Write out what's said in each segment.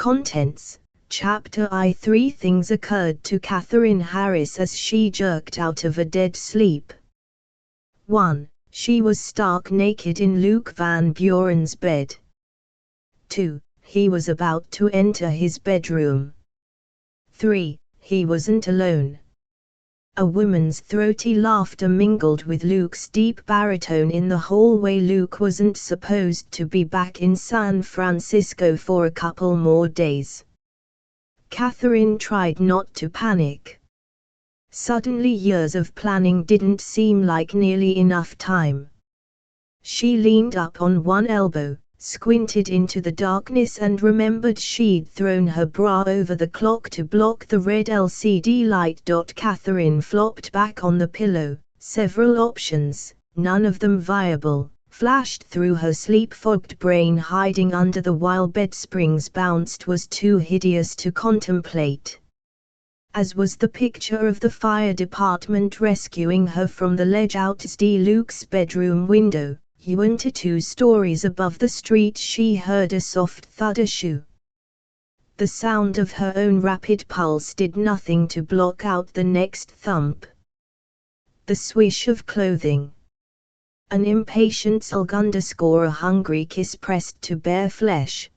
Contents, Chapter I. 3 things occurred to Catherine Harris as she jerked out of a dead sleep. 1. She was stark naked in Luke Van Buren's bed. 2. He was about to enter his bedroom. 3. He wasn't alone. A woman's throaty laughter mingled with Luke's deep baritone in the hallway. Luke wasn't supposed to be back in San Francisco for a couple more days. Catherine tried not to panic. Suddenly years of planning didn't seem like nearly enough time. She leaned up on one elbow, squinted into the darkness and remembered she'd thrown her bra over the clock to block the red LCD light. Catherine flopped back on the pillow. Several options, none of them viable, flashed through her sleep-fogged brain. Hiding under the while bed springs bounced was too hideous to contemplate. As was the picture of the fire department rescuing her from the ledge outside Luke's bedroom window. 2 stories above the street she heard a soft thud. A shoe. The sound of her own rapid pulse did nothing to block out the next thump. The swish of clothing. An impatient slug _ a hungry kiss pressed to bare flesh.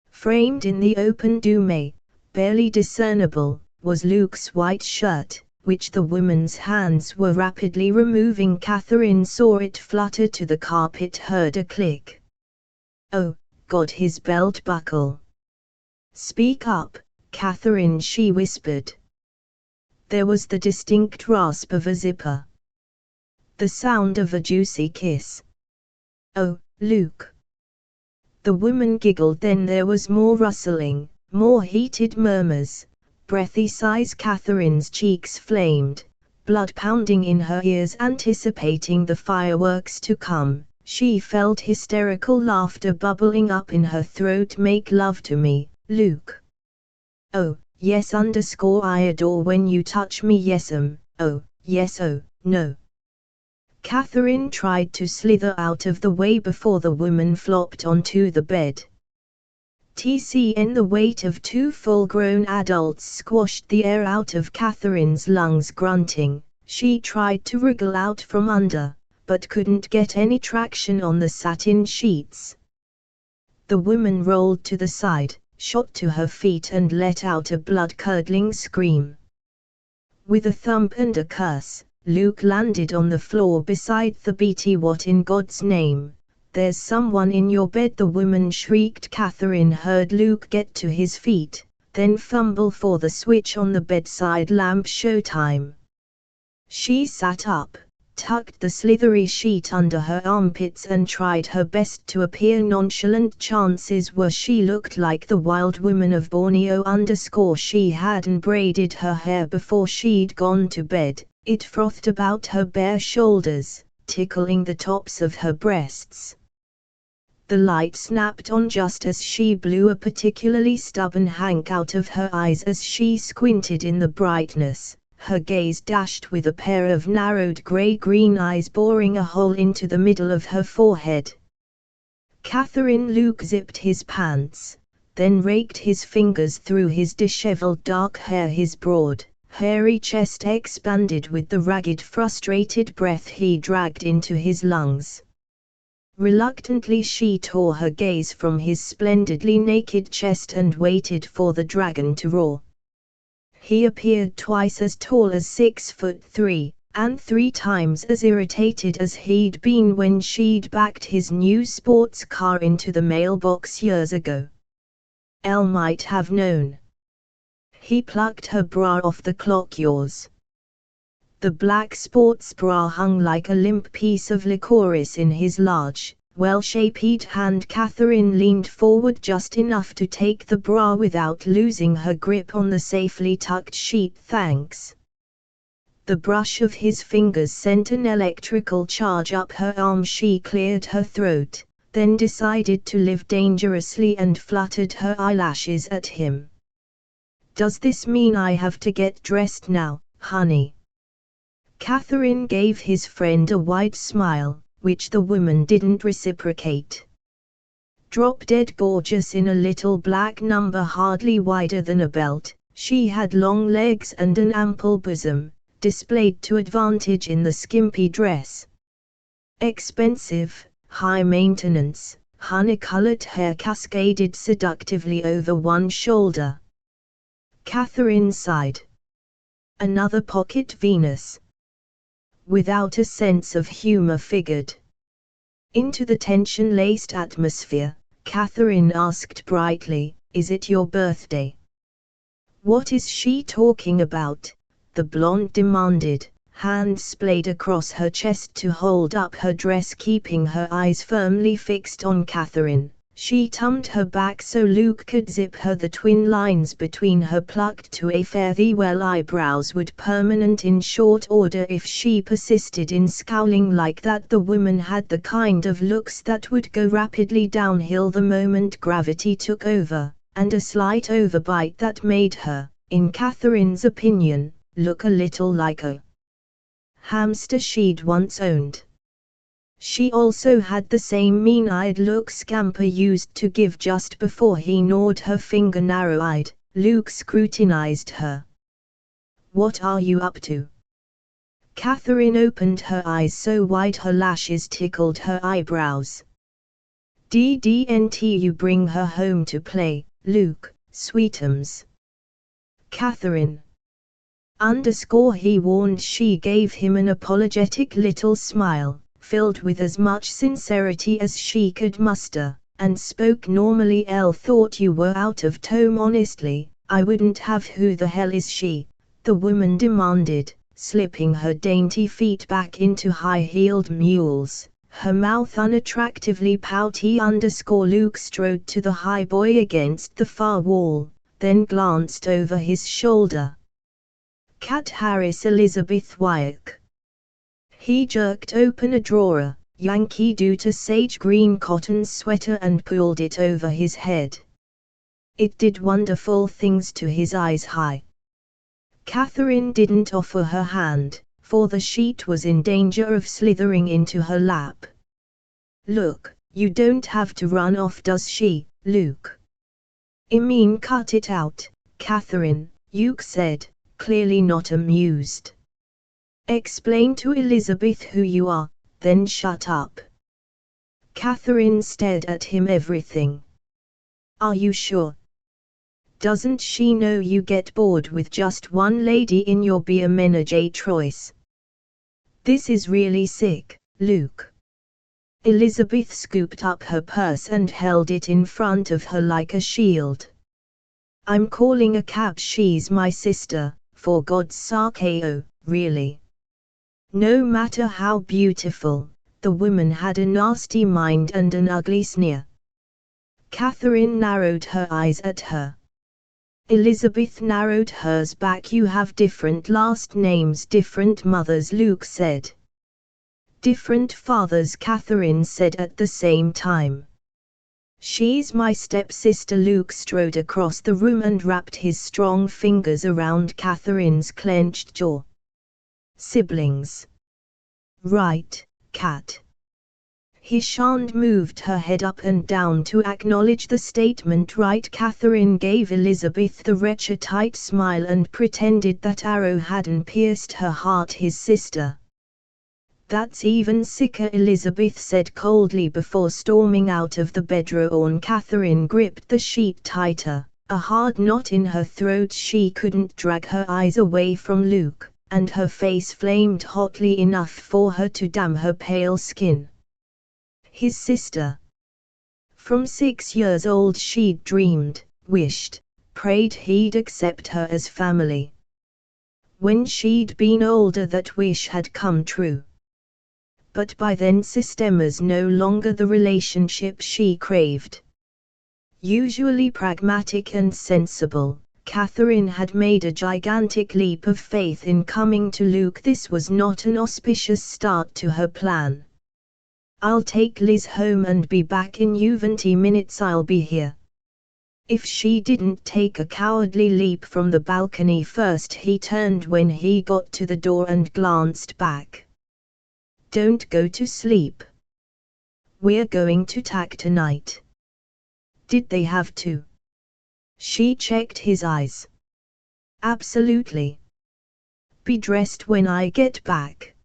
Framed in the open duvet, barely discernible, was Luke's white shirt, which the woman's hands were rapidly removing. Catherine saw it flutter to the carpet, heard a click. Oh, God, his belt buckle. Speak up, Catherine, she whispered. There was the distinct rasp of a zipper. The sound of a juicy kiss. Oh, Luke. The woman giggled. Then there was more rustling, more heated murmurs. Breathy sighs. Catherine's cheeks flamed, blood pounding in her ears, anticipating the fireworks to come. She felt hysterical laughter bubbling up in her throat. Make love to me, Luke. Oh, yes _ I adore when you touch me. Yes'm. Oh, yes. Oh, no. Catherine tried to slither out of the way before the woman flopped onto the bed. TCN. The weight of 2 full-grown adults squashed the air out of Catherine's lungs. Grunting, she tried to wriggle out from under, but couldn't get any traction on the satin sheets. The woman rolled to the side, shot to her feet and let out a blood-curdling scream. With a thump and a curse, Luke landed on the floor beside the BT. What in God's name? There's someone in your bed, the woman shrieked. Catherine heard Luke get to his feet, then fumble for the switch on the bedside lamp. Showtime. She sat up, tucked the slithery sheet under her armpits and tried her best to appear nonchalant. Chances were she looked like the wild woman of Borneo _ She hadn't braided her hair before she'd gone to bed. It frothed about her bare shoulders, tickling the tops of her breasts. The light snapped on just as she blew a particularly stubborn hank out of her eyes. As she squinted in the brightness, her gaze dashed with a pair of narrowed grey-green eyes boring a hole into the middle of her forehead. Catherine. Luke zipped his pants, then raked his fingers through his disheveled dark hair. His broad, hairy chest expanded with the ragged, frustrated breath he dragged into his lungs. Reluctantly she tore her gaze from his splendidly naked chest and waited for the dragon to roar. He appeared twice as tall as 6'3", and 3 times as irritated as he'd been when she'd backed his new sports car into the mailbox years ago. Elle might have known. He plucked her bra off the clock. Yours. The black sports bra hung like a limp piece of licorice in his large, well-shaped hand. Catherine leaned forward just enough to take the bra without losing her grip on the safely tucked sheet. Thanks. The brush of his fingers sent an electrical charge up her arm. She cleared her throat, then decided to live dangerously and fluttered her eyelashes at him. Does this mean I have to get dressed now, honey? Catherine gave his friend a wide smile, which the woman didn't reciprocate. Drop-dead gorgeous in a little black number hardly wider than a belt, she had long legs and an ample bosom, displayed to advantage in the skimpy dress. Expensive, high maintenance, honey-colored hair cascaded seductively over one shoulder. Catherine sighed. Another pocket Venus. Without a sense of humor figured into the tension-laced atmosphere, Catherine asked brightly, "Is it your birthday?" "What is she talking about?" the blonde demanded, hands splayed across her chest to hold up her dress, keeping her eyes firmly fixed on Catherine. She tumbed her back so Luke could zip her. The twin lines between her plucked to a fare-thee-well eyebrows would permanent in short order if she persisted in scowling like that. The woman had the kind of looks that would go rapidly downhill the moment gravity took over, and a slight overbite that made her, in Catherine's opinion, look a little like a hamster she'd once owned. She also had the same mean-eyed look Scamper used to give just before he gnawed her finger. Narrow-eyed, Luke scrutinized her. "What are you up to?" Catherine opened her eyes so wide her lashes tickled her eyebrows. "Didn't you bring her home to play, Luke, sweetums?" Catherine. He warned. She gave him an apologetic little smile, filled with as much sincerity as she could muster, and spoke normally. "Elle thought you were out of tone." "Honestly, I wouldn't have." "Who the hell is she?" the woman demanded, slipping her dainty feet back into high-heeled mules, her mouth unattractively pouty. Luke strode to the high boy against the far wall, then glanced over his shoulder. "Cat Harris Elizabeth Wyke." He jerked open a drawer, Yankee out a sage green cotton sweater and pulled it over his head. It did wonderful things to his eyes. "Hi." Catherine didn't offer her hand, for the sheet was in danger of slithering into her lap. "Look, you don't have to run off, does she, Luke?" "I mean, cut it out, Catherine," Luke said, clearly not amused. "Explain to Elizabeth who you are, then shut up." Catherine stared at him. "Everything." "Are you sure? Doesn't she know you get bored with just one lady in your beer menage a trois?" "This is really sick, Luke." Elizabeth scooped up her purse and held it in front of her like a shield. "I'm calling a cab. She's my sister, for God's sake." "Oh, really?" No matter how beautiful, the woman had a nasty mind and an ugly sneer. Catherine narrowed her eyes at her. Elizabeth narrowed hers back. "You have different last names, different mothers," Luke said. "Different fathers," Catherine said at the same time. "She's my stepsister." Luke strode across the room and wrapped his strong fingers around Catherine's clenched jaw. "Siblings. Right, Cat." Hishand moved her head up and down to acknowledge the statement. "Right." Catherine gave Elizabeth the wretched tight smile and pretended that arrow hadn't pierced her heart. "His sister." "That's even sicker," Elizabeth said coldly before storming out of the bedroom. Catherine gripped the sheet tighter, a hard knot in her throat. She couldn't drag her eyes away from Luke, and her face flamed hotly enough for her to damn her pale skin. His sister. From 6 years old she'd dreamed, wished, prayed he'd accept her as family. When she'd been older that wish had come true. But by then Systema's no longer the relationship she craved. Usually pragmatic and sensible, Catherine had made a gigantic leap of faith in coming to Luke. This was not an auspicious start to her plan. "I'll take Liz home and be back in 20 minutes. I'll be here." If she didn't take a cowardly leap from the balcony first. He turned when he got to the door and glanced back. "Don't go to sleep. We're going to tack tonight." Did they have to? She checked his eyes. Absolutely. Be dressed when I get back.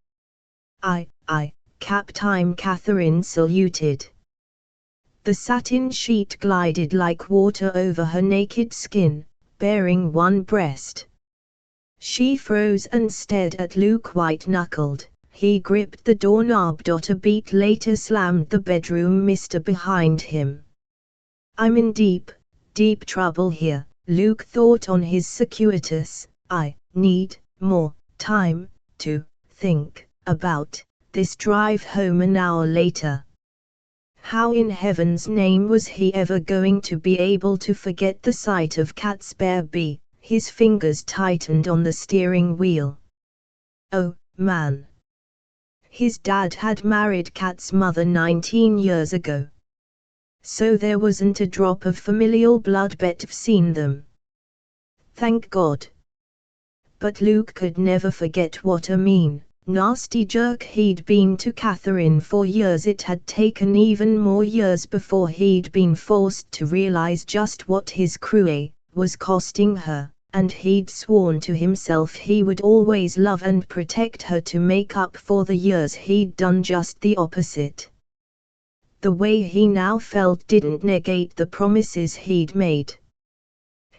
Captain Catherine saluted. The satin sheet glided like water over her naked skin, baring one breast. She froze and stared at Luke white-knuckled. He gripped the doorknob. A beat later slammed the bedroom mister behind him. I'm in deep trouble here, Luke thought on his circuitous. I need more time to think about this drive home an hour later. How in heaven's name was he ever going to be able to forget the sight of Kat's baby? His fingers tightened on the steering wheel. Oh, man. His dad had married Kat's mother 19 years ago. So there wasn't a drop of familial blood between them. Thank God. But Luke could never forget what a mean, nasty jerk he'd been to Catherine for years. It had taken even more years before he'd been forced to realize just what his cruelty was costing her, and he'd sworn to himself he would always love and protect her to make up for the years he'd done just the opposite. The way he now felt didn't negate the promises he'd made.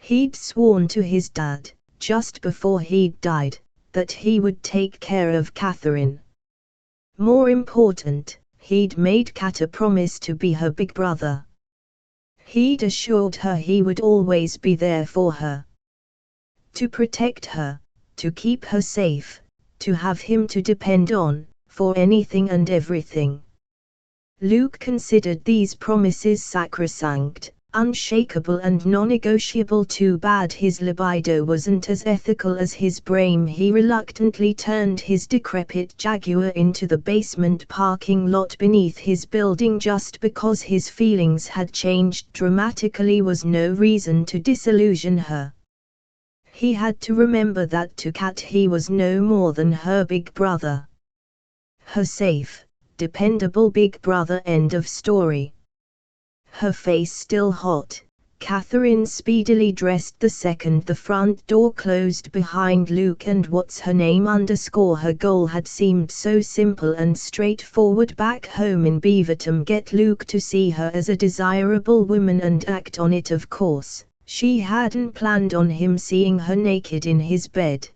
He'd sworn to his dad, just before he'd died, that he would take care of Catherine. More important, he'd made Kat a promise to be her big brother. He'd assured her he would always be there for her. To protect her, to keep her safe, to have him to depend on, for anything and everything. Luke considered these promises sacrosanct, unshakable and non-negotiable. Too bad his libido wasn't as ethical as his brain. He reluctantly turned his decrepit Jaguar into the basement parking lot beneath his building. Just because his feelings had changed dramatically was no reason to disillusion her. He had to remember that to Kat he was no more than her big brother. Her safe, dependable big brother. End of story. Her face still hot, Catherine speedily dressed the second the front door closed behind Luke. And what's her name _ her goal had seemed so simple and straightforward back home in Beaverton: get Luke to see her as a desirable woman and act on it. Of course, she hadn't planned on him seeing her naked in his bed.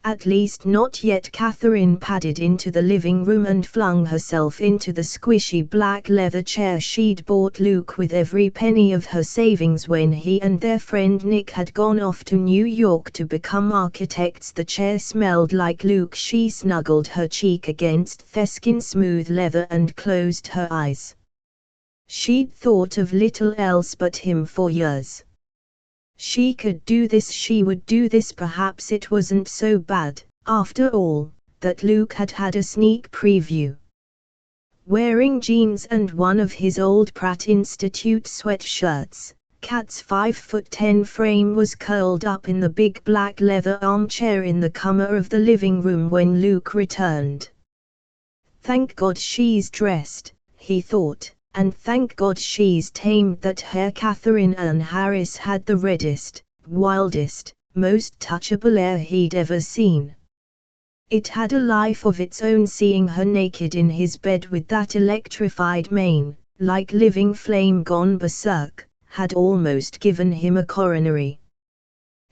At least not yet. Catherine padded into the living room and flung herself into the squishy black leather chair she'd bought Luke with every penny of her savings when he and their friend Nick had gone off to New York to become architects. The chair smelled like Luke. She snuggled her cheek against Theskin's smooth leather and closed her eyes. She'd thought of little else but him for years. She could do this, she would do this. Perhaps it wasn't so bad, after all, that Luke had had a sneak preview. Wearing jeans and one of his old Pratt Institute sweatshirts, Kat's 5'10" frame was curled up in the big black leather armchair in the corner of the living room when Luke returned. Thank God she's dressed, he thought. And thank God she's tamed that hair. Catherine Ann Harris had the reddest, wildest, most touchable hair he'd ever seen. It had a life of its own. Seeing her naked in his bed with that electrified mane, like living flame gone berserk, had almost given him a coronary.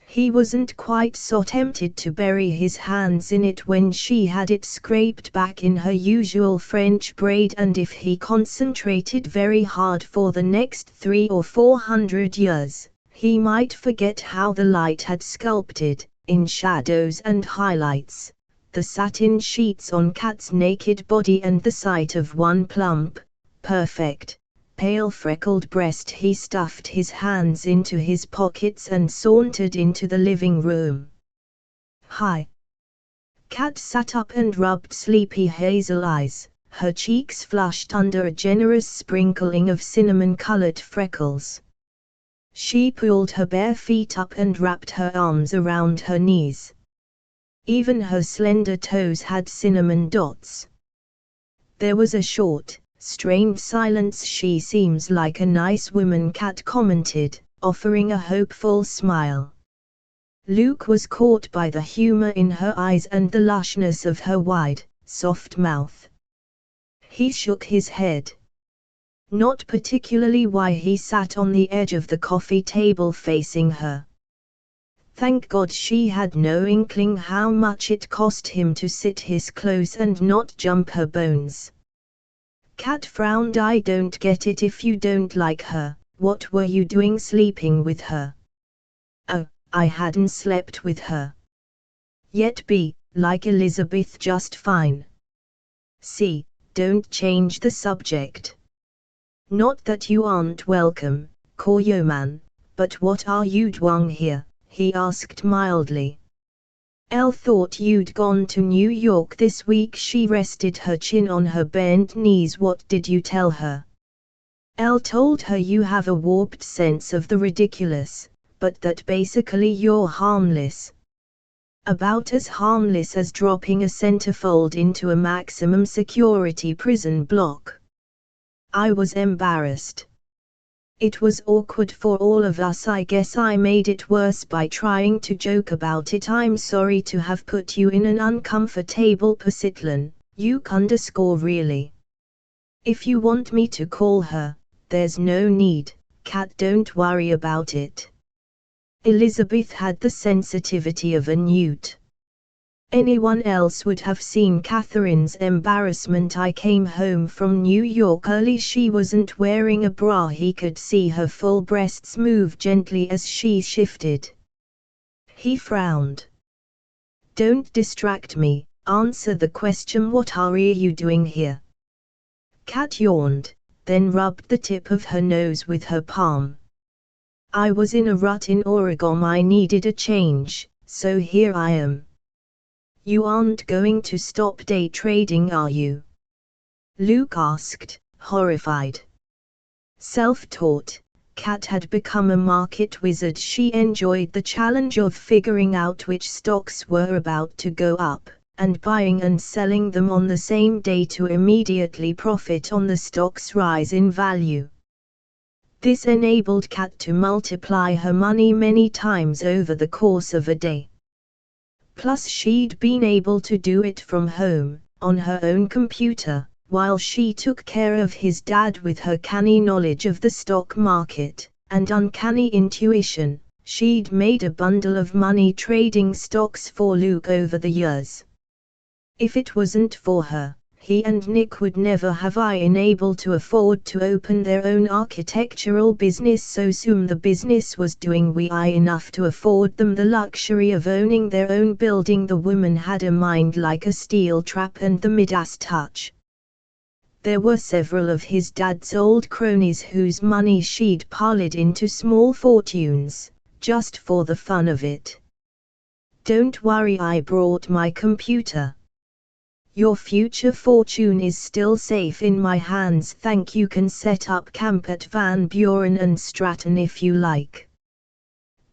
He wasn't quite so tempted to bury his hands in it when she had it scraped back in her usual French braid, and if he concentrated very hard for the next 300 or 400 years, he might forget how the light had sculpted, in shadows and highlights, the satin sheets on Kat's naked body and the sight of one plump, perfect, pale freckled breast. He stuffed his hands into his pockets and sauntered into the living room. Hi. Kat sat up and rubbed sleepy hazel eyes, her cheeks flushed under a generous sprinkling of cinnamon-colored freckles. She pulled her bare feet up and wrapped her arms around her knees. Even her slender toes had cinnamon dots. There was a short, Strained silence. She seems like a nice woman, Kat commented, offering a hopeful smile. Luke was caught by the humor in her eyes and the lushness of her wide, soft mouth. He shook his head. Not particularly. Why? He sat on the edge of the coffee table facing her. Thank God she had no inkling how much it cost him to sit his close and not jump her bones. Kat frowned. I don't get it. If you don't like her, what were you doing sleeping with her? Oh, I hadn't slept with her yet. Be like Elizabeth just fine. See, don't change the subject. Not that you aren't welcome, Koryoman, but what are you doing here? He asked mildly. Elle thought you'd gone to New York this week. She rested her chin on her bent knees. What did you tell her? Elle told her you have a warped sense of the ridiculous, but that basically you're harmless. About as harmless as dropping a centerfold into a maximum security prison block. I was embarrassed. It was awkward for all of us. I guess I made it worse by trying to joke about it. I'm sorry to have put you in an uncomfortable position, you underscore really. If you want me to call her, there's no need, Kat, don't worry about it. Elizabeth had the sensitivity of a newt. Anyone else would have seen Catherine's embarrassment. I came home from New York early. She wasn't wearing a bra. He could see her full breasts move gently as she shifted. He frowned. Don't distract me, answer the question. What are you doing here? Kat yawned, then rubbed the tip of her nose with her palm. I was in a rut in Oregon. I needed a change, so here I am. You aren't going to stop day trading, are you? Luke asked, horrified. Self-taught, Kat had become a market wizard. She enjoyed the challenge of figuring out which stocks were about to go up, and buying and selling them on the same day to immediately profit on the stock's rise in value. This enabled Kat to multiply her money many times over the course of a day. Plus she'd been able to do it from home, on her own computer, while she took care of his dad with her canny knowledge of the stock market, and uncanny intuition. She'd made a bundle of money trading stocks for Luke over the years. If it wasn't for her, he and Nick would never have been able to afford to open their own architectural business so soon. The business was doing well enough to afford them the luxury of owning their own building. The woman had a mind like a steel trap and the Midas touch. There were several of his dad's old cronies whose money she'd parlayed into small fortunes, just for the fun of it. Don't worry, I brought my computer. Your future fortune is still safe in my hands. Thank you. Can set up camp at Van Buren and Stratton if you like.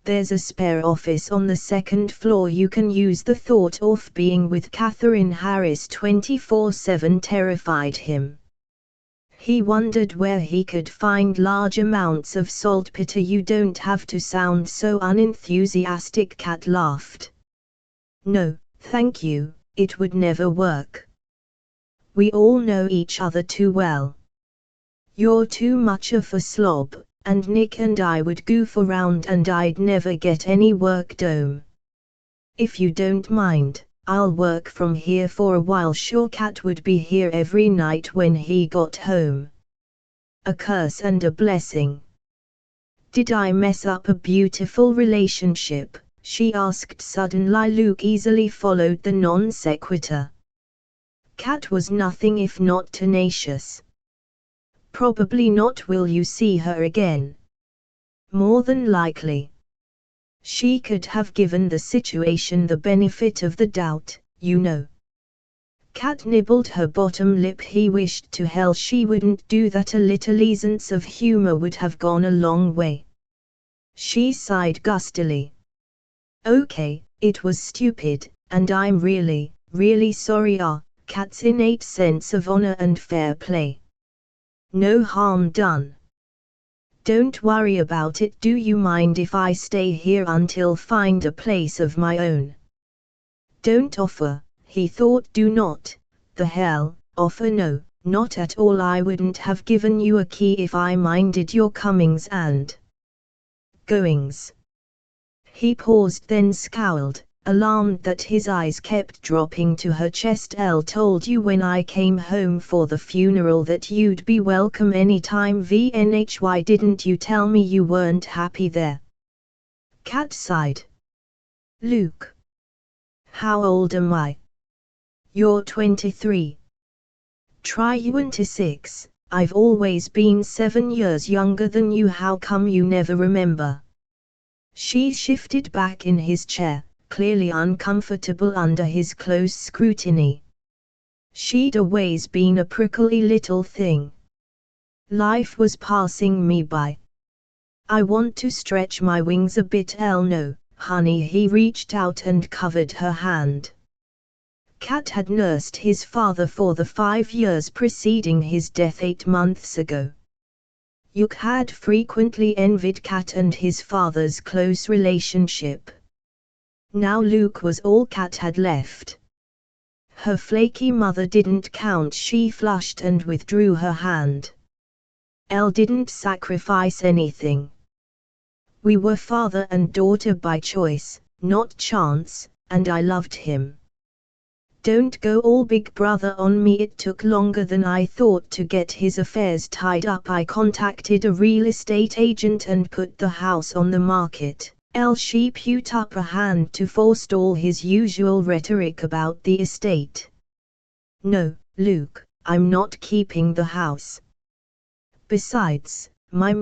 There's a spare office on the second floor you can use. The thought of being with Catherine Harris 24/7 terrified him. He wondered where he could find large amounts of saltpeter. You don't have to sound so unenthusiastic, Kat laughed. No, thank you. It would never work. We all know each other too well. You're too much of a slob, and Nick and I would goof around and I'd never get any work done. If you don't mind, I'll work from here for a while. Sure. Kat would be here every night when he got home. A curse and a blessing. Did I mess up a beautiful relationship? She asked suddenly. Luke easily followed the non sequitur. Kat was nothing if not tenacious. Probably not. Will you see her again? More than likely. She could have given the situation the benefit of the doubt, you know. Kat nibbled her bottom lip. He wished to hell she wouldn't do that. A little essence of humor would have gone a long way. She sighed gustily. Okay, it was stupid, and I'm really, really sorry. Kat's innate sense of honor and fair play. No harm done. Don't worry about it. Do you mind if I stay here until find a place of my own? Don't offer, he thought. Do not, the hell, offer? No, not at all. I wouldn't have given you a key if I minded your comings and goings. He paused, then scowled, alarmed that his eyes kept dropping to her chest. Elle told you when I came home for the funeral that you'd be welcome anytime. Why didn't you tell me you weren't happy there? Kat sighed. Luke. How old am I? You're 23. Try 26. I've always been 7 years younger than you. How come you never remember? She shifted back in his chair, clearly uncomfortable under his close scrutiny. She'd always been a prickly little thing. Life was passing me by. I want to stretch my wings a bit. Elle, no, honey. He reached out and covered her hand. Kat had nursed his father for the 5 years preceding his death 8 months ago. Luke had frequently envied Kat and his father's close relationship. Now Luke was all Kat had left. Her flaky mother didn't count. She flushed and withdrew her hand. Elle didn't sacrifice anything. We were father and daughter by choice, not chance, and I loved him. Don't go all big brother on me. It took longer than I thought to get his affairs tied up. I contacted a real estate agent and put the house on the market. She put up a hand to forestall his usual rhetoric about the estate. No, Luke, I'm not keeping the house. Besides, my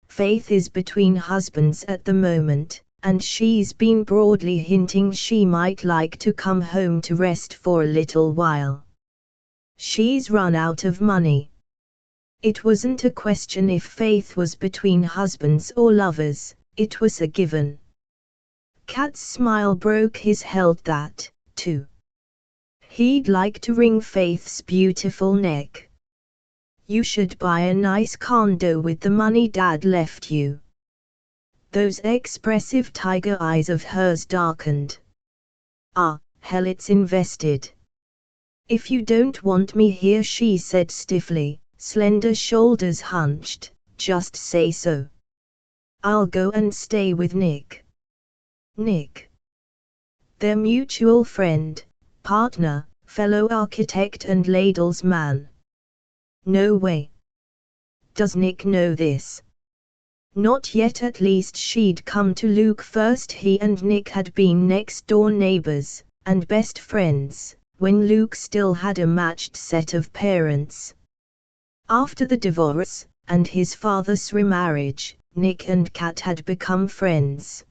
Faith is between husbands at the moment, and she's been broadly hinting she might like to come home to rest for a little while. She's run out of money. It wasn't a question if Faith was between husbands or lovers, it was a given. Kat's smile broke his. Held that, too. He'd like to wring Faith's beautiful neck. You should buy a nice condo with the money Dad left you. Those expressive tiger eyes of hers darkened. Ah, hell, it's invested. If you don't want me here, she said stiffly, slender shoulders hunched, just say so. I'll go and stay with Nick. Nick. Their mutual friend, partner, fellow architect and Ladle's man. No way. Does Nick know this? Not yet. At least she'd come to Luke first. He and Nick had been next-door neighbors, and best friends, when Luke still had a matched set of parents. After the divorce, and his father's remarriage, Nick and Kat had become friends.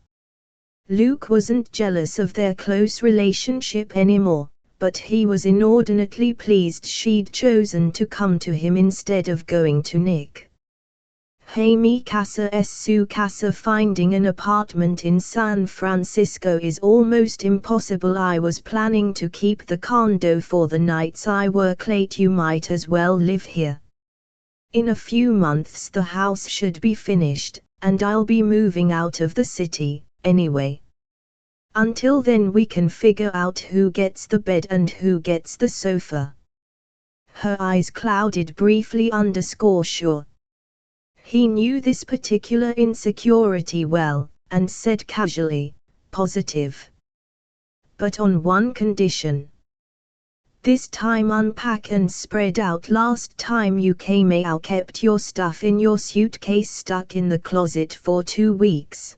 Luke wasn't jealous of their close relationship anymore, but he was inordinately pleased she'd chosen to come to him instead of going to Nick. Hey mi casa es su casa. Finding an apartment in San Francisco is almost impossible. I was planning to keep the condo for the nights I work late. You might as well live here. In a few months the house should be finished, and I'll be moving out of the city, anyway. Until then we can figure out who gets the bed and who gets the sofa. Her eyes clouded briefly. Sure. He knew this particular insecurity well, and said casually, positive. But on one condition. This time unpack and spread out. Last time you came I kept your stuff in your suitcase stuck in the closet for 2 weeks.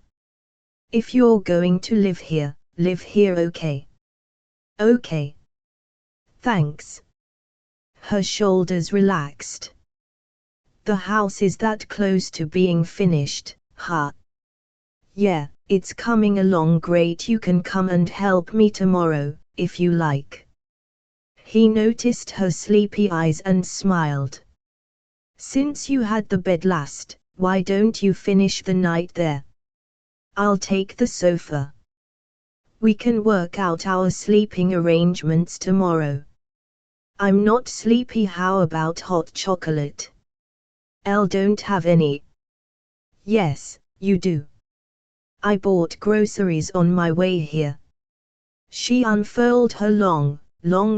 If you're going to live here, okay? Okay. Thanks. Her shoulders relaxed. The house is that close to being finished, huh? Yeah, it's coming along great. You can come and help me tomorrow, if you like. He noticed her sleepy eyes and smiled. Since you had the bed last, why don't you finish the night there? I'll take the sofa. We can work out our sleeping arrangements tomorrow. I'm not sleepy. How about hot chocolate? Elle don't have any. Yes, you do. I bought groceries on my way here. She unfurled her long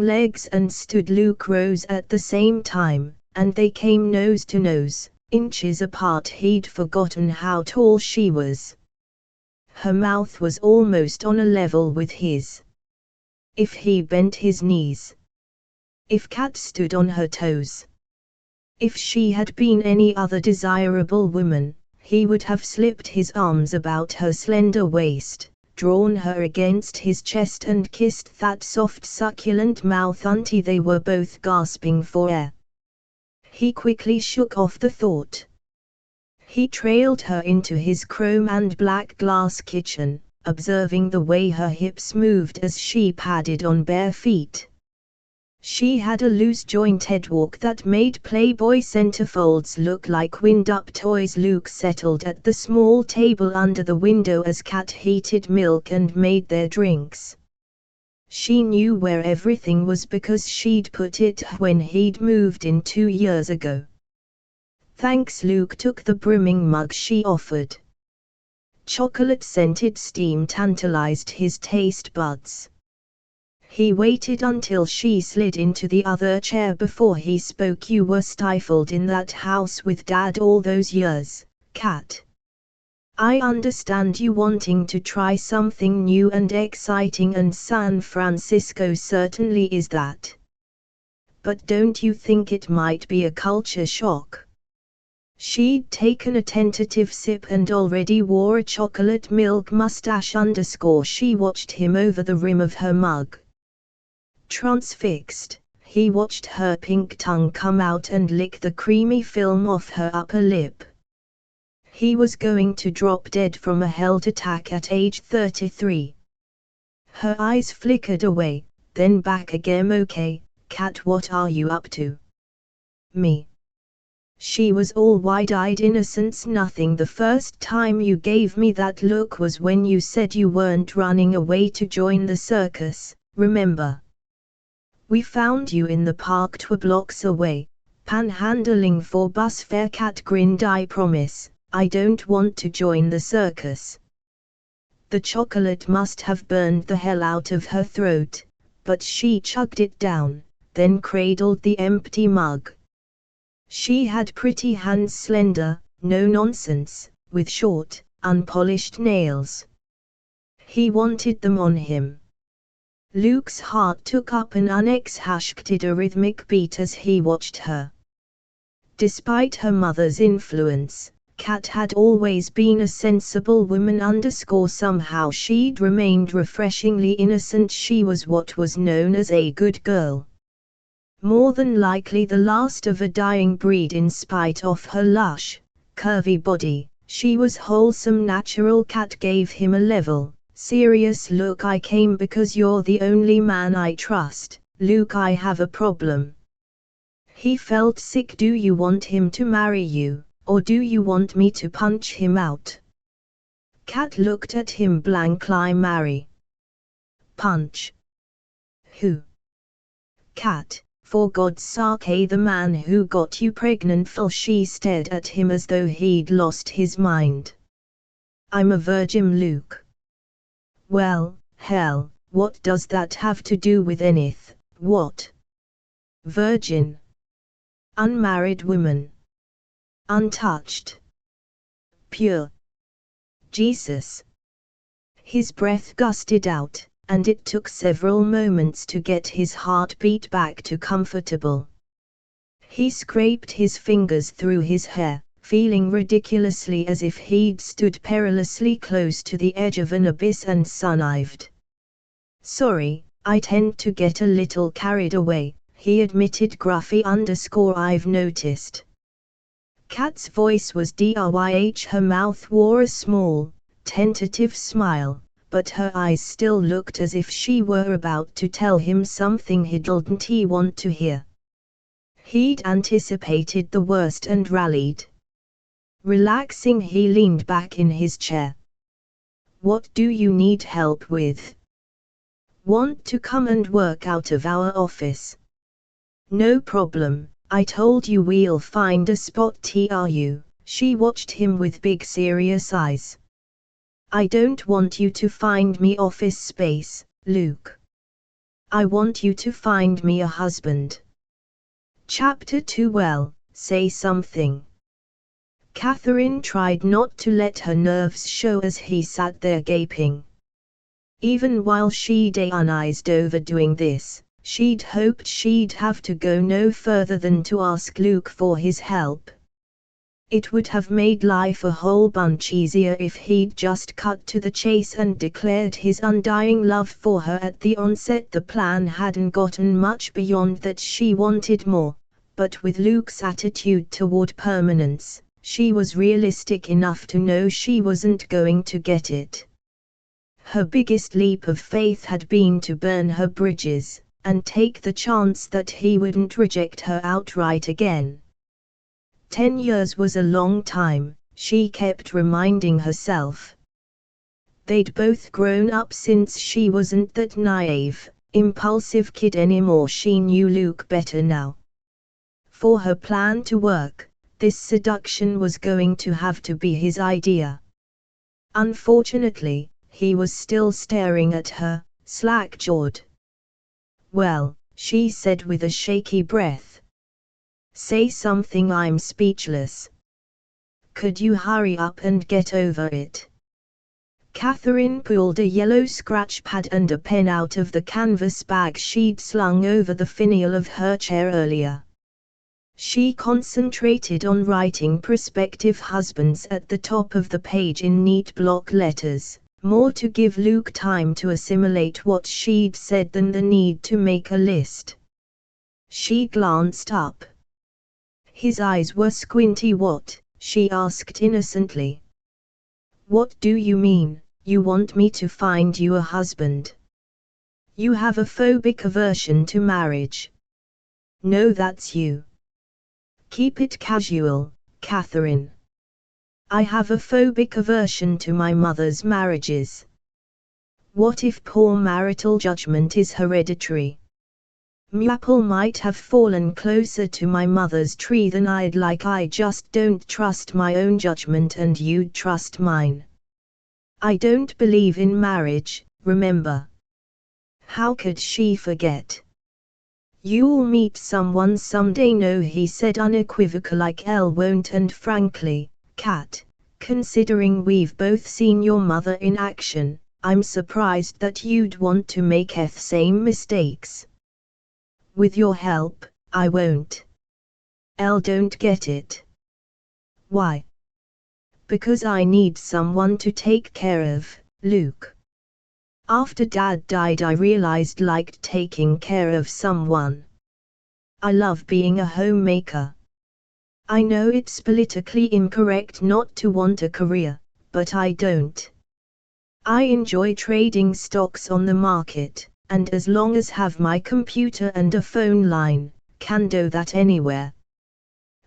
legs and stood. Luke rose at the same time, and they came nose to nose, inches apart. He'd forgotten how tall she was. Her mouth was almost on a level with his. If he bent his knees. If Kat stood on her toes. If she had been any other desirable woman, he would have slipped his arms about her slender waist, drawn her against his chest and kissed that soft succulent mouth until they were both gasping for air. He quickly shook off the thought. He trailed her into his chrome and black glass kitchen, observing the way her hips moved as she padded on bare feet. She had a loose-jointed walk that made Playboy centerfolds look like wind-up toys. Luke settled at the small table under the window as Kat heated milk and made their drinks. She knew where everything was because she'd put it when he'd moved in 2 years ago. Thanks. Luke took the brimming mug she offered. Chocolate-scented steam tantalized his taste buds. He waited until she slid into the other chair before he spoke. You were stifled in that house with Dad all those years, Kat. I understand you wanting to try something new and exciting, and San Francisco certainly is that. But don't you think it might be a culture shock? She'd taken a tentative sip and already wore a chocolate milk mustache. She watched him over the rim of her mug. Transfixed, he watched her pink tongue come out and lick the creamy film off her upper lip. He was going to drop dead from a heart attack at age 33. Her eyes flickered away, then back again. Okay, Kat, what are you up to? Me. She was all wide-eyed innocence. Nothing. The first time you gave me that look was when you said you weren't running away to join the circus, remember? We found you in the park 2 blocks away, panhandling for bus fare. Kat grinned. I promise, I don't want to join the circus. The chocolate must have burned the hell out of her throat, but she chugged it down, then cradled the empty mug. She had pretty hands, slender, no nonsense, with short, unpolished nails. He wanted them on him. Luke's heart took up an unexpected rhythmic beat as he watched her. Despite her mother's influence, Kat had always been a sensible woman. Somehow she'd remained refreshingly innocent. She was what was known as a good girl. More than likely the last of a dying breed. In spite of her lush, curvy body, she was wholesome, natural. Kat gave him a level, serious look. I came because you're the only man I trust, Luke. I have a problem. He felt sick. Do you want him to marry you, or do you want me to punch him out? Kat looked at him blankly. Marry. Punch. Who? Kat, for God's sake, the man who got you pregnant. Phil. She stared at him as though he'd lost his mind. I'm a virgin, Luke. Well, hell, what does that have to do with anything? What? Virgin. Unmarried woman. Untouched. Pure. Jesus. His breath gusted out, and it took several moments to get his heartbeat back to comfortable. He scraped his fingers through his hair, feeling ridiculously as if he'd stood perilously close to the edge of an abyss and connived. Sorry, I tend to get a little carried away, he admitted gruffly. I've noticed. Kat's voice was dryh. Her mouth wore a small, tentative smile, but her eyes still looked as if she were about to tell him something he didn't want to hear. He'd anticipated the worst and rallied. Relaxing, he leaned back in his chair. What do you need help with? Want to come and work out of our office? No problem, I told you we'll find a spot, TRU. She watched him with big serious eyes. I don't want you to find me office space, Luke. I want you to find me a husband. Chapter 2. Well, say something. Catherine tried not to let her nerves show as he sat there gaping. Even while she'd agonized over doing this, she'd hoped she'd have to go no further than to ask Luke for his help. It would have made life a whole bunch easier if he'd just cut to the chase and declared his undying love for her at the onset. The plan hadn't gotten much beyond that. She wanted more, but with Luke's attitude toward permanence, she was realistic enough to know she wasn't going to get it. Her biggest leap of faith had been to burn her bridges, and take the chance that he wouldn't reject her outright again. 10 years was a long time, she kept reminding herself. They'd both grown up since she wasn't that naive, impulsive kid anymore. She knew Luke better now. For her plan to work, this seduction was going to have to be his idea. Unfortunately, he was still staring at her, slack-jawed. Well, she said with a shaky breath. Say something, I'm speechless. Could you hurry up and get over it? Catherine pulled a yellow scratch pad and a pen out of the canvas bag she'd slung over the finial of her chair earlier. She concentrated on writing prospective husbands at the top of the page in neat block letters, more to give Luke time to assimilate what she'd said than the need to make a list. She glanced up. His eyes were squinty. What? She asked innocently. What do you mean, you want me to find you a husband? You have a phobic aversion to marriage. No, that's you. Keep it casual, Catherine. I have a phobic aversion to my mother's marriages. What if poor marital judgment is hereditary? Maple might have fallen closer to my mother's tree than I'd like. I just don't trust my own judgment and you'd trust mine. I don't believe in marriage, remember. How could she forget? You'll meet someone someday. No, he said unequivocal like Elle won't. And frankly, Cat, considering we've both seen your mother in action, I'm surprised that you'd want to make the same mistakes. With your help, I won't. Elle don't get it. Why? Because I need someone to take care of, Luke. After Dad died I realized I liked taking care of someone. I love being a homemaker. I know it's politically incorrect not to want a career, but I don't. I enjoy trading stocks on the market, and as long as have my computer and a phone line, can do that anywhere.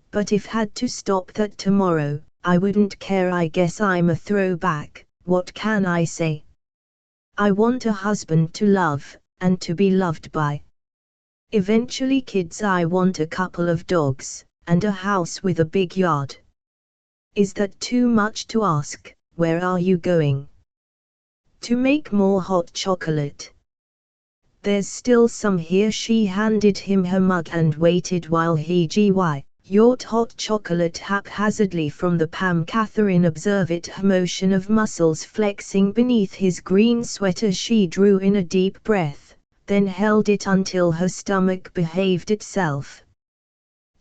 But if had to stop that tomorrow, I wouldn't care. I guess I'm a throwback, what can I say? I want a husband to love, and to be loved by. Eventually kids. I want a couple of dogs, and a house with a big yard. Is that too much to ask? Where are you going? To make more hot chocolate. There's still some here. She handed him her mug and waited while he yawned hot chocolate haphazardly from the pan. Catherine observed her motion of muscles flexing beneath his green sweater. She drew in a deep breath, then held it until her stomach behaved itself.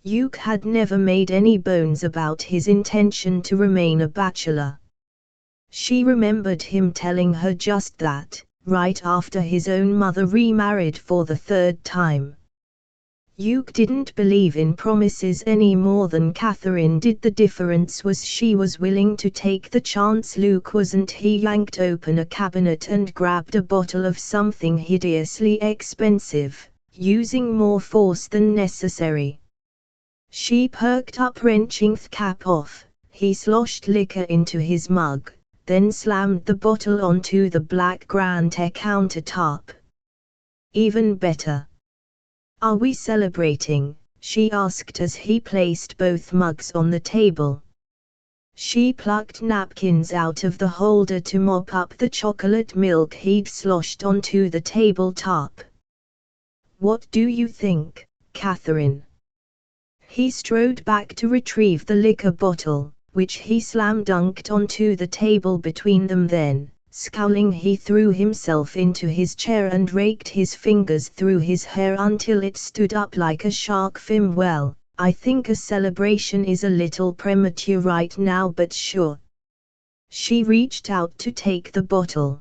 Luke had never made any bones about his intention to remain a bachelor. She remembered him telling her just that, right after his own mother remarried for the 3rd time. Luke didn't believe in promises any more than Catherine did. The difference was she was willing to take the chance. Luke wasn't. He yanked open a cabinet and grabbed a bottle of something hideously expensive, using more force than necessary. She perked up, wrenching the cap off. He sloshed liquor into his mug, then slammed the bottle onto the black granite countertop. Even better. Are we celebrating? she asked as he placed both mugs on the table. She plucked napkins out of the holder to mop up the chocolate milk he'd sloshed onto the tabletop. "What do you think, Catherine?" He strode back to retrieve the liquor bottle, which he slam-dunked onto the table between them. Then, scowling, he threw himself into his chair and raked his fingers through his hair until it stood up like a shark fin. "Well, I think a celebration is a little premature right now, but sure." She reached out to take the bottle.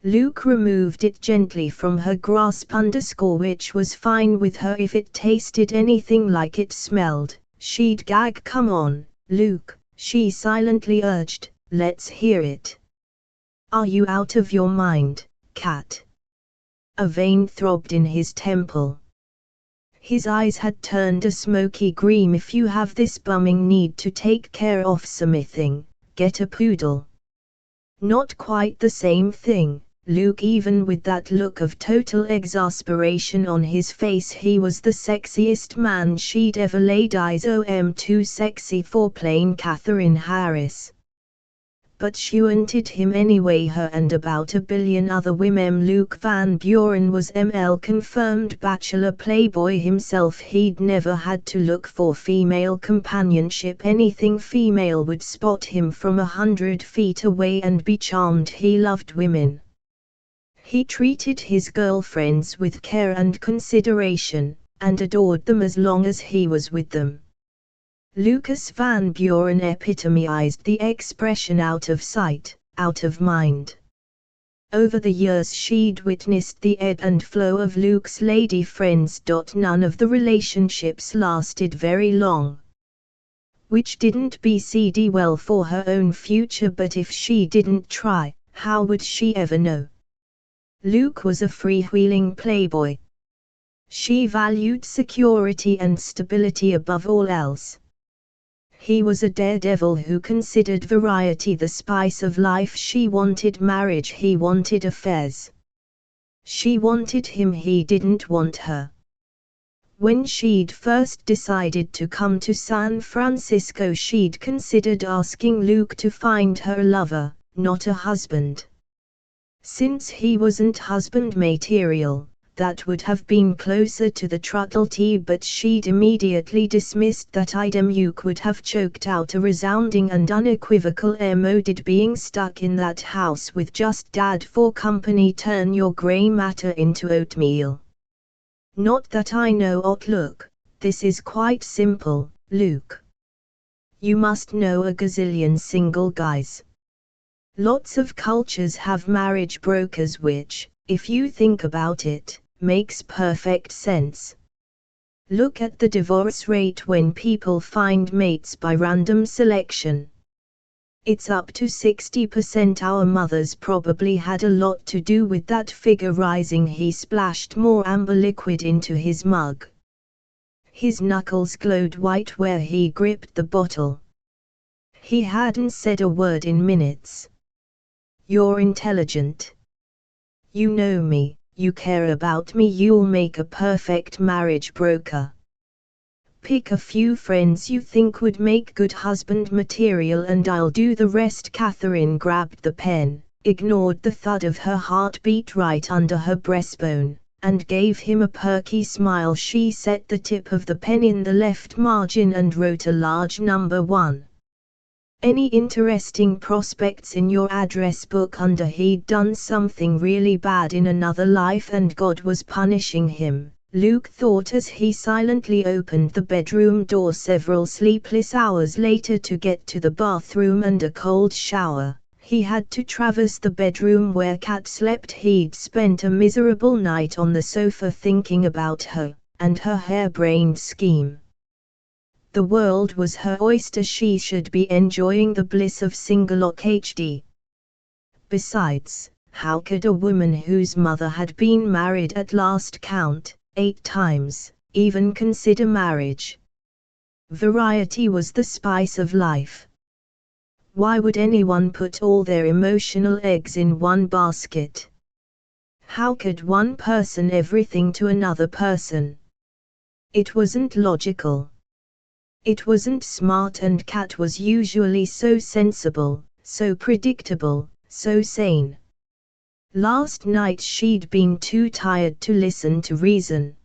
Luke removed it gently from her grasp, which was fine with her if it tasted anything like it smelled. She'd gag. "Come on, Luke," she silently urged, "let's hear it." "Are you out of your mind, Cat?" A vein throbbed in his temple. His eyes had turned a smoky green. "If you have this bumming need to take care of something, get a poodle." Not quite the same thing, Luke. Even with that look of total exasperation on his face, he was the sexiest man she'd ever laid eyes on. Too sexy for plain Catherine Harris. But she wanted him anyway, her and about a billion other women. Luke Van Buren was confirmed bachelor playboy himself. He'd never had to look for female companionship. Anything female would spot him from 100 feet away and be charmed. He loved women. He treated his girlfriends with care and consideration, and adored them as long as he was with them. Lucas Van Buren epitomized the expression "out of sight, out of mind." Over the years she'd witnessed the ebb and flow of Luke's lady friends. None of the relationships lasted very long. Which didn't bode well for her own future, but if she didn't try, how would she ever know? Luke was a freewheeling playboy. She valued security and stability above all else. He was a daredevil who considered variety the spice of life. She wanted marriage, he wanted affairs. She wanted him, he didn't want her. When she'd first decided to come to San Francisco, she'd considered asking Luke to find her a lover, not a husband. Since he wasn't husband material, that would have been closer to the truculty, but she'd immediately dismissed that item. Luke would have choked out a resounding and unequivocal "Did being stuck in that house with just Dad for company turn your grey matter into oatmeal?" "Not that I know of. Look, this is quite simple, Luke. You must know a gazillion single guys. Lots of cultures have marriage brokers, which, if you think about it, makes perfect sense. Look at the divorce rate when people find mates by random selection. It's up to 60%. Our mothers probably had a lot to do with that figure rising." He splashed more amber liquid into his mug. His knuckles glowed white where he gripped the bottle. He hadn't said a word in minutes. "You're intelligent. You know me, you care about me, you'll make a perfect marriage broker. Pick a few friends you think would make good husband material and I'll do the rest." Catherine grabbed the pen, ignored the thud of her heartbeat right under her breastbone, and gave him a perky smile. She set the tip of the pen in the left margin and wrote a large number 1. "Any interesting prospects in your address book?" Under he'd done something really bad in another life and God was punishing him, Luke thought as he silently opened the bedroom door several sleepless hours later to get to the bathroom and a cold shower. He had to traverse the bedroom where Kat slept. He'd spent a miserable night on the sofa thinking about her, and her harebrained scheme. The world was her oyster. She should be enjoying the bliss of single HD. Besides, how could a woman whose mother had been married at last count 8 times, even consider marriage? Variety was the spice of life. Why would anyone put all their emotional eggs in one basket? How could one person everything to another person? It wasn't logical. It wasn't smart, and Cat was usually so sensible, so predictable, so sane. Last night she'd been too tired to listen to reason.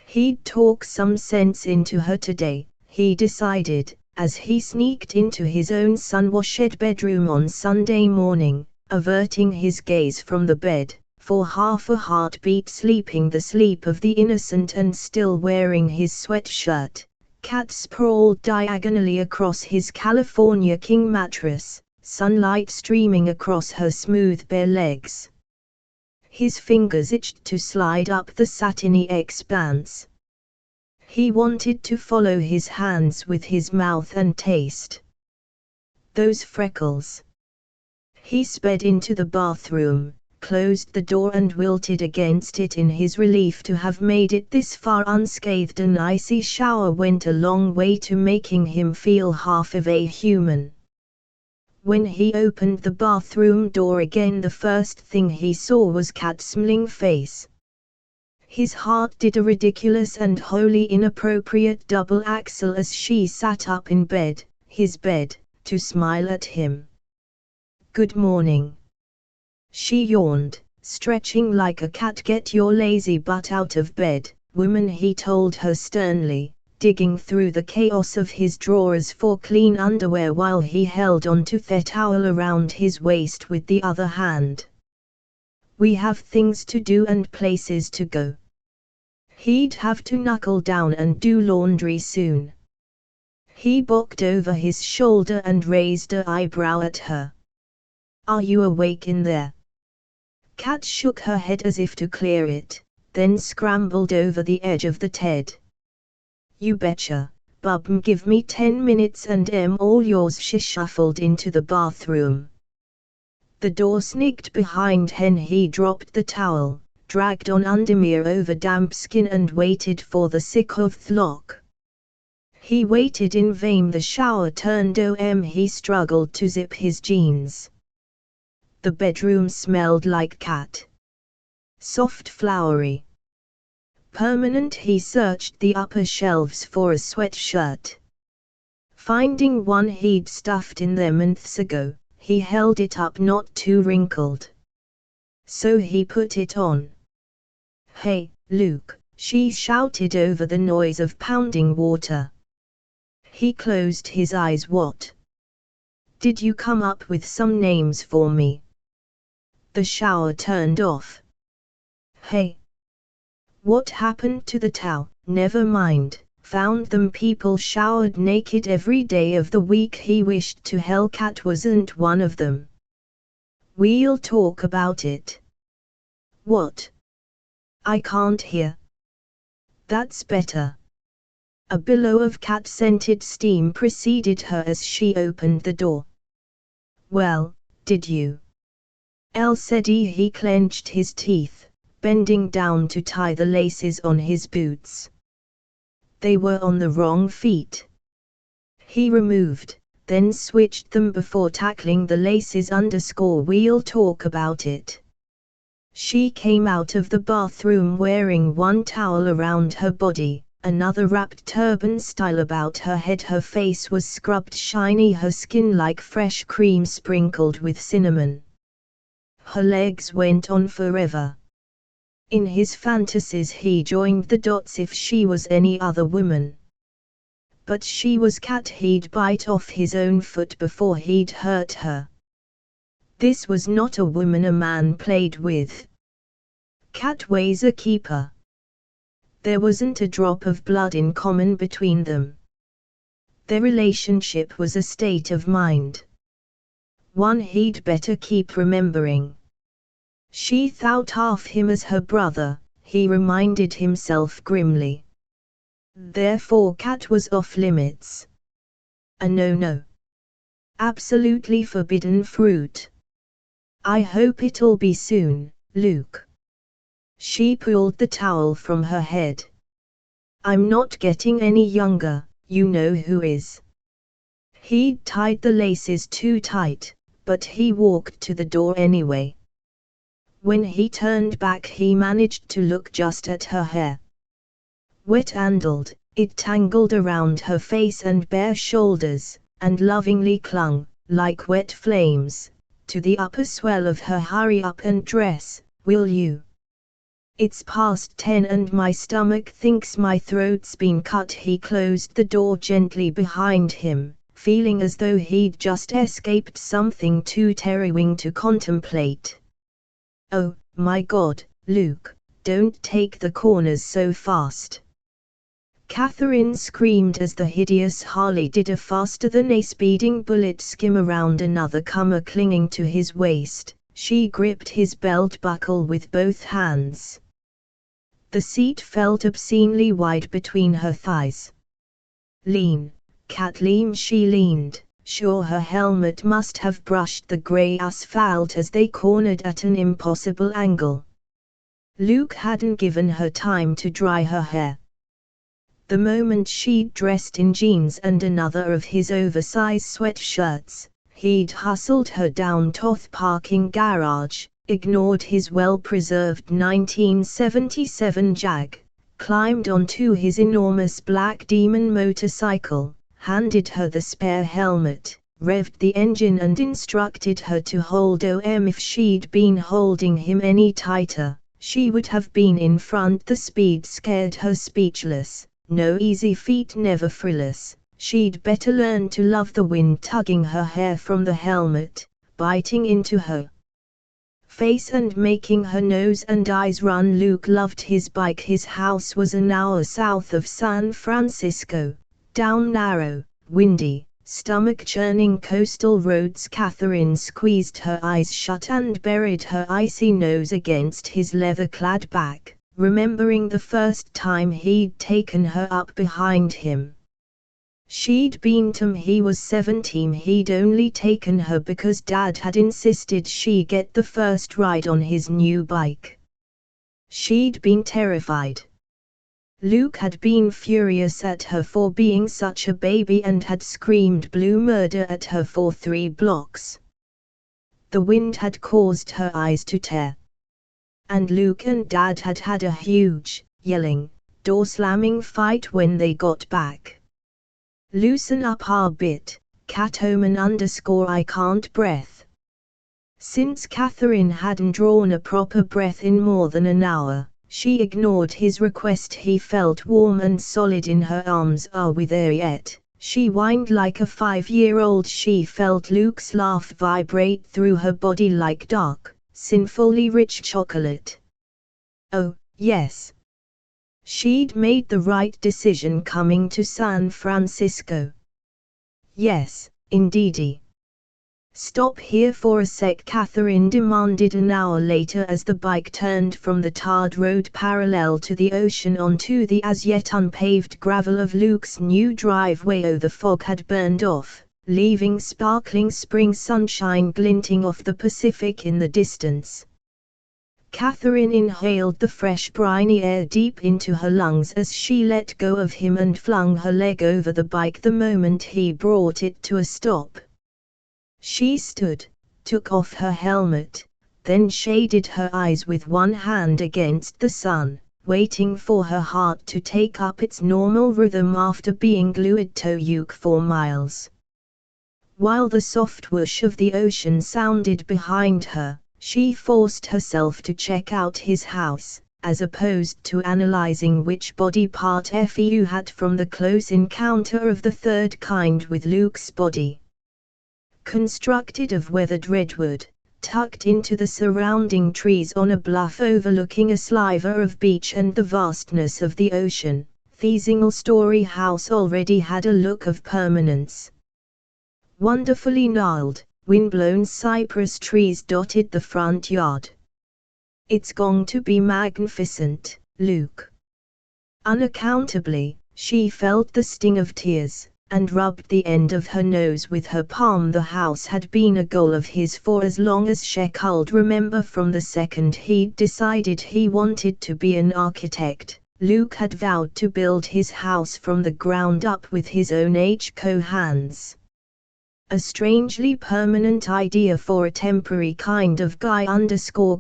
He'd talk some sense into her today, he decided, as he sneaked into his own sun-washed bedroom on Sunday morning, averting his gaze from the bed, for half a heartbeat sleeping the sleep of the innocent and still wearing his sweatshirt. Cat sprawled diagonally across his California King mattress, sunlight streaming across her smooth bare legs. His fingers itched to slide up the satiny expanse. He wanted to follow his hands with his mouth and taste those freckles. He sped into the bathroom, closed the door and wilted against it in his relief to have made it this far unscathed. An icy shower went a long way to making him feel half of a human. When he opened the bathroom door again, the first thing he saw was Cat's smiling face. His heart did a ridiculous and wholly inappropriate double axel as she sat up in bed, his bed, to smile at him. "Good morning." She yawned, stretching like a cat. "Get your lazy butt out of bed, woman," he told her sternly, digging through the chaos of his drawers for clean underwear while he held onto the towel around his waist with the other hand. "We have things to do and places to go." He'd have to knuckle down and do laundry soon. He bocked over his shoulder and raised an eyebrow at her. "Are you awake in there?" Cat shook her head as if to clear it, then scrambled over the edge of the ted. "You betcha, bub. Give me 10 minutes and all yours." She shuffled into the bathroom. The door sneaked behind him. He dropped the towel, dragged on underwear over damp skin and waited for the sick of lock. He waited in vain. The shower turned. He struggled to zip his jeans. The bedroom smelled like cat. Soft, flowery, permanent. He searched the upper shelves for a sweatshirt. Finding one he'd stuffed in there months ago, he held it up, not too wrinkled. So he put it on. "Hey, Luke," she shouted over the noise of pounding water. He closed his eyes. "What? Did you come up with some names for me?" The shower turned off. "Hey. What happened to the towel?" "Never mind, found them." People showered naked every day of the week. He wished to hell Cat wasn't one of them. "We'll talk about it." "What?" "I can't hear." "That's better." A billow of cat-scented steam preceded her as she opened the door. "Well, did you?" said he. He clenched his teeth, bending down to tie the laces on his boots. They were on the wrong feet. He removed, then switched them before tackling the laces. "We'll talk about it." She came out of the bathroom wearing one towel around her body, another wrapped turban style about her head. Her face was scrubbed shiny, her skin like fresh cream sprinkled with cinnamon. Her legs went on forever. In his fantasies he joined the dots if she was any other woman. But she was Cat. He'd bite off his own foot before he'd hurt her. This was not a woman a man played with. Cat was a keeper. There wasn't a drop of blood in common between them. Their relationship was a state of mind. One he'd better keep remembering. She thought of him as her brother, he reminded himself grimly. Therefore Cat was off limits. A no-no. Absolutely forbidden fruit. "I hope it'll be soon, Luke." She pulled the towel from her head. "I'm not getting any younger, you know who is." He'd tied the laces too tight, but he walked to the door anyway. When he turned back he managed to look just at her hair. Wet-handled, it tangled around her face and bare shoulders, and lovingly clung, like wet flames, to the upper swell of her hurry up and dress. Will you? It's past 10 and my stomach thinks my throat's been cut. He closed the door gently behind him, feeling as though he'd just escaped something too terrifying to contemplate. Oh, my God, Luke, don't take the corners so fast. Catherine screamed as the hideous Harley did a faster-than-a-speeding bullet skim around another comer clinging to his waist. She gripped his belt buckle with both hands. The seat felt obscenely wide between her thighs. Lean, Kathleen, she leaned, sure her helmet must have brushed the grey asphalt as they cornered at an impossible angle. Luke hadn't given her time to dry her hair. The moment she'd dressed in jeans and another of his oversized sweatshirts, he'd hustled her down Toth parking garage, ignored his well-preserved 1977 Jag, climbed onto his enormous Black Demon motorcycle, handed her the spare helmet, revved the engine and instructed her to hold OM. If she'd been holding him any tighter, she would have been in front. The speed scared her speechless. No easy feat, never frivolous. She'd better learn to love the wind tugging her hair from the helmet, biting into her face and making her nose and eyes run. Luke loved his bike. His house was an hour south of San Francisco, down narrow, windy, stomach-churning coastal roads. Catherine squeezed her eyes shut and buried her icy nose against his leather-clad back, remembering the first time he'd taken her up behind him. She'd been to him. He was 17. He'd only taken her because Dad had insisted she get the first ride on his new bike. She'd been terrified. Luke had been furious at her for being such a baby and had screamed blue murder at her for 3 blocks. The wind had caused her eyes to tear. And Luke and Dad had had a huge, yelling, door-slamming fight when they got back. Loosen up a bit, Catwoman_I can't breath. Since Catherine hadn't drawn a proper breath in more than an hour, she ignored his request. He felt warm and solid in her arms. Are we there yet? She whined like a 5-year-old. She felt Luke's laugh vibrate through her body like dark, sinfully rich chocolate. Oh, yes. She'd made the right decision coming to San Francisco. Yes, indeedy. Stop here for a sec, Catherine demanded an hour later as the bike turned from the tarred road parallel to the ocean onto the as yet unpaved gravel of Luke's new driveway. Oh, the fog had burned off, leaving sparkling spring sunshine glinting off the Pacific in the distance. Catherine inhaled the fresh briny air deep into her lungs as she let go of him and flung her leg over the bike the moment he brought it to a stop. She stood, took off her helmet, then shaded her eyes with one hand against the sun, waiting for her heart to take up its normal rhythm after being glued to Luke for miles. While the soft whoosh of the ocean sounded behind her, she forced herself to check out his house, as opposed to analyzing which body part FU had from the close encounter of the third kind with Luke's body. Constructed of weathered redwood, tucked into the surrounding trees on a bluff overlooking a sliver of beach and the vastness of the ocean, the single-story house already had a look of permanence. Wonderfully gnarled, wind-blown cypress trees dotted the front yard. It's going to be magnificent, Luke. Unaccountably, she felt the sting of tears, and rubbed the end of her nose with her palm. The house had been a goal of his for as long as she could remember. From the second he'd decided he wanted to be an architect, Luke had vowed to build his house from the ground up with his own hands. A strangely permanent idea for a temporary kind of guy.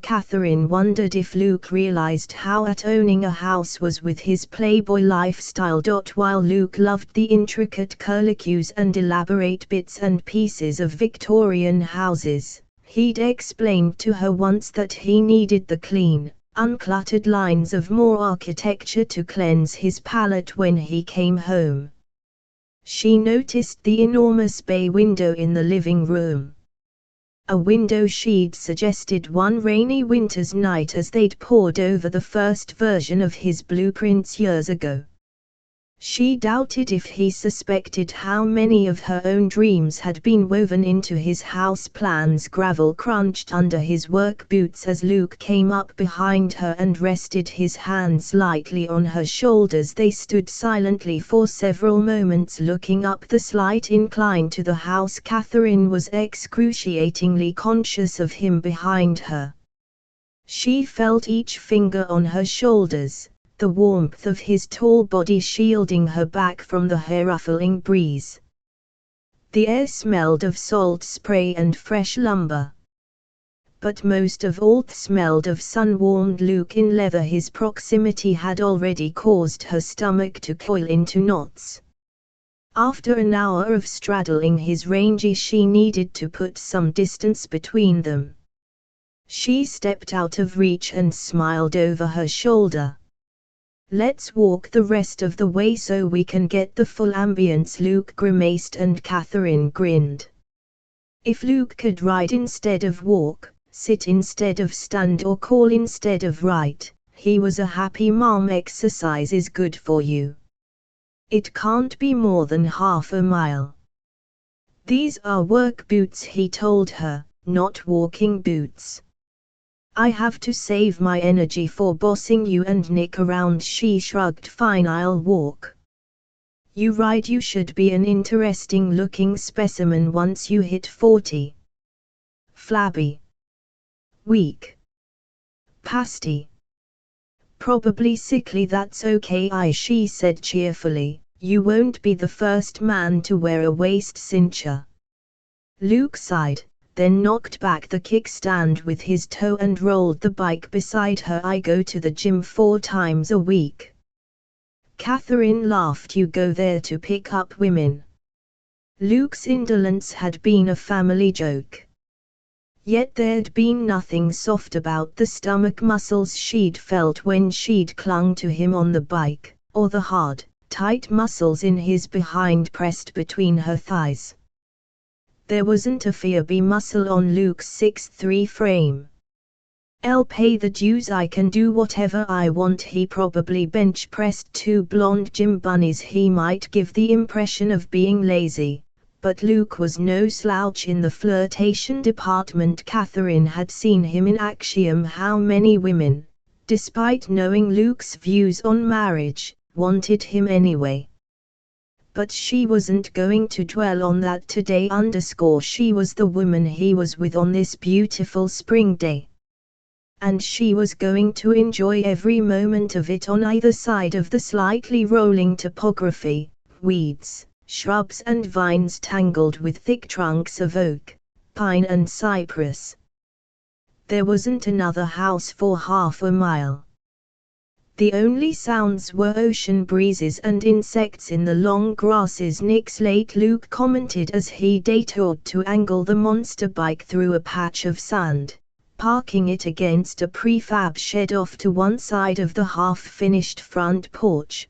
Catherine wondered if Luke realized how at owning a house was with his playboy lifestyle. While Luke loved the intricate curlicues and elaborate bits and pieces of Victorian houses, he'd explained to her once that he needed the clean, uncluttered lines of more architecture to cleanse his palate when he came home. She noticed the enormous bay window in the living room. A window she'd suggested one rainy winter's night as they'd pored over the first version of his blueprints years ago. She doubted if he suspected how many of her own dreams had been woven into his house plans. Gravel crunched under his work boots as Luke came up behind her and rested his hands lightly on her shoulders. They stood silently for several moments, looking up the slight incline to the house. Catherine was excruciatingly conscious of him behind her. She felt each finger on her shoulders, the warmth of his tall body shielding her back from the hair-ruffling breeze. The air smelled of salt spray and fresh lumber. But most of all smelled of sun-warmed Luke in leather. His proximity had already caused her stomach to coil into knots. After an hour of straddling his range, she needed to put some distance between them. She stepped out of reach and smiled over her shoulder. "Let's walk the rest of the way so we can get the full ambience." Luke grimaced and Catherine grinned. If Luke could ride instead of walk, sit instead of stand, or call instead of write, he was a happy mom. Exercise is good for you. It can't be more than half a mile. These are work boots, he told her, not walking boots. I have to save my energy for bossing you and Nick around. She shrugged. Fine, I'll walk. You ride. You should be an interesting looking specimen once you hit 40. Flabby. Weak. Pasty. Probably sickly. That's okay, she said cheerfully. You won't be the first man to wear a waist cincher. Luke sighed, then knocked back the kickstand with his toe and rolled the bike beside her. I go to the gym 4 times a week. Catherine laughed. You go there to pick up women? Luke's indolence had been a family joke. Yet there'd been nothing soft about the stomach muscles she'd felt when she'd clung to him on the bike, or the hard, tight muscles in his behind pressed between her thighs. There wasn't a Phoebe muscle on Luke's 6'3" frame. I'll pay the dues. I can do whatever I want. He probably bench pressed 2 blonde gym bunnies. He might give the impression of being lazy, but Luke was no slouch in the flirtation department. Catherine had seen him in action. How many women, despite knowing Luke's views on marriage, wanted him anyway? But she wasn't going to dwell on that today. She was the woman he was with on this beautiful spring day. And she was going to enjoy every moment of it. On either side of the slightly rolling topography, weeds, shrubs and vines tangled with thick trunks of oak, pine and cypress. There wasn't another house for half a mile. The only sounds were ocean breezes and insects in the long grasses. Nick's late, Luke commented as he detoured to angle the monster bike through a patch of sand, parking it against a prefab shed off to one side of the half-finished front porch.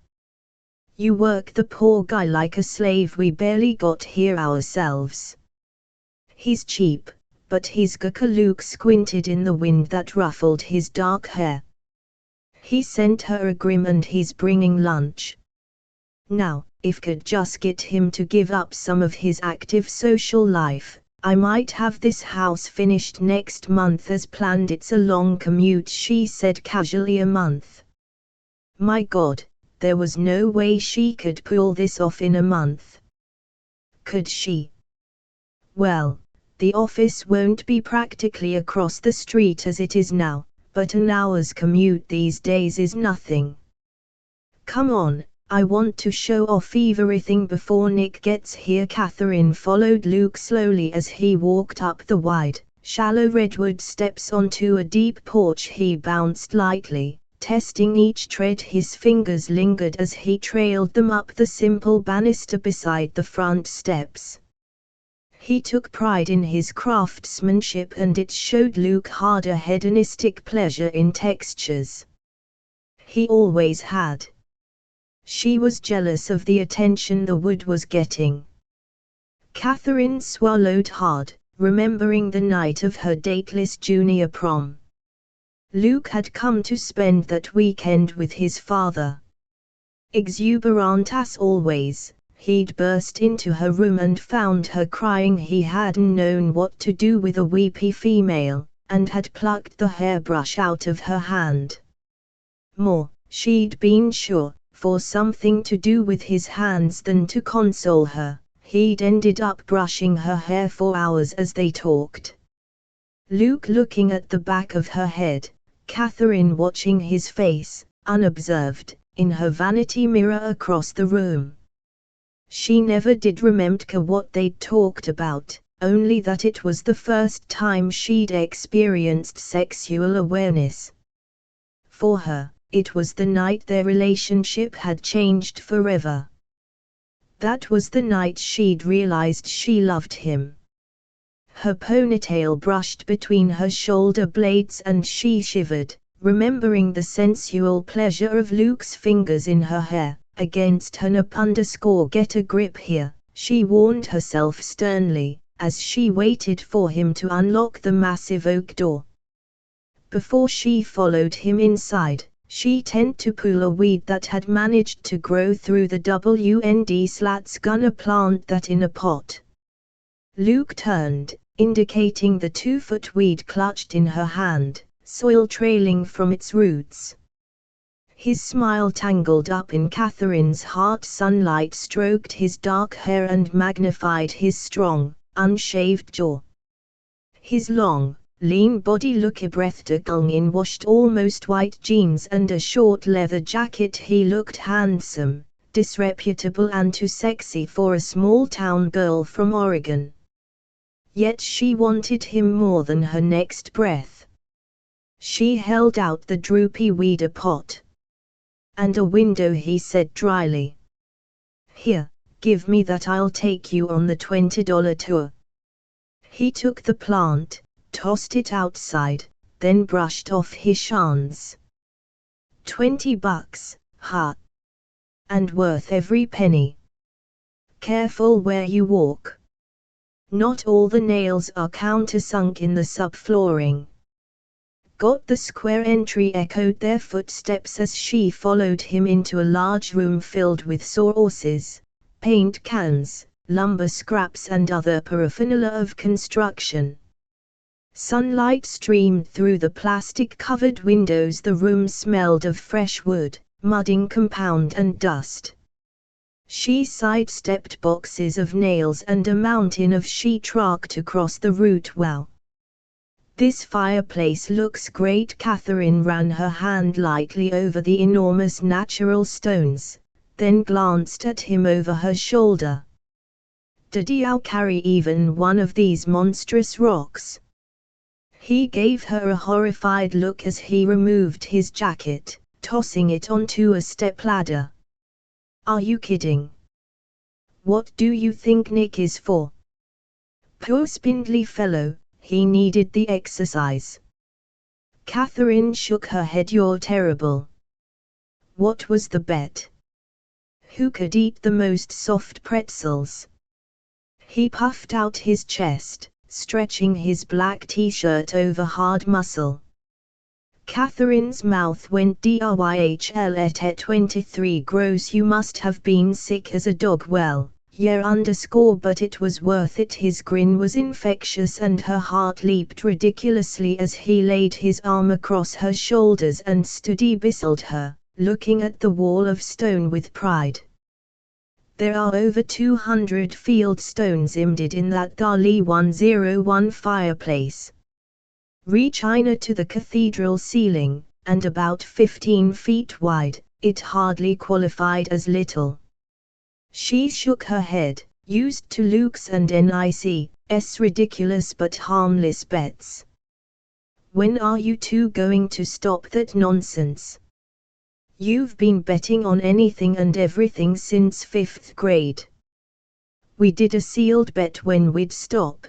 You work the poor guy like a slave. We barely got here ourselves. He's cheap, but he's gaka. Luke squinted in the wind that ruffled his dark hair. He sent her a grim. And he's bringing lunch. Now, if could just get him to give up some of his active social life, I might have this house finished next month as planned. It's a long commute, she said casually. A month? My God, there was no way she could pull this off in a month. Could she? Well, the office won't be practically across the street as it is now, but an hour's commute these days is nothing. Come on, I want to show off everything before Nick gets here. Catherine followed Luke slowly as he walked up the wide, shallow redwood steps onto a deep porch. He bounced lightly, testing each tread. His fingers lingered as he trailed them up the simple banister beside the front steps. He took pride in his craftsmanship, and it showed. Luke had a hedonistic pleasure in textures. He always had. She was jealous of the attention the wood was getting. Catherine swallowed hard, remembering the night of her dateless junior prom. Luke had come to spend that weekend with his father. Exuberant as always, he'd burst into her room and found her crying. He hadn't known what to do with a weepy female, and had plucked the hairbrush out of her hand. More, she'd been sure, for something to do with his hands than to console her. He'd ended up brushing her hair for hours as they talked. Luke looking at the back of her head, Catherine watching his face, unobserved, in her vanity mirror across the room. She never did remember what they'd talked about, only that it was the first time she'd experienced sexual awareness. For her, it was the night their relationship had changed forever. That was the night she'd realized she loved him. Her ponytail brushed between her shoulder blades and she shivered, remembering the sensual pleasure of Luke's fingers in her hair, against her nape. Get a grip here, she warned herself sternly, as she waited for him to unlock the massive oak door. Before she followed him inside, she tended to pull a weed that had managed to grow through the WND gunner plant that in a pot. Luke turned, indicating the 2-foot weed clutched in her hand, soil trailing from its roots. His smile tangled up in Catherine's heart. Sunlight stroked his dark hair and magnified his strong, unshaved jaw. His long, lean body looked breathtaking in washed almost white jeans and a short leather jacket. He looked handsome, disreputable and too sexy for a small-town girl from Oregon. Yet she wanted him more than her next breath. She held out the droopy weeder pot. "And a window," he said dryly. "Here, give me that. I'll take you on the $20 tour." He took the plant, tossed it outside, then brushed off his hands. $20, huh? And worth every penny. Careful where you walk. Not all the nails are countersunk in the subflooring. Got the square entry, echoed their footsteps as she followed him into a large room filled with sawhorses, paint cans, lumber scraps and other paraphernalia of construction. Sunlight streamed through the plastic-covered windows. The room smelled of fresh wood, mudding compound and dust. She sidestepped boxes of nails and a mountain of sheetrock to cross the route. "Wow. This fireplace looks great." Catherine ran her hand lightly over the enormous natural stones, then glanced at him over her shoulder. "Did you carry even one of these monstrous rocks?" He gave her a horrified look as he removed his jacket, tossing it onto a stepladder. "Are you kidding? What do you think Nick is for? Poor spindly fellow, he needed the exercise." Catherine shook her head. "You're terrible. What was the bet? Who could eat the most soft pretzels?" He puffed out his chest, stretching his black t-shirt over hard muscle. Catherine's mouth went dryhl at 23. "Gross. You must have been sick as a dog." "Well, yeah but it was worth it." His grin was infectious and her heart leaped ridiculously as he laid his arm across her shoulders and stood beside her, looking at the wall of stone with pride. "There are over 200 field stones embedded in that Dali 101 fireplace. Reach China to the cathedral ceiling, and about 15 feet wide, It hardly qualified as little. She shook her head, used to Luke's and Nic's ridiculous but harmless bets. When are you two going to stop that nonsense? You've been betting on anything and everything since 5th grade. We did a sealed bet when we'd stop.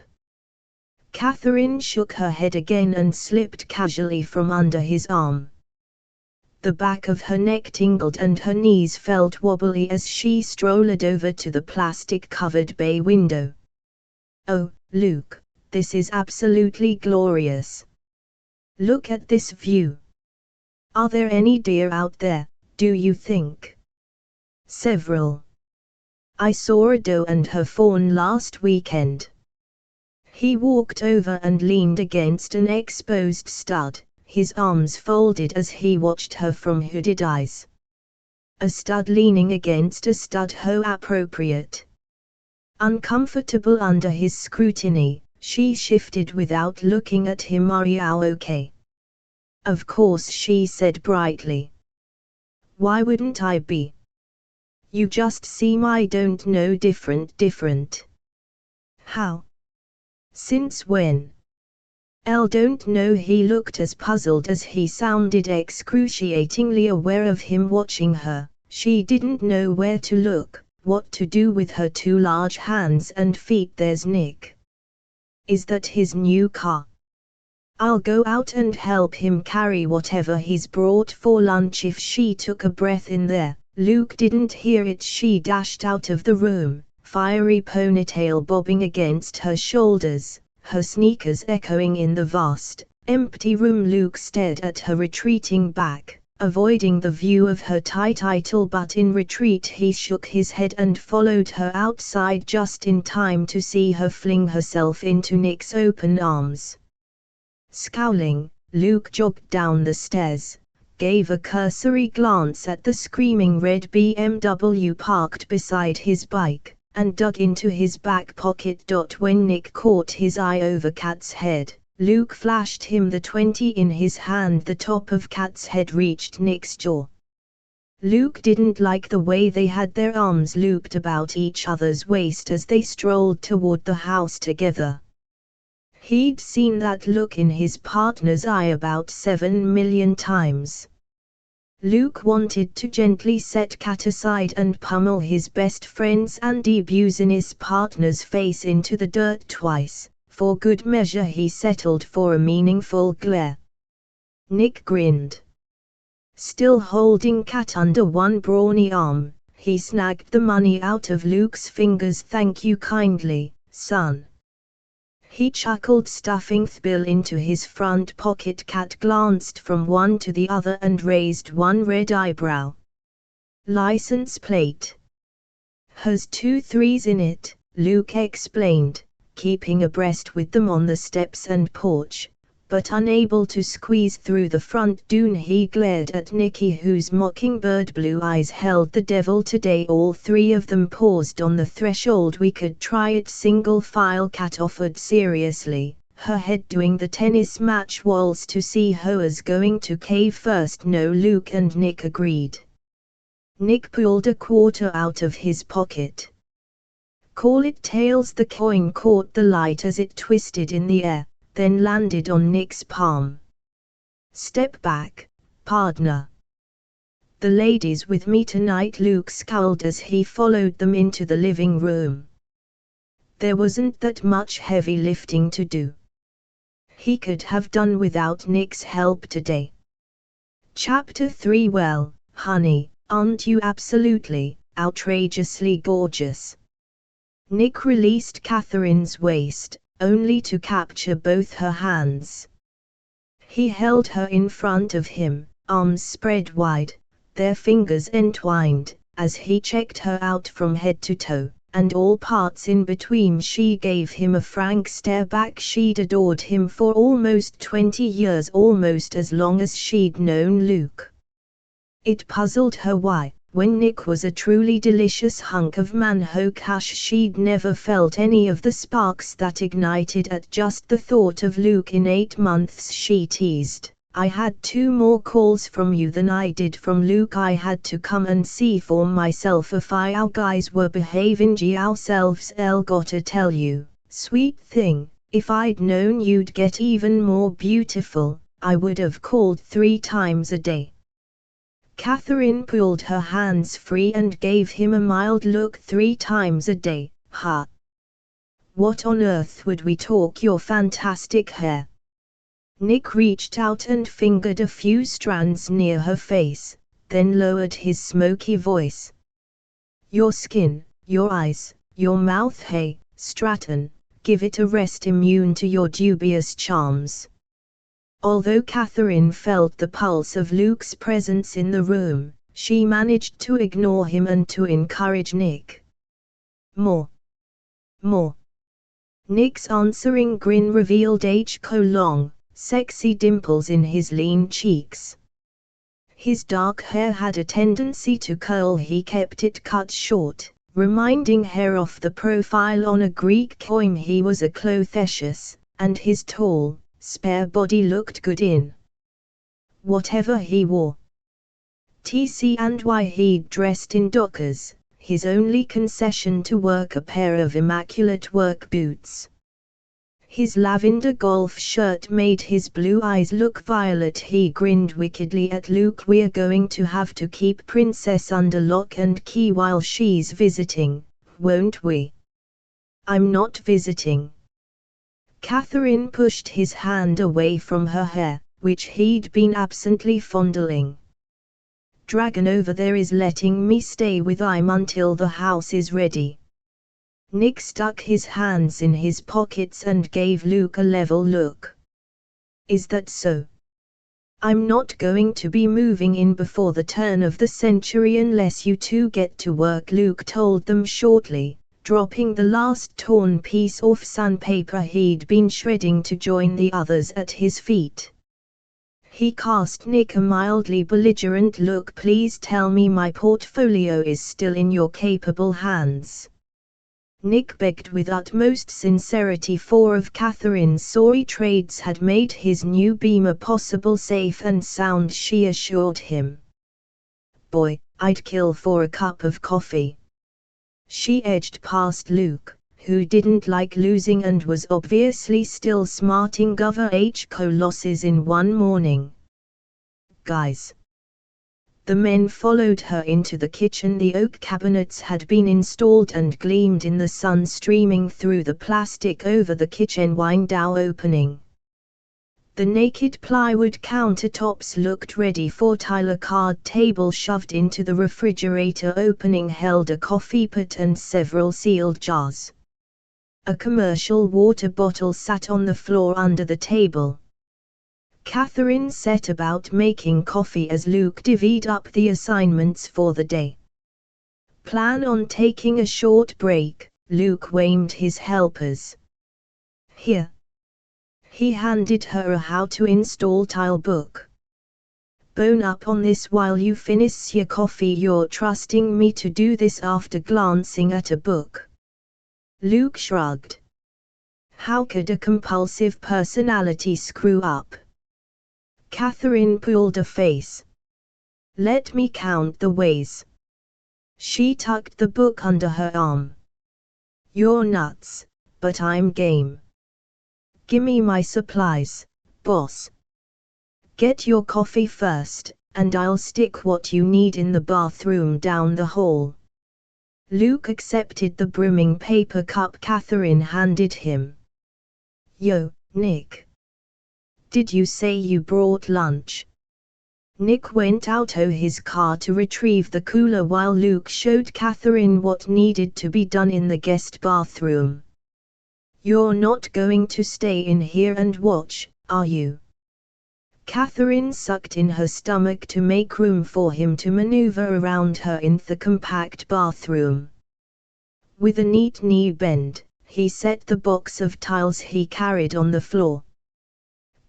Catherine shook her head again and slipped casually from under his arm. The back of her neck tingled and her knees felt wobbly as she strolled over to the plastic-covered bay window. Oh, Luke, this is absolutely glorious. Look at this view. Are there any deer out there, do you think? Several. I saw a doe and her fawn last weekend. He walked over and leaned against an exposed stud, his arms folded as he watched her from hooded eyes. A stud leaning against a stud, how appropriate. Uncomfortable under his scrutiny, she shifted without looking at him. Are you okay? Of course, she said brightly. Why wouldn't I be? You just seem, I don't know, different. How? Since when? Elle don't know. He looked as puzzled as he sounded, excruciatingly aware of him watching her. She didn't know where to look, what to do with her two large hands and feet. There's Nick. Is that his new car? I'll go out and help him carry whatever he's brought for lunch. If she took a breath in there, Luke didn't hear it. She dashed out of the room, fiery ponytail bobbing against her shoulders, her sneakers echoing in the vast, empty room. Luke stared at her retreating back, avoiding the view of her tight idol, but in retreat he shook his head and followed her outside just in time to see her fling herself into Nick's open arms. Scowling, Luke jogged down the stairs, gave a cursory glance at the screaming red BMW parked beside his bike, and dug into his back pocket. When Nick caught his eye over Kat's head, Luke flashed him the 20 in his hand. The top of Kat's head reached Nick's jaw. Luke didn't like the way they had their arms looped about each other's waist as they strolled toward the house together. He'd seen that look in his partner's eye about 7 million times. Luke wanted to gently set Kat aside and pummel his best friend's Andy Business partner's face into the dirt twice. For good measure he settled for a meaningful glare. Nick grinned. Still holding Kat under one brawny arm, he snagged the money out of Luke's fingers. Thank you kindly, son. He chuckled, stuffing the bill into his front pocket. Kat glanced from one to the other and raised one red eyebrow. License plate. Has 2 3s in it, Luke explained, keeping abreast with them on the steps and porch, but unable to squeeze through the front door. He glared at Nicky, whose mockingbird blue eyes held the devil today. All 3 of them paused on the threshold. We could try it, single file, Kat offered seriously, her head doing the tennis match waltz to see who's going to cave first. No, Luke and Nick agreed. Nick pulled a quarter out of his pocket. Call it tails. The coin caught the light as it twisted in the air, then landed on Nick's palm. Step back, partner. The ladies with me tonight. Luke scowled as he followed them into the living room. There wasn't that much heavy lifting to do. He could have done without Nick's help today. Chapter 3. Well, honey, aren't you absolutely, outrageously gorgeous? Nick released Catherine's waist, only to capture both her hands. He held her in front of him, arms spread wide, their fingers entwined, as he checked her out from head to toe, and all parts in between. She gave him a frank stare back. She'd adored him for almost 20 years, almost as long as she'd known Luke. It puzzled her why, when Nick was a truly delicious hunk of manho cash, she'd never felt any of the sparks that ignited at just the thought of Luke. In 8 months, she teased, I had 2 more calls from you than I did from Luke. I had to come and see for myself if our guys were behaving ourselves. Gotta tell you, sweet thing, if I'd known you'd get even more beautiful, I would have called 3 times a day. Catherine pulled her hands free and gave him a mild look. 3 times a day, huh? What on earth would we talk your fantastic hair? Nick reached out and fingered a few strands near her face, then lowered his smoky voice. Your skin, your eyes, your mouth. Hey, Stratton, give it a rest. Immune to your dubious charms. Although Catherine felt the pulse of Luke's presence in the room, she managed to ignore him and to encourage Nick. More. More. Nick's answering grin revealed sexy dimples in his lean cheeks. His dark hair had a tendency to curl. He kept it cut short, reminding hair off the profile on a Greek coin. He was a Clothesius, and his tall, spare body looked good in whatever he wore. And why he'd dressed in dockers, his only concession to work a pair of immaculate work boots. His lavender golf shirt made his blue eyes look violet. He grinned wickedly at Luke. We're going to have to keep Princess under lock and key while she's visiting, won't we? I'm not visiting. Catherine pushed his hand away from her hair, which he'd been absently fondling. Dragon over there is letting me stay with him until the house is ready. Nick stuck his hands in his pockets and gave Luke a level look. Is that so? I'm not going to be moving in before the turn of the century unless you 2 get to work, Luke told them shortly, dropping the last torn piece of sandpaper he'd been shredding to join the others at his feet. He cast Nick a mildly belligerent look. Please tell me my portfolio is still in your capable hands. Nick begged with utmost sincerity. 4 of Catherine's sorry trades had made his new beamer possible, safe and sound, she assured him. Boy, I'd kill for a cup of coffee. She edged past Luke, who didn't like losing and was obviously still smarting over losses in one morning. Guys. The men followed her into the kitchen. The oak cabinets had been installed and gleamed in the sun streaming through the plastic over the kitchen window opening. The naked plywood countertops looked ready for tile. A card table shoved into the refrigerator opening held a coffee pot and several sealed jars. A commercial water bottle sat on the floor under the table. Catherine set about making coffee as Luke divvied up the assignments for the day. Plan on taking a short break, Luke waymed his helpers. Here. He handed her a how to install tile book. Bone up on this while you finish your coffee. You're trusting me to do this? After glancing at a book, Luke shrugged. How could a compulsive personality screw up? Catherine pulled a face. Let me count the ways. She tucked the book under her arm. You're nuts, but I'm game. Gimme my supplies, boss. Get your coffee first, and I'll stick what you need in the bathroom down the hall. Luke accepted the brimming paper cup Catherine handed him. Yo, Nick. Did you say you brought lunch? Nick went out to his car to retrieve the cooler while Luke showed Catherine what needed to be done in the guest bathroom. You're not going to stay in here and watch, are you? Catherine sucked in her stomach to make room for him to maneuver around her in the compact bathroom. With a neat knee bend, he set the box of tiles he carried on the floor.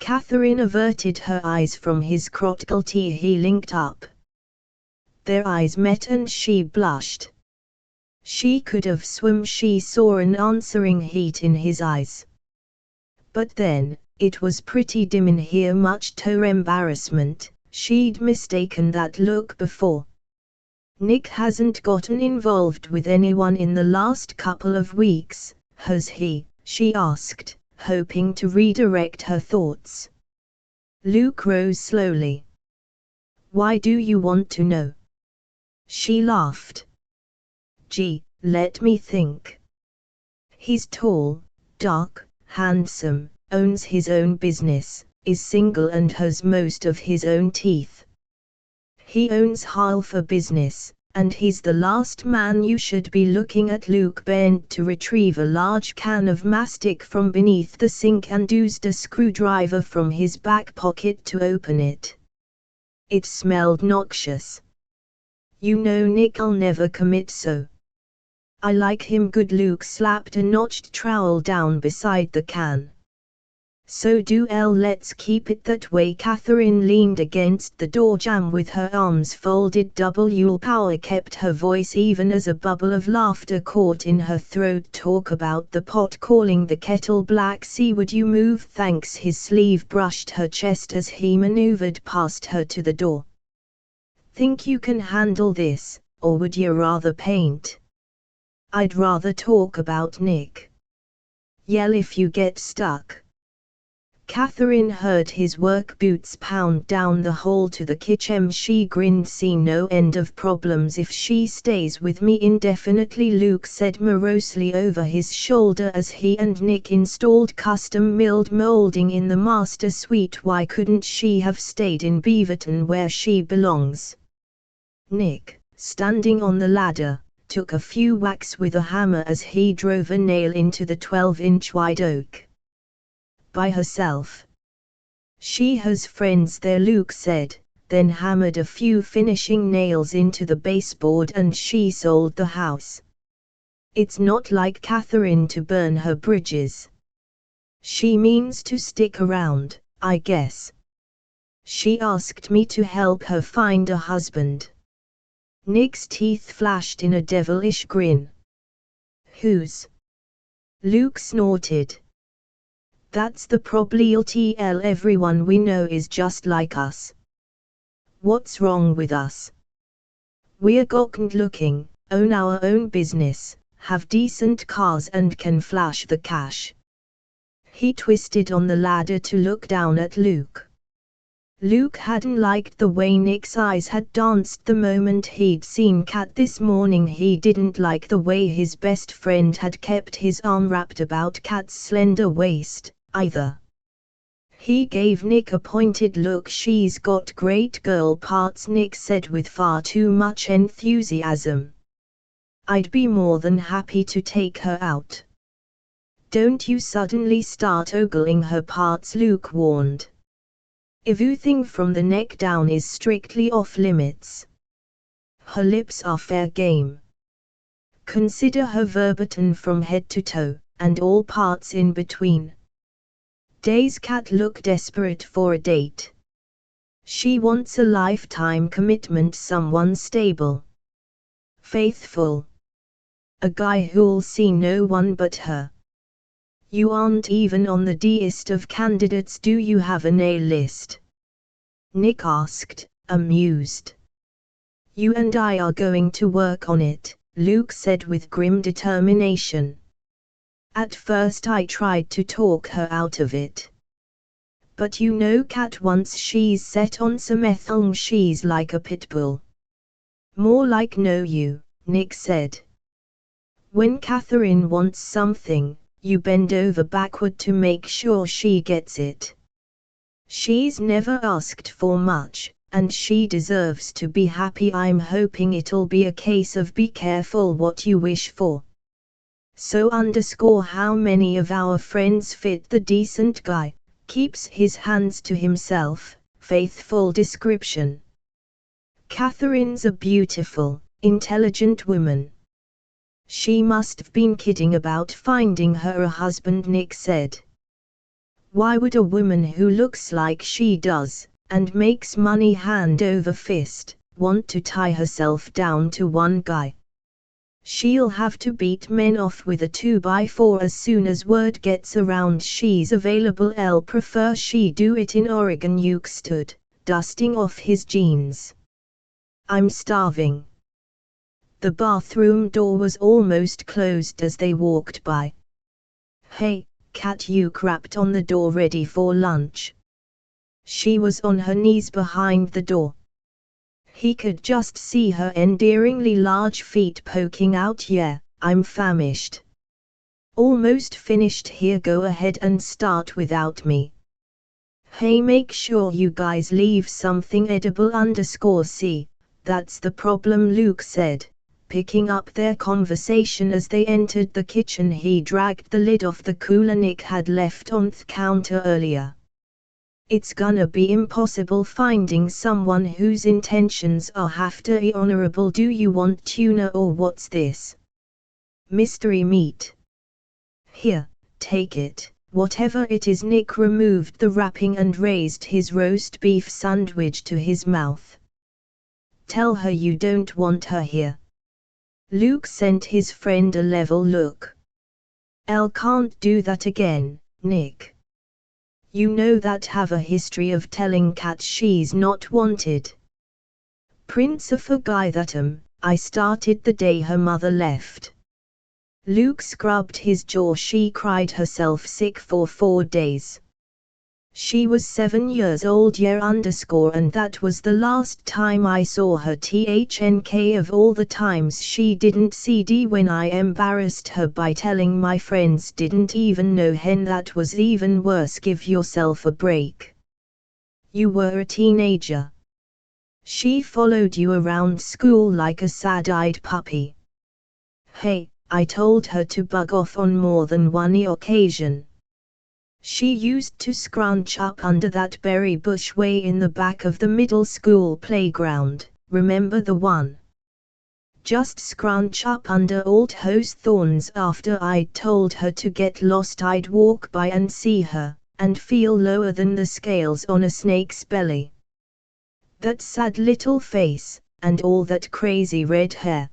Catherine averted her eyes from his crotchety. He linked up. Their eyes met and she blushed. She could have sworn she saw an answering heat in his eyes. But then, It was pretty dim in here, much to her embarrassment. She'd mistaken that look before. Nick hasn't gotten involved with anyone in the last couple of weeks, has he? She asked, hoping to redirect her thoughts. Luke rose slowly. Why do you want to know? She laughed. Gee, let me think. He's tall, dark, handsome, owns his own business, is single and has most of his own teeth. He owns half a business, and he's the last man you should be looking at. Luke bent to retrieve a large can of mastic from beneath the sink and used a screwdriver from his back pocket to open it. It smelled noxious. You know Nick'll never commit, so I like him good. Luke slapped a notched trowel down beside the can. So do Elle. Let's keep it that way. Catherine leaned against the door jamb with her arms folded. Power kept her voice even as a bubble of laughter caught in her throat. Talk about the pot calling the kettle black. See, would you move? Thanks. His sleeve brushed her chest as he maneuvered past her to the door. Think you can handle this, or would you rather paint? I'd rather talk about Nick. Yell if you get stuck. Catherine heard his work boots pound down the hall to the kitchen. She grinned. See no end of problems if she stays with me indefinitely, Luke said morosely over his shoulder as he and Nick installed custom milled molding in the master suite. Why couldn't she have stayed in Beaverton where she belongs? Nick, standing on the ladder, took a few whacks with a hammer as he drove a nail into the 12-inch wide oak. By herself. She has friends there, Luke said, then hammered a few finishing nails into the baseboard and she sold the house. It's not like Catherine to burn her bridges. She means to stick around, I guess. She asked me to help her find a husband. Nick's teeth flashed in a devilish grin. Whose? Luke snorted. That's the probability. Everyone we know is just like us. What's wrong with us? We're good looking, own our own business, have decent cars and can flash the cash. He twisted on the ladder to look down at Luke. Luke hadn't liked the way Nick's eyes had danced the moment he'd seen Kat this morning. He didn't like the way his best friend had kept his arm wrapped about Kat's slender waist, either. He gave Nick a pointed look. She's got great girl parts, Nick said with far too much enthusiasm. I'd be more than happy to take her out. Don't you suddenly start ogling her parts, Luke warned. Everything from the neck down is strictly off limits. Her lips are fair game. Consider her verbatim from head to toe, and all parts in between. Days Kat looked desperate for a date. She wants a lifetime commitment, someone stable. Faithful. A guy who'll see no one but her. You aren't even on the D-list of candidates. Do you have an A-list? Nick asked, amused. You and I are going to work on it, Luke said with grim determination. At first I tried to talk her out of it. But you know Kat, once she's set on some ethyl, she's like a pit bull. More like no you, Nick said. When Catherine wants something, you bend over backward to make sure she gets it. She's never asked for much, and she deserves to be happy. I'm hoping it'll be a case of be careful what you wish for. So how many of our friends fit the decent guy, keeps his hands to himself, faithful description. Catherine's a beautiful, intelligent woman. She must've been kidding about finding her a husband, Nick said. Why would a woman who looks like she does, and makes money hand over fist, want to tie herself down to one guy? She'll have to beat men off with a 2x4 as soon as word gets around she's available. I'll prefer she do it in Oregon. Luke stood, dusting off his jeans. I'm starving. The bathroom door was almost closed as they walked by. Hey, Kat. Luke rapped on the door, ready for lunch. She was on her knees behind the door. He could just see her endearingly large feet poking out. Yeah, I'm famished. Almost finished here. Go ahead and start without me. Hey, make sure you guys leave something edible. See, that's the problem, Luke said, picking up their conversation as they entered the kitchen. He dragged the lid off the cooler Nick had left on the counter earlier. It's gonna be impossible finding someone whose intentions are half-dirty honorable. Do you want tuna or what's this? Mystery meat. Here, take it, whatever it is. Nick removed the wrapping and raised his roast beef sandwich to his mouth. Tell her you don't want her here. Luke sent his friend a level look. Elle can't do that again, Nick. You know that have a history of telling Kat she's not wanted. Prince of a guy that I started the day her mother left. Luke scrubbed his jaw. She cried herself sick for 4 days. She was 7 years old. Yeah, and that was the last time I saw her. THNK of all the times she didn't CD when I embarrassed her by telling my friends didn't even know hen. That was even worse. Give yourself a break. You were a teenager. She followed you around school like a sad-eyed puppy. Hey, I told her to bug off on more than one occasion. She used to scrunch up under that berry bush way in the back of the middle school playground, remember the one? Just scrunch up under old those thorns. After I'd told her to get lost, I'd walk by and see her, and feel lower than the scales on a snake's belly. That sad little face, and all that crazy red hair.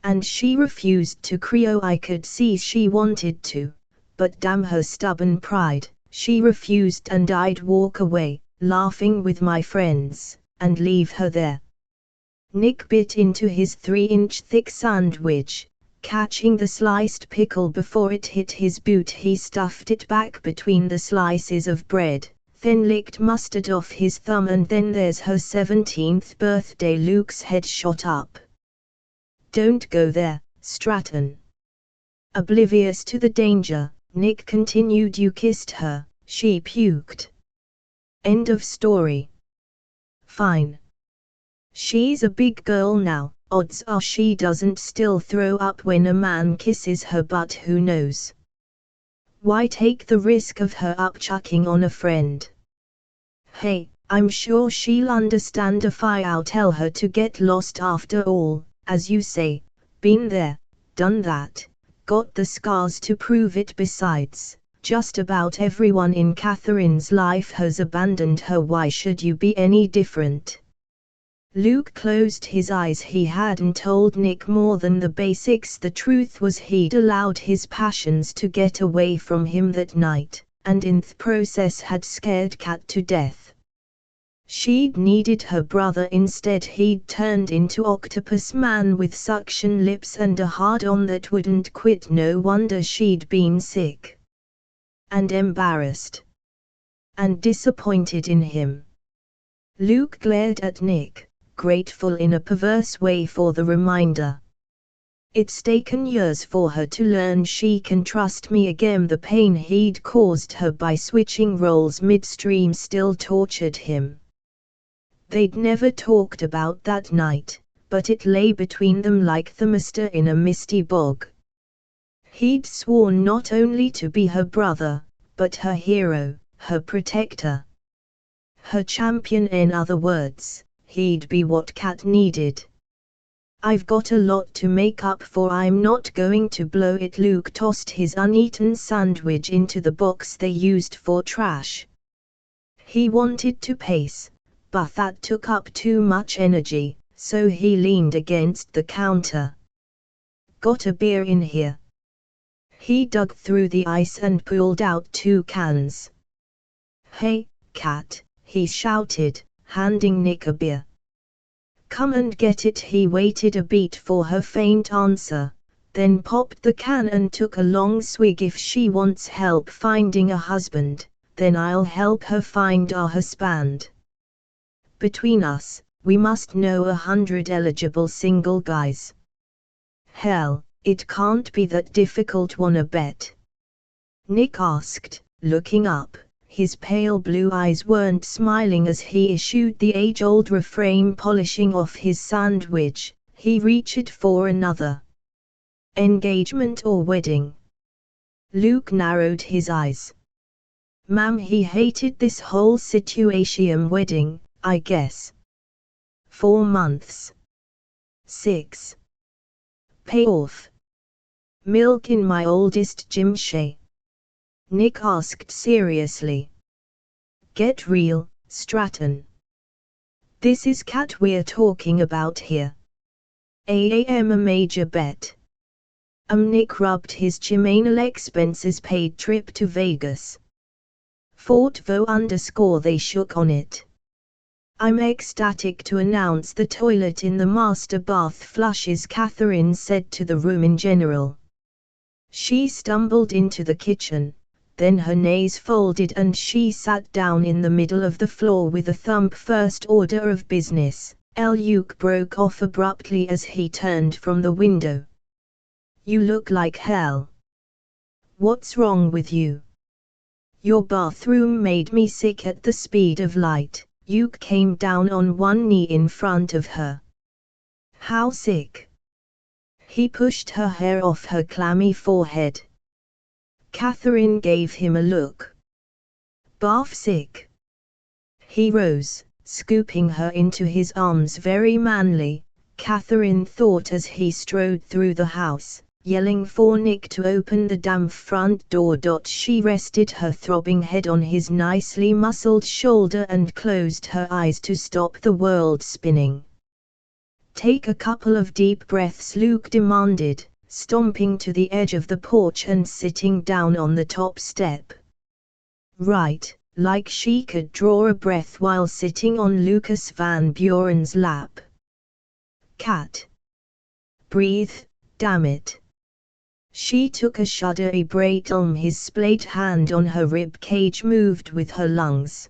And she refused to cry. I could see she wanted to. But damn her stubborn pride, she refused, and I'd walk away, laughing with my friends, and leave her there. Nick bit into his 3-inch thick sandwich, catching the sliced pickle before it hit his boot. He stuffed it back between the slices of bread, then licked mustard off his thumb. And then there's her 17th birthday. Luke's head shot up. Don't go there, Stratton. Oblivious to the danger, Nick continued. You kissed her, she puked. End of story. Fine. She's a big girl now, odds are she doesn't still throw up when a man kisses her, but who knows? Why take the risk of her upchucking on a friend? Hey, I'm sure she'll understand if I'll tell her to get lost. After all, as you say, been there, done that. Got the scars to prove it. Besides, just about everyone in Catherine's life has abandoned her. Why should you be any different? Luke closed his eyes. He hadn't told Nick more than the basics. The truth was he'd allowed his passions to get away from him that night, and in the process had scared Kat to death. She'd needed her brother. Instead he'd turned into Octopus Man with suction lips and a hard-on that wouldn't quit. No wonder she'd been sick. And embarrassed. And disappointed in him. Luke glared at Nick, grateful in a perverse way for the reminder. It's taken years for her to learn she can trust me again. The pain he'd caused her by switching roles midstream still tortured him. They'd never talked about that night, but it lay between them like the mister in a misty bog. He'd sworn not only to be her brother, but her hero, her protector. Her champion. In other words, he'd be what Kat needed. I've got a lot to make up for. I'm not going to blow it. Luke tossed his uneaten sandwich into the box they used for trash. He wanted to pace, but that took up too much energy, so he leaned against the counter. Got a beer in here? He dug through the ice and pulled out 2 cans. Hey, cat, he shouted, handing Nick a beer. Come and get it. He waited a beat for her faint answer, then popped the can and took a long swig. If she wants help finding a husband, then I'll help her find our husband. Between us, we must know 100 eligible single guys. Hell, it can't be that difficult, wanna bet? Nick asked, looking up. His pale blue eyes weren't smiling as he issued the age-old refrain. Polishing off his sandwich, he reached for another. Engagement or wedding? Luke narrowed his eyes. Ma'am, he hated this whole situation. Wedding, I guess. 4 months. 6. Pay off. Milk in my oldest gym shay? Nick asked seriously. Get real, Stratton. This is cat we're talking about here. A major bet. Nick rubbed his chin. Expenses paid trip to Vegas. Fort they shook on it. I'm ecstatic to announce the toilet in the master bath flushes, Catherine said to the room in general. She stumbled into the kitchen. Then her knees folded and she sat down in the middle of the floor with a thump. First order of business, Luke broke off abruptly as he turned from the window. You look like hell. What's wrong with you? Your bathroom made me sick. At the speed of light, Luke came down on one knee in front of her. How sick? He pushed her hair off her clammy forehead. Catherine gave him a look. Bath sick. He rose, scooping her into his arms. Very manly, Catherine thought as he strode through the house, yelling for Nick to open the damn front door. She rested her throbbing head on his nicely muscled shoulder and closed her eyes to stop the world spinning. Take a couple of deep breaths, Luke demanded, stomping to the edge of the porch and sitting down on the top step. Right, like she could draw a breath while sitting on Lucas Van Buren's lap. Cat. Breathe, damn it. She took a shudder. His splayed hand on her rib cage moved with her lungs.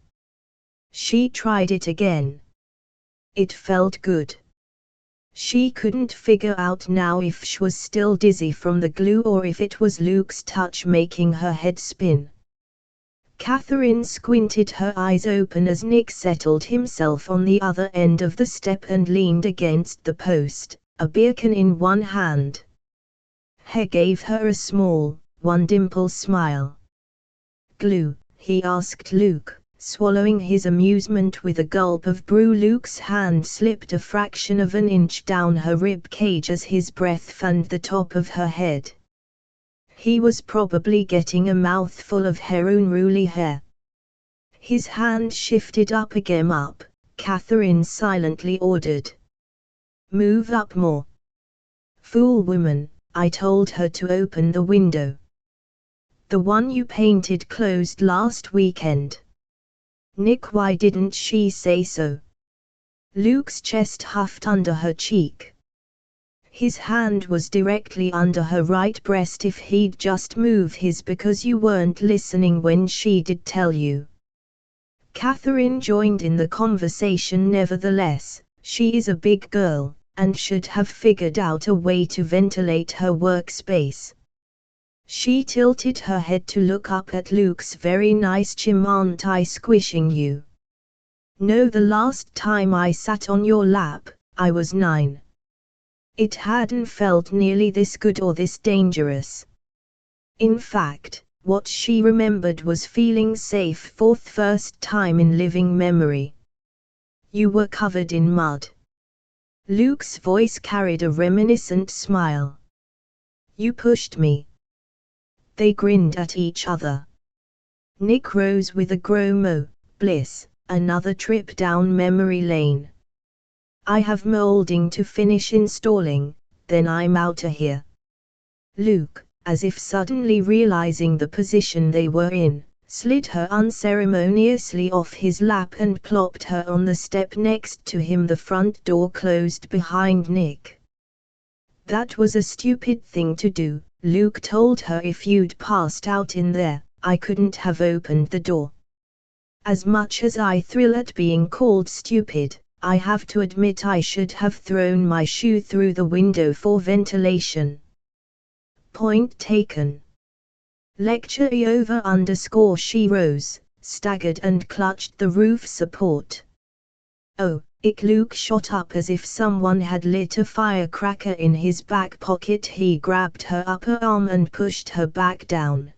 She tried it again. It felt good. She couldn't figure out now if she was still dizzy from the glue or if it was Luke's touch making her head spin. Catherine squinted, her eyes open as Nick settled himself on the other end of the step and leaned against the post, a beer can in one hand. He gave her a small, one-dimple smile. Glue, he asked Luke, swallowing his amusement with a gulp of brew. Luke's hand slipped a fraction of an inch down her rib cage as his breath fanned the top of her head. He was probably getting a mouthful of unruly hair. His hand shifted up again. Up, Catherine silently ordered. Move up more. Fool woman, I told her to open the window. The one you painted closed last weekend. Nick, why didn't she say so? Luke's chest huffed under her cheek. His hand was directly under her right breast. If he'd just move his, because you weren't listening when she did tell you. Catherine joined in the conversation nevertheless. She is a big girl, and should have figured out a way to ventilate her workspace. She tilted her head to look up at Luke's very nice chin. Aren't I squishing you? No, the last time I sat on your lap, I was 9. It hadn't felt nearly this good or this dangerous. In fact, what she remembered was feeling safe for the first time in living memory. You were covered in mud. Luke's voice carried a reminiscent smile. You pushed me. They grinned at each other. Nick rose with a groan. Bliss, another trip down memory lane. I have molding to finish installing, then I'm outta here. Luke, as if suddenly realizing the position they were in, slid her unceremoniously off his lap and plopped her on the step next to him. The front door closed behind Nick. "That was a stupid thing to do," Luke told her. "If you'd passed out in there, I couldn't have opened the door." "As much as I thrill at being called stupid, I have to admit I should have thrown my shoe through the window for ventilation." "Point taken." "Lecture over." She rose, staggered and clutched the roof support. "Oh, ick!" Luke shot up as if someone had lit a firecracker in his back pocket. He grabbed her upper arm and pushed her back down.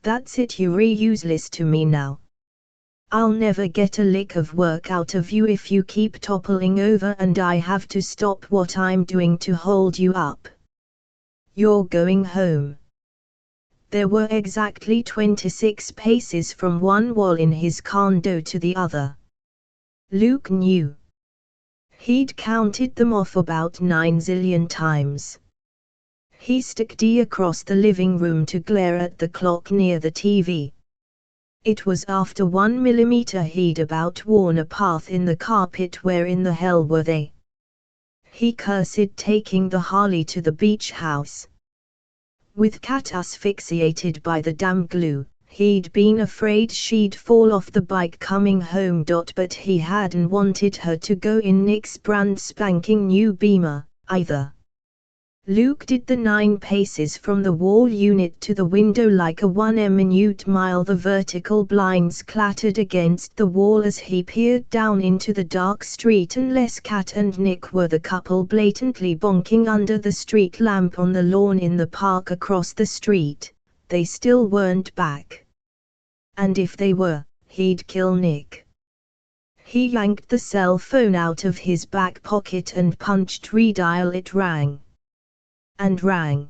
"That's it, you're useless to me now. I'll never get a lick of work out of you if you keep toppling over and I have to stop what I'm doing to hold you up. You're going home." There were exactly 26 paces from one wall in his condo to the other. Luke knew. He'd counted them off about 9 zillion times. He stuck across the living room to glare at the clock near the TV. It was after 1 millimeter. He'd about worn a path in the carpet. Where in the hell were they? He cursed, taking the Harley to the beach house. With Kat asphyxiated by the damn glue, he'd been afraid she'd fall off the bike coming home. But he hadn't wanted her to go in Nick's brand spanking new Beamer, either. Luke did the 9 paces from the wall unit to the window like a 1 mile. The vertical blinds clattered against the wall as he peered down into the dark street. Unless Kat and Nick were the couple blatantly bonking under the street lamp on the lawn in the park across the street, they still weren't back. And if they were, he'd kill Nick. He yanked the cell phone out of his back pocket and punched redial. It rang. And rang.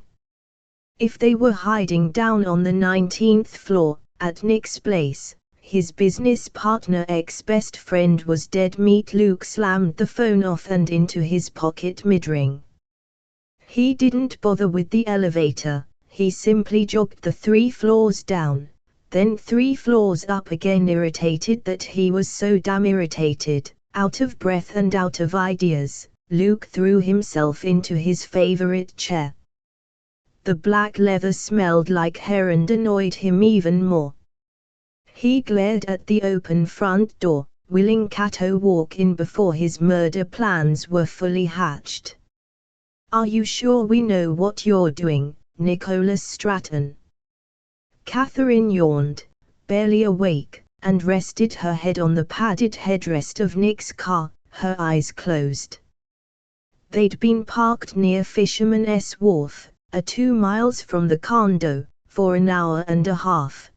If they were hiding down on the 19th floor, at Nick's place, his business partner ex-best friend was dead meat. Luke slammed the phone off and into his pocket mid-ring. He didn't bother with the elevator, he simply jogged the 3 floors down, then 3 floors up again. Irritated that he was so damn irritated, out of breath and out of ideas, Luke threw himself into his favorite chair. The black leather smelled like hair and annoyed him even more. He glared at the open front door, willing Cato walk in before his murder plans were fully hatched. "Are you sure we know what you're doing, Nicholas Stratton?" Catherine yawned, barely awake, and rested her head on the padded headrest of Nick's car, her eyes closed. They'd been parked near Fisherman's Wharf, 2 miles from the condo, for an hour and a half.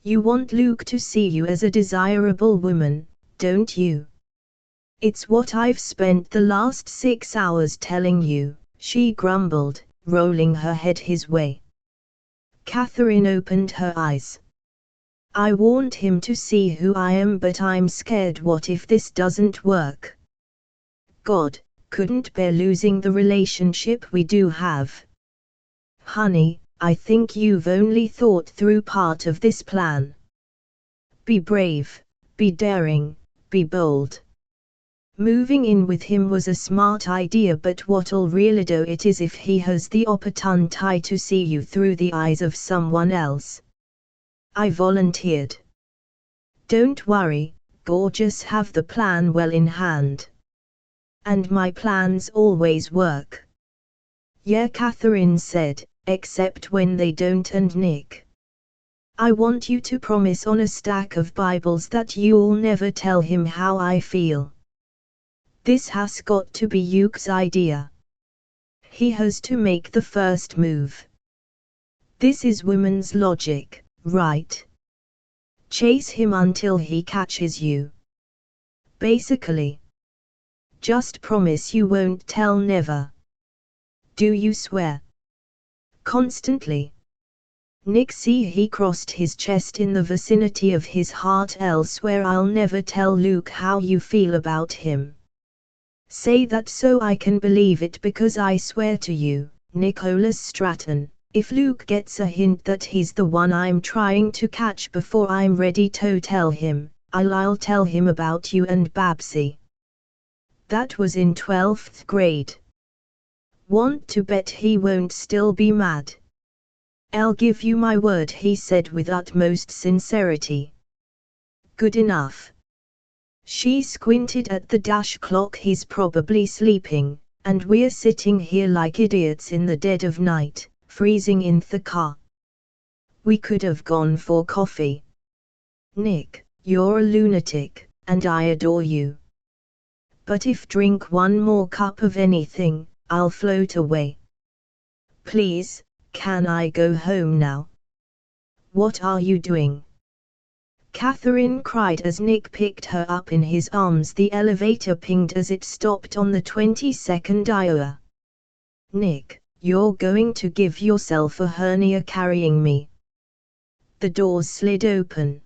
"You want Luke to see you as a desirable woman, don't you?" "It's what I've spent the last 6 hours telling you," she grumbled, rolling her head his way. Catherine opened her eyes. "I want him to see who I am, but I'm scared. What if this doesn't work? God, couldn't bear losing the relationship we do have." "Honey, I think you've only thought through part of this plan. Be brave, be daring, be bold. Moving in with him was a smart idea, but what'll really do it is if he has the opportunity to see you through the eyes of someone else." I volunteered. "Don't worry, gorgeous, have the plan well in hand." "And my plans always work." "Yeah," Catherine said, "except when they don't." "And Nick, I want you to promise on a stack of Bibles that you'll never tell him how I feel. This has got to be Luke's idea. He has to make the first move. This is women's logic, right? Chase him until he catches you. Basically. Just promise you won't tell. Never. Do you swear?" "Constantly." Nick see, he crossed his chest in the vicinity of his heart. "Elsewhere, I'll never tell Luke how you feel about him." "Say that so I can believe it, because I swear to you, Nicholas Stratton. If Luke gets a hint that he's the one I'm trying to catch before I'm ready to tell him, I'll tell him about you and Babsy. That was in 12th grade. Want to bet he won't still be mad? I'll give you my word, he said with utmost sincerity. Good enough. She squinted at the dash clock. He's probably sleeping, and we're sitting here like idiots in the dead of night, freezing in the car. We could have gone for coffee. Nick, you're a lunatic, and I adore you. But if drink one more cup of anything, I'll float away. Please, can I go home now? What are you doing? Catherine cried as Nick picked her up in his arms. The elevator pinged as it stopped on the 22nd hour. Nick, you're going to give yourself a hernia carrying me. The doors slid open.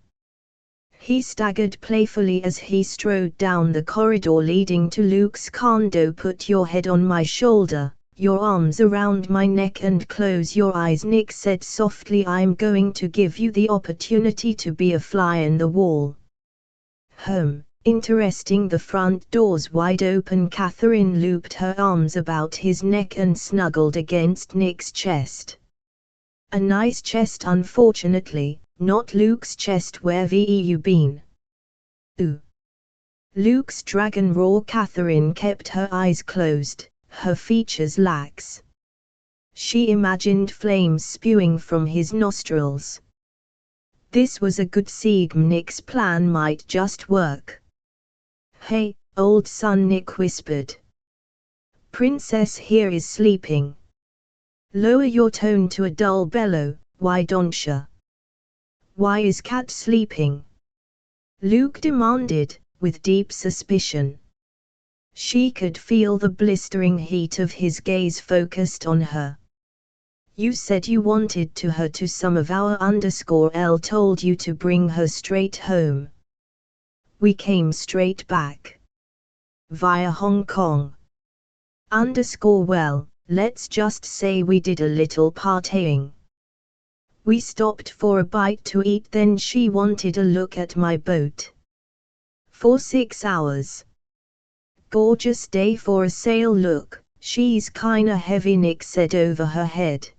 He staggered playfully as he strode down the corridor leading to Luke's condo. Put your head on my shoulder, your arms around my neck and close your eyes, Nick said softly. I'm going to give you the opportunity to be a fly in the wall. Interesting. The front doors wide open. Catherine looped her arms about his neck and snuggled against Nick's chest. A nice chest, unfortunately, not Luke's chest. Where've you been? Ooh. Luke's dragon roar. Catherine kept her eyes closed, her features lax. She imagined flames spewing from his nostrils. This was a good segue. Nick's plan might just work. Hey, old son, Nick whispered. Princess here is sleeping. Lower your tone to a dull bellow, why don't ya? Why is Cat sleeping? Luke demanded, with deep suspicion. She could feel the blistering heat of his gaze focused on her. You said you wanted to her to some of our _L told you to bring her straight home. We came straight back. Via Hong Kong. Well, let's just say we did a little partying. We stopped for a bite to eat, then she wanted a look at my boat. For 6 hours. Gorgeous day for a sail. Look, she's kinda heavy, Nick said over her head.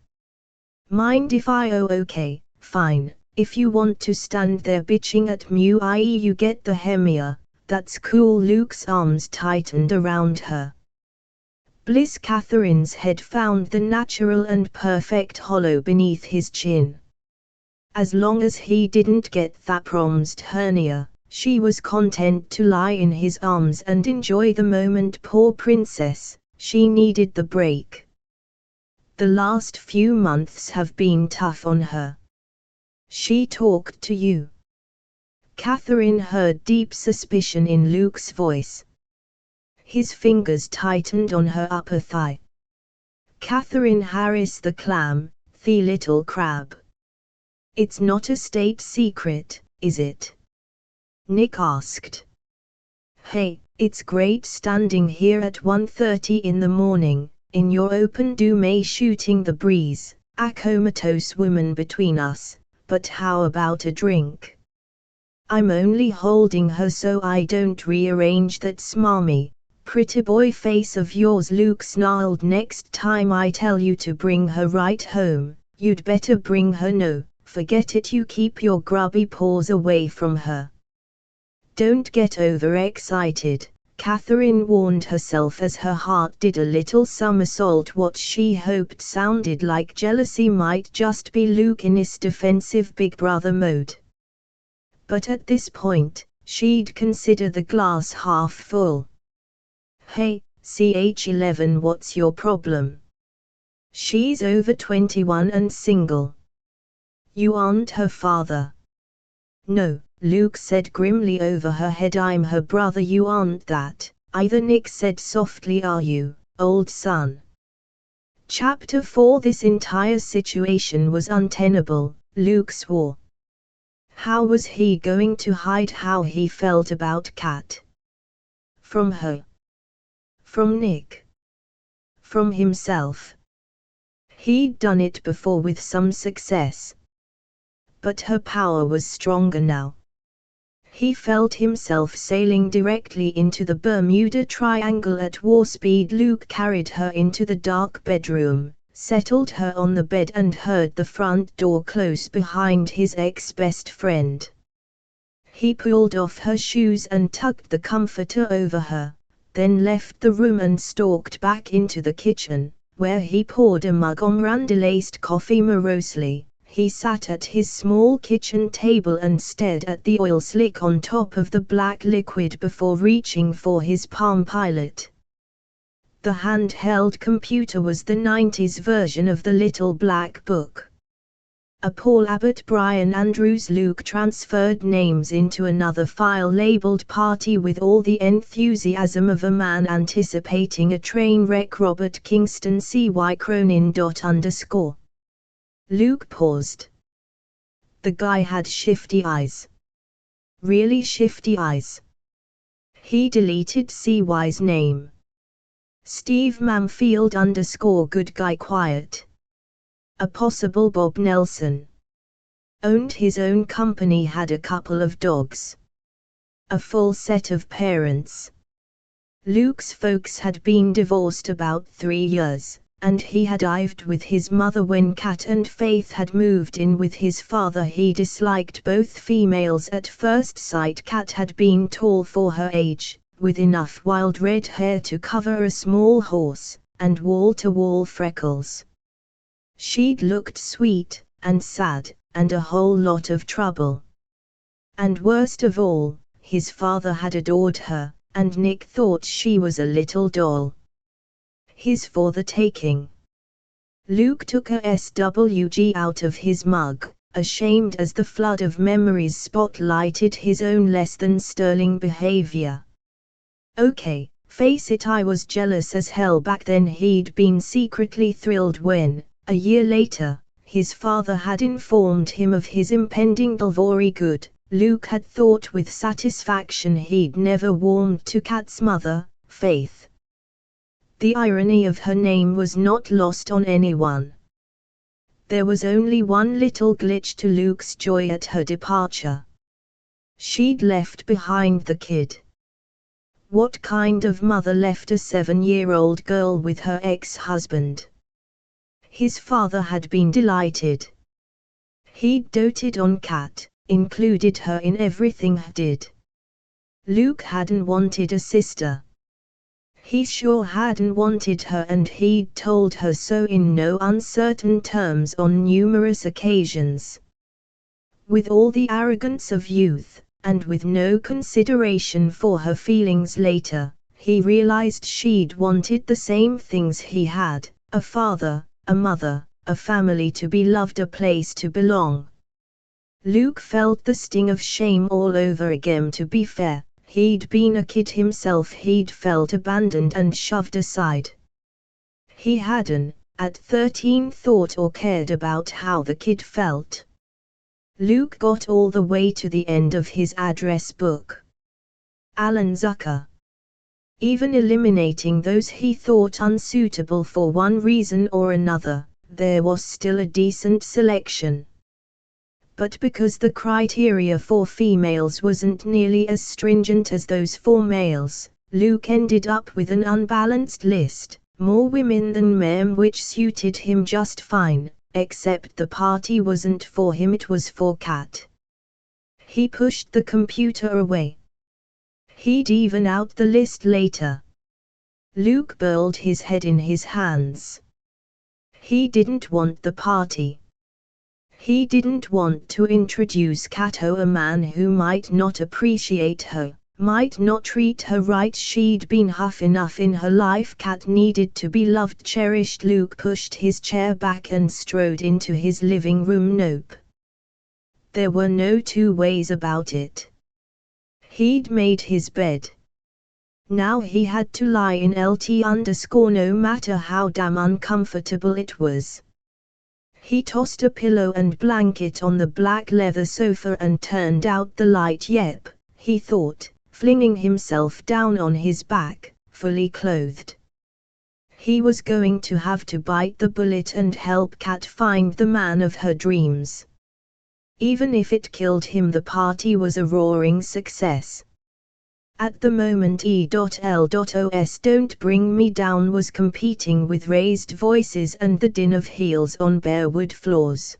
Mind if I okay, fine, if you want to stand there bitching at me, i.e. you get the hernia, that's cool. Luke's arms tightened around her. Bliss. Catherine's head found the natural and perfect hollow beneath his chin. As long as he didn't get that promised hernia, she was content to lie in his arms and enjoy the moment. Poor princess, she needed the break. The last few months have been tough on her. She talked to you? Catherine heard deep suspicion in Luke's voice. His fingers tightened on her upper thigh. Catherine Harris, the clam, the little crab. It's not a state secret, is it? Nick asked. Hey, it's great standing here at 1:30 in the morning, in your open doorway shooting the breeze, a comatose woman between us, but how about a drink? I'm only holding her so I don't rearrange that smarmy, pretty boy face of yours. Luke snarled. Next time I tell you to bring her right home, you'd better bring her. No, forget it, you keep your grubby paws away from her. Don't get overexcited, Catherine warned herself as her heart did a little somersault. What she hoped sounded like jealousy might just be Luke in his defensive big brother mode. But at this point, she'd consider the glass half full. Hey, CH11, what's your problem? She's over 21 and single. You aren't her father. No, Luke said grimly over her head. I'm her brother. You aren't that, either, Nick said softly. Are you, old son? Chapter 4. This entire situation was untenable, Luke swore. How was he going to hide how he felt about Kat? From her? From Nick? From himself? He'd done it before with some success. But her power was stronger now. He felt himself sailing directly into the Bermuda Triangle at war speed. Luke carried her into the dark bedroom, settled her on the bed and heard the front door close behind his ex-best friend. He pulled off her shoes and tucked the comforter over her, then left the room and stalked back into the kitchen, where he poured a mug of Miranda-laced coffee morosely. He sat at his small kitchen table and stared at the oil slick on top of the black liquid before reaching for his Palm Pilot. The handheld computer was the 90s version of the little black book. A Paul Abbott Brian Andrews. Luke transferred names into another file labeled Party with all the enthusiasm of a man anticipating a train wreck. Robert Kingston CY Cronin. _ Luke paused. The guy had shifty eyes. Really shifty eyes. He deleted CY's name. Steve Mamfield _ good guy quiet. A possible Bob Nelson. Owned his own company, had a couple of dogs. A full set of parents. Luke's folks had been divorced about 3 years, and he had lived with his mother when Kat and Faith had moved in with his father. He disliked both females at first sight. Kat had been tall for her age, with enough wild red hair to cover a small horse, and wall-to-wall freckles. She'd looked sweet, and sad, and a whole lot of trouble. And worst of all, his father had adored her, and Nick thought she was a little doll. His for the taking. Luke took a SWG out of his mug, ashamed as the flood of memories spotlighted his own less than sterling behavior. Okay, face it, I was jealous as hell back then. He'd been secretly thrilled when, a year later, his father had informed him of his impending delivery. Good, Luke had thought with satisfaction. He'd never warmed to Kat's mother, Faith. The irony of her name was not lost on anyone. There was only one little glitch to Luke's joy at her departure. She'd left behind the kid. What kind of mother left a 7-year-old girl with her ex-husband? His father had been delighted. He'd doted on Kat, included her in everything he did. Luke hadn't wanted a sister. He sure hadn't wanted her, and he'd told her so in no uncertain terms on numerous occasions. With all the arrogance of youth, and with no consideration for her feelings later, he realized she'd wanted the same things he had: a father, a mother, a family to be loved, a place to belong. Luke felt the sting of shame all over again. To be fair, he'd been a kid himself. He'd felt abandoned and shoved aside. He hadn't, at 13, thought or cared about how the kid felt. Luke got all the way to the end of his address book. Alan Zucker. Even eliminating those he thought unsuitable for one reason or another, there was still a decent selection. But because the criteria for females wasn't nearly as stringent as those for males, Luke ended up with an unbalanced list: more women than men, which suited him just fine, except the party wasn't for him, it was for Kat. He pushed the computer away. He'd even out the list later. Luke buried his head in his hands. He didn't want the party. He didn't want to introduce Kat to a man who might not appreciate her, might not treat her right. She'd been rough enough in her life. Kat needed to be loved, cherished. Luke pushed his chair back and strode into his living room. Nope. There were no two ways about it. He'd made his bed. Now he had to lie in LT_ no matter how damn uncomfortable it was. He tossed a pillow and blanket on the black leather sofa and turned out the light. Yep, he thought, flinging himself down on his back, fully clothed. He was going to have to bite the bullet and help Kat find the man of her dreams. Even if it killed him, the party was a roaring success. At the moment E.L.O.S. Don't Bring Me Down was competing with raised voices and the din of heels on bare wood floors.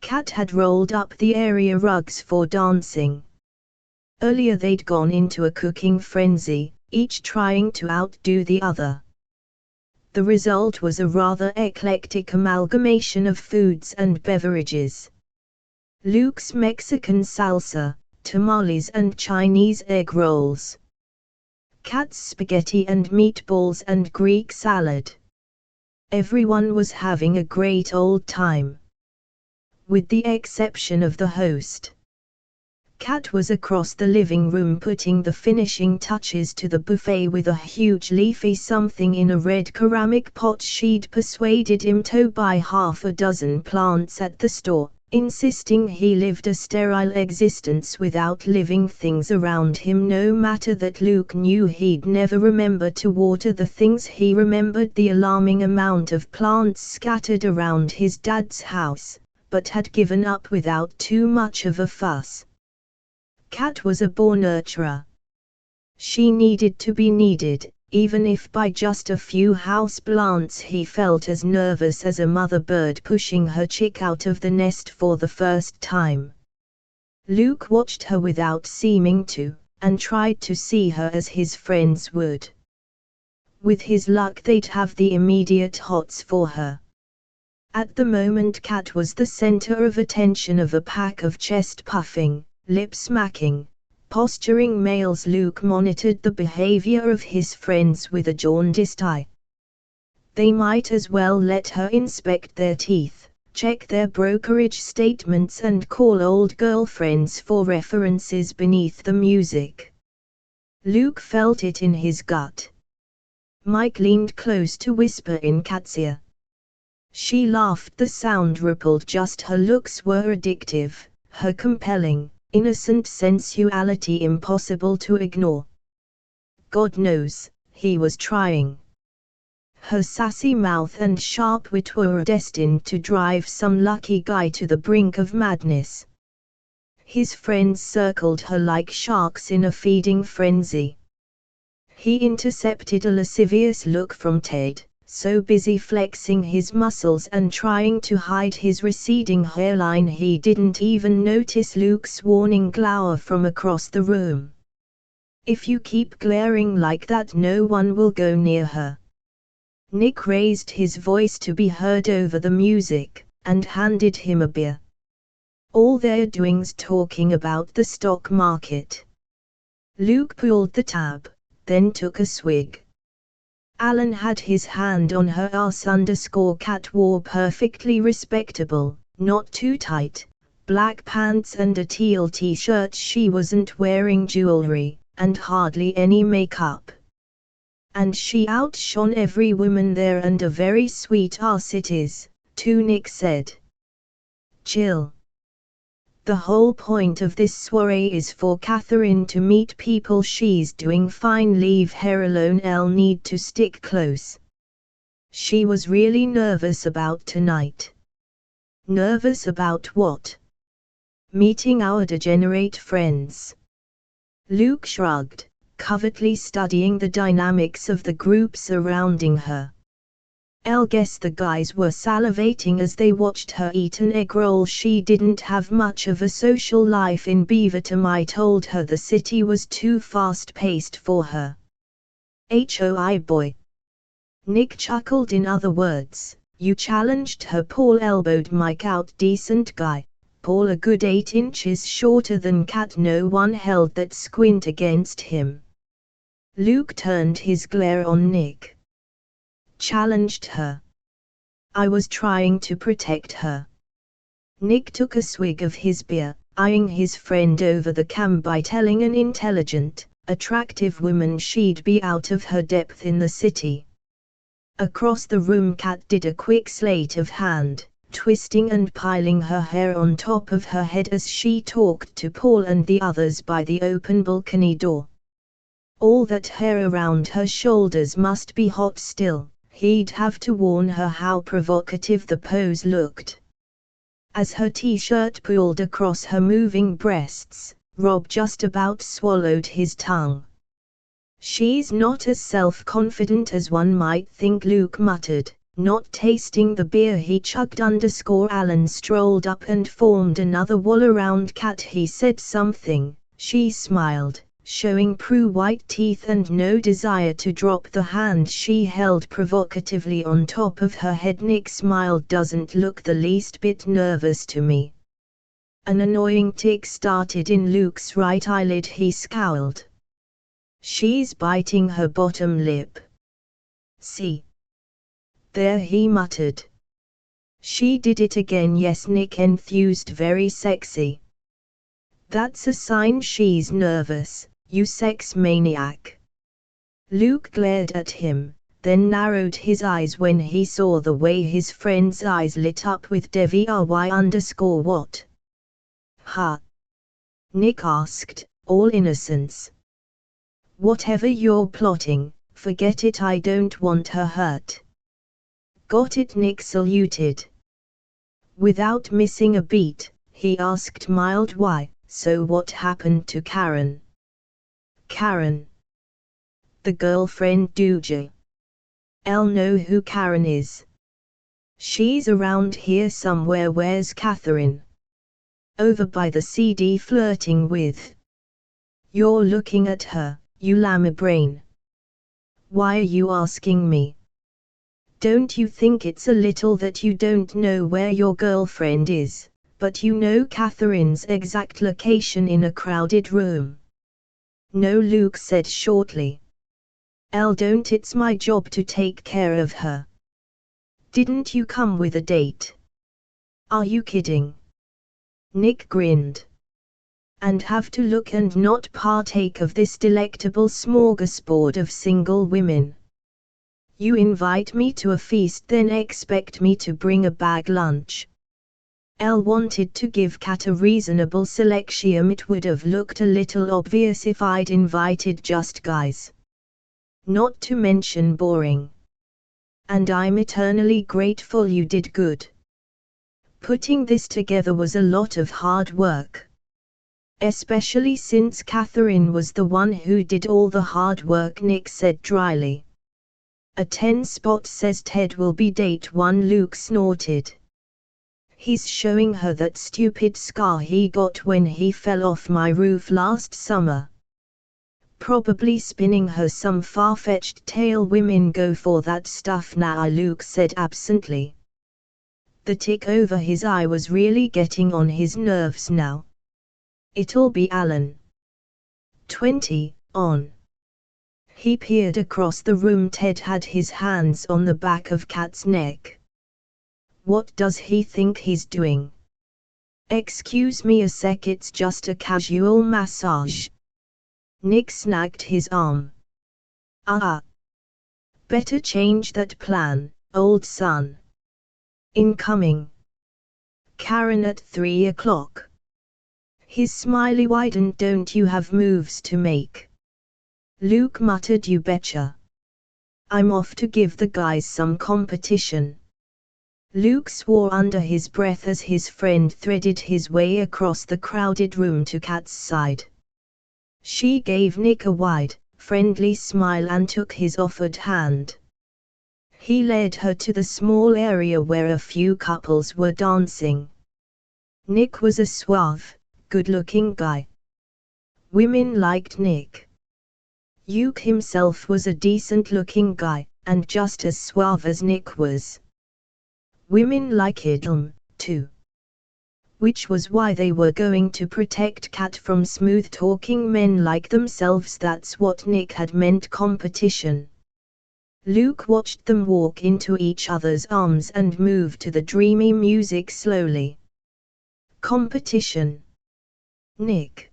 Kat had rolled up the area rugs for dancing. Earlier they'd gone into a cooking frenzy, each trying to outdo the other. The result was a rather eclectic amalgamation of foods and beverages. Luke's Mexican salsa, tamales and Chinese egg rolls. Kat's spaghetti and meatballs and Greek salad. Everyone was having a great old time. With the exception of the host. Kat was across the living room putting the finishing touches to the buffet with a huge leafy something in a red ceramic pot. She'd persuaded him to buy half a dozen plants at the store, insisting he lived a sterile existence without living things around him, no matter that Luke knew he'd never remember to water the things. He remembered the alarming amount of plants scattered around his dad's house, but had given up without too much of a fuss. Kat was a born nurturer. She needed to be needed, even if by just a few houseplants. He felt as nervous as a mother bird pushing her chick out of the nest for the first time. Luke watched her without seeming to, and tried to see her as his friends would. With his luck they'd have the immediate hots for her. At the moment Kat was the center of attention of a pack of chest-puffing, lip-smacking, posturing males. Luke monitored the behavior of his friends with a jaundiced eye. They might as well let her inspect their teeth, check their brokerage statements and call old girlfriends for references beneath the music. Luke felt it in his gut. Mike leaned close to whisper in Kat's ear. She laughed. The sound rippled. Just her looks were addictive, her compelling, innocent sensuality impossible to ignore. God knows, he was trying. Her sassy mouth and sharp wit were destined to drive some lucky guy to the brink of madness. His friends circled her like sharks in a feeding frenzy. He intercepted a lascivious look from Ted, so busy flexing his muscles and trying to hide his receding hairline he didn't even notice Luke's warning glower from across the room. If you keep glaring like that, no one will go near her. Nick raised his voice to be heard over the music, and handed him a beer. All their doing's talking about the stock market. Luke pulled the tab, then took a swig. Alan had his hand on her ass. Cat wore perfectly respectable, not too tight, black pants and a teal t-shirt. She wasn't wearing jewelry, and hardly any makeup. And she outshone every woman there, and a very sweet ass it is, too, Nick said. Chill. The whole point of this soiree is for Catherine to meet people. She's doing fine. Leave her alone. I'll need to stick close. She was really nervous about tonight. Nervous about what? Meeting our degenerate friends. Luke shrugged, covertly studying the dynamics of the group surrounding her. I'll guess the guys were salivating as they watched her eat an egg roll. She didn't have much of a social life in Beaverton. I told her the city was too fast-paced for her. HOI boy. Nick chuckled. In other words, you challenged her. Paul elbowed Mike out. Decent guy. Paul a good 8 inches shorter than Kat. No one held that squint against him. Luke turned his glare on Nick. Challenged her. I was trying to protect her. Nick took a swig of his beer, eyeing his friend over the cam by telling an intelligent, attractive woman she'd be out of her depth in the city. Across the room Kat did a quick sleight of hand, twisting and piling her hair on top of her head as she talked to Paul and the others by the open balcony door. All that hair around her shoulders must be hot still, He'd have to warn her how provocative the pose looked. As her t-shirt pulled across her moving breasts, Rob just about swallowed his tongue. "She's not as self-confident as one might think," Luke muttered, not tasting the beer he chugged. Alan strolled up and formed another wall around Kat. He said something. She smiled, showing white teeth and no desire to drop the hand she held provocatively on top of her head. Nick smiled. "Doesn't look the least bit nervous to me." An annoying tick started in Luke's right eyelid. He scowled. "She's biting her bottom lip. See there," he muttered. "She did it again." "Yes," Nick enthused. "Very sexy." "That's a sign she's nervous, you sex maniac." Luke glared at him, then narrowed his eyes when he saw the way his friend's eyes lit up with "what?" "Huh?" Nick asked, all innocence. "Whatever you're plotting, forget it. I don't want her hurt." "Got it," Nick saluted. Without missing a beat, he asked mild, "Why, so what happened to Karen?" "Karen? The girlfriend, doja? I'll know who Karen is. She's around here somewhere." "Where's Catherine?" "Over by the CD, flirting with." "You're looking at her, you lamb-brain." "Why are you asking me? Don't you think it's a little that you don't know where your girlfriend is, but you know Catherine's exact location in a crowded room?" "No," Luke said shortly. "Don't. It's my job to take care of her." "Didn't you come with a date?" "Are you kidding?" Nick grinned. "And have to look and not partake of this delectable smorgasbord of single women? You invite me to a feast, then expect me to bring a bag lunch?" Wanted to give Kat a reasonable selection. "It would have looked a little obvious if I'd invited just guys. Not to mention boring. And I'm eternally grateful you did good. Putting this together was a lot of hard work. Especially since Catherine was the one who did all the hard work," Nick said dryly. "A 10 spot says Ted will be date 1, Luke snorted. "He's showing her that stupid scar he got when he fell off my roof last summer. Probably spinning her some far-fetched tale. Women go for that stuff now," Luke said absently. The tick over his eye was really getting on his nerves now. "It'll be Alan. 20, on." He peered across the room. Ted had his hands on the back of Kat's neck. "What does he think he's doing?" "Excuse me a sec, it's just a casual massage." Nick snagged his arm. Better change that plan, old son. Incoming. Karen at 3 o'clock. His smiley widened. "Don't you have moves to make?" Luke muttered. "You betcha. I'm off to give the guys some competition." Luke swore under his breath as his friend threaded his way across the crowded room to Kat's side. She gave Nick a wide, friendly smile and took his offered hand. He led her to the small area where a few couples were dancing. Nick was a suave, good-looking guy. Women liked Nick. Luke himself was a decent-looking guy, and just as suave as Nick was. Women liked him, too. Which was why they were going to protect Kat from smooth-talking men like themselves. That's what Nick had meant, competition. Luke watched them walk into each other's arms and move to the dreamy music slowly. Competition. Nick.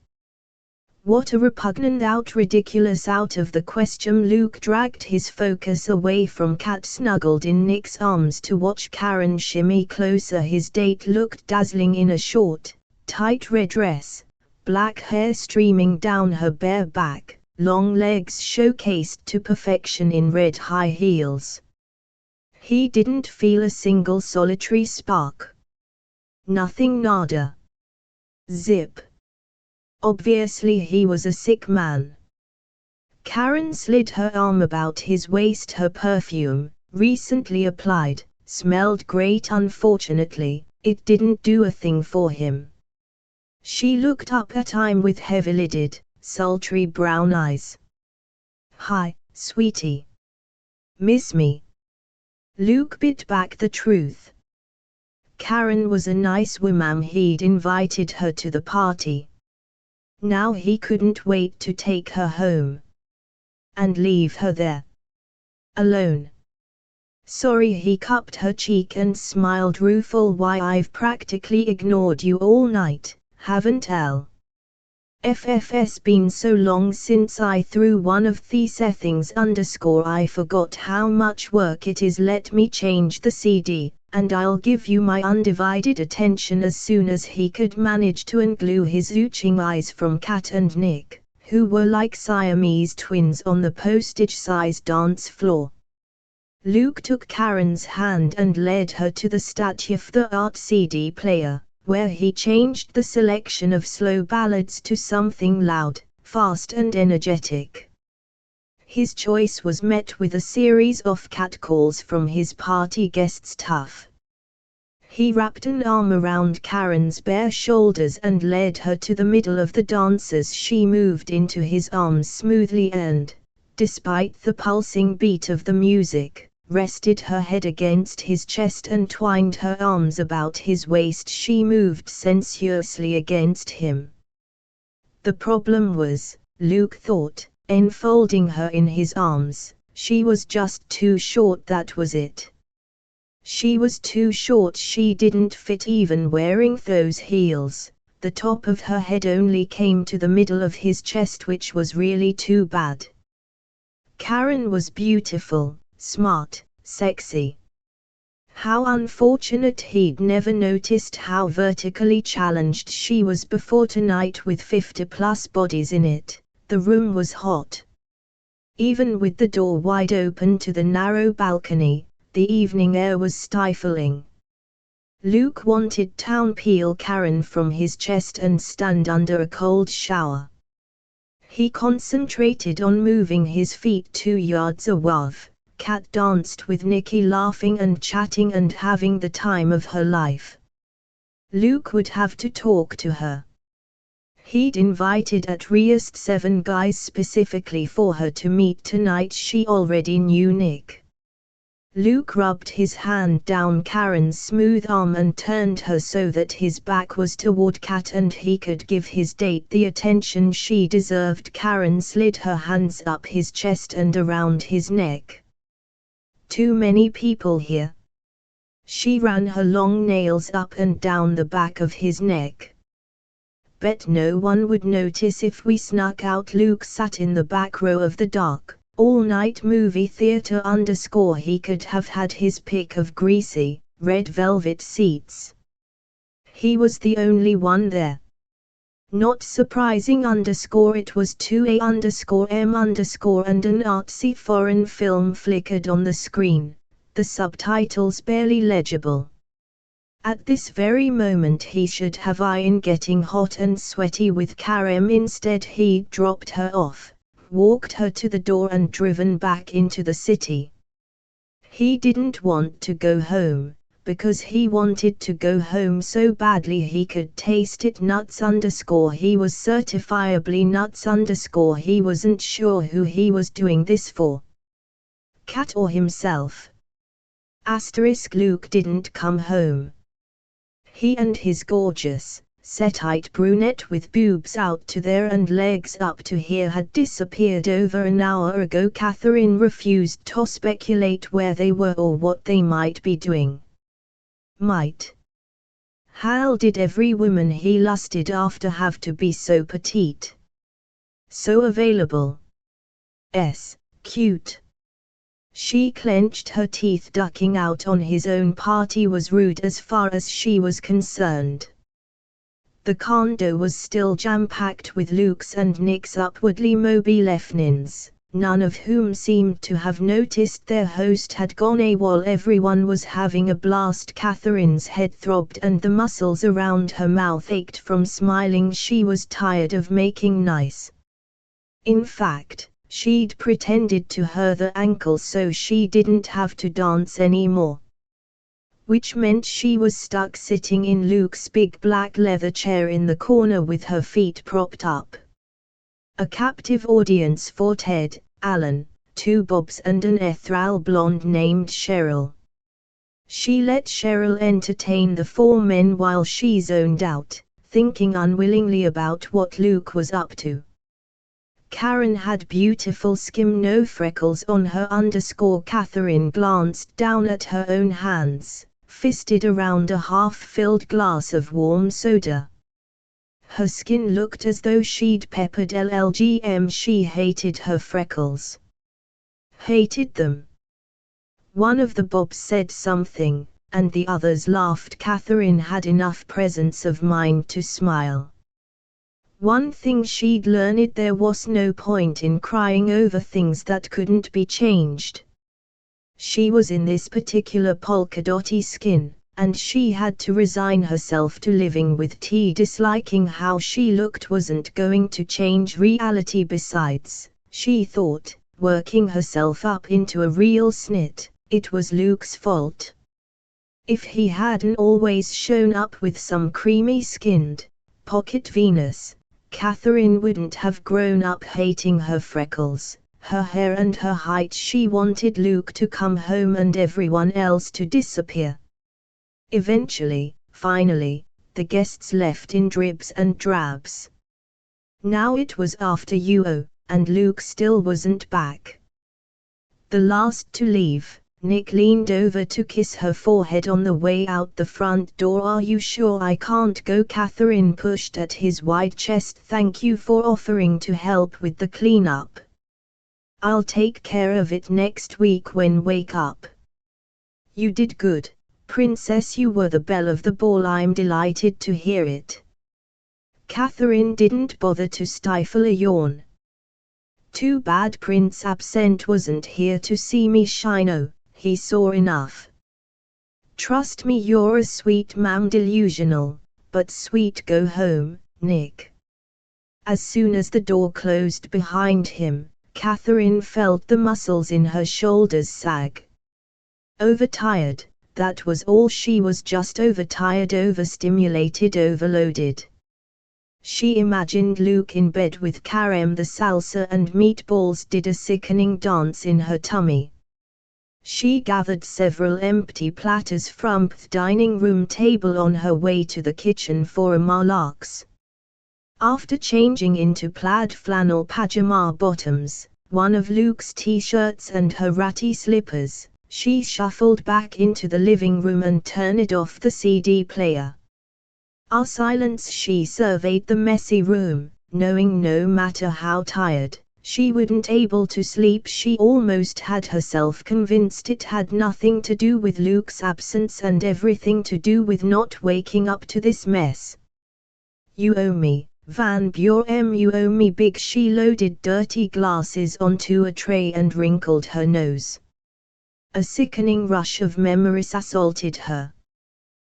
What a repugnant ridiculous out of the question. Luke dragged his focus away from Kat, snuggled in Nick's arms to watch Karen shimmy closer. His date looked dazzling in a short, tight red dress, black hair streaming down her bare back, long legs showcased to perfection in red high heels. He didn't feel a single solitary spark. Nothing, nada. Zip. Obviously he was a sick man. Karen slid her arm about his waist. Her perfume, recently applied, smelled great. Unfortunately, it didn't do a thing for him. She looked up at him with heavy-lidded, sultry brown eyes. "Hi, sweetie. Miss me?" Luke bit back the truth. Karen was a nice woman. He'd invited her to the party. Now he couldn't wait to take her home. And leave her there. Alone. "Sorry." He cupped her cheek and smiled rueful. "Why, I've practically ignored you all night, haven't FF's been so long since I threw one of these things I forgot how much work it is. Let me change the CD, and I'll give you my undivided attention." As soon as he could manage to unglue his ooching eyes from Kat and Nick, who were like Siamese twins on the postage-sized dance floor. Luke took Karen's hand and led her to the state-of-the-art CD player, where he changed the selection of slow ballads to something loud, fast and energetic. His choice was met with a series of catcalls from his party guests. Tough. He wrapped an arm around Karen's bare shoulders and led her to the middle of the dance as she moved into his arms smoothly and, despite the pulsing beat of the music, rested her head against his chest and twined her arms about his waist. She moved sensuously against him. The problem was, Luke thought, enfolding her in his arms. She was just too short. That was it. She was too short. She didn't fit even wearing those heels. The top of her head only came to the middle of his chest, which was really too bad. Karen was beautiful, smart, sexy. How unfortunate he'd never noticed how vertically challenged she was before. Tonight, with 50+ bodies in it, the room was hot. Even with the door wide open to the narrow balcony, the evening air was stifling. Luke wanted to peel Karen from his chest and stand under a cold shower. He concentrated on moving his feet 2 yards away. Kat danced with Nikki, laughing and chatting and having the time of her life. Luke would have to talk to her. He'd invited at least 7 guys specifically for her to meet tonight. She already knew Nick. Luke rubbed his hand down Karen's smooth arm and turned her so that his back was toward Kat and he could give his date the attention she deserved. Karen slid her hands up his chest and around his neck. "Too many people here." She ran her long nails up and down the back of his neck. "Bet no one would notice if we snuck out." Luke sat in the back row of the dark, all-night movie theater. He could have had his pick of greasy, red velvet seats. He was the only one there. Not surprising. It was 2A_M_ and an artsy foreign film flickered on the screen, the subtitles barely legible. At this very moment he should have been getting hot and sweaty with Karen. Instead he dropped her off, walked her to the door and driven back into the city. He didn't want to go home, because he wanted to go home so badly he could taste it. He was certifiably nuts. He wasn't sure who he was doing this for. Kat or himself. Luke didn't come home. He and his gorgeous, set-eyed brunette with boobs out to there and legs up to here had disappeared over an hour ago. Catherine refused to speculate where they were or what they might be doing. How did every woman he lusted after have to be so petite? So available. Cute. She clenched her teeth. Ducking out on his own party was rude as far as she was concerned. The condo was still jam-packed with Luke's and Nick's upwardly mobile evenings, none of whom seemed to have noticed their host had gone AWOL. Everyone was having a blast. Catherine's head throbbed and the muscles around her mouth ached from smiling. She was tired of making nice. In fact, she'd pretended to hurt her ankle so she didn't have to dance anymore. Which meant she was stuck sitting in Luke's big black leather chair in the corner with her feet propped up. A captive audience for Ted, Alan, two Bobs and an ethereal blonde named Cheryl. She let Cheryl entertain the four men while she zoned out, thinking unwillingly about what Luke was up to. Karen had beautiful skin, no freckles on her _ Catherine glanced down at her own hands, fisted around a half-filled glass of warm soda. Her skin looked as though she'd peppered LLGM. She hated her freckles. Hated them. One of the Bobs said something, and the others laughed. Catherine had enough presence of mind to smile. One thing she'd learned: there was no point in crying over things that couldn't be changed. She was in this particular polka-dotty skin, and she had to resign herself to living with tea. Disliking how she looked wasn't going to change reality. Besides, she thought, working herself up into a real snit, it was Luke's fault. If he hadn't always shown up with some creamy-skinned, pocket Venus, Catherine wouldn't have grown up hating her freckles, her hair and her height. She wanted Luke to come home and everyone else to disappear. Eventually, finally, the guests left in dribs and drabs. Now it was after UO, and Luke still wasn't back. The last to leave, Nick leaned over to kiss her forehead on the way out the front door. "Are you sure I can't go?" Catherine pushed at his wide chest. "Thank you for offering to help with the cleanup. I'll take care of it next week when wake up." "You did good, Princess. You were the belle of the ball." "I'm delighted to hear it." Catherine didn't bother to stifle a yawn. "Too bad Prince Absent wasn't here to see me shine. Oh, he saw enough. Trust me, you're a sweet ma'am." "Delusional, but sweet. Go home, Nick." As soon as the door closed behind him, Catherine felt the muscles in her shoulders sag. Overtired, that was all. She was just overtired, overstimulated, overloaded. She imagined Luke in bed with Karen. The salsa and meatballs did a sickening dance in her tummy. She gathered several empty platters from the dining room table on her way to the kitchen for a malax. After changing into plaid flannel pajama bottoms, one of Luke's t-shirts and her ratty slippers, she shuffled back into the living room and turned off the CD player. In silence she surveyed the messy room, knowing no matter how tired, she wouldn't able to sleep. She almost had herself convinced it had nothing to do with Luke's absence and everything to do with not waking up to this mess. "You owe me, Van Buren. You owe me big." She loaded dirty glasses onto a tray and wrinkled her nose. A sickening rush of memories assaulted her.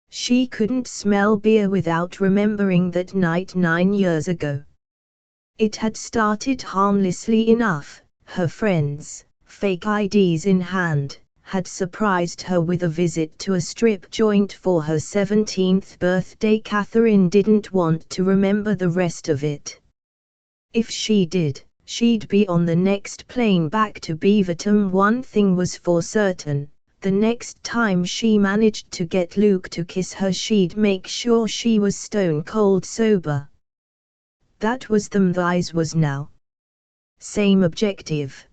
She couldn't smell beer without remembering that night 9 years ago. It had started harmlessly enough. Her friends, fake IDs in hand, had surprised her with a visit to a strip joint for her 17th birthday. Catherine didn't want to remember the rest of it. If she did, she'd be on the next plane back to Beaverton. One thing was for certain: the next time she managed to get Luke to kiss her, she'd make sure she was stone cold sober. That was them eyes was now. Same objective.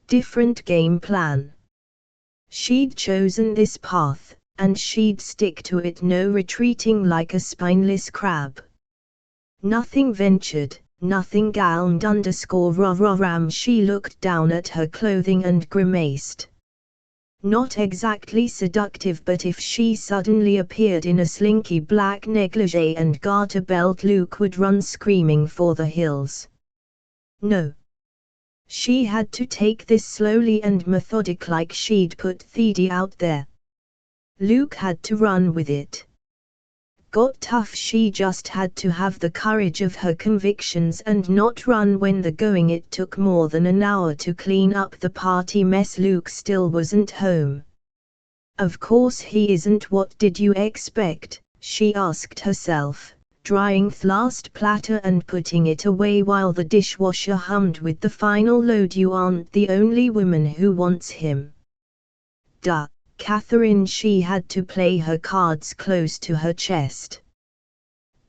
Different game plan. She'd chosen this path, and she'd stick to it, no retreating like a spineless crab. Nothing ventured, nothing galmed _ram. She looked down at her clothing and grimaced. Not exactly seductive, but if she suddenly appeared in a slinky black negligee and garter belt, Luke would run screaming for the hills. No. She had to take this slowly and methodic, like she'd put Thede out there. Luke had to run with it. Got tough, she just had to have the courage of her convictions and not run when the going. It took more than an hour to clean up the party mess. Luke still wasn't home. Of course he isn't. What did you expect? She asked herself, drying the last platter and putting it away while the dishwasher hummed with the final load. You aren't the only woman who wants him. Duh. Catherine, she had to play her cards close to her chest.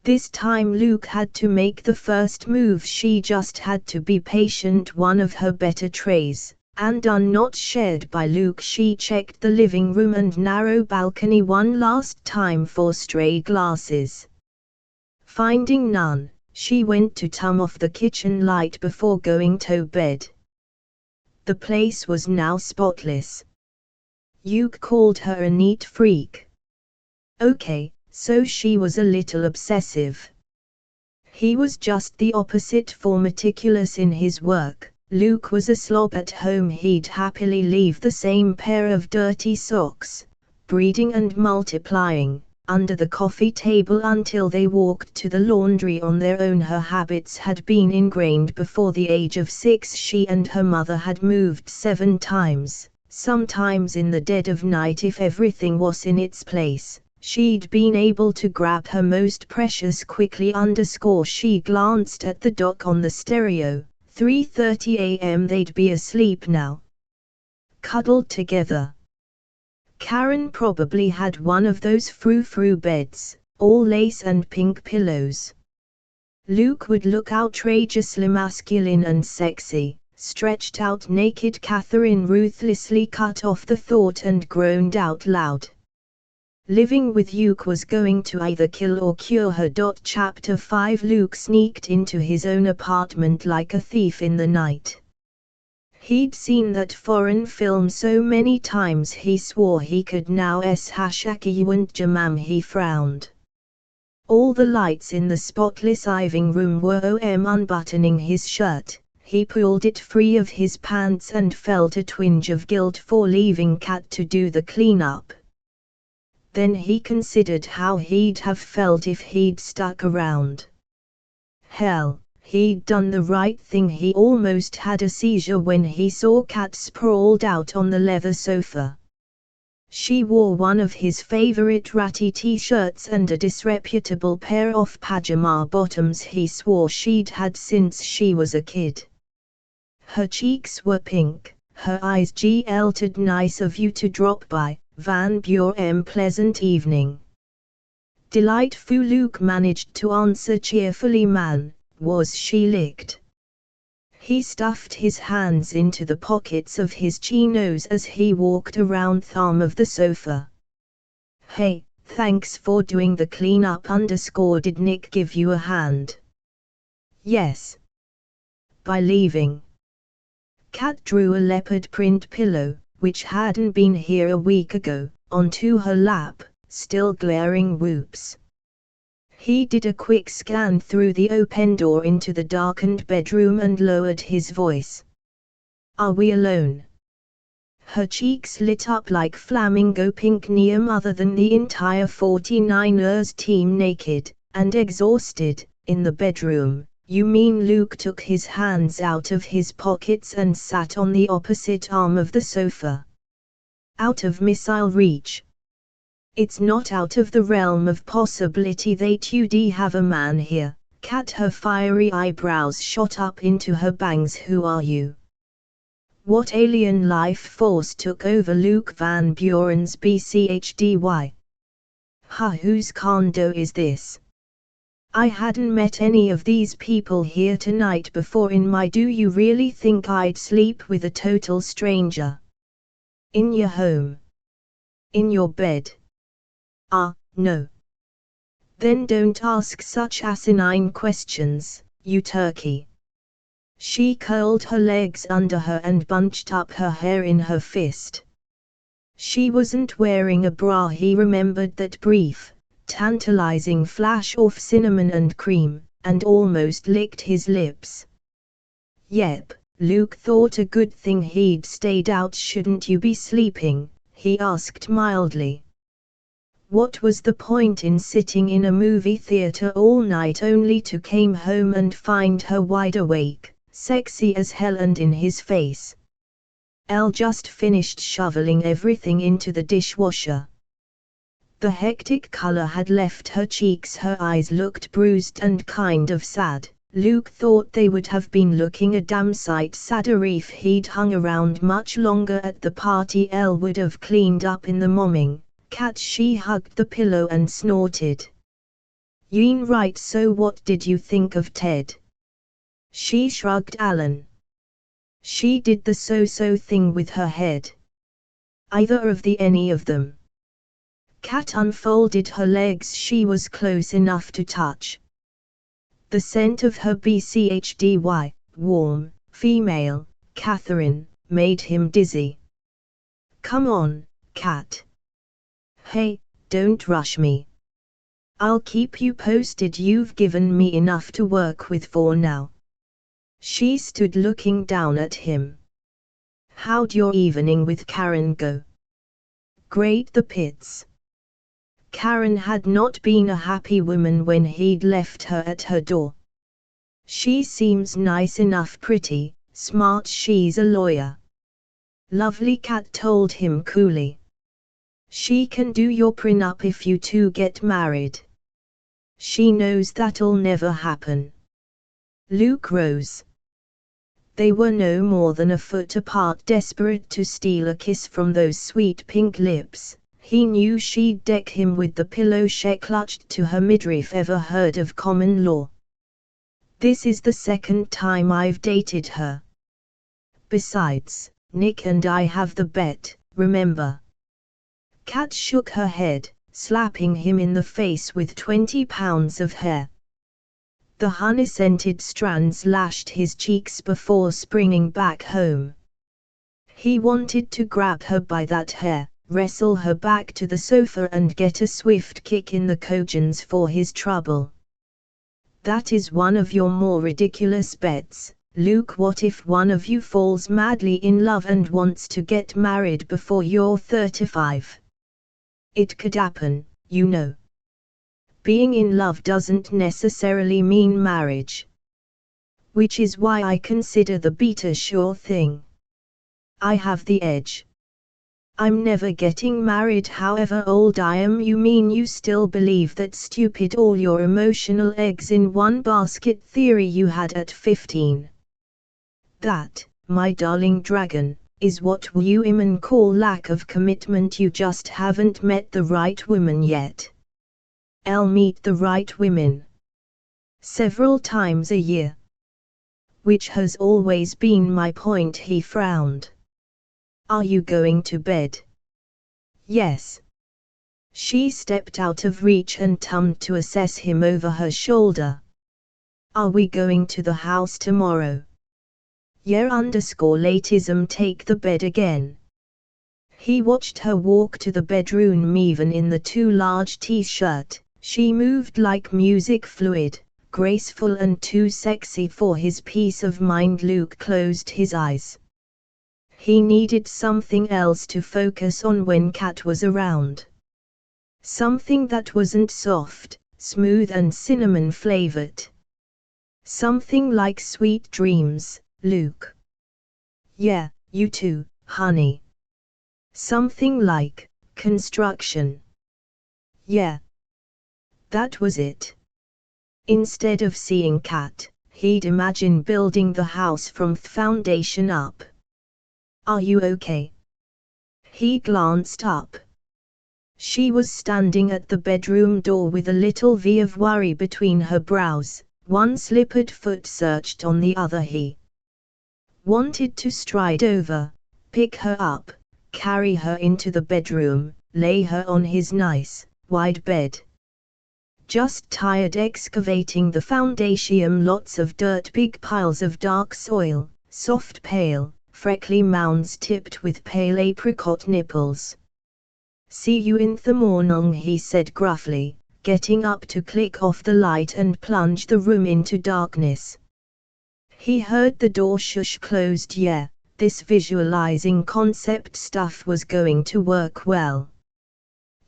This time Luke had to make the first move. She just had to be patient. One of her better trays, and not shared by Luke. She checked the living room and narrow balcony one last time for stray glasses. Finding none, she went to turn off the kitchen light before going to bed. The place was now spotless. Luke called her a neat freak. Okay, so she was a little obsessive. He was just the opposite, for meticulous in his work. Luke was a slob at home. He'd happily leave the same pair of dirty socks, breeding and multiplying, under the coffee table until they walked to the laundry on their own. Her habits had been ingrained before the age of 6. She and her mother had moved 7 times. Sometimes in the dead of night, if everything was in its place, she'd been able to grab her most precious quickly. She glanced at the dock on the stereo. 3:30 a.m. They'd be asleep now. Cuddled together. Karen probably had one of those frou-frou beds, all lace and pink pillows. Luke would look outrageously masculine and sexy, stretched out naked. Catherine ruthlessly cut off the thought and groaned out loud. Living with Luke was going to either kill or cure her. Chapter 5. Luke sneaked into his own apartment like a thief in the night. He'd seen that foreign film so many times he swore he could now Jamam. He frowned. All the lights in the spotless living room were on. Unbuttoning his shirt, he pulled it free of his pants and felt a twinge of guilt for leaving Kat to do the cleanup. Then he considered how he'd have felt if he'd stuck around. Hell, he'd done the right thing. He almost had a seizure when he saw Kat sprawled out on the leather sofa. She wore one of his favorite ratty t-shirts and a disreputable pair of pajama bottoms he swore she'd had since she was a kid. Her cheeks were pink, her eyes glittered. Nice of you to drop by, Van Buren. Pleasant evening. Delightful, Luke managed to answer cheerfully. Man, was she licked? He stuffed his hands into the pockets of his chinos as he walked around the arm of the sofa. Hey, thanks for doing the cleanup. Did Nick give you a hand? Yes. By leaving. Kat drew a leopard print pillow, which hadn't been here a week ago, onto her lap, still glaring whoops. He did a quick scan through the open door into the darkened bedroom and lowered his voice. Are we alone? Her cheeks lit up like flamingo pink neon. Other than the entire 49ers team naked, and exhausted, in the bedroom. You mean? Luke took his hands out of his pockets and sat on the opposite arm of the sofa. Out of missile reach. It's not out of the realm of possibility that you'd have a man here. Kat, her fiery eyebrows shot up into her bangs. Who are you? What alien life force took over Luke Van Buren's BCHDY? Whose condo is this? I hadn't met any of these people here tonight before in my. Do you really think I'd sleep with a total stranger? In your home? In your bed? No. Then don't ask such asinine questions, you turkey. She curled her legs under her and bunched up her hair in her fist. She wasn't wearing a bra. He remembered that brief, tantalizing flash of cinnamon and cream, and almost licked his lips. Yep, Luke thought a good thing he'd stayed out. Shouldn't you be sleeping? He asked mildly. What was the point in sitting in a movie theater all night only to come home and find her wide awake, sexy as hell and in his face? Elle just finished shoveling everything into the dishwasher. The hectic color had left her cheeks. Her eyes looked bruised and kind of sad. Luke thought they would have been looking a damn sight sadder if he'd hung around much longer at the party. Elle would have cleaned up in the momming. Cat, she hugged the pillow and snorted. Yin, right, so what did you think of Ted? She shrugged. Alan. She did the so-so thing with her head. Either of any of them. Cat unfolded her legs. She was close enough to touch. The scent of her BCHDY, warm, female, Catherine, made him dizzy. Come on, Cat. Hey, don't rush me. I'll keep you posted. You've given me enough to work with for now. She stood looking down at him. How'd your evening with Karen go? Great, the pits. Karen had not been a happy woman when he'd left her at her door. She seems nice enough, pretty, smart, she's a lawyer. Lovely, Cat told him coolly. She can do your prenup if you two get married. She knows that'll never happen. Luke rose. They were no more than a foot apart, desperate to steal a kiss from those sweet pink lips. He knew she'd deck him with the pillow she clutched to her midriff. Ever heard of common law? This is the second time I've dated her. Besides, Nick and I have the bet, remember? Cat shook her head, slapping him in the face with 20 pounds of hair. The honey-scented strands lashed his cheeks before springing back home. He wanted to grab her by that hair, wrestle her back to the sofa and get a swift kick in the cogents for his trouble. That is one of your more ridiculous bets, Luke. What if one of you falls madly in love and wants to get married before you're 35? It could happen, you know. Being in love doesn't necessarily mean marriage. Which is why I consider the bet a sure thing. I have the edge. I'm never getting married however old I am. You mean you still believe that stupid all your emotional eggs in one basket theory you had at 15? That, my darling dragon, is what you women call lack of commitment. You just haven't met the right woman yet. I'll meet the right women. Several times a year. Which has always been my point. He frowned. Are you going to bed? Yes. She stepped out of reach and turned to assess him over her shoulder. Are we going to the house tomorrow? Yeah _latism, take the bed again. He watched her walk to the bedroom. Even in the too large t-shirt, she moved like music, fluid, graceful and too sexy for his peace of mind. Luke closed his eyes. He needed something else to focus on when Cat was around. Something that wasn't soft, smooth and cinnamon flavored. Something like sweet dreams, Luke. Yeah, you too, honey. Something like construction. Yeah. That was it. Instead of seeing Cat, he'd imagine building the house from the foundation up. Are you okay? He glanced up. She was standing at the bedroom door with a little V of worry between her brows, one slippered foot searched on the other. He wanted to stride over, pick her up, carry her into the bedroom, lay her on his nice, wide bed. Just tired excavating the foundation. Lots of dirt, big piles of dark soil, soft pale, freckly mounds tipped with pale apricot nipples. See you in the morning, he said gruffly, getting up to click off the light and plunge the room into darkness. He heard the door shush closed. Yeah, this visualizing concept stuff was going to work well.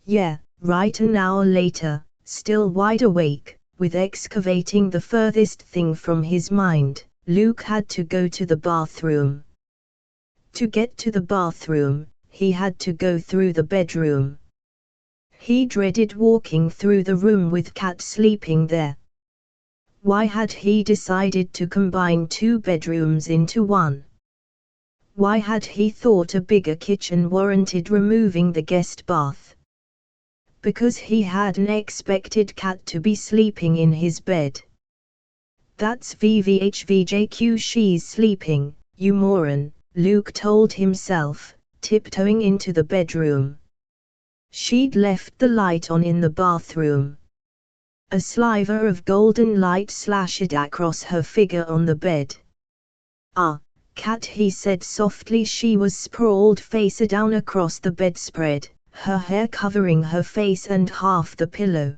Yeah, right. An hour later, still wide awake, with excavating the furthest thing from his mind, Luke had to go to the bathroom. To get to the bathroom, he had to go through the bedroom. He dreaded walking through the room with Kat sleeping there. Why had he decided to combine 2 bedrooms into one? Why had he thought a bigger kitchen warranted removing the guest bath? Because he hadn't expected Kat to be sleeping in his bed. That's VVHVJQ, she's sleeping, you moron, Luke told himself, tiptoeing into the bedroom. She'd left the light on in the bathroom. A sliver of golden light slashed across her figure on the bed. Ah, Kat, he said softly. She was sprawled face down across the bedspread, her hair covering her face and half the pillow.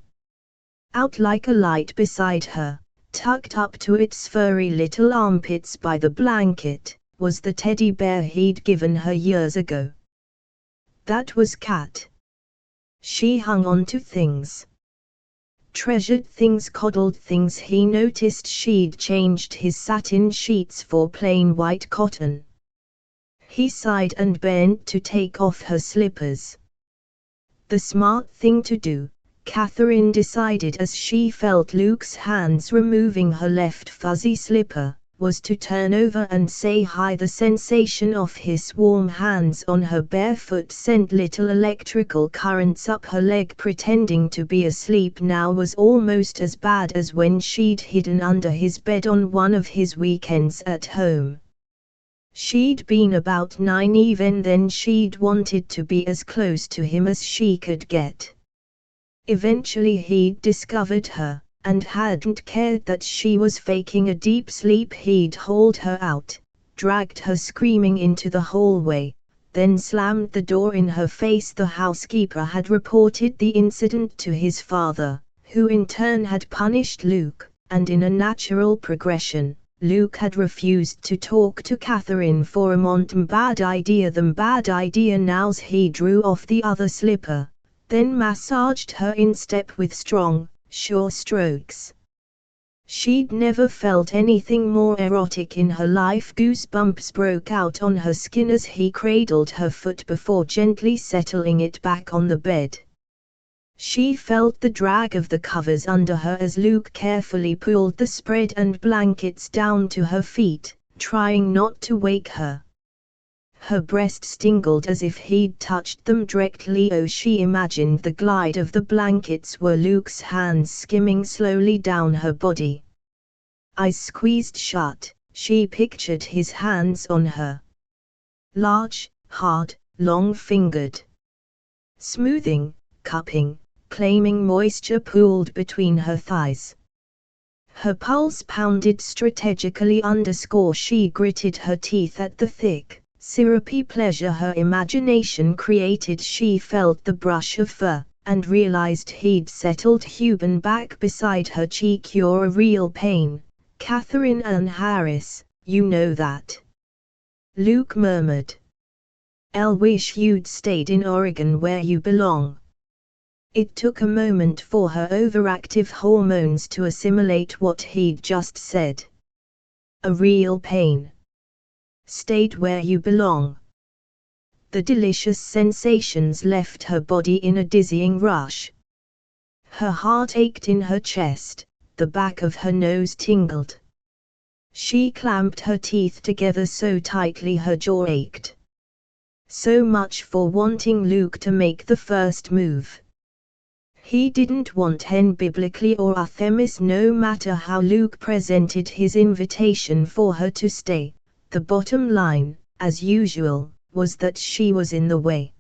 Out like a light beside her, tucked up to its furry little armpits by the blanket, was the teddy bear he'd given her years ago. That was Kat. She hung on to things. Treasured things, coddled things. He noticed she'd changed his satin sheets for plain white cotton. He sighed and bent to take off her slippers. The smart thing to do, Catherine decided as she felt Luke's hands removing her left fuzzy slipper, was to turn over and say hi. The sensation of his warm hands on her bare foot sent little electrical currents up her leg. Pretending to be asleep now was almost as bad as when she'd hidden under his bed on one of his weekends at home. She'd been about 9. Even then she'd wanted to be as close to him as she could get. Eventually he'd discovered her, and hadn't cared that she was faking a deep sleep. He'd hauled her out, dragged her screaming into the hallway, then slammed the door in her face. The housekeeper had reported the incident to his father, who in turn had punished Luke, and in a natural progression, Luke had refused to talk to Catherine for a month. Bad idea. Nows he drew off the other slipper, then massaged her instep with strong, sure strokes. She'd never felt anything more erotic in her life. Goosebumps broke out on her skin as he cradled her foot before gently settling it back on the bed. She felt the drag of the covers under her as Luke carefully pulled the spread and blankets down to her feet, trying not to wake her. Her breasts tingled as if he'd touched them directly. Oh, she imagined the glide of the blankets were Luke's hands skimming slowly down her body. Eyes squeezed shut, she pictured his hands on her. Large, hard, long-fingered. Smoothing, cupping, claiming moisture pooled between her thighs. Her pulse pounded strategically. She gritted her teeth at the thick, syrupy pleasure her imagination created. She felt the brush of fur, and realized he'd settled Cuban back beside her cheek. You're a real pain, Catherine Ann Harris, you know that. Luke murmured. I'll wish you'd stayed in Oregon where you belong. It took a moment for her overactive hormones to assimilate what he'd just said. A real pain. Stayed where you belong. The delicious sensations left her body in a dizzying rush. Her heart ached in her chest, the back of her nose tingled. She clamped her teeth together so tightly her jaw ached. So much for wanting Luke to make the first move. He didn't want hen biblically or Artemis. No matter how Luke presented his invitation for her to stay, the bottom line, as usual, was that she was in the way.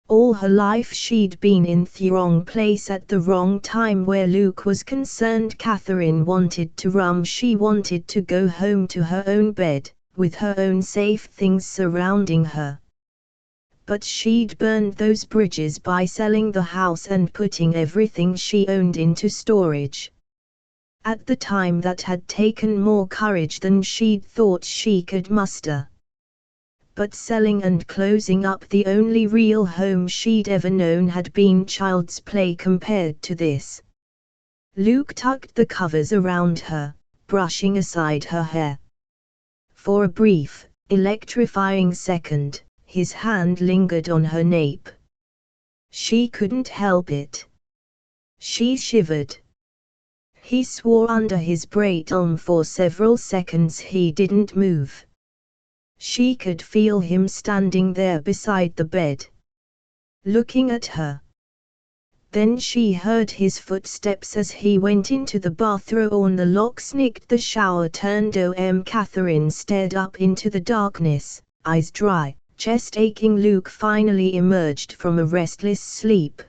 All her life she'd been in the wrong place at the wrong time where Luke was concerned. Catherine wanted to run. She wanted to go home to her own bed, with her own safe things surrounding her. But she'd burned those bridges by selling the house and putting everything she owned into storage. At the time that had taken more courage than she'd thought she could muster. But selling and closing up the only real home she'd ever known had been child's play compared to this. Luke tucked the covers around her, brushing aside her hair. For a brief, electrifying second, his hand lingered on her nape. She couldn't help it. She shivered. He swore under his breath. For several seconds he didn't move. She could feel him standing there beside the bed, looking at her. Then she heard his footsteps as he went into the bathroom. The lock snicked, the shower turned. Catherine stared up into the darkness, eyes dry, chest aching. Luke finally emerged from a restless sleep.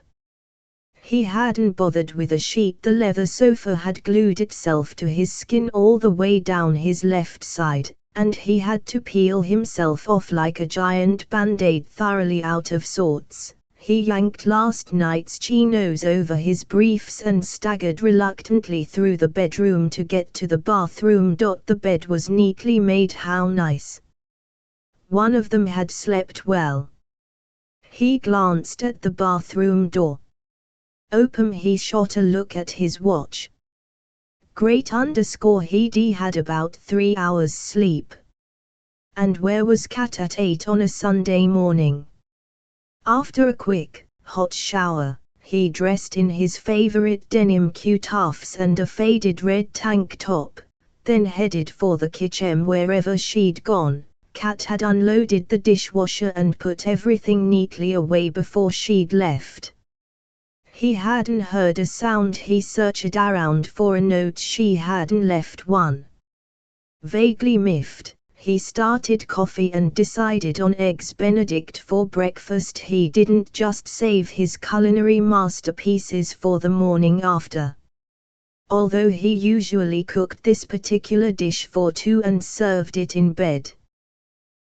He hadn't bothered with a sheet. The leather sofa had glued itself to his skin all the way down his left side, and he had to peel himself off like a giant band-aid. Thoroughly out of sorts, he yanked last night's chinos over his briefs and staggered reluctantly through the bedroom to get to the bathroom. The bed was neatly made. How nice. One of them had slept well. He glanced at the bathroom door. Open. He shot a look at his watch. Great. He'd had about 3 hours sleep. And where was Kat at 8 on a Sunday morning? After a quick, hot shower, he dressed in his favorite denim cutoffs and a faded red tank top, then headed for the kitchen. Wherever she'd gone, Kat had unloaded the dishwasher and put everything neatly away before she'd left. He hadn't heard a sound. He searched around for a note. She hadn't left one. Vaguely miffed, he started coffee and decided on eggs Benedict for breakfast. He didn't just save his culinary masterpieces for the morning after. Although he usually cooked this particular dish for two and served it in bed.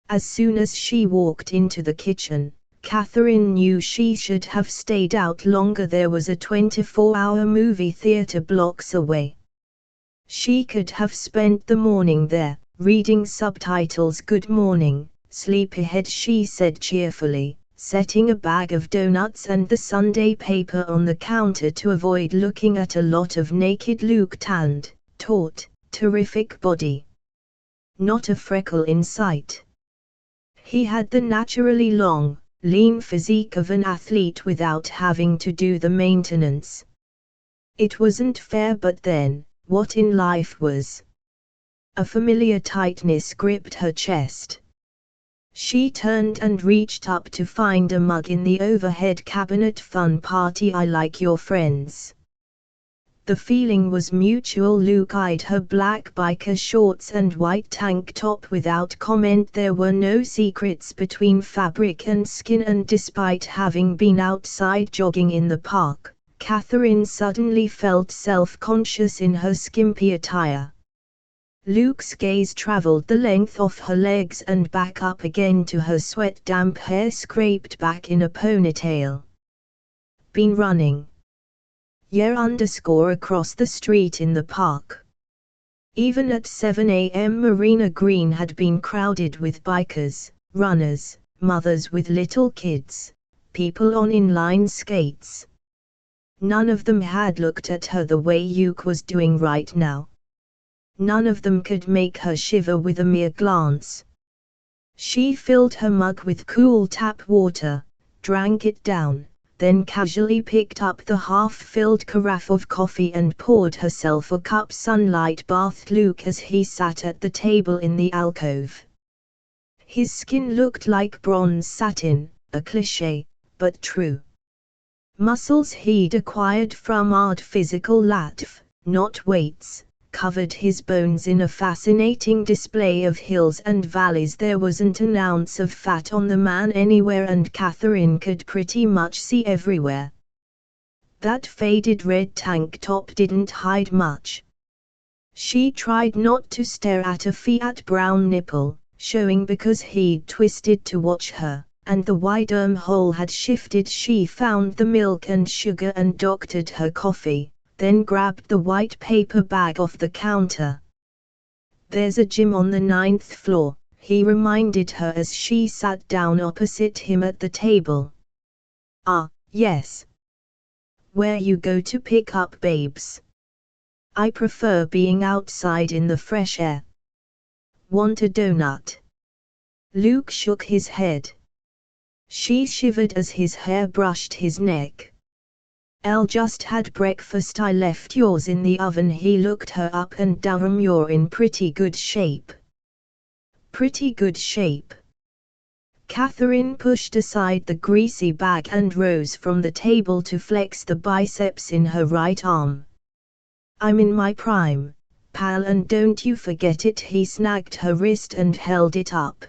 As soon as she walked into the kitchen, Catherine knew she should have stayed out longer. There was a 24-hour movie theater blocks away. She could have spent the morning there, reading subtitles. Good morning, sleepyhead, she said cheerfully, setting a bag of donuts and the Sunday paper on the counter to avoid looking at a lot of naked Luke. Tanned, taut, terrific body. Not a freckle in sight. He had the naturally long, lean physique of an athlete without having to do the maintenance. It wasn't fair, but then, what in life was? A familiar tightness gripped her chest. She turned and reached up to find a mug in the overhead cabinet. Fun party. I like your friends. The feeling was mutual. Luke eyed her black biker shorts and white tank top without comment. There were no secrets between fabric and skin, and despite having been outside jogging in the park, Catherine suddenly felt self-conscious in her skimpy attire. Luke's gaze traveled the length of her legs and back up again to her sweat-damp hair scraped back in a ponytail. Been running? Yeah. Across the street in the park. Even at 7 a.m. Marina Green had been crowded with bikers, runners, mothers with little kids, people on inline skates. None of them had looked at her the way Luke was doing right now. None of them could make her shiver with a mere glance. She filled her mug with cool tap water, drank it down, then casually picked up the half-filled carafe of coffee and poured herself a cup. Sunlight bathed Luke as he sat at the table in the alcove. His skin looked like bronze satin, a cliché, but true. Muscles he'd acquired from hard physical lathe, not weights, covered his bones in a fascinating display of hills and valleys. There wasn't an ounce of fat on the man anywhere, and Catherine could pretty much see everywhere. That faded red tank top didn't hide much. She tried not to stare at a fat brown nipple, showing because he'd twisted to watch her, and the wide hole had shifted. She found the milk and sugar and doctored her coffee, then grabbed the white paper bag off the counter. "There's a gym on the 9th floor, he reminded her as she sat down opposite him at the table. "Ah, yes. Where you go to pick up babes. I prefer being outside in the fresh air. Want a donut?" Luke shook his head. She shivered as his hair brushed his neck. "Elle just had breakfast. I left yours in the oven." He looked her up and down. "You're in pretty good shape." "Pretty good shape." Catherine pushed aside the greasy bag and rose from the table to flex the biceps in her right arm. "I'm in my prime, pal, and don't you forget it." He snagged her wrist and held it up.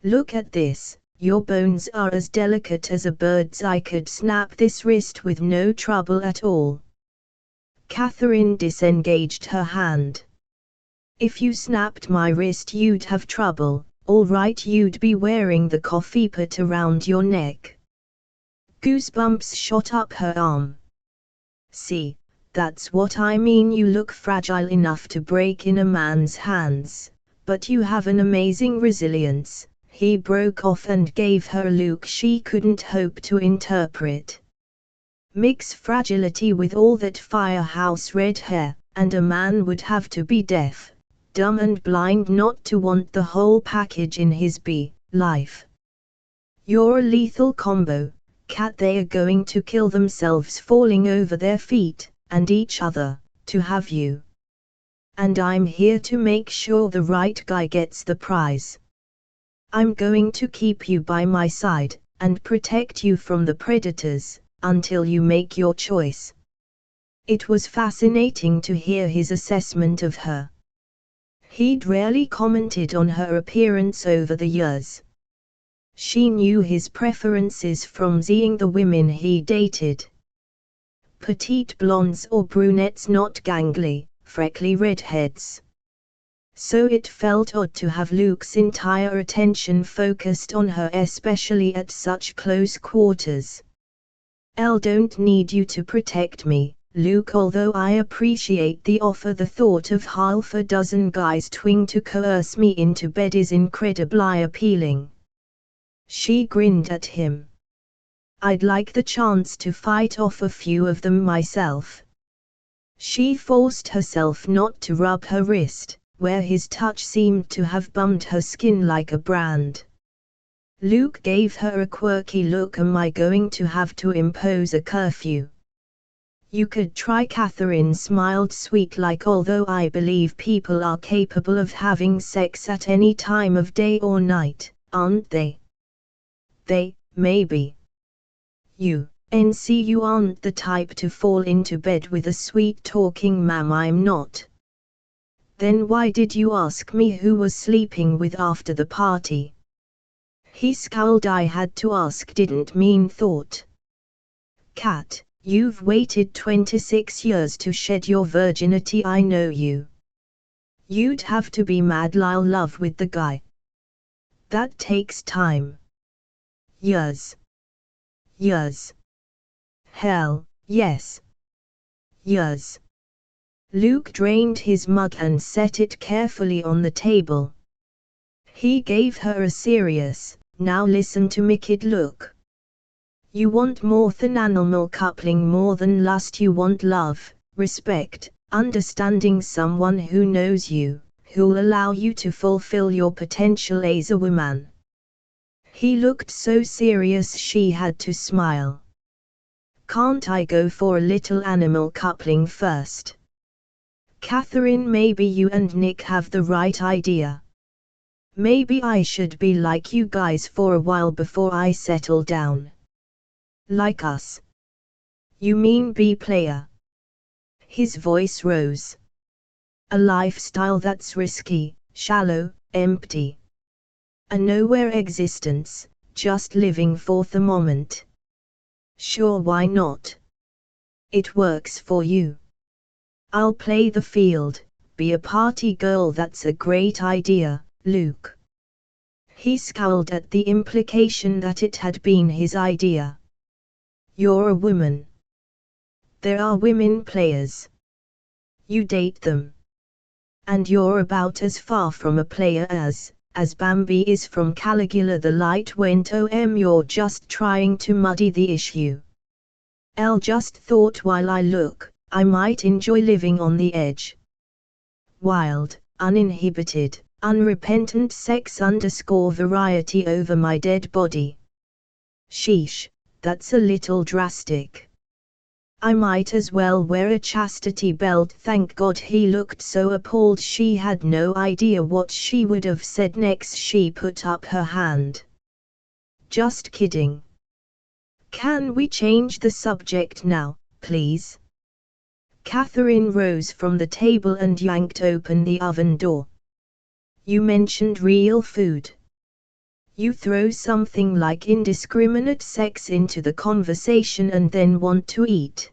"Look at this. Your bones are as delicate as a bird's. I could snap this wrist with no trouble at all." Catherine disengaged her hand. "If you snapped my wrist you'd have trouble. All right, you'd be wearing the coffee pot around your neck." Goosebumps shot up her arm. "See, that's what I mean. You look fragile enough to break in a man's hands, but you have an amazing resilience." He broke off and gave her a look she couldn't hope to interpret. "Mix fragility with all that firehouse red hair, and a man would have to be deaf, dumb and blind not to want the whole package in his life. You're a lethal combo, Cat. They are going to kill themselves falling over their feet, and each other, to have you. And I'm here to make sure the right guy gets the prize. I'm going to keep you by my side, and protect you from the predators, until you make your choice." It was fascinating to hear his assessment of her. He'd rarely commented on her appearance over the years. She knew his preferences from seeing the women he dated. Petite blondes or brunettes, not gangly, freckly redheads. So it felt odd to have Luke's entire attention focused on her, especially at such close quarters. "Elle don't need you to protect me, Luke, although I appreciate the offer. The thought of half a dozen guys trying to coerce me into bed is incredibly appealing." She grinned at him. "I'd like the chance to fight off a few of them myself." She forced herself not to rub her wrist, where his touch seemed to have bummed her skin like a brand. Luke gave her a quirky look. "Am I going to have to impose a curfew?" "You could try." Catherine smiled sweet-like. "Although I believe people are capable of having sex at any time of day or night, aren't they?" "They, maybe. You aren't the type to fall into bed with a sweet-talking man." "I'm not." "Then why did you ask me who was sleeping with after the party?" He scowled. "I had to ask, didn't mean thought." "Cat, you've waited 26 years to shed your virginity. I know you. You'd have to be mad love with the guy. That takes time. Years. Years. Hell, yes. Years." Luke drained his mug and set it carefully on the table. He gave her a serious, "Now listen to me, kid" look. "You want more than animal coupling, more than lust. You want love, respect, understanding, someone who knows you, who'll allow you to fulfill your potential as a woman." He looked so serious she had to smile. "Can't I go for a little animal coupling first?" "Catherine, maybe you and Nick have the right idea. Maybe I should be like you guys for a while before I settle down." "Like us? You mean be player?" His voice rose. "A lifestyle that's risky, shallow, empty. A nowhere existence, just living for the moment." "Sure, why not? It works for you. I'll play the field, be a party girl." "That's a great idea, Luke." He scowled at the implication that it had been his idea. "You're a woman. There are women players. You date them. And you're about as far from a player as Bambi is from Caligula. The light went you're just trying to muddy the issue. Elle just thought while I might enjoy living on the edge. Wild, uninhibited, unrepentant sex _variety over my dead body. Sheesh, that's a little drastic. I might as well wear a chastity belt. Thank God. He looked so appalled she had no idea what she would have said next. She put up her hand. Just kidding. Can we change the subject now, please? Catherine rose from the table and yanked open the oven door. You mentioned real food. You throw something like indiscriminate sex into the conversation and then want to eat.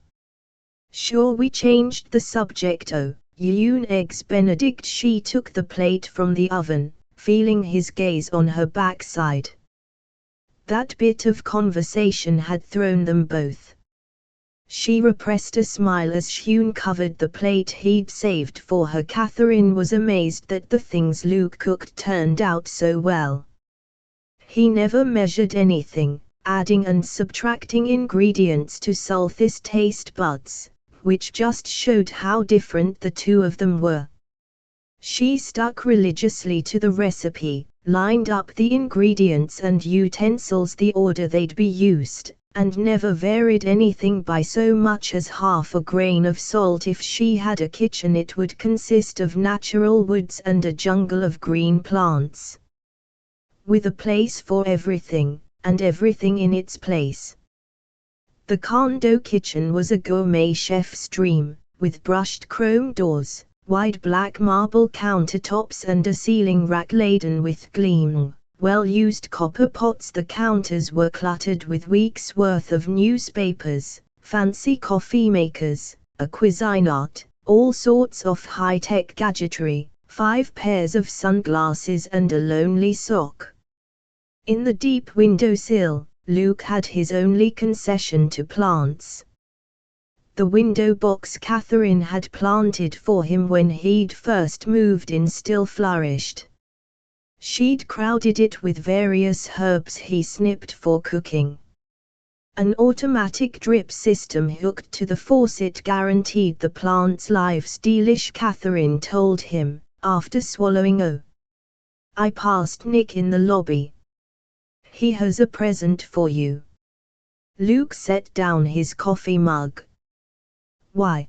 Sure, we changed the subject. Oh, you eggs Benedict. She took the plate from the oven, feeling his gaze on her backside. That bit of conversation had thrown them both. She repressed a smile as Hune covered the plate he'd saved for her. Catherine was amazed that the things Luke cooked turned out so well. He never measured anything, adding and subtracting ingredients to Sulth's taste buds, which just showed how different the two of them were. She stuck religiously to the recipe, lined up the ingredients and utensils the order they'd be used, and never varied anything by so much as half a grain of salt. If she had a kitchen, it would consist of natural woods and a jungle of green plants, with a place for everything, and everything in its place. The condo kitchen was a gourmet chef's dream, with brushed chrome doors, wide black marble countertops and a ceiling rack laden with gleaming, well-used copper pots. The counters were cluttered with weeks' worth of newspapers, fancy coffee makers, a Cuisinart, all sorts of high-tech gadgetry, 5 pairs of sunglasses and a lonely sock. In the deep windowsill, Luke had his only concession to plants. The window box Catherine had planted for him when he'd first moved in still flourished. She'd crowded it with various herbs he snipped for cooking. An automatic drip system hooked to the faucet guaranteed the plant's life's delish. Catherine told him, after swallowing. Oh, I passed Nick in the lobby. He has a present for you. Luke set down his coffee mug. Why?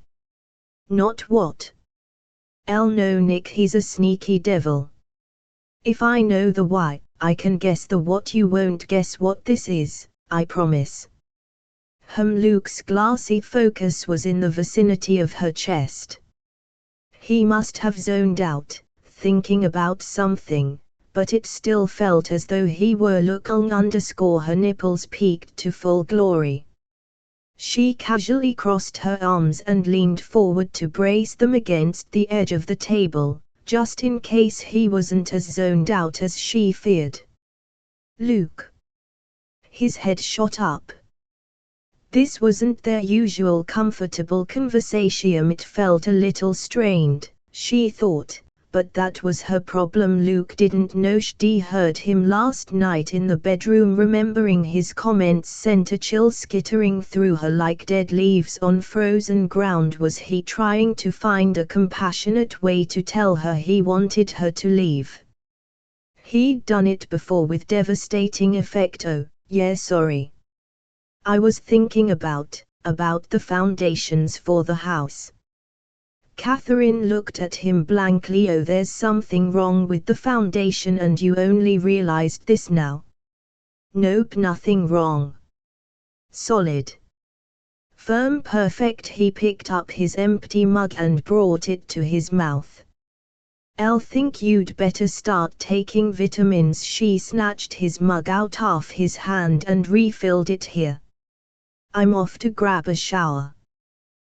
Not what? No, Nick, he's a sneaky devil. If I know the why, I can guess the what. You won't guess what this is, I promise. Luke's glassy focus was in the vicinity of her chest. He must have zoned out, thinking about something, but it still felt as though he were looking. Her nipples peaked to full glory. She casually crossed her arms and leaned forward to brace them against the edge of the table, just in case he wasn't as zoned out as she feared. Luke. His head shot up. This wasn't their usual comfortable conversation. It felt a little strained, she thought, but that was her problem. Luke didn't know she'd heard him last night in the bedroom. Remembering his comments sent a chill skittering through her like dead leaves on frozen ground. Was he trying to find a compassionate way to tell her he wanted her to leave? He'd done it before with devastating effect. Oh, yeah, sorry. I was thinking about the foundations for the house. Catherine looked at him blankly. Oh, there's something wrong with the foundation and you only realized this now? Nope, nothing wrong. Solid. Firm, perfect. He picked up his empty mug and brought it to his mouth. Think you'd better start taking vitamins. She snatched his mug out of his hand and refilled it. Here. I'm off to grab a shower.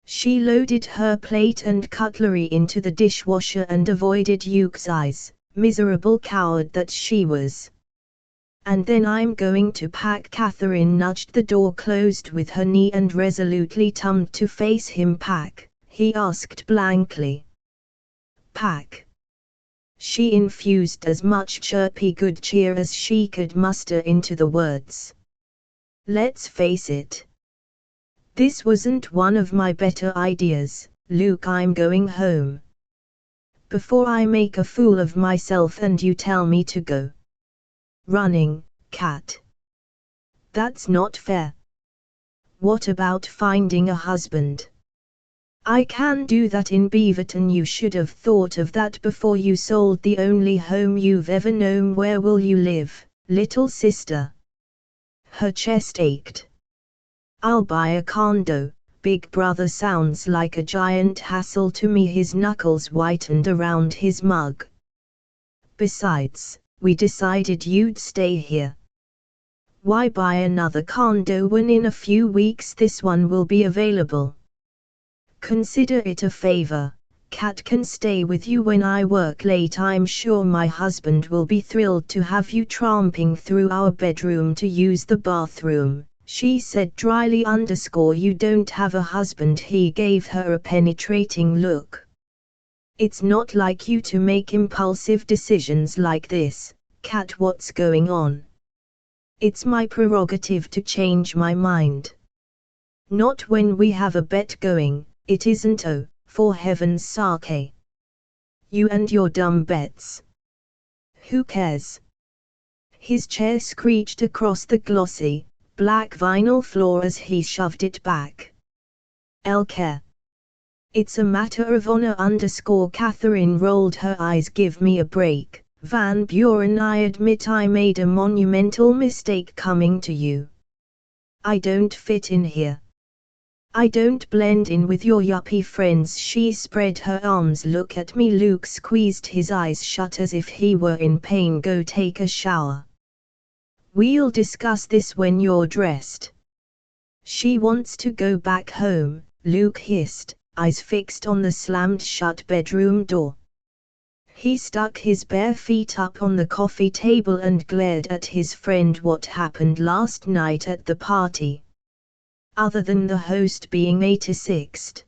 She loaded her plate and cutlery into the dishwasher and avoided Luke's eyes, miserable coward that she was. And then I'm going to pack. Catherine nudged the door closed with her knee and resolutely turned to face him. Pack, he asked blankly. Pack. She infused as much chirpy good cheer as she could muster into the words. Let's face it. This wasn't one of my better ideas, Luke. I'm going home. Before I make a fool of myself and you tell me to go running, Cat. That's not fair. What about finding a husband? I can do that in Beaverton. You should have thought of that before you sold the only home you've ever known. Where will you live, little sister? Her chest ached. I'll buy a condo. Big brother sounds like a giant hassle to me. His knuckles whitened around his mug. Besides, we decided you'd stay here. Why buy another condo when in a few weeks this one will be available? Consider it a favor. Cat can stay with you when I work late. I'm sure my husband will be thrilled to have you tramping through our bedroom to use the bathroom, she said dryly. You don't have a husband. He gave her a penetrating look. It's not like you to make impulsive decisions like this, Cat. What's going on? It's my prerogative to change my mind. Not when we have a bet going. It isn't. Oh, for heaven's sake. You and your dumb bets. Who cares? His chair screeched across the glossy, black vinyl floor as he shoved it back. I'll care. It's a matter of honor. Catherine rolled her eyes. Give me a break, Van Buren. I admit I made a monumental mistake coming to you. I don't fit in here. I don't blend in with your yuppie friends. She spread her arms. Look at me. Luke squeezed his eyes shut as if he were in pain. Go take a shower. We'll discuss this when you're dressed. She wants to go back home, Luke hissed, eyes fixed on the slammed shut bedroom door. He stuck his bare feet up on the coffee table and glared at his friend. What happened last night at the party? Other than the host being 86th?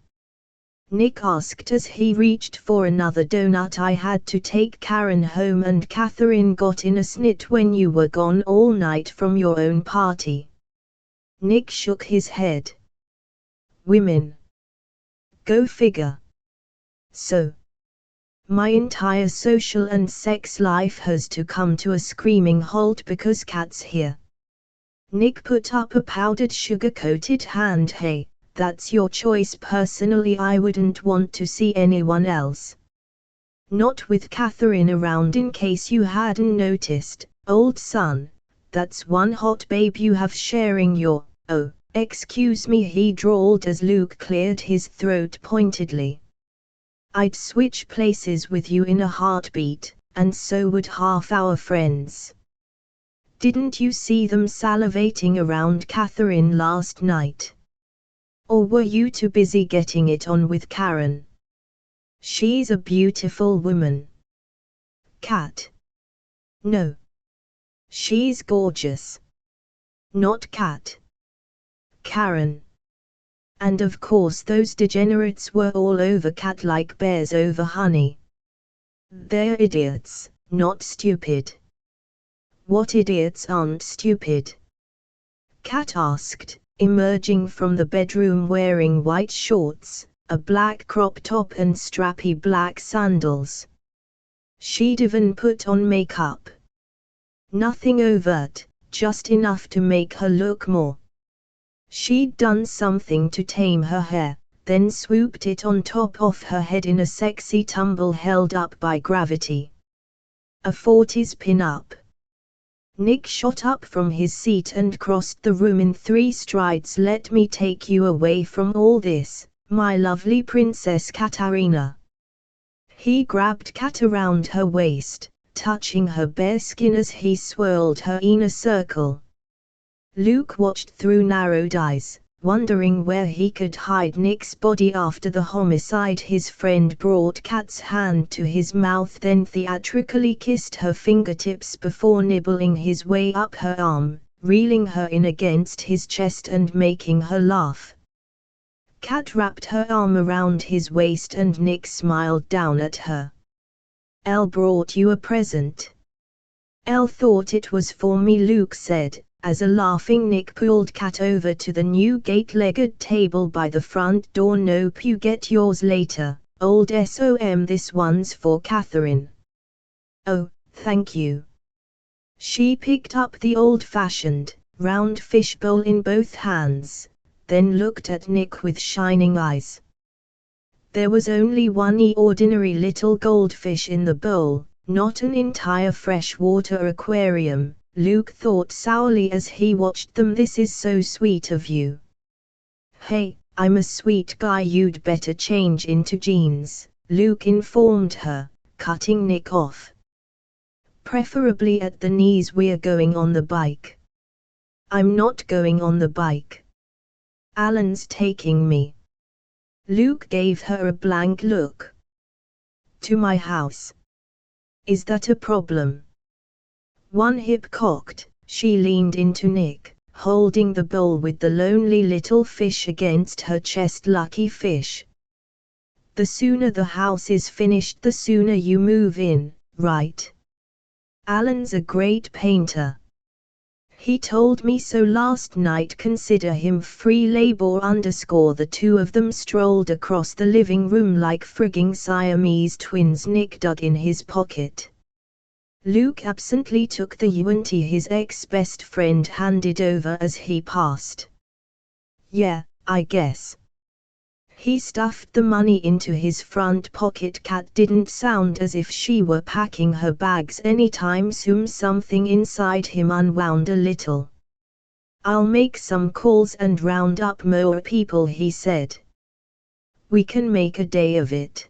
Nick asked as he reached for another donut. I had to take Karen home and Catherine got in a snit when you were gone all night from your own party. Nick shook his head. Women. Go figure. So. My entire social and sex life has to come to a screaming halt because Cat's here. Nick put up a powdered sugar-coated hand. Hey, that's your choice. Personally, I wouldn't want to see anyone else. Not with Catherine around. In case you hadn't noticed, old son, that's one hot babe you have sharing your, oh, excuse me, he drawled as Luke cleared his throat pointedly. I'd switch places with you in a heartbeat, and so would half our friends. Didn't you see them salivating around Catherine last night? Or were you too busy getting it on with Karen? She's a beautiful woman. Cat. No. She's gorgeous. Not Cat. Karen. And of course those degenerates were all over Cat like bears over honey. They're idiots, not stupid. What idiots aren't stupid? Cat asked, emerging from the bedroom wearing white shorts, a black crop top and strappy black sandals. She'd even put on makeup. Nothing overt, just enough to make her look more. She'd done something to tame her hair, then swooped it on top of her head in a sexy tumble held up by gravity. A 40s pin-up. Nick shot up from his seat and crossed the room in 3 strides. Let me take you away from all this, my lovely Princess Katarina. He grabbed Cat around her waist, touching her bare skin as he swirled her in a circle. Luke watched through narrowed eyes, wondering where he could hide Nick's body after the homicide. His friend brought Kat's hand to his mouth, then theatrically kissed her fingertips before nibbling his way up her arm, reeling her in against his chest and making her laugh. Kat wrapped her arm around his waist and Nick smiled down at her. "Elle brought you a present." "Elle thought it was for me," Luke said, as a laughing Nick pulled Kat over to the new gate-legged table by the front door. "Nope, you get yours later, old SOM. This one's for Catherine." "Oh, thank you." She picked up the old-fashioned, round fishbowl in both hands, then looked at Nick with shining eyes. There was only one ordinary little goldfish in the bowl, not an entire freshwater aquarium, Luke thought sourly as he watched them. "This is so sweet of you." "Hey, I'm a sweet guy, you'd better change into jeans," Luke informed her, cutting Nick off. "Preferably at the knees. We're going on the bike." "I'm not going on the bike. Alan's taking me." Luke gave her a blank look. "To my house. Is that a problem?" One hip cocked, she leaned into Nick, holding the bowl with the lonely little fish against her chest. "Lucky fish. The sooner the house is finished, the sooner you move in, right? Alan's a great painter. He told me so last night. Consider him free labor." The two of them strolled across the living room like frigging Siamese twins. Nick dug in his pocket. Luke absently took the yuan his ex-best friend handed over as he passed. "Yeah, I guess." He stuffed the money into his front pocket. Kat didn't sound as if she were packing her bags anytime soon. Something inside him unwound a little. "I'll make some calls and round up more people," he said. "We can make a day of it."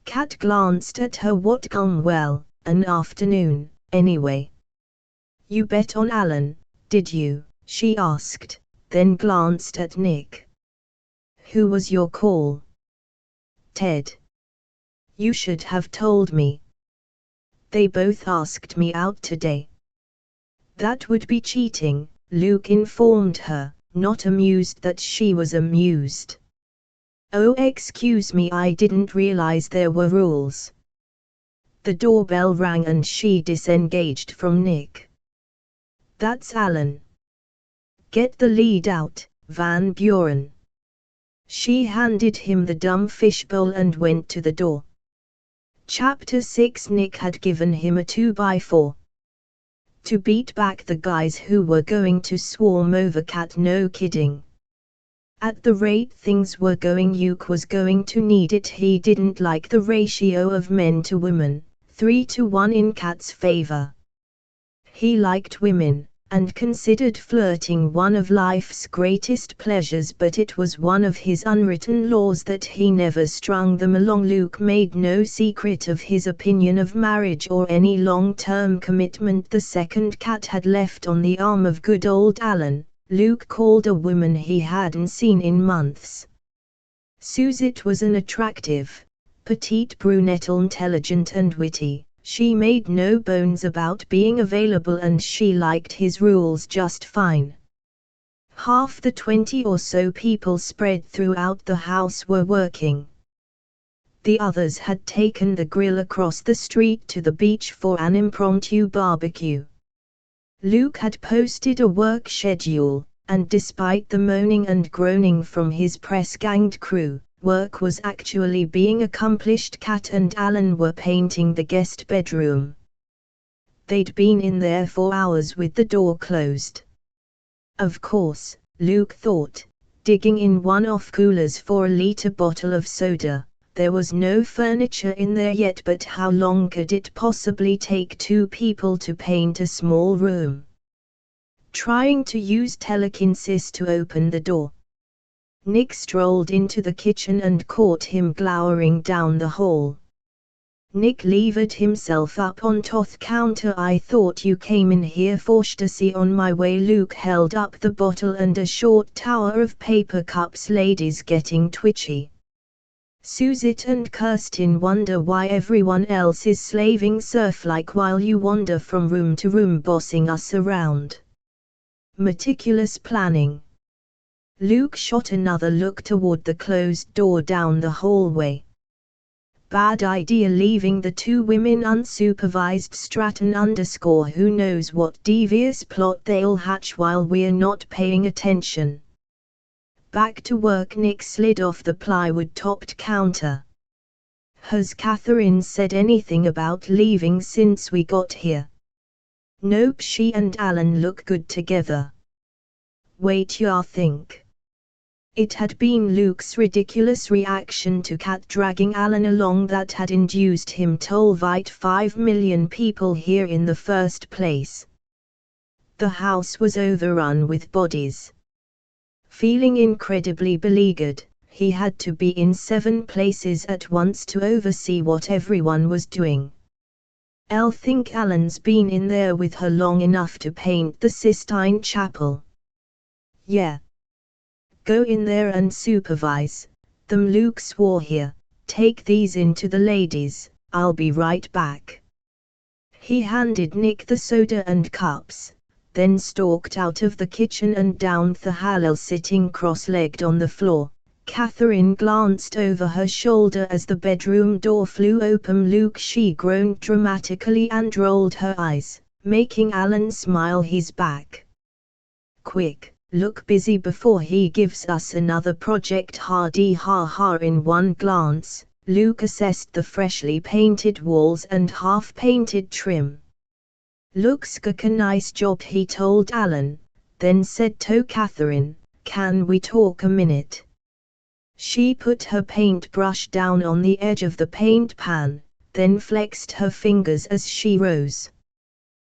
Kat glanced at her. "What? Well, an afternoon, anyway." "You bet on Alan, did you?" she asked, then glanced at Nick. "Who was your call?" "Ted." "You should have told me." "They both asked me out today." "That would be cheating," Luke informed her, not amused that she was amused. "Oh, excuse me, I didn't realize there were rules." The doorbell rang and she disengaged from Nick. "That's Alan. Get the lead out, Van Buren." She handed him the dumb fishbowl and went to the door. Chapter 6. Nick had given him a 2x4. To beat back the guys who were going to swarm over Kat. No kidding. At the rate things were going, Luke was going to need it. He didn't like the ratio of men to women, 3-1 in Kat's favor. He liked women, and considered flirting one of life's greatest pleasures, but it was one of his unwritten laws that he never strung them along. Luke made no secret of his opinion of marriage or any long-term commitment the second Kat had left on the arm of good old Alan. Luke called a woman he hadn't seen in months. Suzette was an attractive, petite brunette, intelligent and witty. She made no bones about being available and she liked his rules just fine. Half the 20 or so people spread throughout the house were working. The others had taken the grill across the street to the beach for an impromptu barbecue. Luke had posted a work schedule, and despite the moaning and groaning from his press-ganged crew, work was actually being accomplished. Kat and Alan were painting the guest bedroom. They'd been in there for hours with the door closed. Of course, Luke thought, digging in one off coolers for a liter bottle of soda. There was no furniture in there yet, but how long could it possibly take 2 people to paint a small room? Trying to use telekinesis to open the door. Nick strolled into the kitchen and caught him glowering down the hall. Nick levered himself up on toth counter. I thought you came in here for to see on my way. Luke held up the bottle and a short tower of paper cups. Ladies getting twitchy. Suzette and Kirsten wonder why everyone else is slaving surf-like while you wander from room to room bossing us around. Meticulous planning. Luke shot another look toward the closed door down the hallway. Bad idea leaving the two women unsupervised. Stratton _ who knows what devious plot they'll hatch while we're not paying attention. Back to work. Nick slid off the plywood-topped counter. Has Catherine said anything about leaving since we got here? Nope. She and Alan look good together. Wait, you think? It had been Luke's ridiculous reaction to Cat dragging Alan along that had induced him to invite 5 million people here in the first place. The house was overrun with bodies. Feeling incredibly beleaguered, he had to be in 7 places at once to oversee what everyone was doing. I'll think Alan's been in there with her long enough to paint the Sistine Chapel. Yeah. Go in there and supervise them. Luke swore here. Take these into the ladies, I'll be right back. He handed Nick the soda and cups, then stalked out of the kitchen and down the hall. Sitting cross-legged on the floor, Catherine glanced over her shoulder as the bedroom door flew open. Luke, she groaned dramatically and rolled her eyes, making Alan smile. He's back. Quick. Look busy before he gives us another project. Hardy ha ha. In one glance, Luke assessed the freshly painted walls and half-painted trim. Looks like a nice job, he told Alan, then said to Catherine, can we talk a minute? She put her paintbrush down on the edge of the paint pan, then flexed her fingers as she rose.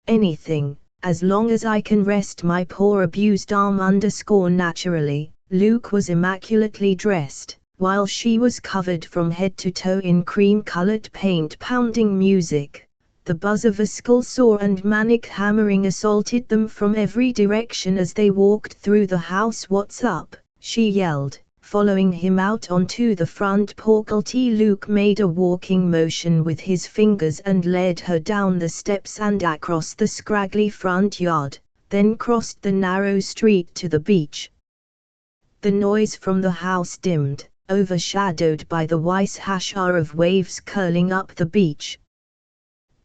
Anything. As long as I can rest my poor abused arm _ naturally. Luke was immaculately dressed, while she was covered from head to toe in cream-colored paint. Pounding music, the buzz of a skull saw and manic hammering assaulted them from every direction as they walked through the house. What's up? She yelled, following him out onto the front porch. Luke made a walking motion with his fingers and led her down the steps and across the scraggly front yard, then crossed the narrow street to the beach. The noise from the house dimmed, overshadowed by the white of waves curling up the beach.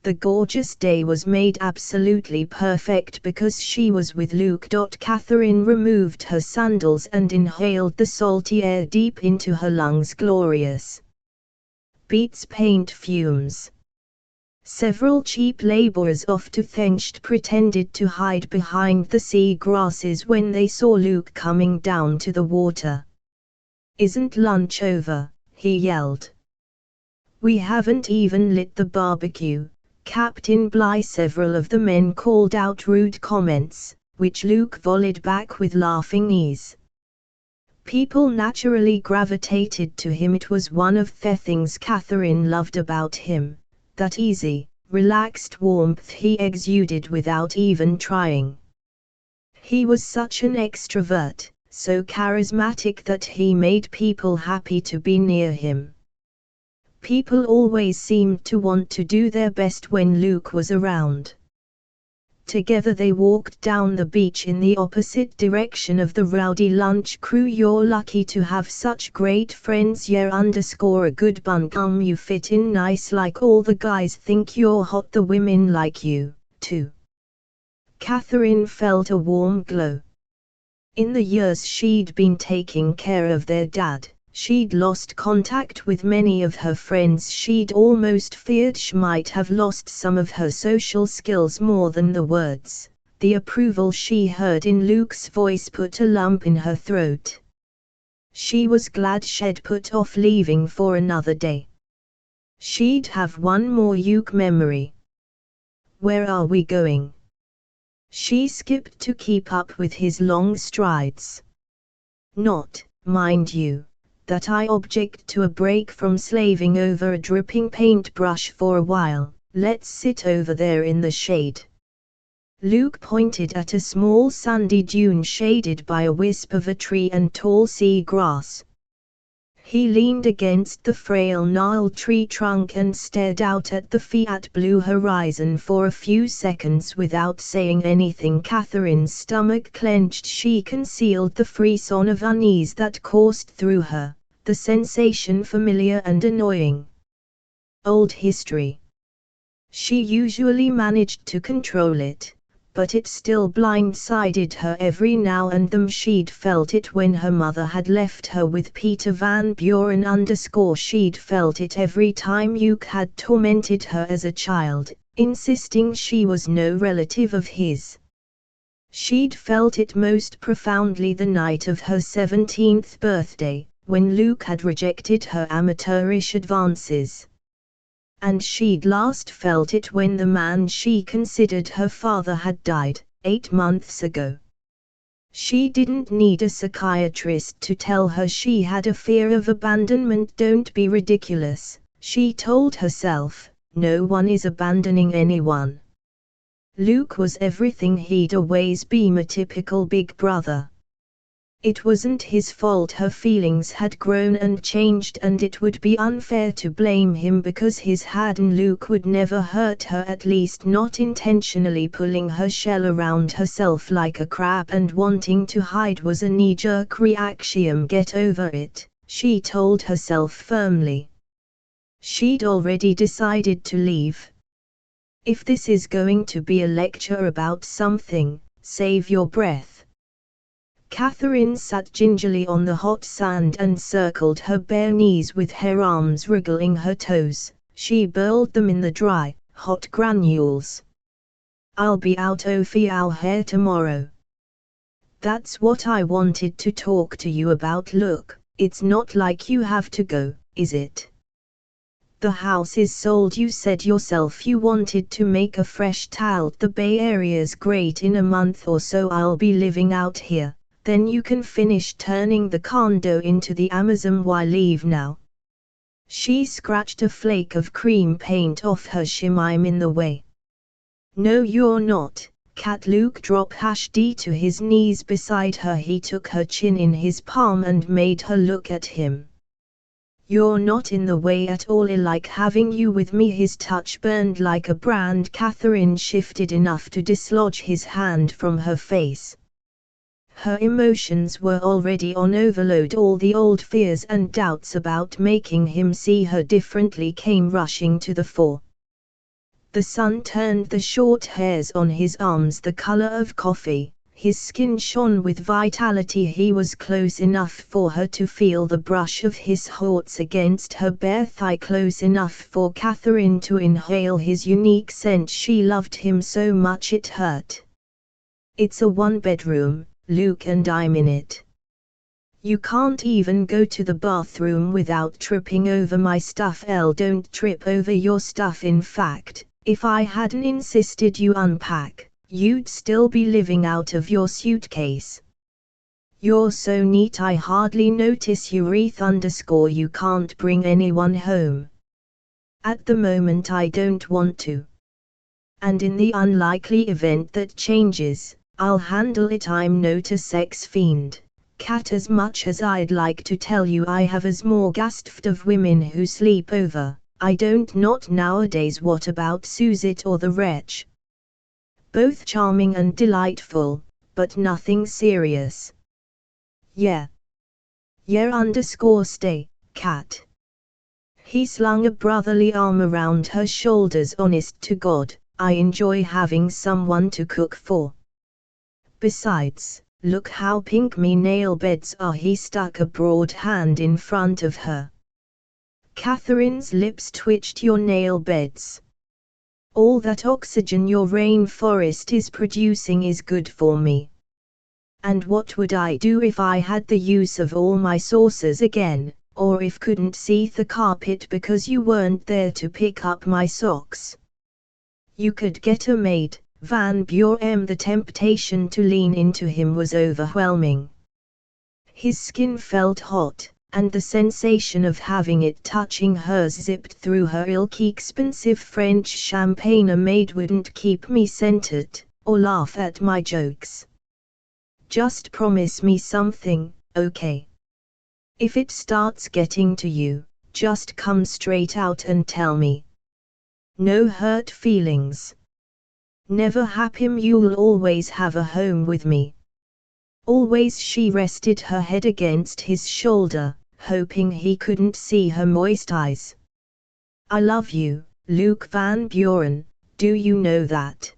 The gorgeous day was made absolutely perfect because she was with Luke. Catherine removed her sandals and inhaled the salty air deep into her lungs. Glorious. Beats paint fumes. Several cheap laborers off to Thengst pretended to hide behind the sea grasses when they saw Luke coming down to the water. Isn't lunch over? He yelled. We haven't even lit the barbecue, Captain Bligh. Several of the men called out rude comments, which Luke volleyed back with laughing ease. People naturally gravitated to him. It was one of the things Catherine loved about him, that easy, relaxed warmth he exuded without even trying. He was such an extrovert, so charismatic that he made people happy to be near him. People always seemed to want to do their best when Luke was around. Together they walked down the beach in the opposite direction of the rowdy lunch crew. You're lucky to have such great friends. Yeah _ a good bun. You fit in nice, like all the guys think you're hot. The women like you, too. Catherine felt a warm glow. In the years she'd been taking care of their dad, she'd lost contact with many of her friends. She'd almost feared she might have lost some of her social skills more than the words. The approval she heard in Luke's voice put a lump in her throat. She was glad she'd put off leaving for another day. She'd have one more Luke memory. Where are we going? She skipped to keep up with his long strides. Not, mind you, that I object to a break from slaving over a dripping paintbrush for a while. Let's sit over there in the shade." Luke pointed at a small sandy dune shaded by a wisp of a tree and tall sea grass. He leaned against the frail gnarled tree trunk and stared out at the fiat blue horizon for a few seconds without saying anything. Catherine's stomach clenched. She concealed the frisson of unease that coursed through her, the sensation familiar and annoying. Old history. She usually managed to control it, but it still blindsided her every now and then. She'd felt it when her mother had left her with Peter Van Buren _ she'd felt it every time Luke had tormented her as a child, insisting she was no relative of his. She'd felt it most profoundly the night of her 17th birthday, when Luke had rejected her amateurish advances. And she'd last felt it when the man she considered her father had died, 8 months ago. She didn't need a psychiatrist to tell her she had a fear of abandonment. Don't be ridiculous, she told herself, no one is abandoning anyone. Luke was everything he'd always been, a typical big brother. It wasn't his fault her feelings had grown and changed, and it would be unfair to blame him because his had, and Luke would never hurt her, at least not intentionally. Pulling her shell around herself like a crab and wanting to hide was a knee-jerk reaction. Get over it, she told herself firmly. She'd already decided to leave. If this is going to be a lecture about something, save your breath. Catherine sat gingerly on the hot sand and circled her bare knees with her arms wriggling her toes. She burled them in the dry, hot granules. "I'll be out of our hair tomorrow." "That's what I wanted to talk to you about. Look, it's not like you have to go, is it? The house is sold. You said yourself you wanted to make a fresh start. The Bay Area's great. In a month or so I'll be living out here. Then you can finish turning the condo into the Amazon. Why leave now?" She scratched a flake of cream paint off her shim. "I'm in the way." "No you're not, Cat." Luke dropped #D to his knees beside her. He took her chin in his palm and made her look at him. "You're not in the way at all. I like having you with me." His touch burned like a brand. Catherine shifted enough to dislodge his hand from her face. Her emotions were already on overload. All the old fears and doubts about making him see her differently came rushing to the fore. The sun turned the short hairs on his arms the color of coffee. His skin shone with vitality. He was close enough for her to feel the brush of his thoughts against her bare thigh, close enough for Catherine to inhale his unique scent. She loved him so much it hurt. "It's a one-bedroom, Luke, and I'm in it. You can't even go to the bathroom without tripping over my stuff." "Don't trip over your stuff. In fact, if I hadn't insisted you unpack, you'd still be living out of your suitcase. You're so neat I hardly notice you. You can't bring anyone home." "At the moment I don't want to. And in the unlikely event that changes, I'll handle it. I'm not a sex fiend, Cat. As much as I'd like to tell you I have as more gasped of women who sleep over, I don't not nowadays. What about Suzette or the wretch? Both charming and delightful, but nothing serious." Yeah. Stay, Cat." He slung a brotherly arm around her shoulders. "Honest to God, I enjoy having someone to cook for. Besides, look how pink me nail beds are." He stuck a broad hand in front of her. Catherine's lips twitched. "Your nail beds? All that oxygen your rainforest is producing is good for me. And what would I do if I had the use of all my saucers again, or if couldn't see the carpet because you weren't there to pick up my socks? You could get a maid, Van Buren." The temptation to lean into him was overwhelming. His skin felt hot, and the sensation of having it touching hers zipped through her ilky expensive French champagne a maid wouldn't keep me centered, or laugh at my jokes. Just promise me something, okay? If it starts getting to you, just come straight out and tell me. No hurt feelings. Never happen, you'll always have a home with me. Always. She rested her head against his shoulder, hoping he couldn't see her moist eyes. I love you, Luke Van Buren, do you know that?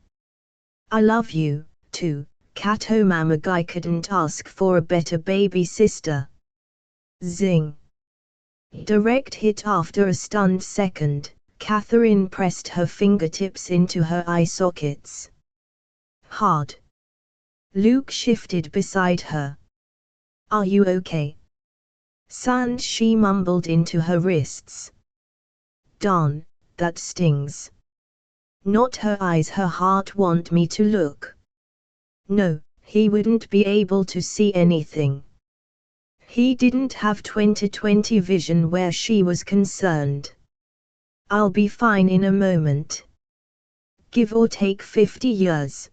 I love you, too, Kat. Oh mama, I couldn't ask for a better baby sister. Zing. Direct hit. After a stunned second, Catherine pressed her fingertips into her eye sockets. Hard. Luke shifted beside her. Are you okay? Sand, she mumbled into her wrists. Darn, that stings. Not her eyes, her heart want me to look. No, he wouldn't be able to see anything. He didn't have 20/20 vision where she was concerned. I'll be fine in a moment. Give or take 50 years.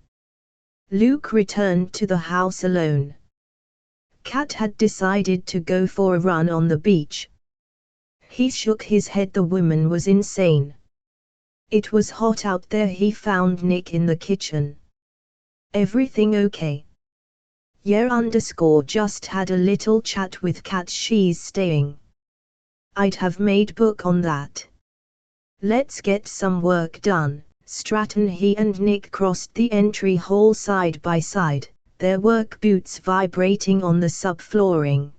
Luke returned to the house alone. Kat had decided to go for a run on the beach. He shook his head. The woman was insane. It was hot out there. He found Nick in the kitchen. Everything okay? Yeah, just had a little chat with Kat. She's staying. I'd have made book on that. Let's get some work done, Stratton. He and Nick crossed the entry hall side by side, their work boots vibrating on the subflooring.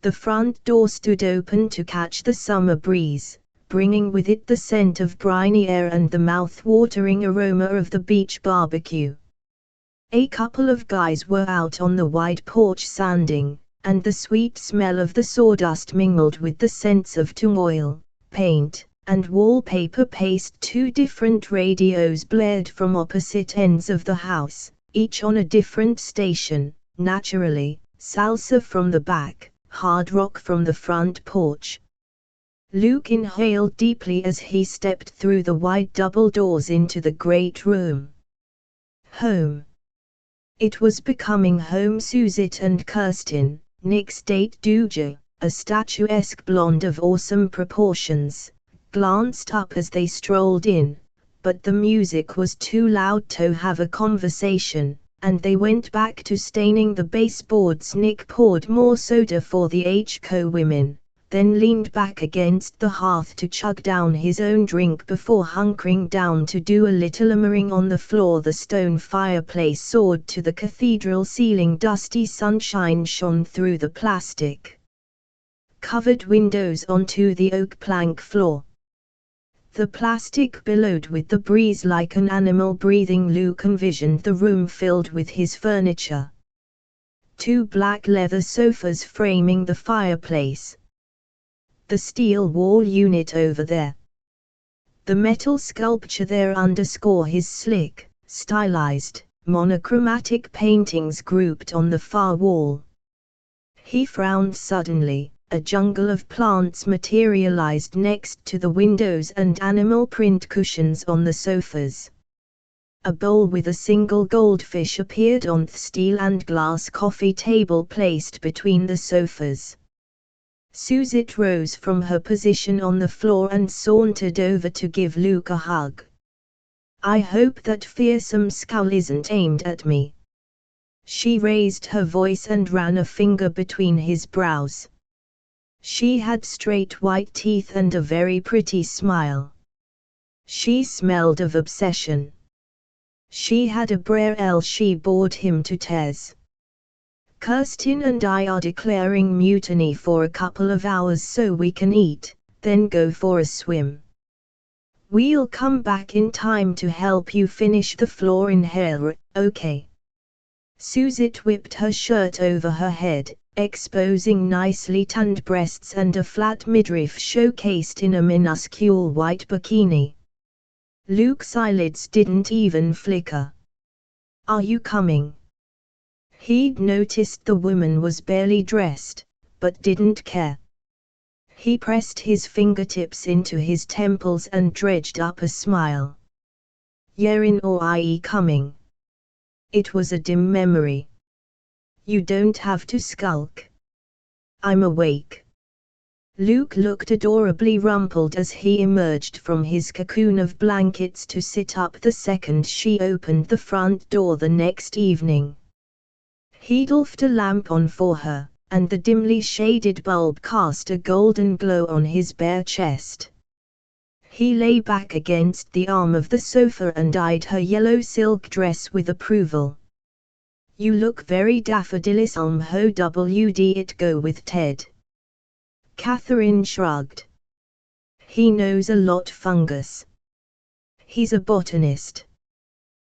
The front door stood open to catch the summer breeze, bringing with it the scent of briny air and the mouth-watering aroma of the beach barbecue. A couple of guys were out on the wide porch sanding, and the sweet smell of the sawdust mingled with the scents of tung oil, paint, and wallpaper paste. Two different radios blared from opposite ends of the house, each on a different station. Naturally, salsa from the back, hard rock from the front porch. Luke inhaled deeply as he stepped through the wide double doors into the great room. Home. It was becoming home. Suzette and Kirsten, Nick's date Dooja, a statuesque blonde of awesome proportions, glanced up as they strolled in, but the music was too loud to have a conversation, and they went back to staining the baseboards. Nick poured more soda for the HCO women, then leaned back against the hearth to chug down his own drink before hunkering down to do a little hammering on the floor. The stone fireplace soared to the cathedral ceiling. Dusty sunshine shone through the plastic covered windows onto the oak plank floor. The plastic billowed with the breeze like an animal breathing. Luke envisioned the room filled with his furniture. Two black leather sofas framing the fireplace. The steel wall unit over there. The metal sculpture there underscore his slick, stylized, monochromatic paintings grouped on the far wall. He frowned suddenly. A jungle of plants materialized next to the windows and animal print cushions on the sofas. A bowl with a single goldfish appeared on the steel and glass coffee table placed between the sofas. Suzette rose from her position on the floor and sauntered over to give Luke a hug. I hope that fearsome scowl isn't aimed at me. She raised her voice and ran a finger between his brows. She had straight white teeth and a very pretty smile. She smelled of obsession. She had a braille. She bored him to tears. Kirsten and I are declaring mutiny for a couple of hours so we can eat, then go for a swim. We'll come back in time to help you finish the floor in here, okay? Suzette whipped her shirt over her head, exposing nicely tanned breasts and a flat midriff showcased in a minuscule white bikini. Luke's eyelids didn't even flicker. Are you coming? He'd noticed the woman was barely dressed, but didn't care. He pressed his fingertips into his temples and dredged up a smile. "You're in or I coming?" It was a dim memory. "You don't have to skulk. I'm awake." Luke looked adorably rumpled as he emerged from his cocoon of blankets to sit up the second she opened the front door the next evening. He'd left a lamp on for her, and the dimly shaded bulb cast a golden glow on his bare chest. He lay back against the arm of the sofa and eyed her yellow silk dress with approval. "You look very daffodilous. Ho wd it go with Ted." Catherine shrugged. "He knows a lot fungus. He's a botanist."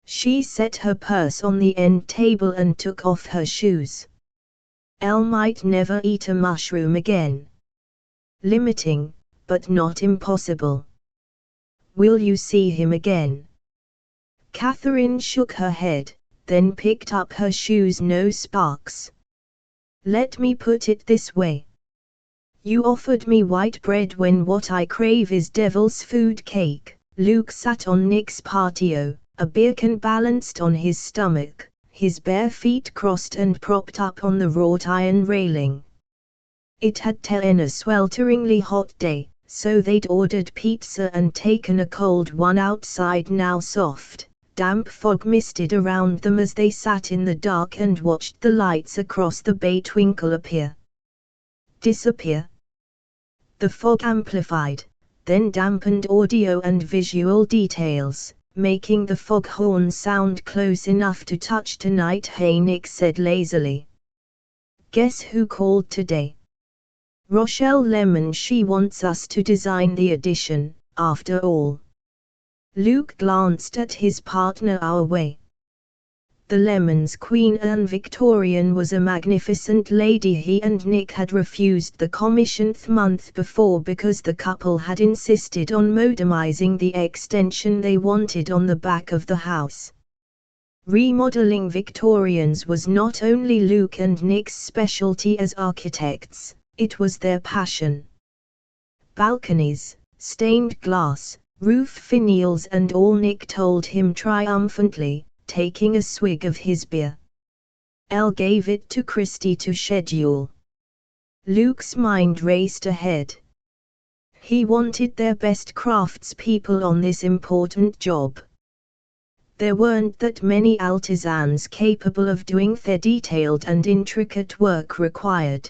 She set her purse on the end table and took off her shoes. Elle might never eat a mushroom again. Limiting, but not impossible. "Will you see him again?" Catherine shook her head, then picked up her shoes. "No sparks. Let me put it this way. You offered me white bread when what I crave is devil's food cake." Luke sat on Nick's patio, a beer can balanced on his stomach, his bare feet crossed and propped up on the wrought iron railing. It had been a swelteringly hot day, so they'd ordered pizza and taken a cold one outside. Now soft, damp fog misted around them as they sat in the dark and watched the lights across the bay twinkle appear. Disappear. The fog amplified, then dampened audio and visual details, making the foghorn sound close enough to touch tonight. "Hey," Nick said lazily. "Guess who called today? Rochelle Lemon. She wants us to design the addition, after all." Luke glanced at his partner. "Our way." The Lemons' Queen Anne Victorian was a magnificent lady. He and Nick had refused the commission the month before because the couple had insisted on modernizing the extension they wanted on the back of the house. Remodeling Victorians was not only Luke and Nick's specialty as architects, it was their passion. Balconies, stained glass, roof finials and all, Nick told him triumphantly, taking a swig of his beer. Elle gave it to Christy to schedule. Luke's mind raced ahead. He wanted their best craftspeople on this important job. There weren't that many artisans capable of doing the detailed and intricate work required.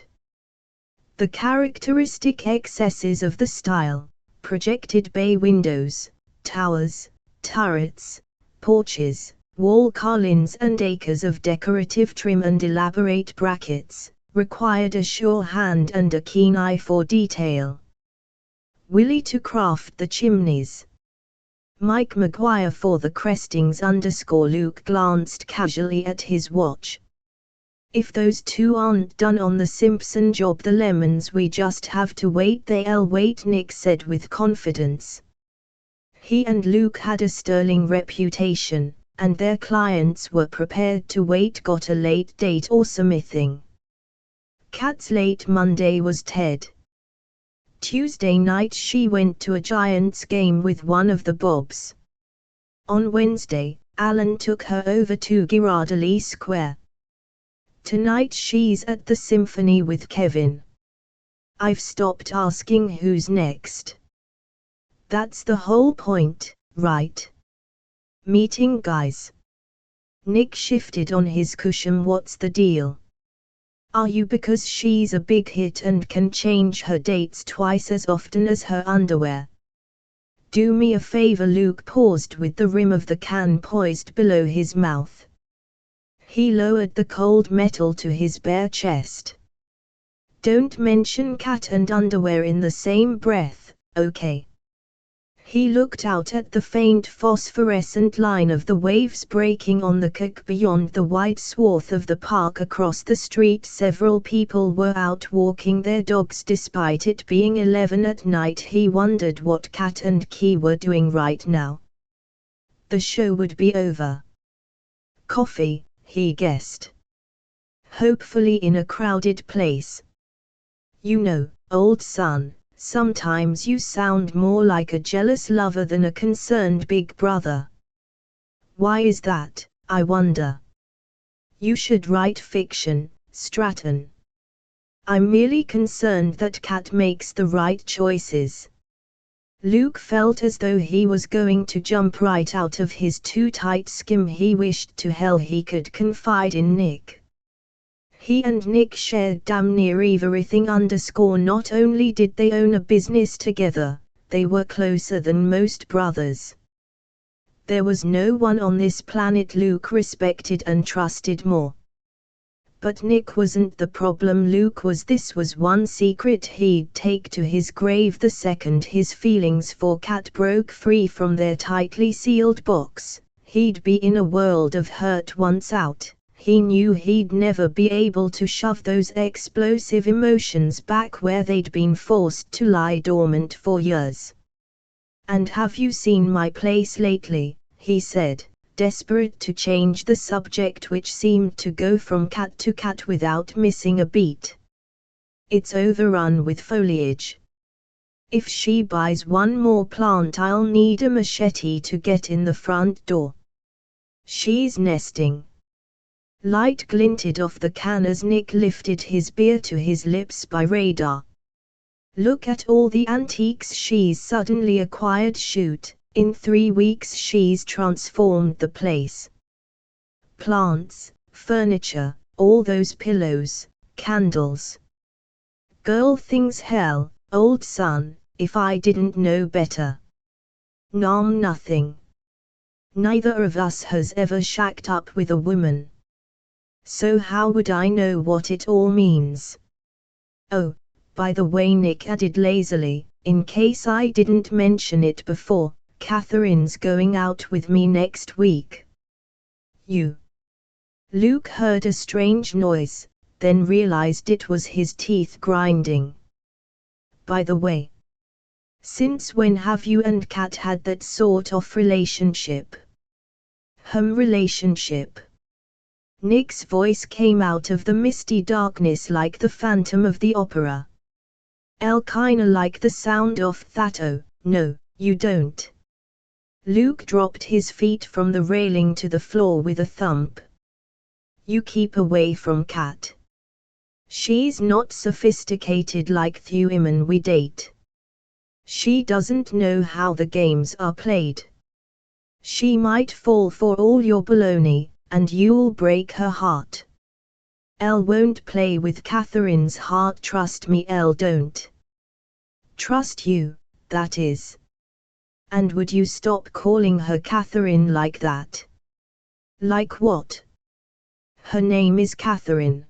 The characteristic excesses of the style, projected bay windows, towers, turrets, porches, wall carlins and acres of decorative trim and elaborate brackets, required a sure hand and a keen eye for detail. Willie to craft the chimneys. Mike Maguire for the crestings. Luke glanced casually at his watch. If those two aren't done on the Simpson job, the Lemons, we just have to wait. They'll wait, Nick said with confidence. He and Luke had a sterling reputation, and their clients were prepared to wait. Got a late date or something? Kat's late Monday was Ted. Tuesday night she went to a Giants game with one of the Bobs. On Wednesday, Alan took her over to Girardelli Square. Tonight she's at the symphony with Kevin. I've stopped asking who's next. That's the whole point, right? Meeting guys. Nick shifted on his cushion. What's the deal? Are you because she's a big hit and can change her dates twice as often as her underwear? Do me a favor. Luke paused with the rim of the can poised below his mouth. He lowered the cold metal to his bare chest. Don't mention cat and underwear in the same breath, okay? He looked out at the faint phosphorescent line of the waves breaking on the creek beyond the wide swath of the park across the street. Several people were out walking their dogs despite it being 11 at night. He wondered what Cat and Key were doing right now. The show would be over. Coffee, he guessed. Hopefully in a crowded place. You know, old son, sometimes you sound more like a jealous lover than a concerned big brother. Why is that, I wonder? You should write fiction, Stratton. I'm merely concerned that Kat makes the right choices. Luke felt as though he was going to jump right out of his too tight skin. He wished to hell he could confide in Nick. He and Nick shared damn near everything. Not only did they own a business together, they were closer than most brothers. There was no one on this planet Luke respected and trusted more. But Nick wasn't the problem. Luke was. This was one secret he'd take to his grave. The second his feelings for Kat broke free from their tightly sealed box, he'd be in a world of hurt. Once out, he knew he'd never be able to shove those explosive emotions back where they'd been forced to lie dormant for years. "And have you seen my place lately?" he said, desperate to change the subject, which seemed to go from cat to cat without missing a beat. "It's overrun with foliage. If she buys one more plant, I'll need a machete to get in the front door. She's nesting." Light glinted off the can as Nick lifted his beer to his lips by radar. "Look at all the antiques she's suddenly acquired. Shoot, in 3 weeks she's transformed the place. Plants, furniture, all those pillows, candles. Girl thinks hell, old son, if I didn't know better." Nothing. Neither of us has ever shacked up with a woman. So how would I know what it all means? Oh, by the way, Nick added lazily, in case I didn't mention it before, Catherine's going out with me next week. You. Luke heard a strange noise, then realized it was his teeth grinding. By the way, since when have you and Kat had that sort of relationship? Relationship. Nick's voice came out of the misty darkness like the Phantom of the Opera. Kinda like the sound of that. Oh, no, you don't. Luke dropped his feet from the railing to the floor with a thump. You keep away from Kat. She's not sophisticated like the women we date. She doesn't know how the games are played. She might fall for all your baloney, and you'll break her heart. Elle won't play with Catherine's heart. Trust me, Elle don't. Trust you, that is. And would you stop calling her Catherine like that? Like what? Her name is Catherine.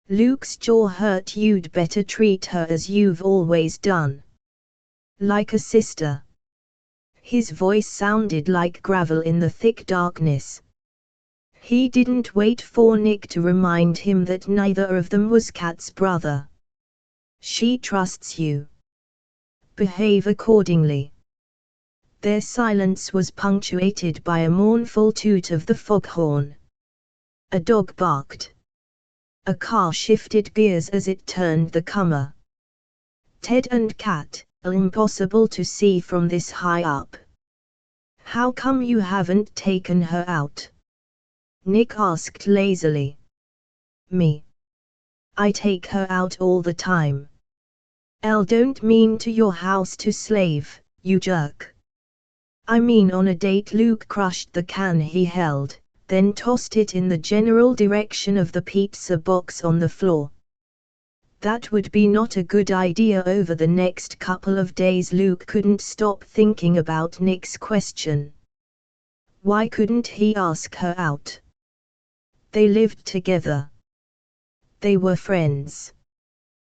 Luke's jaw hurt. You'd better treat her as you've always done. Like a sister. His voice sounded like gravel in the thick darkness. He didn't wait for Nick to remind him that neither of them was Kat's brother. She trusts you. Behave accordingly. Their silence was punctuated by a mournful toot of the foghorn. A dog barked. A car shifted gears as it turned the corner. Ted and Kat, impossible to see from this high up. How come you haven't taken her out? Nick asked lazily. Me? I take her out all the time. Elle don't mean to your house to slave, you jerk. I mean on a date. Luke crushed the can he held, then tossed it in the general direction of the pizza box on the floor. That would be not a good idea. Over the next couple of days Luke couldn't stop thinking about Nick's question. Why couldn't he ask her out? They lived together. They were friends.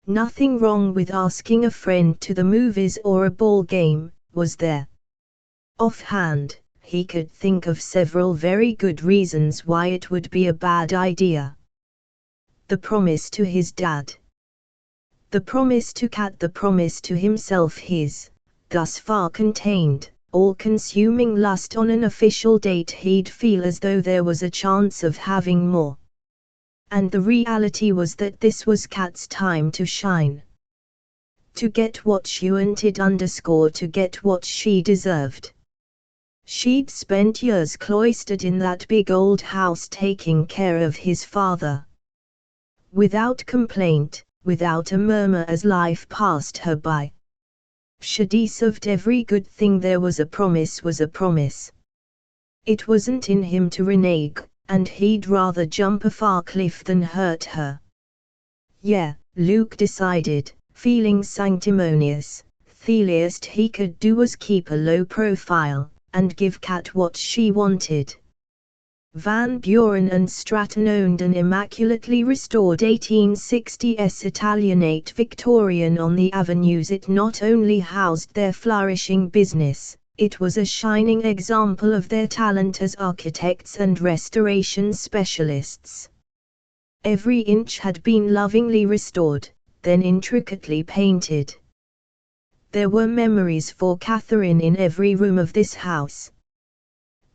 Nothing wrong with asking a friend to the movies or a ball game, was there? Offhand, he could think of several very good reasons why it would be a bad idea. The promise to his dad. The promise to Kat, the promise to himself, his, thus far contained, all-consuming lust on an official date. He'd feel as though there was a chance of having more. And the reality was that this was Kat's time to shine. To get what she wanted to get what she deserved. She'd spent years cloistered in that big old house taking care of his father. Without complaint, without a murmur as life passed her by. She deserved every good thing. There was a promise. It wasn't in him to renege, and he'd rather jump a far cliff than hurt her. Yeah, Luke decided, feeling sanctimonious. The least he could do was keep a low profile, and give Kat what she wanted. Van Buren and Stratton owned an immaculately restored 1860s Italianate Victorian on the avenues. It not only housed their flourishing business, it was a shining example of their talent as architects and restoration specialists. Every inch had been lovingly restored, then intricately painted. There were memories for Catherine in every room of this house.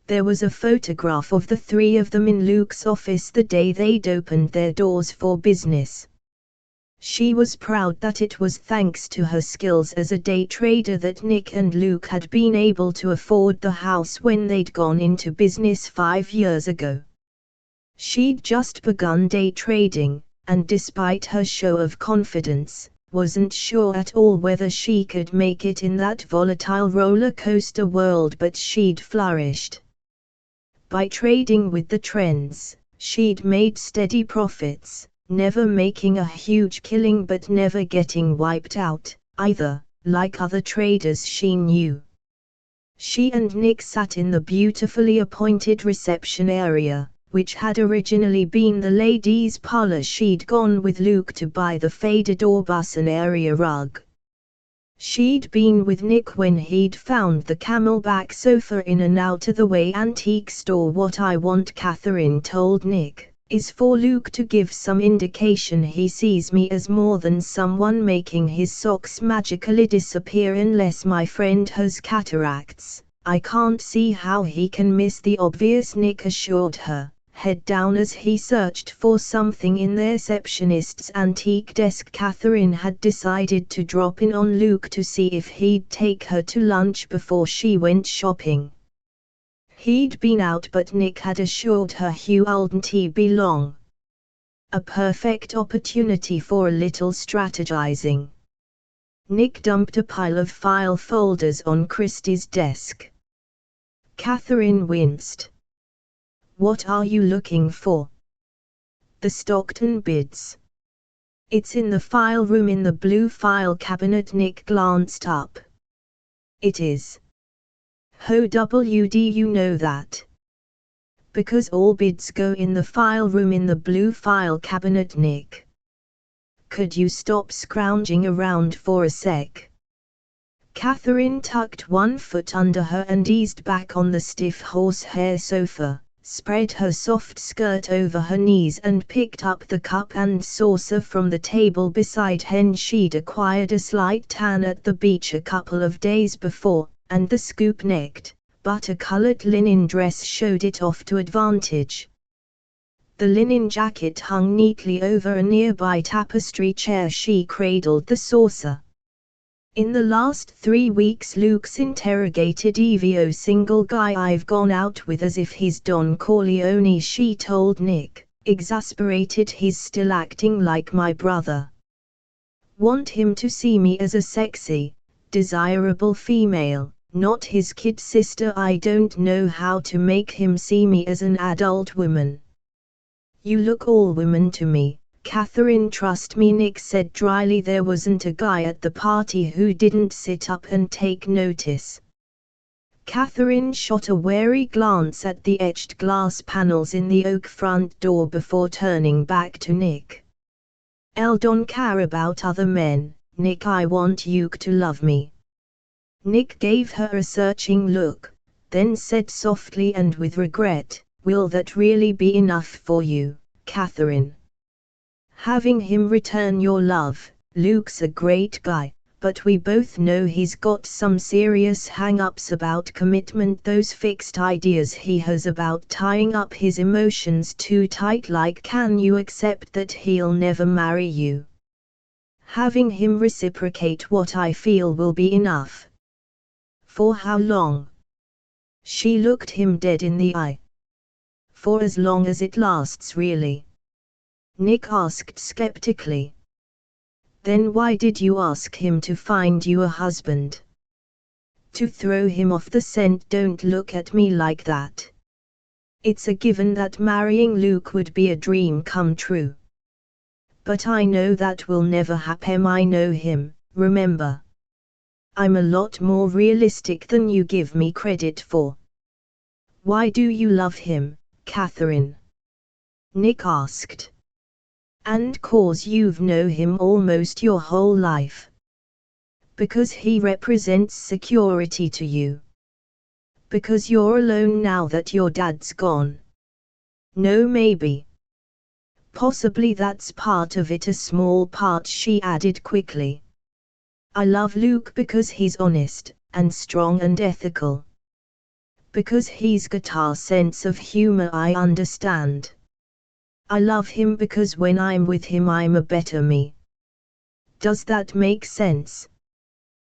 There was a photograph of the three of them in Luke's office the day they'd opened their doors for business. She was proud that it was thanks to her skills as a day trader that Nick and Luke had been able to afford the house when they'd gone into business 5 years ago. She'd just begun day trading, and despite her show of confidence, wasn't sure at all whether she could make it in that volatile roller coaster world, but she'd flourished. By trading with the trends, she'd made steady profits, never making a huge killing but never getting wiped out, either, like other traders she knew. She and Nick sat in the beautifully appointed reception area, which had originally been the ladies' parlor. She'd gone with Luke to buy the faded Orbusan area rug. She'd been with Nick when he'd found the camelback sofa in an out-of-the-way antique store. What I want, Catherine told Nick, is for Luke to give some indication he sees me as more than someone making his socks magically disappear. Unless my friend has cataracts, I can't see how he can miss the obvious, Nick assured her, head down as he searched for something in the receptionist's antique desk. Catherine had decided to drop in on Luke to see if he'd take her to lunch before she went shopping. He'd been out, but Nick had assured her he wouldn't be long. A perfect opportunity for a little strategizing. Nick dumped a pile of file folders on Christie's desk. Catherine winced. What are you looking for? The Stockton bids. It's in the file room in the blue file cabinet. Nick glanced up. It is. How do you know that? Because all bids go in the file room in the blue file cabinet, Nick. Could you stop scrounging around for a sec? Catherine tucked one foot under her and eased back on the stiff horsehair sofa, spread her soft skirt over her knees and picked up the cup and saucer from the table beside her. She'd acquired a slight tan at the beach a couple of days before, and the scoop-necked, butter-colored linen dress showed it off to advantage. The linen jacket hung neatly over a nearby tapestry chair. She cradled the saucer. In the last 3 weeks, Luke's interrogated EVO single guy I've gone out with as if he's Don Corleone, she told Nick, exasperated. He's still acting like my brother. Want him to see me as a sexy, desirable female, not his kid sister. I don't know how to make him see me as an adult woman. You look all woman to me, Catherine. Trust me, Nick said dryly. There wasn't a guy at the party who didn't sit up and take notice. Catherine shot a wary glance at the etched glass panels in the oak front door before turning back to Nick. I don't care about other men, Nick. I want you to love me. Nick gave her a searching look, then said softly and with regret, will that really be enough for you, Catherine? Having him return your love? Luke's a great guy, but we both know he's got some serious hang-ups about commitment, those fixed ideas he has about tying up his emotions too tight, like can you accept that he'll never marry you? Having him reciprocate what I feel will be enough. For how long? She looked him dead in the eye. For as long as it lasts, really. Nick asked skeptically. Then why did you ask him to find you a husband? To throw him off the scent? Don't look at me like that. It's a given that marrying Luke would be a dream come true. But I know that will never happen. I know him, remember. I'm a lot more realistic than you give me credit for. Why do you love him, Catherine? Nick asked. And 'cause you've known him almost your whole life. Because he represents security to you. Because you're alone now that your dad's gone. No, maybe. Possibly that's part of it, a small part, she added quickly. I love Luke because he's honest, and strong and ethical. Because he's got a sense of humor I understand. I love him because when I'm with him I'm a better me. Does that make sense?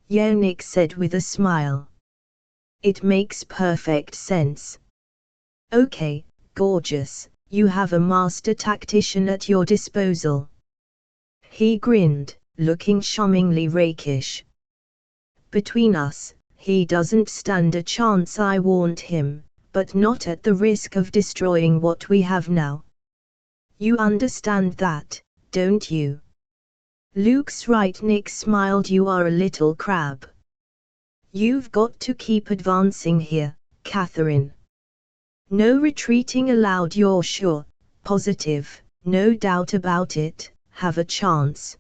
Yeah, Nick said with a smile. It makes perfect sense. Okay, gorgeous, you have a master tactician at your disposal. He grinned, looking charmingly rakish. Between us, he doesn't stand a chance, I warned him, but not at the risk of destroying what we have now. You understand that, don't you? Luke's right, Nick smiled. You are a little crab. You've got to keep advancing here, Catherine. No retreating allowed. You're sure, positive, no doubt about it, have a chance.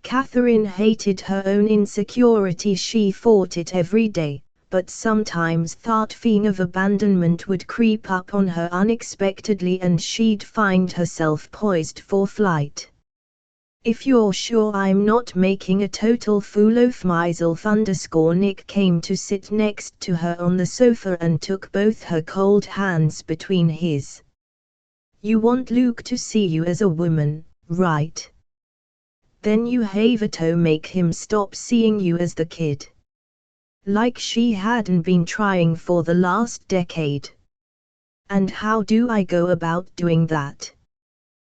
Catherine hated her own insecurity. She fought it every day, but sometimes that feeling of abandonment would creep up on her unexpectedly and she'd find herself poised for flight. If you're sure I'm not making a total fool of myself. Nick came to sit next to her on the sofa and took both her cold hands between his. You want Luke to see you as a woman, right? Then you have to make him stop seeing you as the kid. Like she hadn't been trying for the last decade. And how do I go about doing that?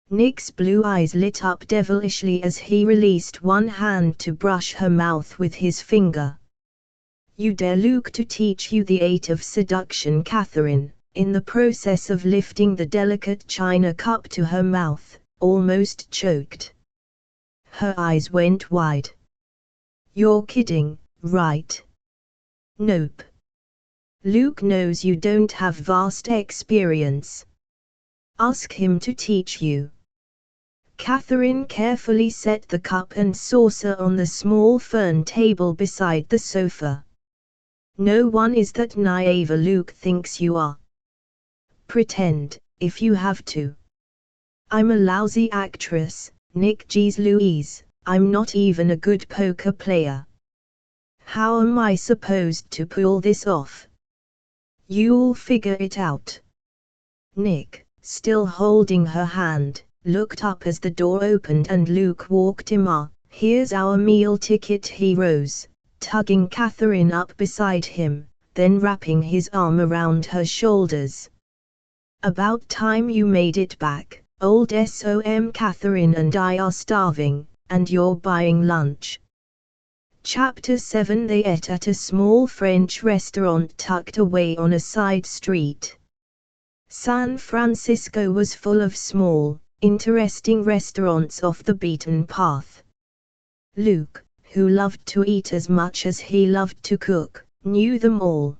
Nick's blue eyes lit up devilishly as he released one hand to brush her mouth with his finger. You dare Luke to teach you the art of seduction, Catherine, in the process of lifting the delicate china cup to her mouth, almost choked. Her eyes went wide. You're kidding, right? Nope. Luke knows you don't have vast experience. Ask him to teach you. Catherine carefully set the cup and saucer on the small fern table beside the sofa. No one is that naive Luke thinks you are. Pretend, if you have to. I'm a lousy actress, Nick. Geez Louise, I'm not even a good poker player. How am I supposed to pull this off? You'll figure it out. Nick, still holding her hand, looked up as the door opened and Luke walked in. Here's our meal ticket. He rose, tugging Catherine up beside him, then wrapping his arm around her shoulders. About time you made it back, old SOM. Catherine and I are starving, and you're buying lunch. Chapter 7. They ate at a small French restaurant tucked away on a side street. San Francisco was full of small, interesting restaurants off the beaten path. Luke, who loved to eat as much as he loved to cook, knew them all.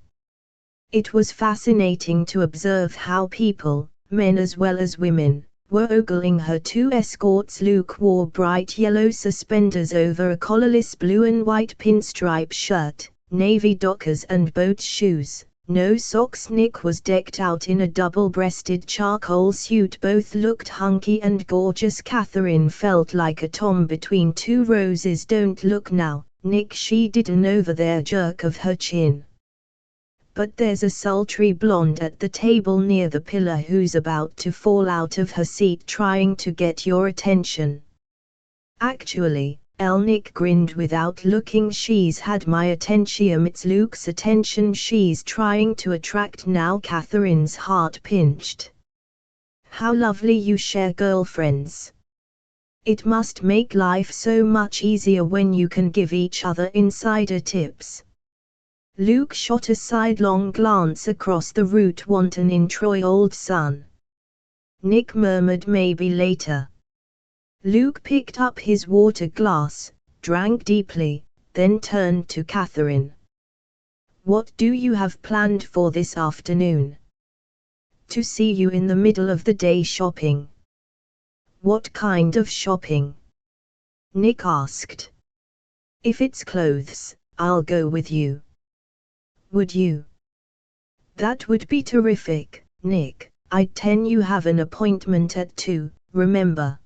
It was fascinating to observe how people, men as well as women, were ogling her two escorts. Luke wore bright yellow suspenders over a collarless blue and white pinstripe shirt, navy dockers and boat shoes, no socks. Nick was decked out in a double-breasted charcoal suit. Both looked hunky and gorgeous. Catherine felt like a tom between two roses. Don't look now, Nick, she did an over there jerk of her chin. But there's a sultry blonde at the table near the pillar who's about to fall out of her seat trying to get your attention. Actually, Nick grinned without looking. She's had my attention. It's Luke's attention she's trying to attract now. Catherine's heart pinched. How lovely you share girlfriends. It must make life so much easier when you can give each other insider tips. Luke shot a sidelong glance across the route. Want an intro, old son? Nick murmured, maybe later. Luke picked up his water glass, drank deeply, then turned to Catherine. What do you have planned for this afternoon? To see you in the middle of the day shopping. What kind of shopping? Nick asked. If it's clothes, I'll go with you. Would you? That would be terrific, Nick. I'd 10 you have an appointment at 2, remember?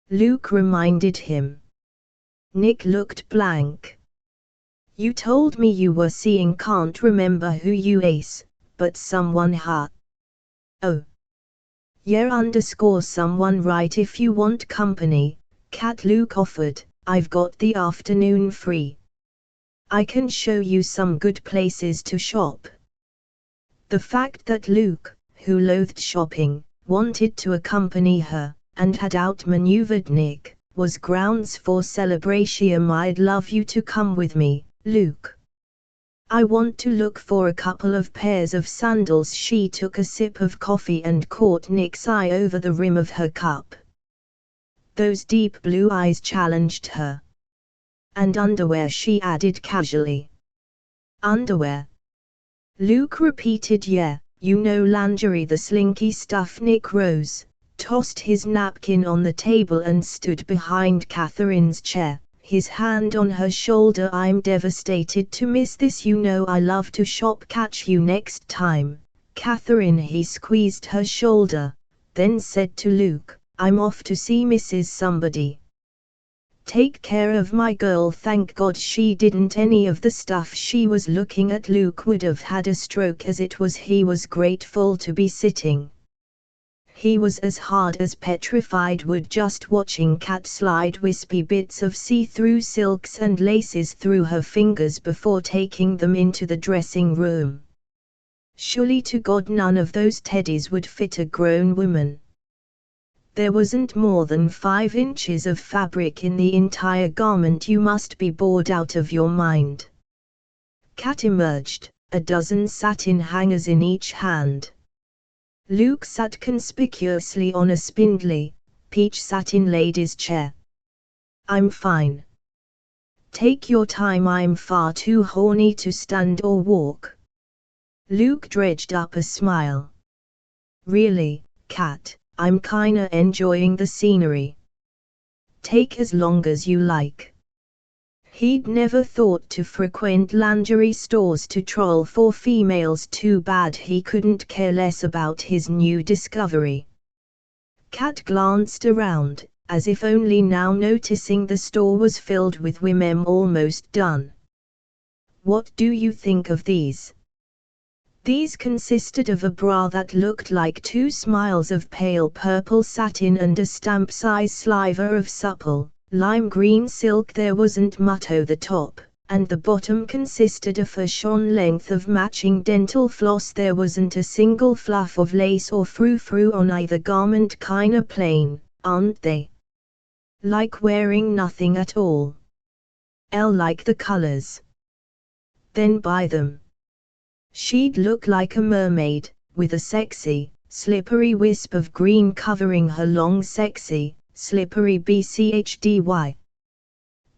Luke reminded him. Nick looked blank. You told me you were seeing. Can't remember who you ace, but someone Oh. Yeah, someone right. If you want company, Cat, Luke offered, I've got the afternoon free. I can show you some good places to shop. The fact that Luke, who loathed shopping, wanted to accompany her, and had outmaneuvered Nick, was grounds for celebration. I'd love you to come with me, Luke. I want to look for a couple of pairs of sandals. She took a sip of coffee and caught Nick's eye over the rim of her cup. Those deep blue eyes challenged her. And underwear, she added casually. Underwear? Luke repeated. Yeah, you know, lingerie, the slinky stuff. Nick rose, tossed his napkin on the table and stood behind Catherine's chair, his hand on her shoulder. I'm devastated to miss this. You know I love to shop. Catch you next time, Catherine. He squeezed her shoulder, then said to Luke, I'm off to see Mrs. Somebody. Take care of my girl. Thank God she didn't. Any of the stuff she was looking at Luke would have had a stroke. As it was, he was grateful to be sitting. He was as hard as petrified wood just watching Cat slide wispy bits of see-through silks and laces through her fingers before taking them into the dressing room. Surely to God none of those teddies would fit a grown woman. There wasn't more than 5 inches of fabric in the entire garment. You must be bored out of your mind. Cat emerged, a dozen satin hangers in each hand. Luke sat conspicuously on a spindly, peach satin lady's chair. I'm fine. Take your time. I'm far too horny to stand or walk. Luke dredged up a smile. Really, Cat? I'm kinda enjoying the scenery. Take as long as you like. He'd never thought to frequent lingerie stores to troll for females. Too bad he couldn't care less about his new discovery. Cat glanced around, as if only now noticing the store was filled with women. Almost done. What do you think of these? These consisted of a bra that looked like 2 smiles of pale purple satin and a stamp-size sliver of supple, lime green silk. There wasn't much over the top, and the bottom consisted of a shorn length of matching dental floss. There wasn't a single fluff of lace or frou-frou on either garment. Kinda plain, aren't they? Like wearing nothing at all. Like the colors. Then buy them. She'd look like a mermaid, with a sexy, slippery wisp of green covering her long sexy, slippery bchdy.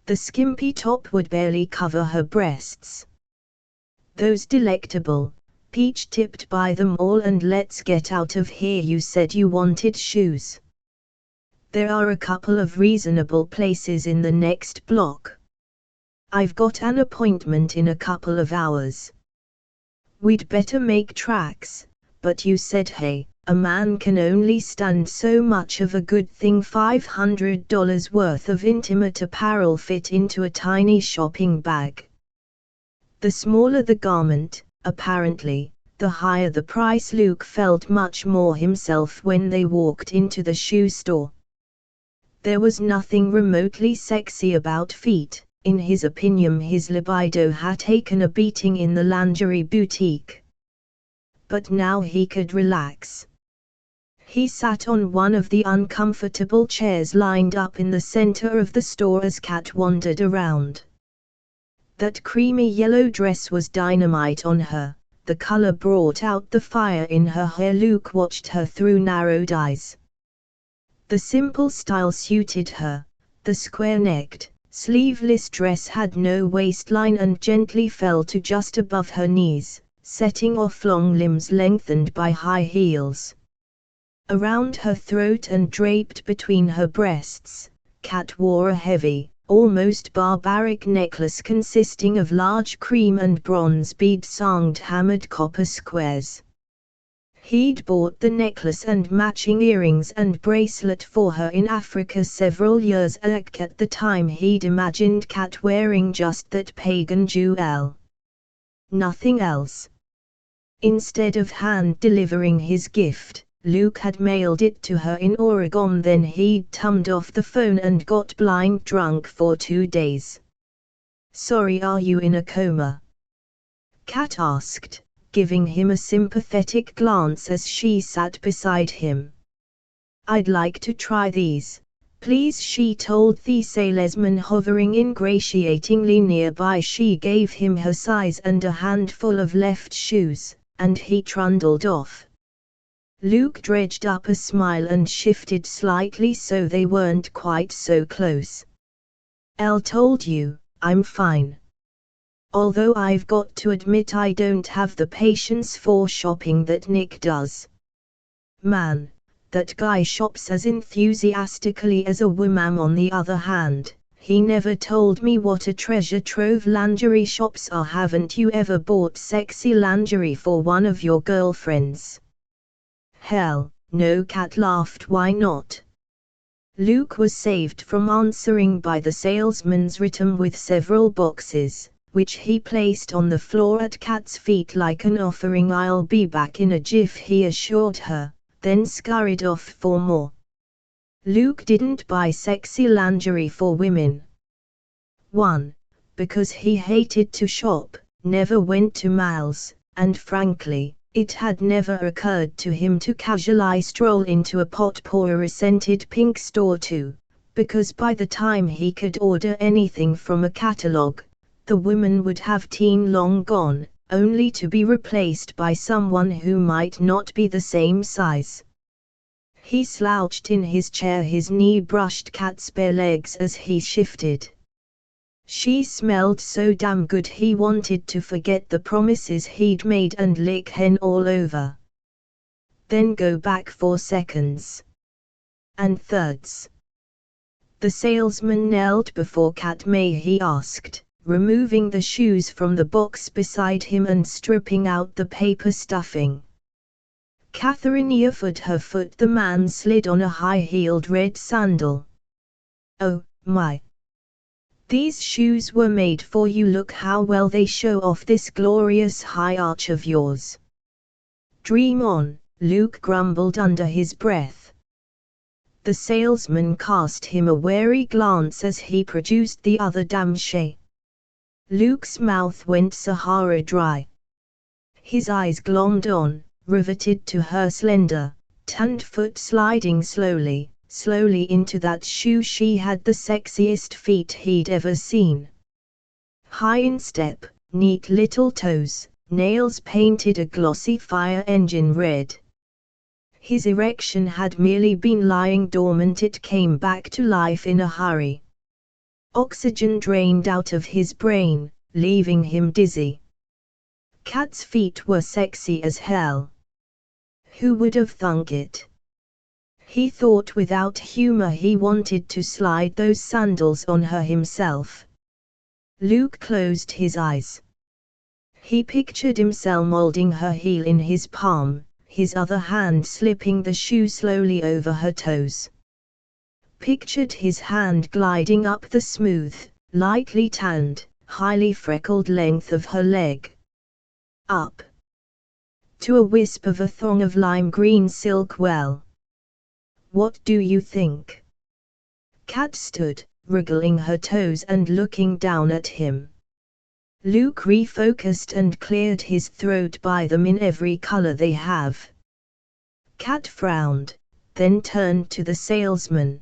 The skimpy top would barely cover her breasts. Those delectable, peach-tipped. Buy them all and let's get out of here. You said you wanted shoes. There are a couple of reasonable places in the next block. I've got an appointment in a couple of hours. We'd better make tracks, but you said hey, a man can only stand so much of a good thing. $500 worth of intimate apparel fit into a tiny shopping bag. The smaller the garment, apparently, the higher the price. Luke felt much more himself when they walked into the shoe store. There was nothing remotely sexy about feet. In his opinion, his libido had taken a beating in the lingerie boutique. But now he could relax. He sat on one of the uncomfortable chairs lined up in the center of the store as Kat wandered around. That creamy yellow dress was dynamite on her. The color brought out the fire in her hair. Luke watched her through narrowed eyes. The simple style suited her. The square-necked, sleeveless dress had no waistline and gently fell to just above her knees, setting off long limbs lengthened by high heels. Around her throat and draped between her breasts, Kat wore a heavy, almost barbaric necklace consisting of large cream and bronze bead-songed hammered copper squares. He'd bought the necklace and matching earrings and bracelet for her in Africa several years back. At the time he'd imagined Kat wearing just that pagan jewel. Nothing else. Instead of hand-delivering his gift, Luke had mailed it to her in Oregon. Then he'd tummed off the phone and got blind drunk for 2 days. "Sorry, are you in a coma?" Kat asked, giving him a sympathetic glance as she sat beside him. "I'd like to try these, please," she told the salesman hovering ingratiatingly nearby. She gave him her size and a handful of left shoes, and he trundled off. Luke dredged up a smile and shifted slightly so they weren't quite so close. "Elle told you, I'm fine. Although I've got to admit I don't have the patience for shopping that Nick does. Man, that guy shops as enthusiastically as a woman. On the other hand, he never told me what a treasure trove lingerie shops are. Haven't you ever bought sexy lingerie for one of your girlfriends?" "Hell, no," Kat laughed. "Why not?" Luke was saved from answering by the salesman's return with several boxes, which he placed on the floor at Kat's feet like an offering. "I'll be back in a jiff," he assured her, then scurried off for more. Luke didn't buy sexy lingerie for women. 1. Because he hated to shop, never went to malls, and frankly, it had never occurred to him to casually stroll into a potpourri-scented pink store. 2. Because by the time he could order anything from a catalog, the woman would have long gone, only to be replaced by someone who might not be the same size. He slouched in his chair, his knee brushed Kat's bare legs as he shifted. She smelled so damn good he wanted to forget the promises he'd made and lick hen all over. Then go back 4 seconds. And thirds. The salesman knelt before Kat. "May?" he asked, removing the shoes from the box beside him and stripping out the paper stuffing. Catherine earfed her foot. The man slid on a high-heeled red sandal. "Oh, my. These shoes were made for you. Look how well they show off this glorious high arch of yours." "Dream on," Luke grumbled under his breath. The salesman cast him a wary glance as he produced the other damshay. Luke's mouth went Sahara dry. His eyes glommed on, riveted to her slender, tanned foot sliding slowly into that shoe. She had the sexiest feet he'd ever seen. High instep, neat little toes, nails painted a glossy fire engine red. His erection had merely been lying dormant. It came back to life in a hurry. Oxygen drained out of his brain, leaving him dizzy. Kat's feet were sexy as hell. Who would have thunk it? He thought without humor. He wanted to slide those sandals on her himself. Luke closed his eyes. He pictured himself molding her heel in his palm, his other hand slipping the shoe slowly over her toes. Pictured his hand gliding up the smooth, lightly tanned, highly freckled length of her leg. Up to a wisp of a thong of lime green silk. Well, what do you think? Kat stood, wriggling her toes and looking down at him. Luke refocused and cleared his throat. Buy them in every color they have. Kat frowned, then turned to the salesman.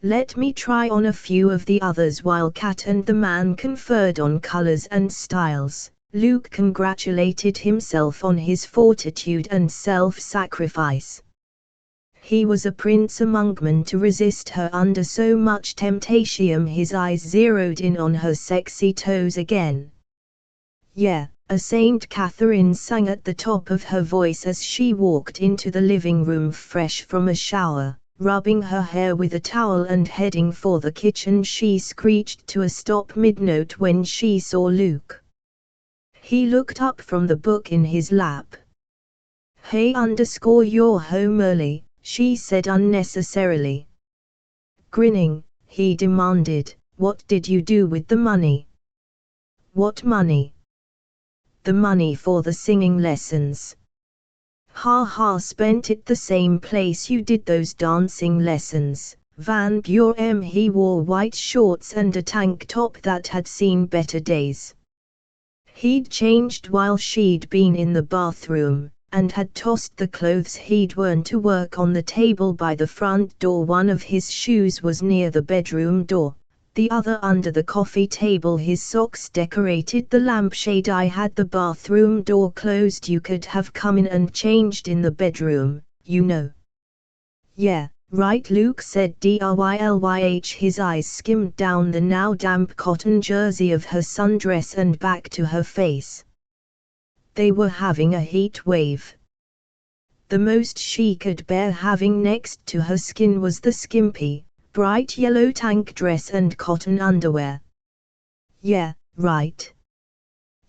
Let me try on a few of the others. While Kat and the man conferred on colors and styles, Luke congratulated himself on his fortitude and self-sacrifice. He was a prince among men to resist her under so much temptation. His eyes zeroed in on her sexy toes again. Yeah, a Saint Catherine sang at the top of her voice as she walked into the living room fresh from a shower, rubbing her hair with a towel and heading for the kitchen. She screeched to a stop mid-note when she saw Luke. He looked up from the book in his lap. Hey, you're home early, she said unnecessarily. Grinning, he demanded, what did you do with the money? What money? The money for the singing lessons. Ha ha, spent it the same place you did those dancing lessons, Van Buren. He wore white shorts and a tank top that had seen better days. He'd changed while she'd been in the bathroom, and had tossed the clothes he'd worn to work on the table by the front door. One of his shoes was near the bedroom door, the other under the coffee table. His socks decorated the lampshade. I had the bathroom door closed. You could have come in and changed in the bedroom, you know. Yeah, right, Luke said drylyh. His eyes skimmed down the now damp cotton jersey of her sundress and back to her face. They were having a heat wave. The most she could bear having next to her skin was the skimpy, bright yellow tank dress and cotton underwear. Yeah, right.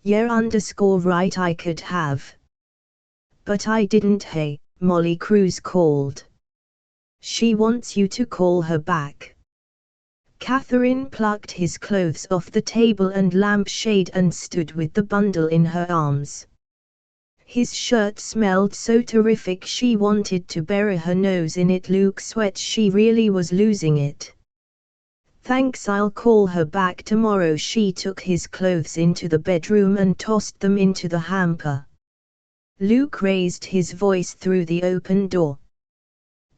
Yeah, right, I could have. But I didn't. Hey, Molly Cruz called. She wants you to call her back. Catherine plucked his clothes off the table and lampshade and stood with the bundle in her arms. His shirt smelled so terrific she wanted to bury her nose in it. Luke sweat. She really was losing it. Thanks, I'll call her back tomorrow. She took his clothes into the bedroom and tossed them into the hamper. Luke raised his voice through the open door.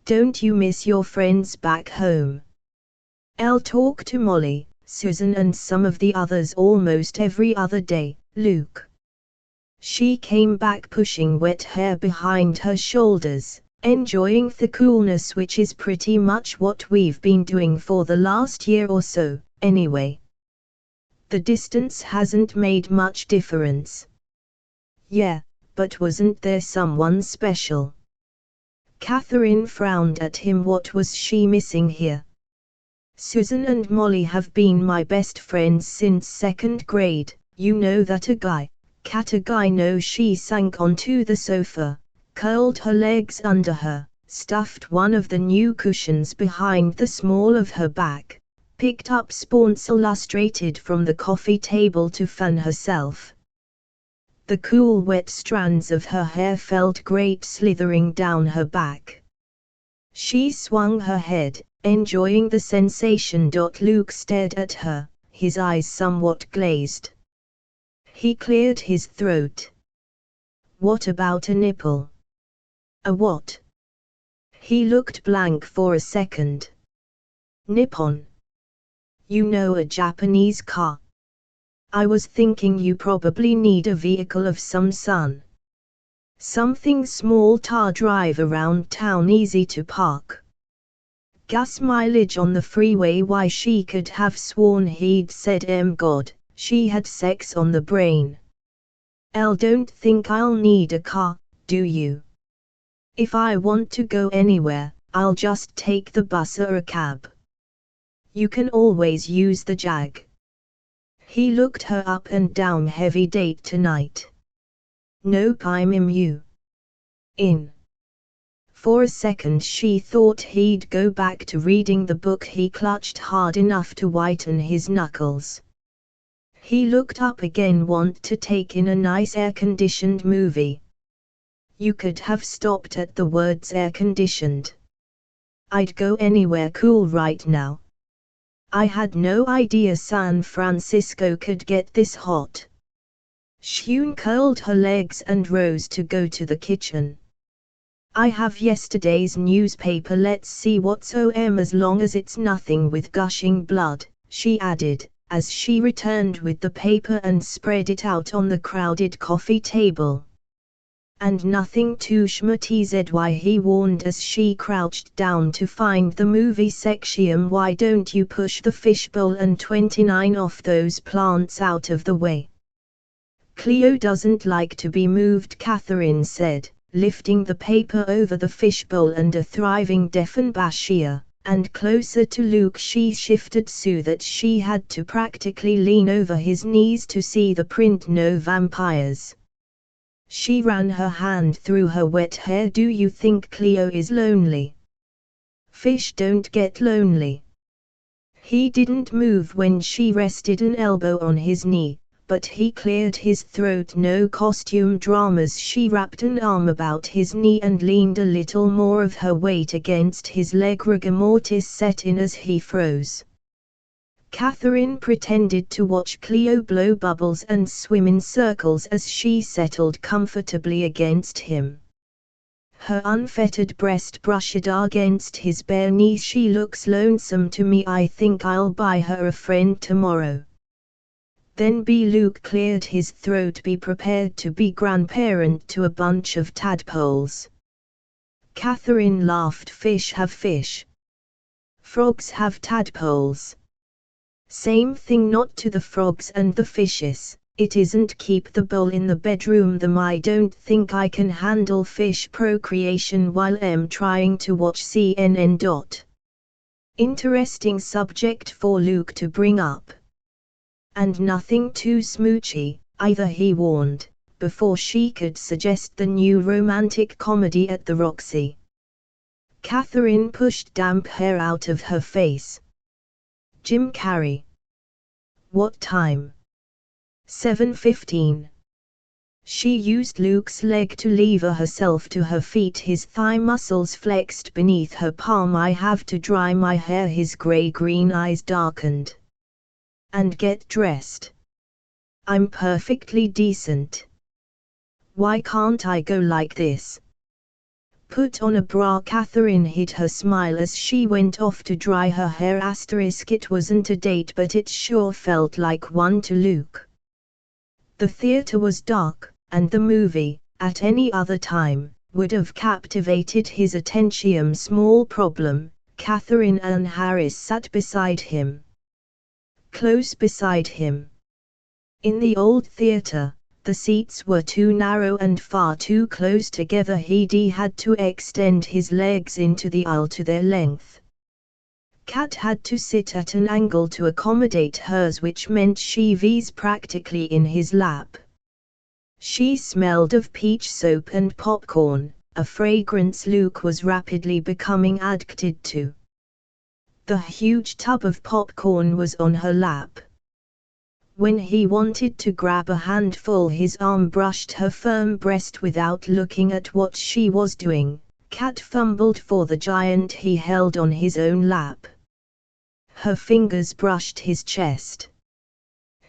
Don't you miss your friends back home? I'll talk to Molly, Susan and some of the others almost every other day, Luke. She came back pushing wet hair behind her shoulders, enjoying the coolness, which is pretty much what we've been doing for the last year or so, anyway. The distance hasn't made much difference. Yeah, but wasn't there someone special? Catherine frowned at him. What was she missing here? Susan and Molly have been my best friends since second grade, you know that. A guy. Cat, a guy. No. She sank onto the sofa, curled her legs under her, stuffed one of the new cushions behind the small of her back, picked up spawns illustrated from the coffee table to fan herself. The cool wet strands of her hair felt great slithering down her back. She swung her head, enjoying the sensation. Luke stared at her, his eyes somewhat glazed. He cleared his throat. What about a nipple? A what? He looked blank for a second. Nippon. You know, a Japanese car. I was thinking you probably need a vehicle of some son. Something small to drive around town, easy to park. Gas mileage on the freeway. Why, she could have sworn he'd said God. She had sex on the brain. Don't think I'll need a car, do you? If I want to go anywhere, I'll just take the bus or a cab. You can always use the Jag. He looked her up and down. Heavy date tonight. Nope, I'm in. For a second she thought he'd go back to reading the book. He clutched hard enough to whiten his knuckles. He looked up again. Want to take in a nice air-conditioned movie? You could have stopped at the words air-conditioned. I'd go anywhere cool right now. I had no idea San Francisco could get this hot. Shun curled her legs and rose to go to the kitchen. I have yesterday's newspaper. Let's see what's on, as long as it's nothing with gushing blood, she added, as she returned with the paper and spread it out on the crowded coffee table. And nothing too schmutzy, he warned as she crouched down to find the movie section. Why don't you push the fishbowl and 29 of those plants out of the way? Cleo doesn't like to be moved, Catherine said, lifting the paper over the fishbowl and a thriving Dieffenbachia, and closer to Luke she shifted so that she had to practically lean over his knees to see the print. No vampires. She ran her hand through her wet hair. Do you think Cleo is lonely? Fish don't get lonely. He didn't move when she rested an elbow on his knee, but he cleared his throat. No costume dramas. She wrapped an arm about his knee and leaned a little more of her weight against his leg. Rigor mortis set in as he froze. Catherine pretended to watch Cleo blow bubbles and swim in circles as she settled comfortably against him. Her unfettered breast brushed against his bare knee. She looks lonesome to me. I think I'll buy her a friend tomorrow. Then Luke cleared his throat. Be prepared to be grandparent to a bunch of tadpoles. Catherine laughed. Fish have fish. Frogs have tadpoles. Same thing. Not to the frogs and the fishes. It isn't. Keep the bowl in the bedroom. I don't think I can handle fish procreation while I'm trying to watch CNN. Interesting subject for Luke to bring up. And nothing too smoochy, either, he warned, before she could suggest the new romantic comedy at the Roxy. Catherine pushed damp hair out of her face. Jim Carrey. What time? 7:15. She used Luke's leg to lever herself to her feet. His thigh muscles flexed beneath her palm. I have to dry my hair. His gray-green eyes darkened. And get dressed. I'm perfectly decent. Why can't I go like this? Put on a bra. Catherine hid her smile as she went off to dry her hair. It wasn't a date, but it sure felt like one to Luke. The theater was dark, and the movie, at any other time, would have captivated his attention. Small problem, Catherine Ann Harris sat beside him. Close beside him. In the old theater, the seats were too narrow and far too close together. He had to extend his legs into the aisle to their length. Kat had to sit at an angle to accommodate hers, which meant she was practically in his lap. She smelled of peach soap and popcorn, a fragrance Luke was rapidly becoming addicted to. The huge tub of popcorn was on her lap. When he wanted to grab a handful, his arm brushed her firm breast without looking at what she was doing. Kat fumbled for the giant he held on his own lap. Her fingers brushed his chest.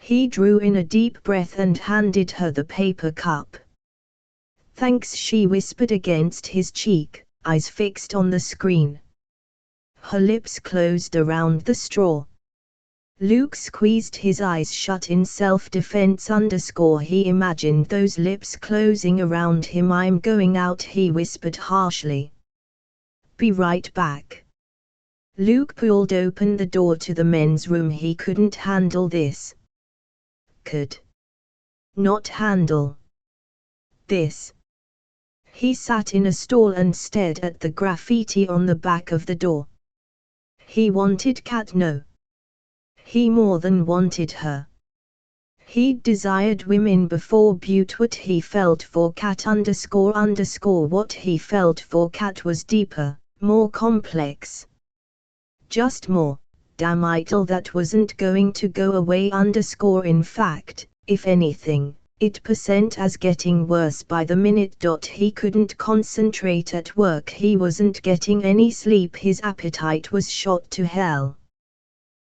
He drew in a deep breath and handed her the paper cup. Thanks, she whispered against his cheek, eyes fixed on the screen. Her lips closed around the straw. Luke squeezed his eyes shut in self-defense. He imagined those lips closing around him. I'm going out, he whispered harshly. Be right back. Luke pulled open the door to the men's room. He couldn't handle this. Could not handle this. He sat in a stall and stared at the graffiti on the back of the door. He wanted Kat. No. He more than wanted her. He'd desired women before Butte. What he felt for Cat _ what he felt for Cat was deeper, more complex. Just more, damn idle that wasn't going to go away _ in fact, if anything, it percent as getting worse by the minute. He couldn't concentrate at work, he wasn't getting any sleep, his appetite was shot to hell.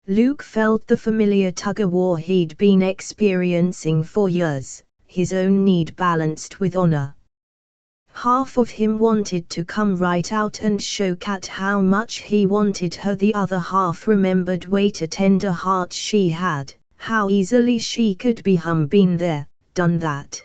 Luke felt the familiar tug-of-war he'd been experiencing for years, his own need balanced with honor. Half of him wanted to come right out and show Cat how much he wanted her, the other half remembered what a tender heart she had, how easily she could be been there, done that.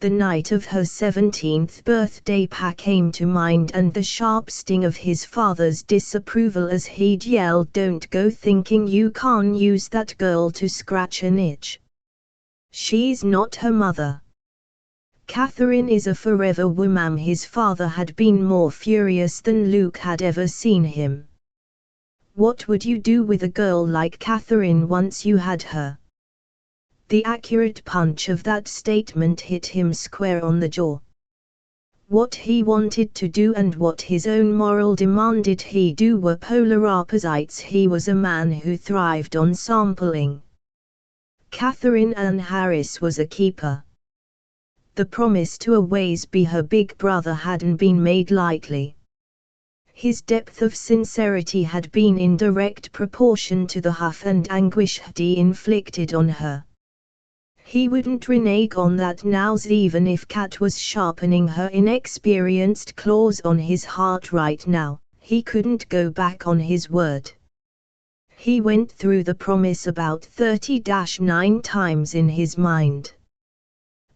The night of her 17th birthday came to mind, and the sharp sting of his father's disapproval as he'd yelled, "Don't go thinking you can use that girl to scratch an itch. She's not her mother. Catherine is a forever woman." His father had been more furious than Luke had ever seen him. What would you do with a girl like Catherine once you had her? The accurate punch of that statement hit him square on the jaw. What he wanted to do and what his own moral demanded he do were polar opposites. He was a man who thrived on sampling. Catherine Ann Harris was a keeper. The promise to always be her big brother hadn't been made lightly. His depth of sincerity had been in direct proportion to the huff and anguish he inflicted on her. He wouldn't renege on that now, even if Cat was sharpening her inexperienced claws on his heart right now. He couldn't go back on his word. He went through the promise about 30-9 times in his mind.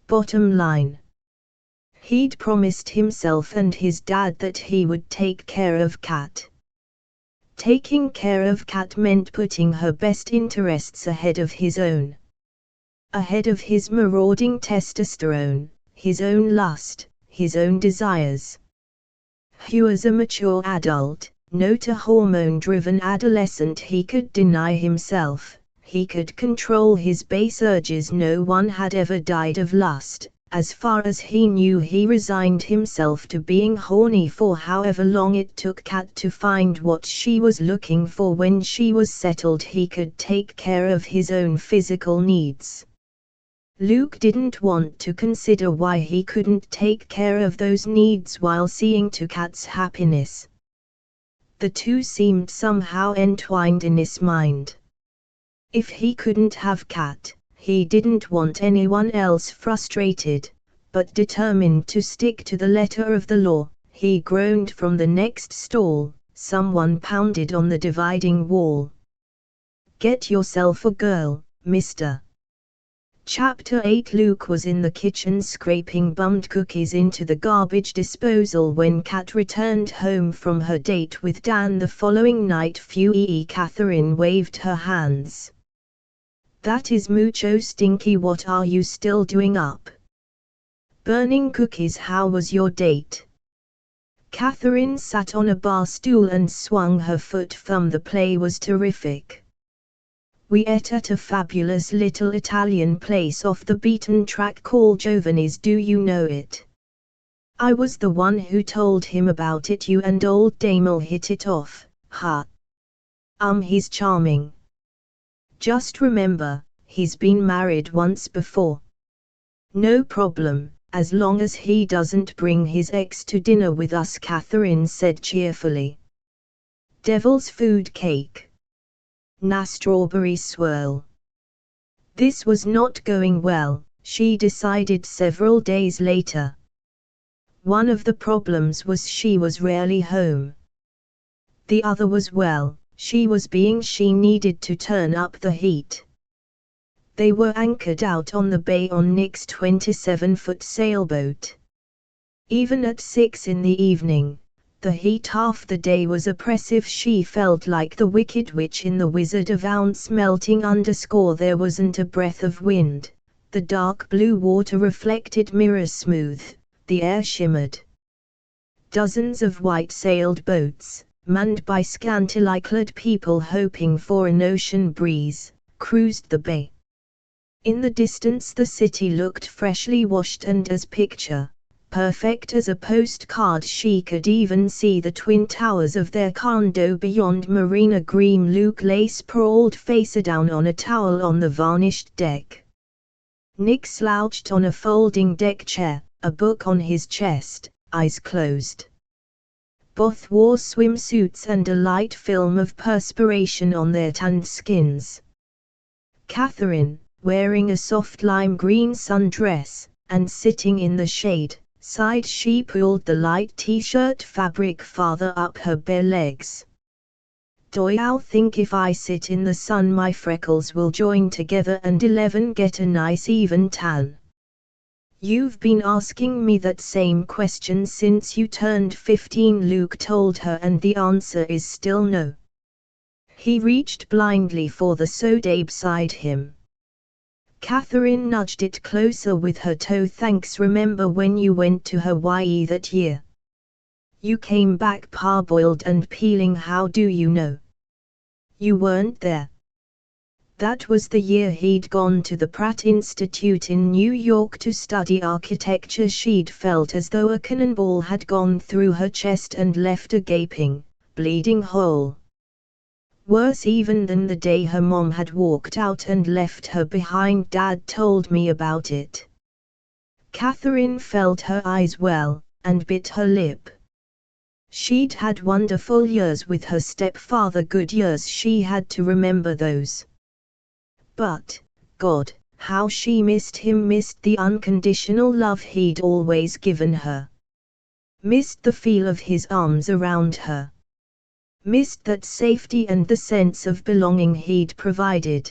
Bottom line, he'd promised himself and his dad that he would take care of Cat. Taking care of Cat meant putting her best interests ahead of his own. Ahead of his marauding testosterone, his own lust, his own desires. He was a mature adult, not a hormone-driven adolescent. He could deny himself, he could control his base urges. No one had ever died of lust. As far as he knew, he resigned himself to being horny for however long it took Cat to find what she was looking for. When she was settled, he could take care of his own physical needs. Luke didn't want to consider why he couldn't take care of those needs while seeing to Cat's happiness. The two seemed somehow entwined in his mind. If he couldn't have Cat, he didn't want anyone else. Frustrated, but determined to stick to the letter of the law, he groaned from the next stall. Someone pounded on the dividing wall. "Get yourself a girl, mister." Chapter 8. Luke was in the kitchen scraping bummed cookies into the garbage disposal when Cat returned home from her date with Dan the following night. Catherine waved her hands. "That is mucho stinky. What are you still doing up? Burning cookies. How was your date?" Catherine sat on a bar stool and swung her foot. The play was terrific. We ate at a fabulous little Italian place off the beaten track called Giovanni's. Do you know it? I was the one who told him about it. You and old Damel hit it off, huh? He's charming. Just remember, he's been married once before. No problem, as long as he doesn't bring his ex to dinner with us, Catherine said cheerfully. Devil's food cake. Na strawberry swirl. This was not going well, she decided several days later. One of the problems was she was rarely home. The other was, well, she needed to turn up the heat. They were anchored out on the bay on Nick's 27-foot sailboat. Even at 6 in the evening, the heat half the day was oppressive. She felt like the Wicked Witch in The Wizard of Oz, melting _ there wasn't a breath of wind, the dark blue water reflected mirror smooth, the air shimmered. Dozens of white-sailed boats, manned by scantily clad people hoping for an ocean breeze, cruised the bay. In the distance the city looked freshly washed and as picture perfect as a postcard. She could even see the twin towers of their condo beyond. Marina Green. Luke lay sprawled face down on a towel on the varnished deck. Nick slouched on a folding deck chair, a book on his chest, eyes closed. Both wore swimsuits and a light film of perspiration on their tanned skins. Catherine, wearing a soft lime green sundress, and sitting in the shade, sighed. She pulled the light t-shirt fabric farther up her bare legs. Do you think if I sit in the sun my freckles will join together and 11 get a nice even tan? You've been asking me that same question since you turned 15, Luke told her, and the answer is still no. He reached blindly for the soda beside him. Catherine nudged it closer with her toe. Thanks. Remember when you went to Hawaii that year? You came back parboiled and peeling. How do you know? You weren't there. That was the year he'd gone to the Pratt Institute in New York to study architecture. She'd felt as though a cannonball had gone through her chest and left a gaping, bleeding hole. Worse even than the day her mom had walked out and left her behind. Dad told me about it. Catherine felt her eyes well, and bit her lip. She'd had wonderful years with her stepfather, good years. She had to remember those. But, God, how she missed him, missed the unconditional love he'd always given her. Missed the feel of his arms around her. Missed that safety and the sense of belonging he'd provided.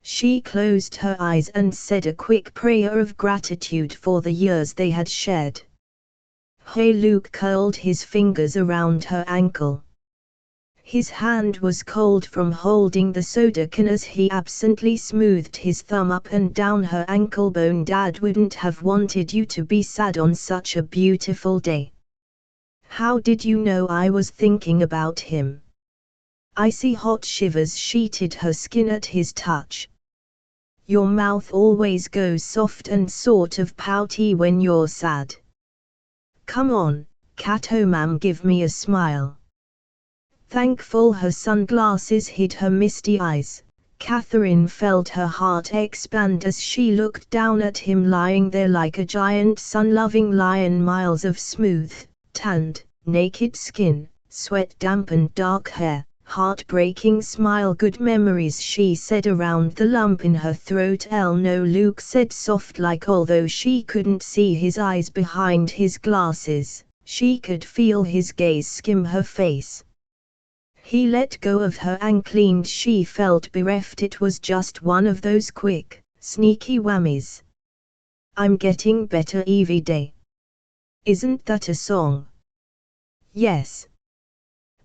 She closed her eyes and said a quick prayer of gratitude for the years they had shared. Hey. Luke curled his fingers around her ankle. His hand was cold from holding the soda can as he absently smoothed his thumb up and down her ankle bone. Dad wouldn't have wanted you to be sad on such a beautiful day. How did you know I was thinking about him? Icy hot shivers sheeted her skin at his touch. Your mouth always goes soft and sort of pouty when you're sad. Come on, Cato ma'am, give me a smile. Thankful her sunglasses hid her misty eyes, Catherine felt her heart expand as she looked down at him lying there like a giant sun-loving lion. Miles of smooth, tanned, naked skin, sweat-dampened dark hair, heartbreaking smile. Good memories, she said around the lump in her throat. No, Luke said soft like, although she couldn't see his eyes behind his glasses, she could feel his gaze skim her face. He let go of her and cleaned. She felt bereft. It was just one of those quick, sneaky whammies. I'm getting better every day. Isn't that a song? Yes.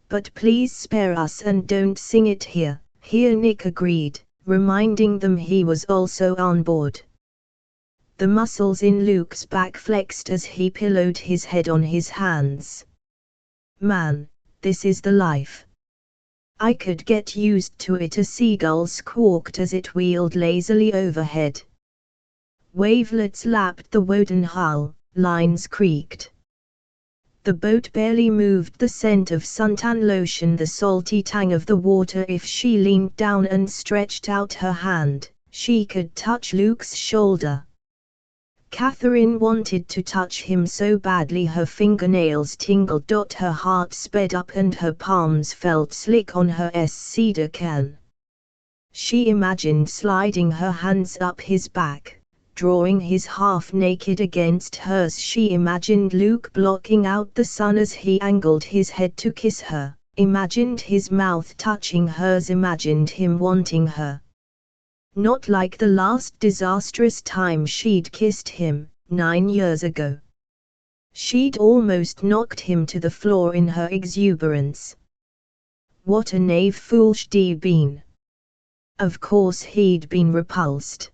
But please spare us and don't sing it here. Here, Nick agreed, reminding them he was also on board. The muscles in Luke's back flexed as he pillowed his head on his hands. Man, this is the life. I could get used to it. A seagull squawked as it wheeled lazily overhead. Wavelets lapped the wooden hull, lines creaked. The boat barely moved. The scent of suntan lotion, the salty tang of the water. If she leaned down and stretched out her hand, she could touch Luke's shoulder. Catherine wanted to touch him so badly her fingernails tingled. Her heart sped up and her palms felt slick on her cedar can. She imagined sliding her hands up his back, drawing his half-naked against hers. She imagined Luke blocking out the sun as he angled his head to kiss her, imagined his mouth touching hers, imagined him wanting her. Not like the last disastrous time she'd kissed him, 9 years ago. She'd almost knocked him to the floor in her exuberance. What a knave fool she'd been. Of course he'd been repulsed.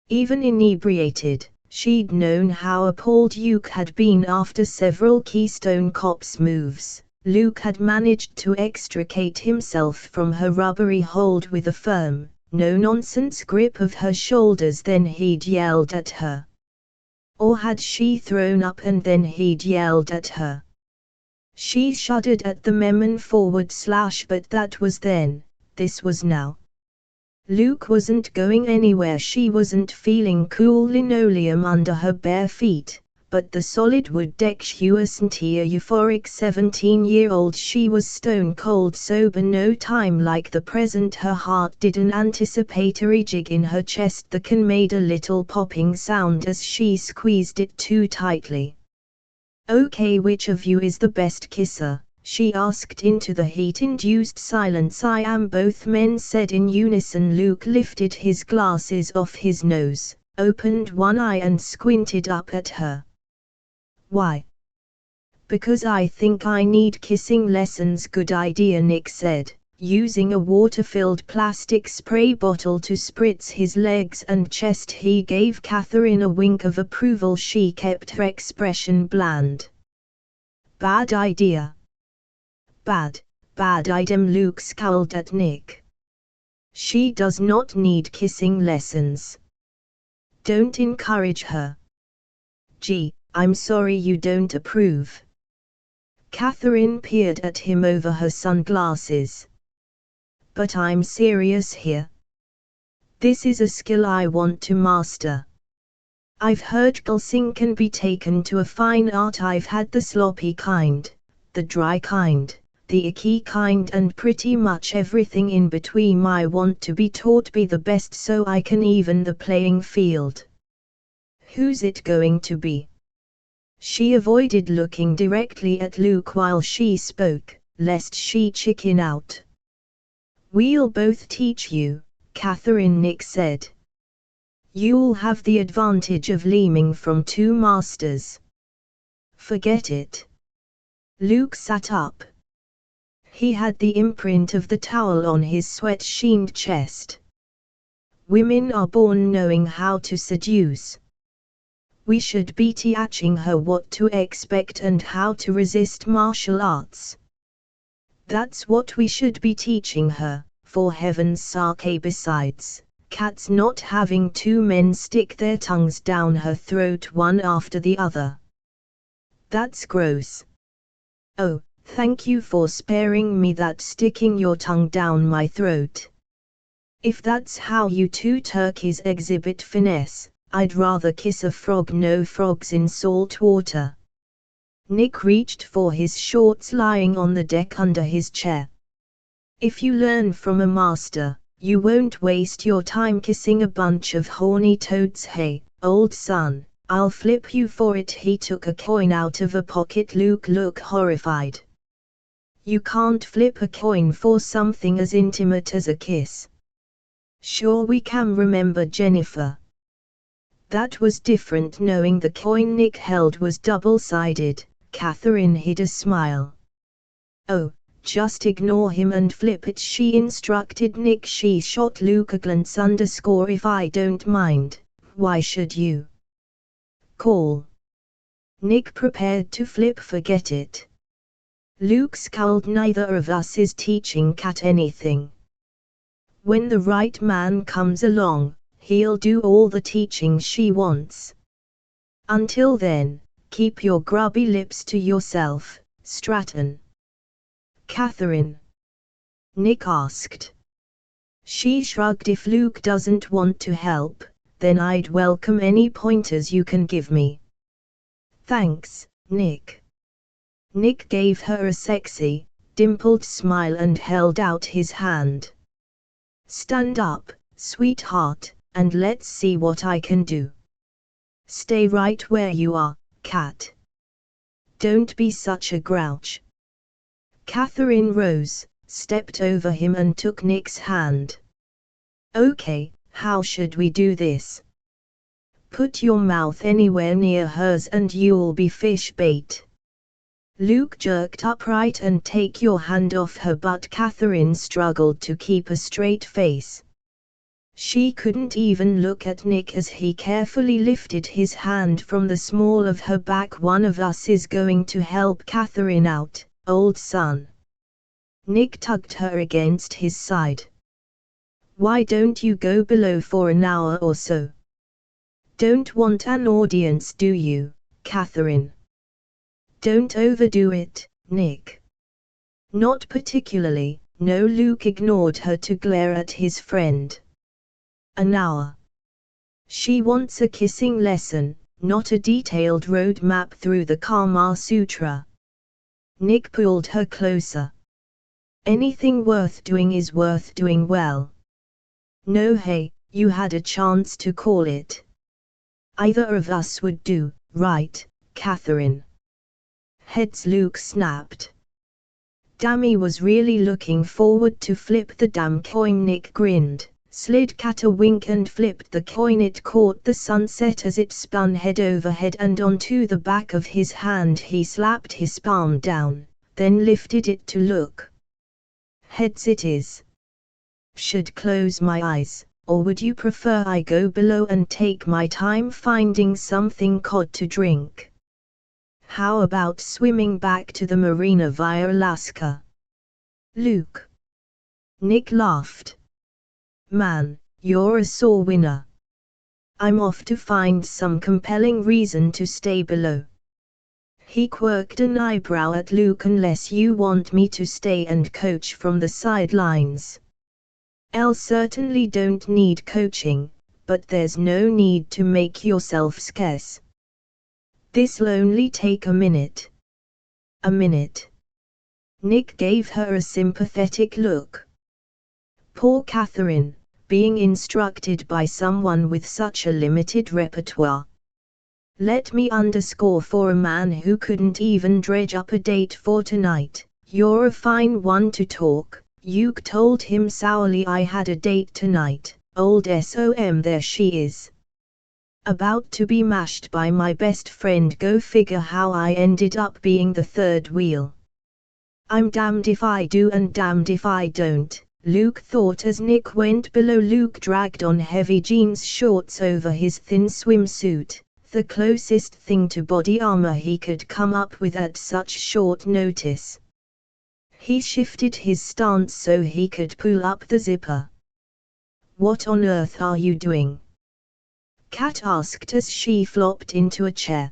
Even inebriated, she'd known how appalled Luke had been. After several Keystone Cops moves, Luke had managed to extricate himself from her rubbery hold with a firm, no-nonsense grip of her shoulders, then he'd yelled at her. Or had she thrown up and then he'd yelled at her? She shuddered at the memory but that was then, this was now. Luke wasn't going anywhere. She wasn't feeling cool linoleum under her bare feet, but the solid wood deck. She wasn't a euphoric 17-year-old. She was stone cold sober. No time like the present. Her heart did an anticipatory jig in her chest. The can made a little popping sound as she squeezed it too tightly. "Okay, which of you is the best kisser?" she asked into the heat-induced silence. "I am," both men said in unison. Luke lifted his glasses off his nose, opened one eye and squinted up at her. "Why?" "Because I think I need kissing lessons." "Good idea," Nick said, using a water-filled plastic spray bottle to spritz his legs and chest. He gave Catherine a wink of approval. She kept her expression bland. "Bad idea." Bad idea." Luke scowled at Nick. "She does not need kissing lessons. Don't encourage her." "Gee, I'm sorry you don't approve." Catherine peered at him over her sunglasses. "But I'm serious here. This is a skill I want to master. I've heard kissing can be taken to a fine art. I've had the sloppy kind, the dry kind, the icky kind, and pretty much everything in between. I want to be taught to be the best so I can even the playing field." "Who's it going to be?" She avoided looking directly at Luke while she spoke, lest she chicken out. "We'll both teach you, Catherine," Nick said. "You'll have the advantage of learning from two masters." "Forget it." Luke sat up. He had the imprint of the towel on his sweat-sheened chest. "Women are born knowing how to seduce. We should be teaching her what to expect and how to resist martial arts. That's what we should be teaching her, for heaven's sake. Besides, Kat's not having two men stick their tongues down her throat one after the other. That's gross." "Oh, thank you for sparing me that. Sticking your tongue down my throat. If that's how you two turkeys exhibit finesse, I'd rather kiss a frog." "No frogs in salt water." Nick reached for his shorts lying on the deck under his chair. "If you learn from a master, you won't waste your time kissing a bunch of horny toads. Hey, old son, I'll flip you for it." He took a coin out of a pocket. Luke looked horrified. "You can't flip a coin for something as intimate as a kiss." "Sure we can." Remember Jennifer? That was different. Knowing the coin Nick held was double-sided, Catherine hid a smile. "Oh, just ignore him and flip it," she instructed Nick. She shot Luke a glance. "If I don't mind, why should you?" "Call." Nick prepared to flip. "Forget it." Luke scowled. "Neither of us is teaching Kat anything. When the right man comes along, he'll do all the teaching she wants. Until then, keep your grubby lips to yourself, Stratton." "Catherine?" Nick asked. She shrugged. "If Luke doesn't want to help, then I'd welcome any pointers you can give me." "Thanks, Nick." Nick gave her a sexy, dimpled smile and held out his hand. "Stand up, sweetheart, and let's see what I can do." "Stay right where you are, Kat. Don't be such a grouch." Catherine rose, stepped over him and took Nick's hand. "Okay, how should we do this?" "Put your mouth anywhere near hers and you'll be fish bait." Luke jerked upright. "And take your hand off her butt." Catherine struggled to keep a straight face. She couldn't even look at Nick as he carefully lifted his hand from the small of her back. "One of us is going to help Catherine out, old son." Nick tugged her against his side. Why don't you go below for an hour or so? Don't want an audience, do you, Catherine? Don't overdo it, Nick. Not particularly, no. Luke ignored her to glare at his friend. An hour. She wants a kissing lesson, not a detailed road map through the Kama Sutra. Nick pulled her closer. Anything worth doing is worth doing well. No, hey, you had a chance to call it. Either of us would do, right, Catherine? Heads, Luke snapped. Dammy was really looking forward to flip the damn coin. Nick grinned, slid Cat a wink and flipped the coin. It caught the sunset as it spun head over head and onto the back of his hand. He slapped his palm down, then lifted it to look. Heads it is. Should close my eyes, or would you prefer I go below and take my time finding something cod to drink? How about swimming back to the marina via Alaska? Luke. Nick laughed. Man, you're a sore winner. I'm off to find some compelling reason to stay below. He quirked an eyebrow at Luke. Unless you want me to stay and coach from the sidelines. I'll certainly don't need coaching, but there's no need to make yourself scarce. This'll only take a minute. A minute. Nick gave her a sympathetic look. Poor Catherine, being instructed by someone with such a limited repertoire. Let me underscore for a man who couldn't even dredge up a date for tonight, you're a fine one to talk. Luke told him sourly. I had a date tonight, old SOM, there she is. About to be mashed by my best friend. Go figure how I ended up being the third wheel. I'm damned if I do and damned if I don't, Luke thought as Nick went below. Luke dragged on heavy jeans shorts over his thin swimsuit, the closest thing to body armor he could come up with at such short notice. He shifted his stance so he could pull up the zipper. What on earth are you doing? Cat asked as she flopped into a chair.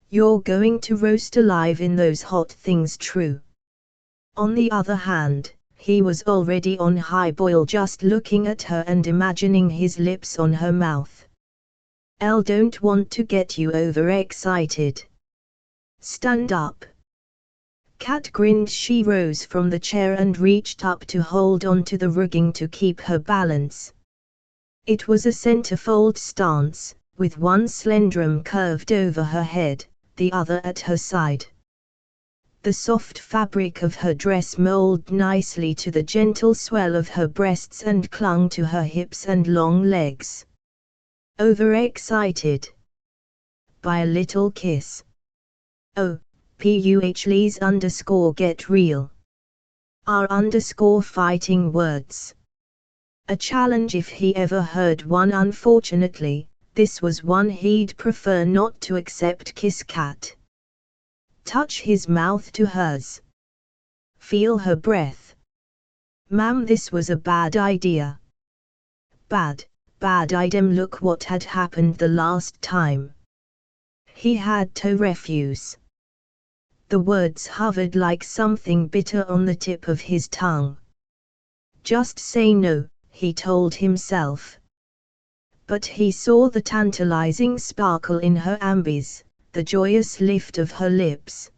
You're going to roast alive in those hot things, true? On the other hand, he was already on high boil just looking at her and imagining his lips on her mouth. I don't want to get you overexcited. Stand up. Cat grinned. She rose from the chair and reached up to hold onto the rigging to keep her balance. It was a centerfold stance, with one slender arm curved over her head, the other at her side. The soft fabric of her dress molded nicely to the gentle swell of her breasts and clung to her hips and long legs. Overexcited. By a little kiss. Oh, please _get real. Fighting words. A challenge if he ever heard one. Unfortunately, this was one he'd prefer not to accept. Kiss Cat. Touch his mouth to hers. Feel her breath. Ma'am, this was a bad idea. Bad idea. Look what had happened the last time. He had to refuse. The words hovered like something bitter on the tip of his tongue. Just say no, he told himself. But he saw the tantalizing sparkle in her ambies, the joyous lift of her lips.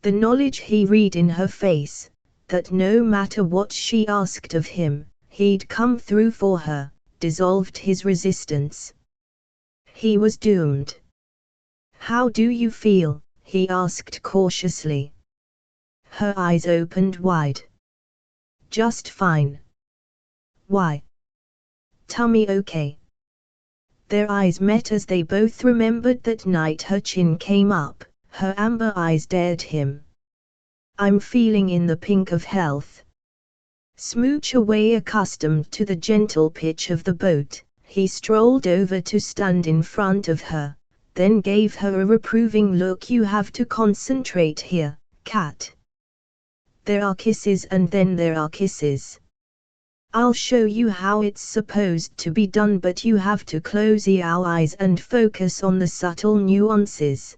The knowledge he read in her face, that no matter what she asked of him, he'd come through for her, dissolved his resistance. He was doomed. How do you feel? He asked cautiously. Her eyes opened wide. Just fine. Why? Tummy okay? Their eyes met as they both remembered that night her chin came up, her amber eyes dared him. I'm feeling in the pink of health. Smooch away. Accustomed to the gentle pitch of the boat, he strolled over to stand in front of her, then gave her a reproving look. You have to concentrate here, Cat. There are kisses and then there are kisses. I'll show you how it's supposed to be done, but you have to close your eyes and focus on the subtle nuances.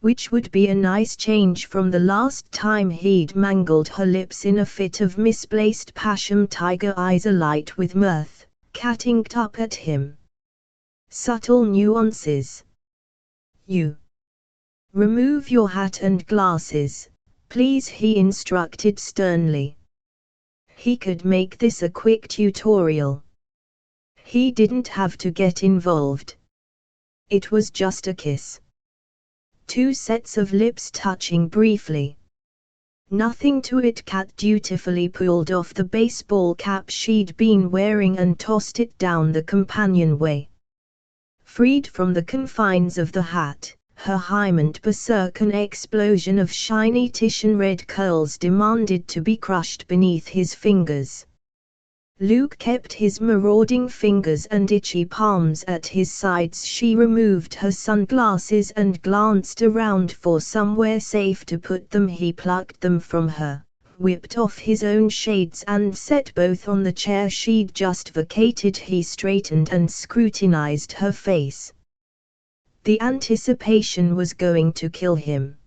Which would be a nice change from the last time he'd mangled her lips in a fit of misplaced passion, tiger eyes alight with mirth, Cat inked up at him. Subtle nuances. You. Remove your hat and glasses, please, he instructed sternly. He could make this a quick tutorial. He didn't have to get involved. It was just a kiss. 2 sets of lips touching briefly. Nothing to it. Cat dutifully pulled off the baseball cap she'd been wearing and tossed it down the companionway. Freed from the confines of the hat, her hymened berserk, an explosion of shiny Titian red curls demanded to be crushed beneath his fingers. Luke kept his marauding fingers and itchy palms at his sides. She removed her sunglasses and glanced around for somewhere safe to put them. He plucked them from her, whipped off his own shades and set both on the chair she'd just vacated. He straightened and scrutinized her face. The anticipation was going to kill him.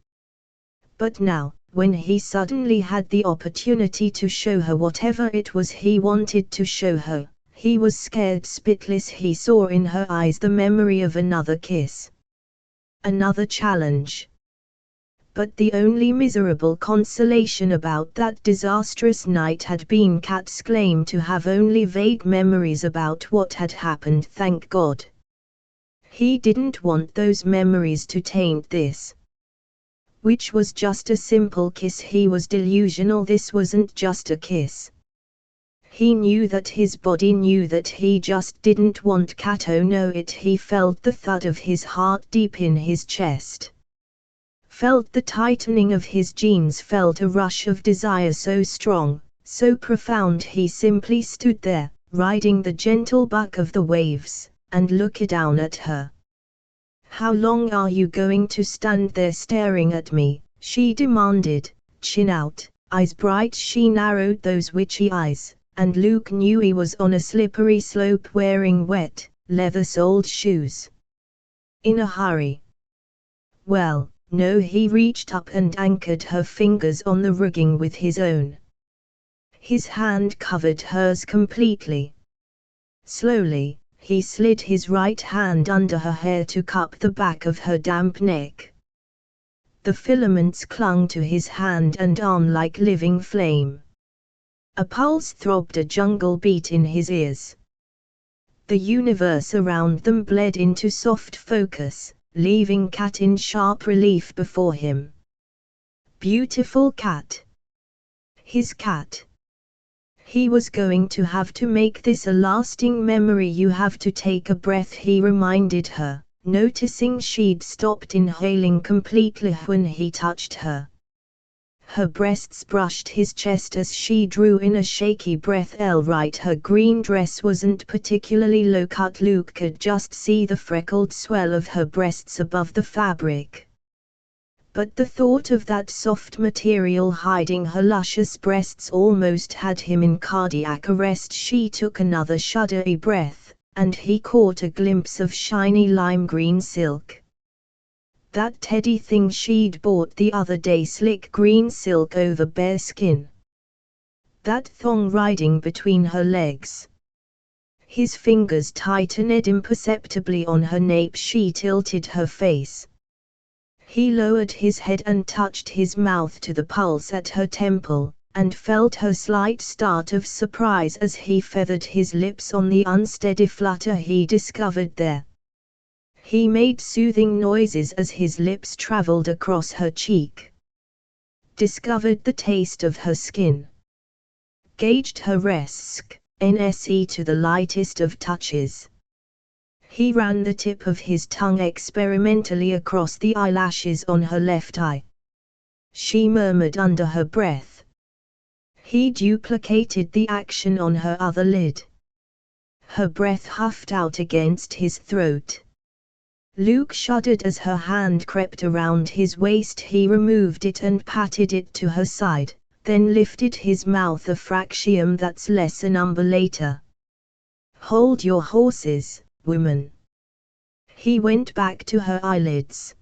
But now, when he suddenly had the opportunity to show her whatever it was he wanted to show her, he was scared spitless. He saw in her eyes the memory of another kiss. Another challenge. But the only miserable consolation about that disastrous night had been Cat's claim to have only vague memories about what had happened. Thank God. He didn't want those memories to taint this. Which was just a simple kiss. He was delusional. This wasn't just a kiss. He knew that, his body knew that. He just didn't want Cat. Oh no, he felt the thud of his heart deep in his chest. Felt the tightening of his jeans, felt a rush of desire so strong, so profound. He simply stood there, riding the gentle buck of the waves, and looked down at her. How long are you going to stand there staring at me? She demanded, chin out, eyes bright. She narrowed those witchy eyes, and Luke knew he was on a slippery slope wearing wet, leather-soled shoes. In a hurry? Well, no. He reached up and anchored her fingers on the rigging with his own. His hand covered hers completely. Slowly, he slid his right hand under her hair to cup the back of her damp neck. The filaments clung to his hand and arm like living flame. A pulse throbbed, a jungle beat in his ears. The universe around them bled into soft focus, leaving Cat in sharp relief before him. Beautiful Cat. His Cat. He was going to have to make this a lasting memory. You have to take a breath, he reminded her, noticing she'd stopped inhaling completely when he touched her. Her breasts brushed his chest as she drew in a shaky breath. Right, her green dress wasn't particularly low-cut. Luke could just see the freckled swell of her breasts above the fabric. But the thought of that soft material hiding her luscious breasts almost had him in cardiac arrest. She took another shuddery breath, and he caught a glimpse of shiny lime green silk. That teddy thing she'd bought the other day, slick green silk over bare skin. That thong riding between her legs. His fingers tightened imperceptibly on her nape. She tilted her face. He lowered his head and touched his mouth to the pulse at her temple, and felt her slight start of surprise as he feathered his lips on the unsteady flutter he discovered there. He made soothing noises as his lips traveled across her cheek. Discovered the taste of her skin. Gauged her NSE to the lightest of touches. He ran the tip of his tongue experimentally across the eyelashes on her left eye. She murmured under her breath. He duplicated the action on her other lid. Her breath huffed out against his throat. Luke shuddered as her hand crept around his waist. He removed it and patted it to her side, then lifted his mouth a fraction that's less a number later. "Hold your horses, woman." He went back to her eyelids.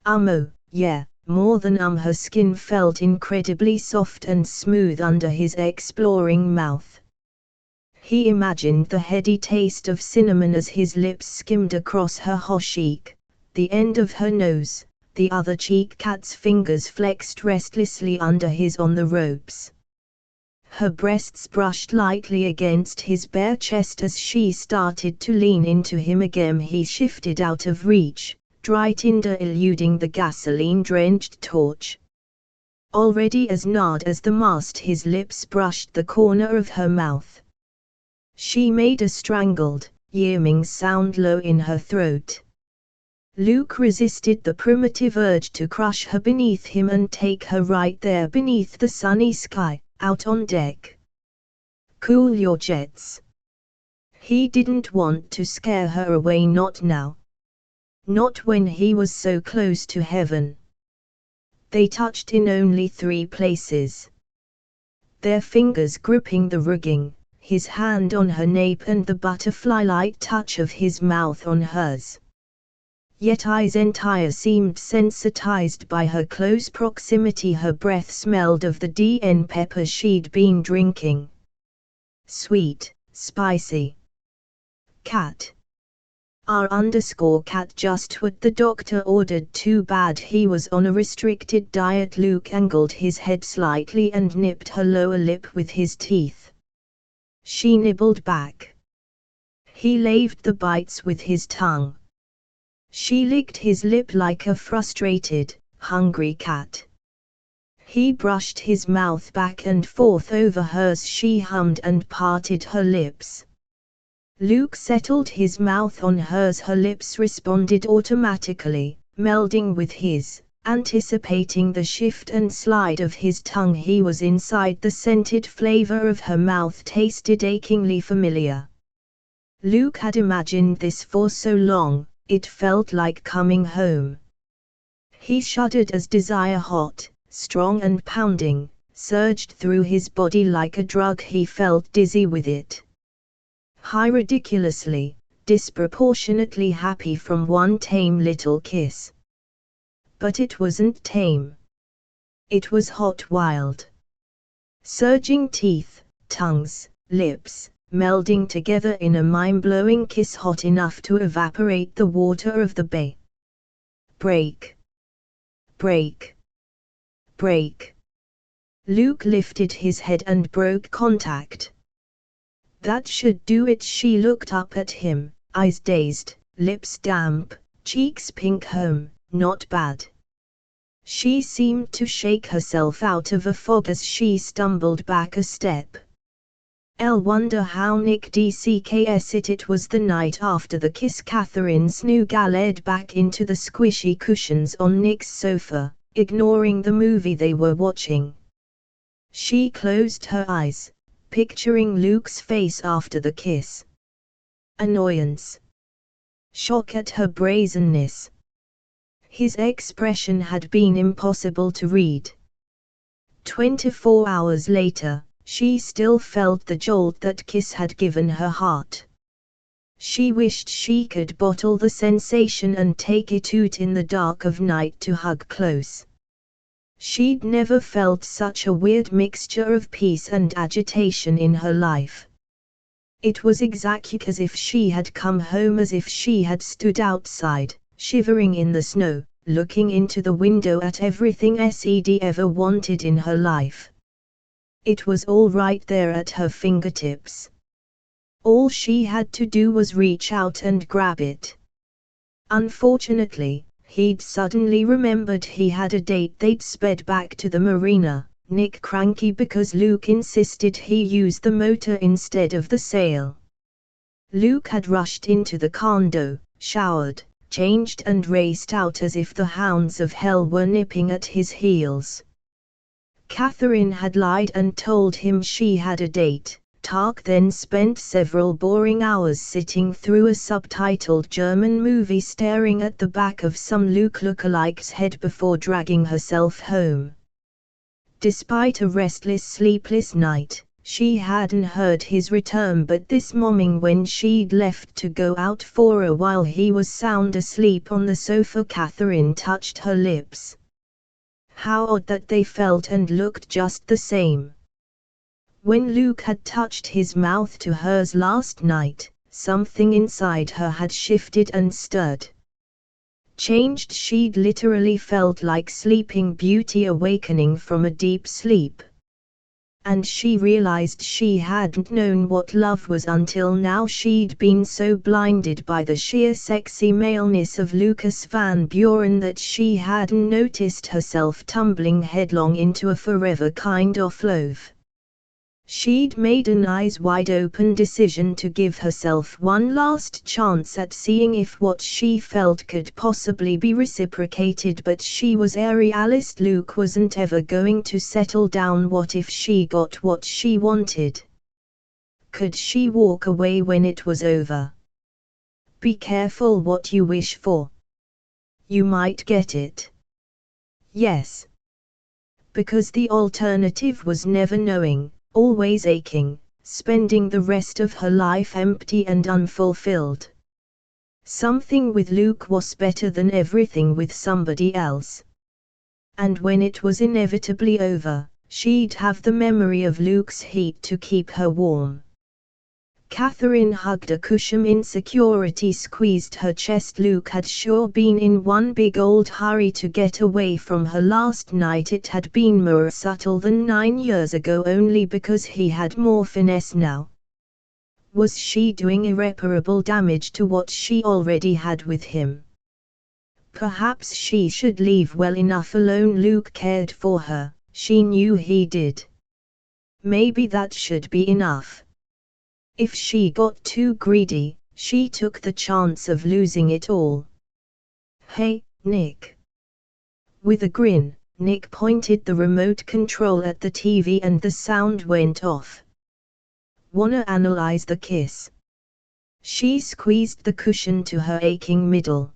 Oh, yeah, more than her skin felt incredibly soft and smooth under his exploring mouth. He imagined the heady taste of cinnamon as his lips skimmed across her hot cheek, the end of her nose, the other cheek. Cat's fingers flexed restlessly under his on the ropes. Her breasts brushed lightly against his bare chest as she started to lean into him again. He shifted out of reach, dry tinder eluding the gasoline-drenched torch. Already as nard as the mast, his lips brushed the corner of her mouth. She made a strangled, yearning sound low in her throat. Luke resisted the primitive urge to crush her beneath him and take her right there beneath the sunny sky, out on deck. "Cool your jets." He didn't want to scare her away, not now. Not when he was so close to heaven. They touched in only 3 places. Their fingers gripping the rigging, his hand on her nape and the butterfly-like touch of his mouth on hers. Yet eyes entire seemed sensitized by her close proximity. Her breath smelled of the DN peppers she'd been drinking. Sweet, spicy. "Cat. R_cat just what the doctor ordered. Too bad he was on a restricted diet." Luke angled his head slightly and nipped her lower lip with his teeth. She nibbled back. He laved the bites with his tongue. She licked his lip like a frustrated, hungry cat. He brushed his mouth back and forth over hers. She hummed and parted her lips. Luke settled his mouth on hers. Her lips responded automatically, melding with his, anticipating the shift and slide of his tongue. He was inside. The scented flavor of her mouth tasted achingly familiar. Luke had imagined this for so long, it felt like coming home. He shuddered as desire, hot, strong and pounding, surged through his body like a drug. He felt dizzy with it. High, ridiculously, disproportionately happy from one tame little kiss. But it wasn't tame. It was hot, wild. Surging teeth, tongues, lips, melding together in a mind-blowing kiss, hot enough to evaporate the water of the bay. Break. Break. Break. Luke lifted his head and broke contact. That should do it. She looked up at him, eyes dazed, lips damp, cheeks pink. Home, not bad. She seemed to shake herself out of a fog as she stumbled back a step. "I'll wonder how Nick DCKS it." It was the night after the kiss. Catherine snuggled back into the squishy cushions on Nick's sofa, ignoring the movie they were watching. She closed her eyes, picturing Luke's face after the kiss. Annoyance. Shock at her brazenness. His expression had been impossible to read. 24 hours later, she still felt the jolt that kiss had given her heart. She wished she could bottle the sensation and take it out in the dark of night to hug close. She'd never felt such a weird mixture of peace and agitation in her life. It was exactly as if she had come home, as if she had stood outside, shivering in the snow, looking into the window at everything she'd ever wanted in her life. It was all right there at her fingertips. All she had to do was reach out and grab it. Unfortunately, he'd suddenly remembered he had a date. They'd sped back to the marina, Nick cranky because Luke insisted he use the motor instead of the sail. Luke had rushed into the condo, showered, changed and raced out as if the hounds of hell were nipping at his heels. Catherine had lied and told him she had a date. Tark then spent several boring hours sitting through a subtitled German movie staring at the back of some Luke lookalikes' head before dragging herself home. Despite a restless sleepless night, she hadn't heard his return, but this morning when she'd left to go out for a while he was sound asleep on the sofa. Catherine touched her lips. How odd that they felt and looked just the same. When Luke had touched his mouth to hers last night, something inside her had shifted and stirred. Changed. She'd literally felt like Sleeping Beauty awakening from a deep sleep. And she realized she hadn't known what love was until now. She'd been so blinded by the sheer sexy maleness of Lucas Van Buren that she hadn't noticed herself tumbling headlong into a forever kind of love. She'd made an eyes-wide-open decision to give herself one last chance at seeing if what she felt could possibly be reciprocated, but she was a realist. Luke wasn't ever going to settle down. What if she got what she wanted? Could she walk away when it was over? Be careful what you wish for. You might get it. Yes. Because the alternative was never knowing. Always aching, spending the rest of her life empty and unfulfilled. Something with Luke was better than everything with somebody else. And when it was inevitably over, she'd have the memory of Luke's heat to keep her warm. Catherine hugged a cushion. Insecurity squeezed her chest. Luke had sure been in one big old hurry to get away from her last night. It had been more subtle than 9 years ago, only because he had more finesse now. Was she doing irreparable damage to what she already had with him? Perhaps she should leave well enough alone. Luke cared for her, she knew he did. Maybe that should be enough. If she got too greedy, she took the chance of losing it all. Hey, Nick. With a grin, Nick pointed the remote control at the TV and the sound went off. Wanna analyze the kiss? She squeezed the cushion to her aching middle.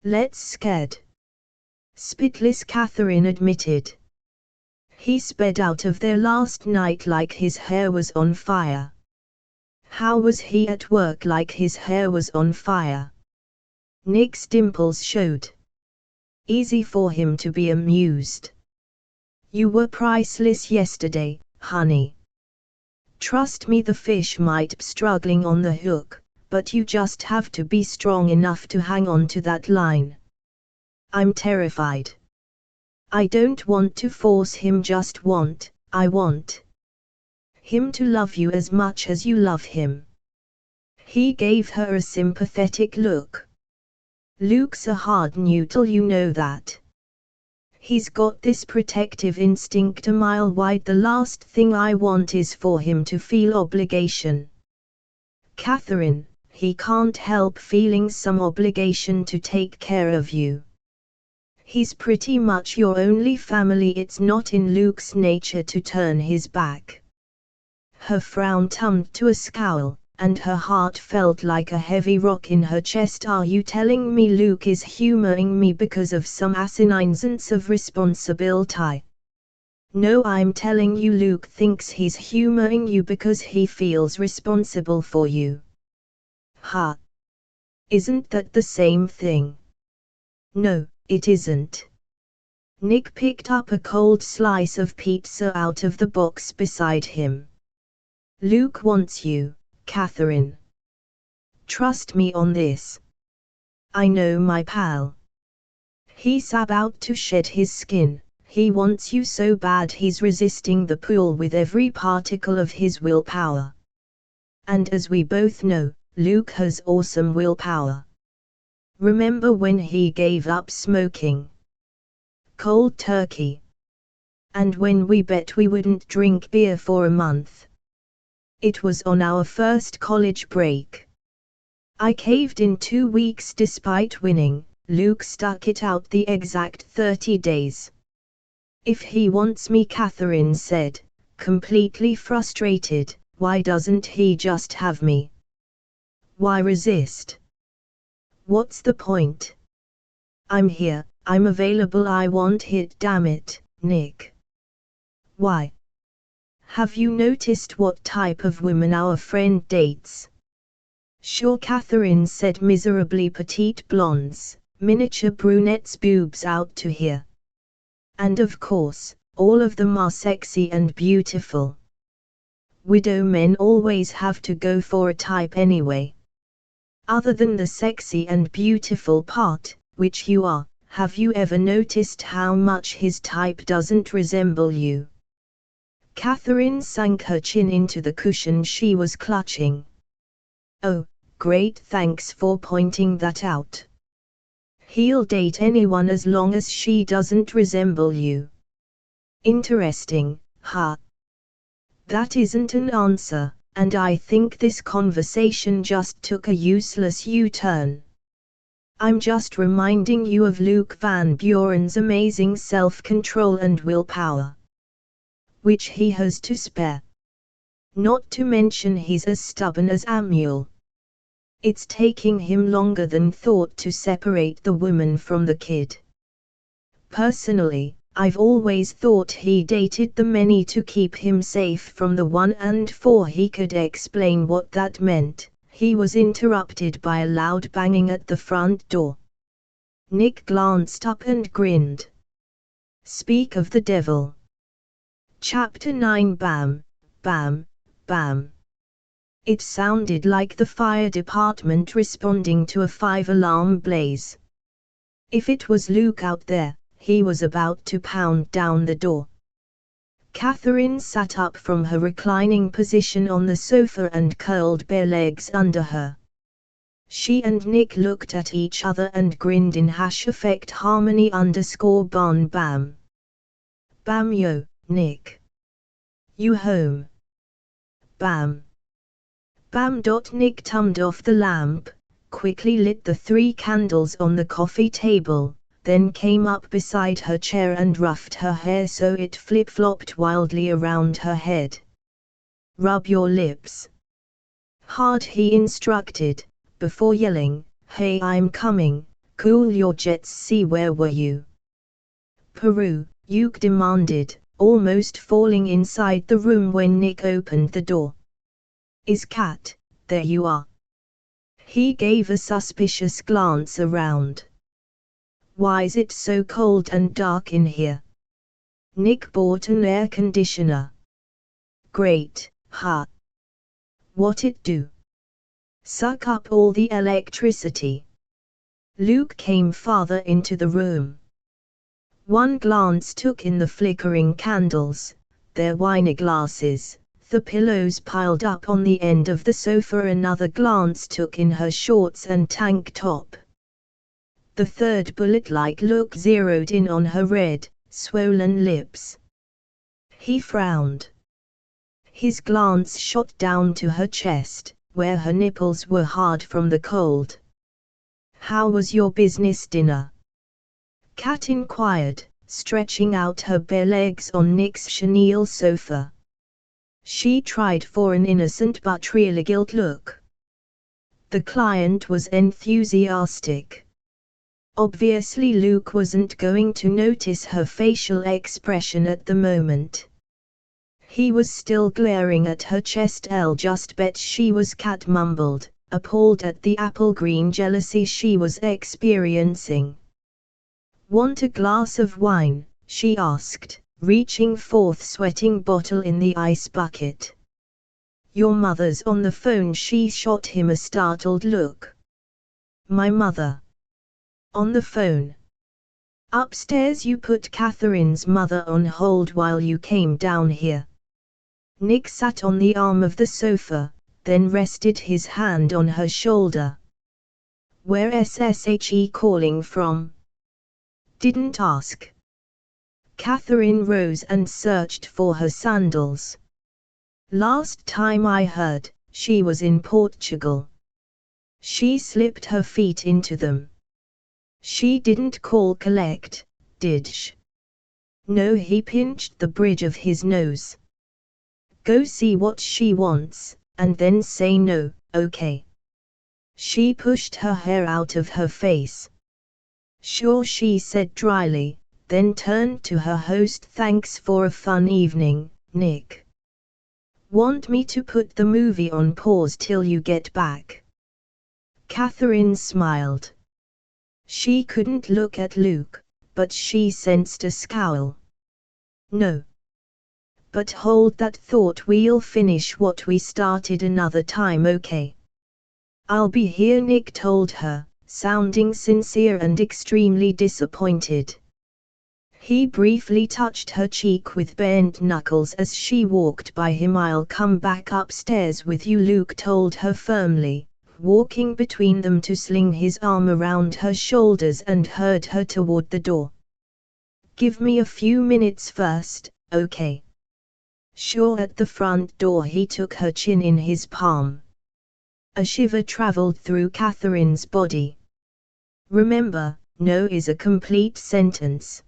Let's scared. Spitless, Catherine admitted. He sped out of there last night like his hair was on fire. How was he at work like his hair was on fire? Nick's dimples showed. Easy for him to be amused. You were priceless yesterday, honey. Trust me, the fish might be struggling on the hook, but you just have to be strong enough to hang on to that line. I'm terrified. I don't want to force him, I want him to love you as much as you love him. He gave her a sympathetic look. Luke's a hard neutral, you know that. He's got this protective instinct a mile wide. The last thing I want is for him to feel obligation. Catherine, he can't help feeling some obligation to take care of you. He's pretty much your only family. It's not in Luke's nature to turn his back. Her frown turned to a scowl, and her heart felt like a heavy rock in her chest. Are you telling me Luke is humoring me because of some asinine sense of responsibility? No, I'm telling you Luke thinks he's humoring you because he feels responsible for you. Ha! Isn't that the same thing? No, it isn't. Nick picked up a cold slice of pizza out of the box beside him. Luke wants you, Catherine. Trust me on this. I know my pal. He's about to shed his skin. He wants you so bad he's resisting the pull with every particle of his willpower. And as we both know, Luke has awesome willpower. Remember when he gave up smoking? Cold turkey. And when we bet we wouldn't drink beer for a month? It was on our first college break. I caved in 2 weeks despite winning. Luke stuck it out the exact 30 days. If he wants me, Catherine said, completely frustrated, why doesn't he just have me? Why resist? What's the point? I'm here, I'm available, I want it, damn it, Nick. Why? Have you noticed what type of women our friend dates? Sure, Catherine said, miserably petite blondes, miniature brunettes, boobs out to here. And of course, all of them are sexy and beautiful. Widow men always have to go for a type anyway. Other than the sexy and beautiful part, which you are, have you ever noticed how much his type doesn't resemble you? Catherine sank her chin into the cushion she was clutching. Oh, great, thanks for pointing that out. He'll date anyone as long as she doesn't resemble you. Interesting, huh? That isn't an answer, and I think this conversation just took a useless U-turn. I'm just reminding you of Luke Van Buren's amazing self-control and willpower, which he has to spare. Not to mention he's as stubborn as a mule. It's taking him longer than thought to separate the woman from the kid. Personally, I've always thought he dated the many to keep him safe from the one, and before he could explain what that meant, he was interrupted by a loud banging at the front door. Nick glanced up and grinned. Speak of the devil. Chapter 9. Bam, bam, bam. It sounded like the fire department responding to a 5-alarm blaze. If it was Luke out there, he was about to pound down the door. Catherine sat up from her reclining position on the sofa and curled bare legs under her. She and Nick looked at each other and grinned in #effect harmony_barn bam. Bam yo, Nick. You home? Bam. Bam. Nick turned off the lamp, quickly lit the 3 candles on the coffee table, then came up beside her chair and ruffed her hair so it flip-flopped wildly around her head. Rub your lips hard, he instructed, before yelling, hey, I'm coming, cool your jets. See, where were you? Peru, Luke demanded, almost falling inside the room when Nick opened the door. Is Cat, there you are. He gave a suspicious glance around. Why's it so cold and dark in here? Nick bought an air conditioner. Great, huh? What it do? Suck up all the electricity. Luke came farther into the room. One glance took in the flickering candles, their wine glasses, the pillows piled up on the end of the sofa. Another glance took in her shorts and tank top. The third bullet-like look zeroed in on her red, swollen lips. He frowned. His glance shot down to her chest, where her nipples were hard from the cold. How was your business dinner? Cat inquired, stretching out her bare legs on Nick's chenille sofa. She tried for an innocent but really guilt look. The client was enthusiastic. Obviously Luke wasn't going to notice her facial expression at the moment. He was still glaring at her chest. I'll just bet she was. Cat mumbled, appalled at the apple-green jealousy she was experiencing. Want a glass of wine? She asked, reaching forth sweating bottle in the ice bucket. Your mother's on the phone. She shot him a startled look. My mother? On the phone? Upstairs. You put Catherine's mother on hold while you came down here. Nick sat on the arm of the sofa, then rested his hand on her shoulder. Where SSHE calling from? Didn't ask. Catherine rose and searched for her sandals. Last time I heard, she was in Portugal. She slipped her feet into them. She didn't call collect, did she? No. He pinched the bridge of his nose. Go see what she wants, and then say no, okay? She pushed her hair out of her face. Sure, she said dryly, then turned to her host. Thanks for a fun evening, Nick. Want me to put the movie on pause till you get back? Catherine smiled. She couldn't look at Luke, but she sensed a scowl. No. But hold that thought, we'll finish what we started another time, okay? I'll be here, Nick told her, sounding sincere and extremely disappointed. He briefly touched her cheek with bent knuckles as she walked by him. I'll come back upstairs with you, Luke told her firmly, walking between them to sling his arm around her shoulders and herd her toward the door. Give me a few minutes first, okay? Sure. At the front door he took her chin in his palm. A shiver traveled through Catherine's body. Remember, no is a complete sentence.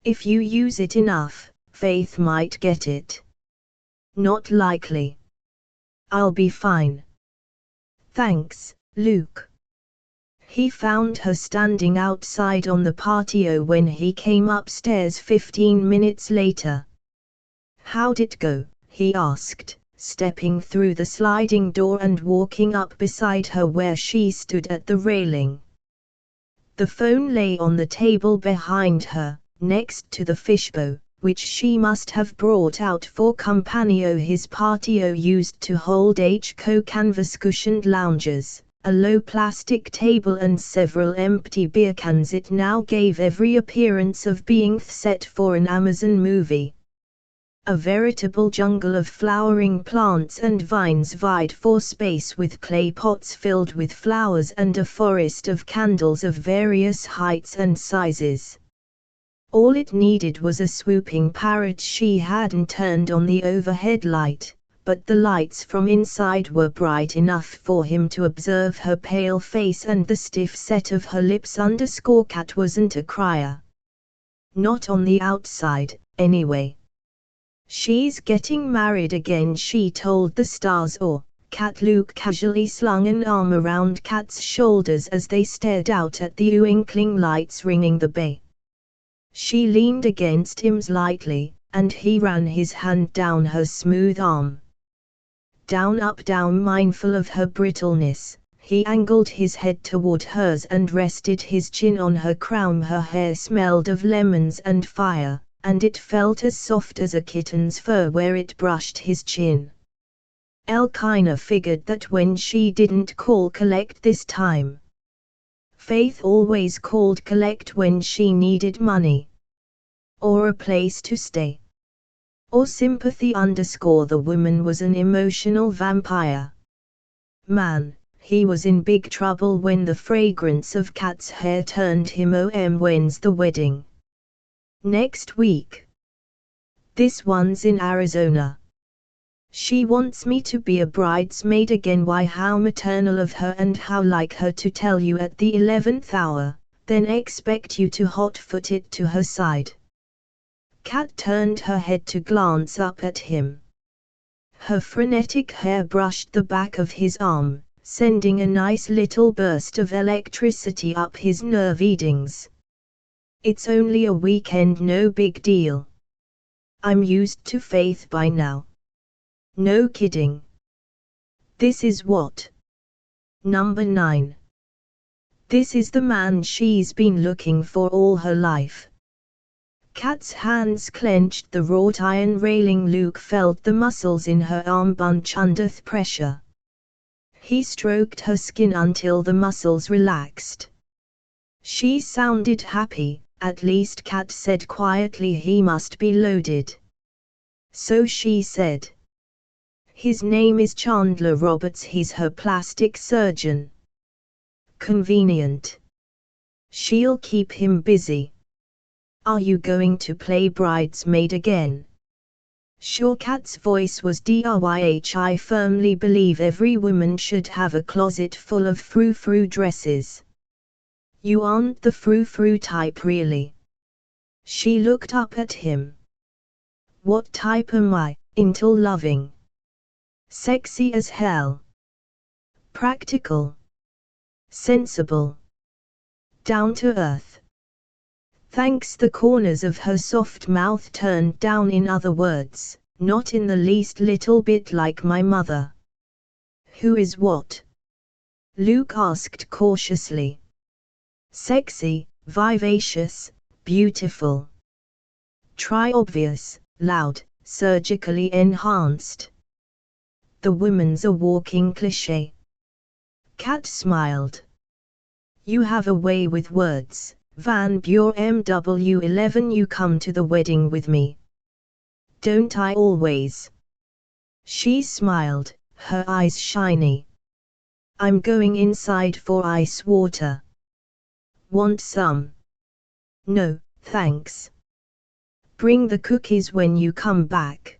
If you use it enough, Faith might get it. Not likely. I'll be fine. Thanks, Luke. He found her standing outside on the patio when he came upstairs 15 minutes later. How'd it go? He asked, stepping through the sliding door and walking up beside her where she stood at the railing. The phone lay on the table behind her, next to the fishbowl, which she must have brought out for company. His patio used to hold canvas cushioned lounges, a low plastic table and several empty beer cans. It now gave every appearance of being set for an Amazon movie. A veritable jungle of flowering plants and vines vied for space, with clay pots filled with flowers and a forest of candles of various heights and sizes. All it needed was a swooping parrot. She hadn't turned on the overhead light, but the lights from inside were bright enough for him to observe her pale face and the stiff set of her lips. Cat wasn't a crier. Not on the outside, anyway. She's getting married again, she told the stars. Or, Cat. Luke casually slung an arm around Cat's shoulders as they stared out at the twinkling lights ringing the bay. She leaned against him slightly, and he ran his hand down her smooth arm. Down, up, down. Mindful of her brittleness, he angled his head toward hers and rested his chin on her crown. Her hair smelled of lemons and fire, and it felt as soft as a kitten's fur where it brushed his chin. Elkina figured that when she didn't call collect this time, Faith always called collect when she needed money. Or a place to stay. Or sympathy. The woman was an emotional vampire. Man, he was in big trouble when the fragrance of Cat's hair turned him on. When's the wedding? Next week. This one's in Arizona. She wants me to be a bridesmaid again. Why, how maternal of her, and how like her to tell you at the 11th hour, then expect you to hot-foot it to her side. Cat turned her head to glance up at him. Her frenetic hair brushed the back of his arm, sending a nice little burst of electricity up his nerve endings. It's only a weekend, no big deal. I'm used to Faith by now. No kidding. This is what? Number 9. This is the man she's been looking for all her life. Cat's hands clenched the wrought iron railing. Luke felt the muscles in her arm bunch under pressure. He stroked her skin until the muscles relaxed. She sounded happy, at least Cat said quietly. He must be loaded. So she said. His name is Chandler Roberts. He's her plastic surgeon. Convenient. She'll keep him busy. Are you going to play bridesmaid again? Sure. Cat's voice was dryh. I firmly believe every woman should have a closet full of frou-frou dresses. You aren't the frou-frou type, really. She looked up at him. What type am I? Into loving. Sexy as hell. Practical. Sensible. Down to earth. Thanks. The corners of her soft mouth turned down. In other words, not in the least little bit like my mother. Who is what? Luke asked cautiously. Sexy, vivacious, beautiful. Try obvious, loud, surgically enhanced. The woman's a walking cliché. Kat smiled. You have a way with words, Van Buren MW11. You come to the wedding with me. Don't I always? She smiled, her eyes shiny. I'm going inside for ice water. Want some? No, thanks. Bring the cookies when you come back.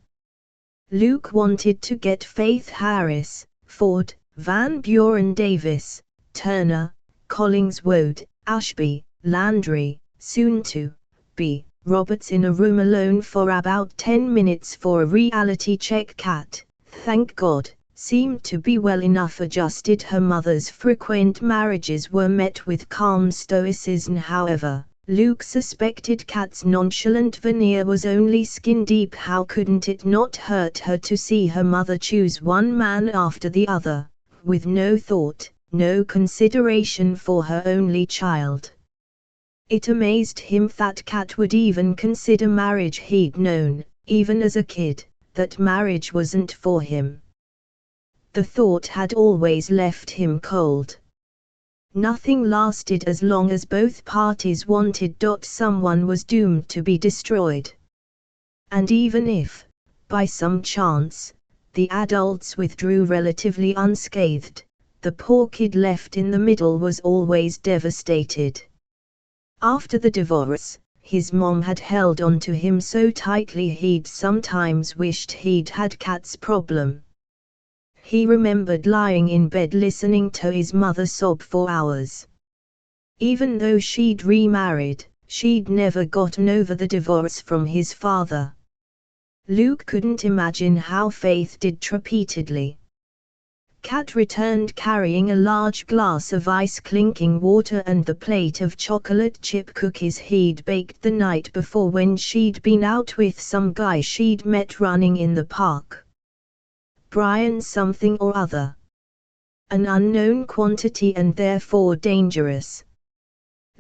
Luke wanted to get Faith Harris, Ford, Van Buren Davis, Turner, Collingswood, Ashby, Landry, soon to be Roberts in a room alone for about 10 minutes for a reality check. Kat, thank God, seemed to be well enough adjusted. Her mother's frequent marriages were met with calm stoicism. However, Luke suspected Kat's nonchalant veneer was only skin deep. How couldn't it not hurt her to see her mother choose one man after the other, with no thought, no consideration for her only child? It amazed him that Kat would even consider marriage. He'd known, even as a kid, that marriage wasn't for him. The thought had always left him cold. Nothing lasted as long as both parties wanted. Someone was doomed to be destroyed. And even if, by some chance, the adults withdrew relatively unscathed, the poor kid left in the middle was always devastated. After the divorce, his mom had held on to him so tightly he'd sometimes wished he'd had Kat's problem. He remembered lying in bed listening to his mother sob for hours. Even though she'd remarried, she'd never gotten over the divorce from his father. Luke couldn't imagine how Faith did. Repeatedly. Kat returned carrying a large glass of ice-clinking water and the plate of chocolate chip cookies he'd baked the night before when she'd been out with some guy she'd met running in the park. Brian something or other. An unknown quantity and therefore dangerous.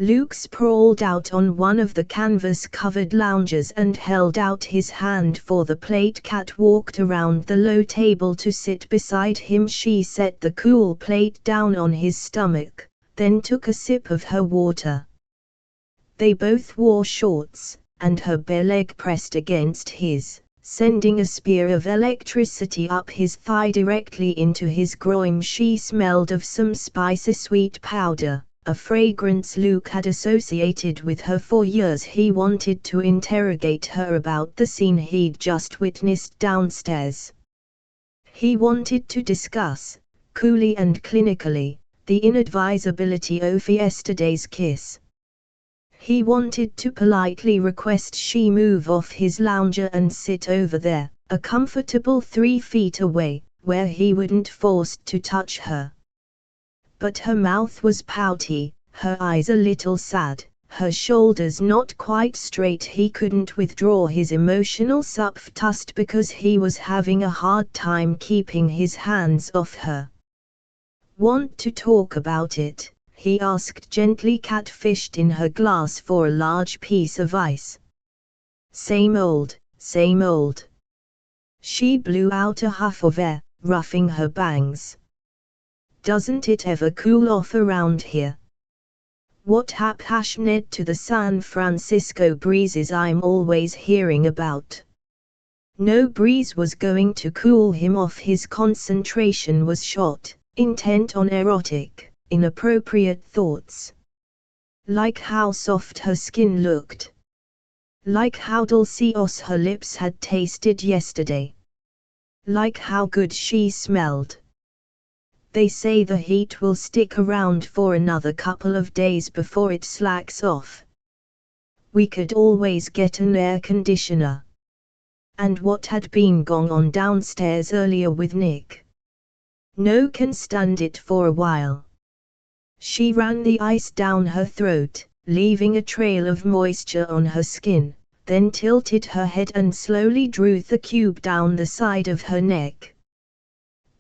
Luke sprawled out on one of the canvas-covered lounges and held out his hand for the plate. Kat walked around the low table to sit beside him. She set the cool plate down on his stomach, then took a sip of her water. They both wore shorts, and her bare leg pressed against his, sending a spear of electricity up his thigh directly into his groin. She smelled of some spicy sweet powder, a fragrance Luke had associated with her for years. He wanted to interrogate her about the scene he'd just witnessed downstairs. He wanted to discuss, coolly and clinically, the inadvisability of yesterday's kiss. He wanted to politely request she move off his lounger and sit over there, a comfortable 3 feet away, where he wouldn't forced to touch her. But her mouth was pouty, her eyes a little sad, her shoulders not quite straight. He couldn't withdraw his emotional subtlust because he was having a hard time keeping his hands off her. Want to talk about it? He asked gently. Kat fished in her glass for a large piece of ice. Same old, same old. She blew out a huff of air, ruffing her bangs. Doesn't it ever cool off around here? What happened to the San Francisco breezes I'm always hearing about? No breeze was going to cool him off. His concentration was shot, intent on erotic, inappropriate thoughts. Like how soft her skin looked. Like how delicious her lips had tasted yesterday. Like how good she smelled. They say the heat will stick around for another couple of days before it slacks off. We could always get an air conditioner. And what had been going on downstairs earlier with Nick? No can stand it for a while. She ran the ice down her throat, leaving a trail of moisture on her skin, then tilted her head and slowly drew the cube down the side of her neck.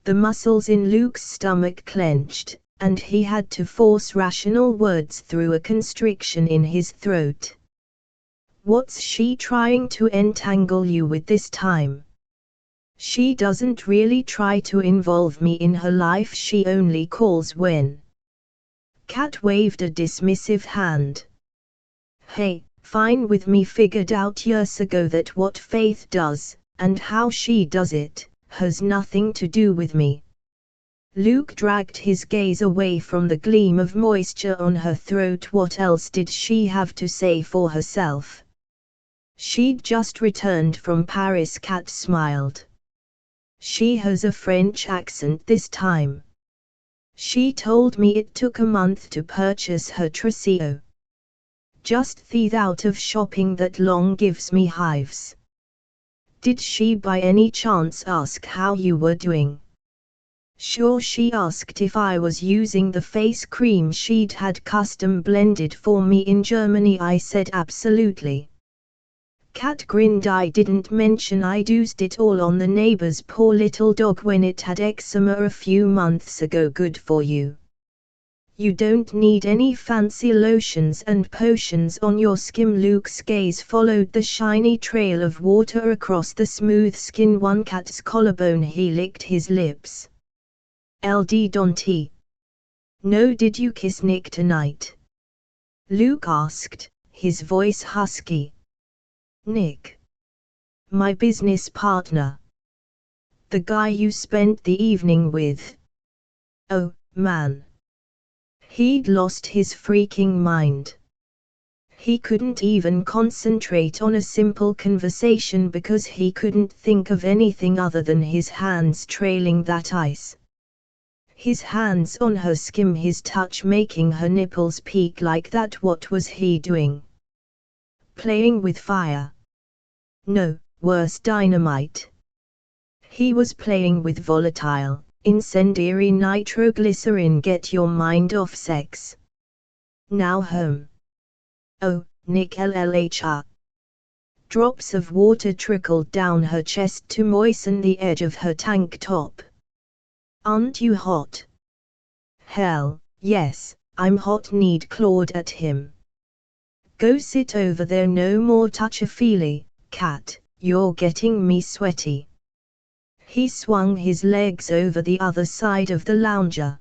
The muscles in Luke's stomach clenched, and he had to force rational words through a constriction in his throat. What's she trying to entangle you with this time? She doesn't really try to involve me in her life, she only calls when. Kat waved a dismissive hand. Hey, fine with me, figured out years ago that what Faith does, and how she does it, has nothing to do with me. Luke dragged his gaze away from the gleam of moisture on her throat. What else did she have to say for herself? She'd just returned from Paris. Kat smiled. She has a French accent this time. She told me it took a month to purchase her trousseau. Just the thought of shopping that long gives me hives. Did she by any chance ask how you were doing? Sure, she asked if I was using the face cream she'd had custom blended for me in Germany. I said absolutely. Kat grinned. I didn't mention I'd used it all on the neighbor's poor little dog when it had eczema a few months ago. Good for you. You don't need any fancy lotions and potions on your skin. Luke's gaze followed the shiny trail of water across the smooth skin. One Kat's collarbone. He licked his lips. LD Donty. No, did you kiss Nick tonight? Luke asked, his voice husky. Nick. My business partner. The guy you spent the evening with. Oh, man. He'd lost his freaking mind. He couldn't even concentrate on a simple conversation because he couldn't think of anything other than his hands trailing that ice. His hands on her skin, his touch making her nipples peak like that. What was he doing? Playing with fire? No, worse, dynamite. He was playing with volatile, incendiary nitroglycerin. Get your mind off sex. Now home. Oh, Nick LLHR. Drops of water trickled down her chest to moisten the edge of her tank top. Aren't you hot? Hell, yes, I'm hot. Need clawed at him. Go sit over there. No more touchy-feely, Kat, you're getting me sweaty. He swung his legs over the other side of the lounger.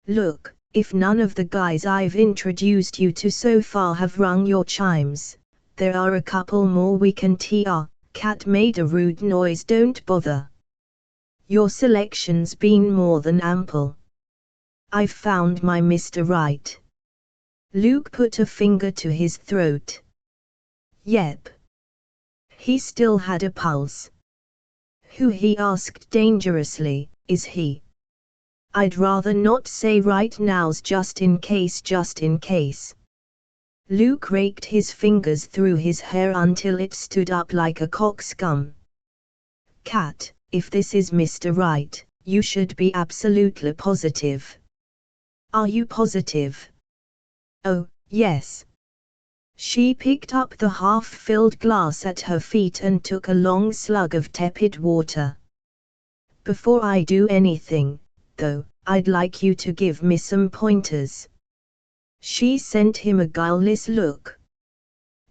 Look, if none of the guys I've introduced you to so far have rung your chimes, there are a couple more we can tee. Kat made a rude noise. Don't bother. Your selection's been more than ample. I've found my Mr. Right. Luke put a finger to his throat. Yep. He still had a pulse. Who, he asked dangerously, is he? I'd rather not say right now's just in case. Just in case. Luke raked his fingers through his hair until it stood up like a cockscomb. Kat, if this is Mr. Right, you should be absolutely positive. Are you positive? Oh, yes. She picked up the half-filled glass at her feet and took a long slug of tepid water. Before I do anything, though, I'd like you to give me some pointers. She sent him a guileless look.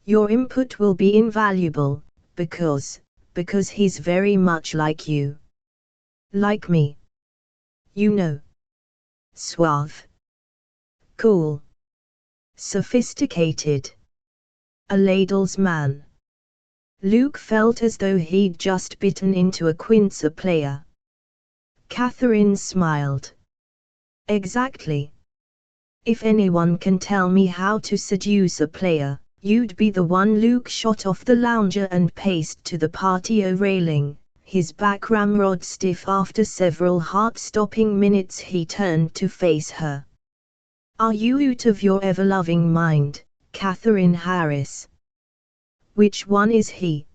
Your input will be invaluable, because he's very much like you. Like me. You know. Suave. Cool. Sophisticated. A ladle's man. Luke felt as though he'd just bitten into a quince player. Catherine smiled. Exactly. If anyone can tell me how to seduce a player, you'd be the one. Luke shot off the lounger and paced to the patio railing, his back ramrod stiff. After several heart-stopping minutes he turned to face her. Are you out of your ever-loving mind, Catherine Harris? Which one is he?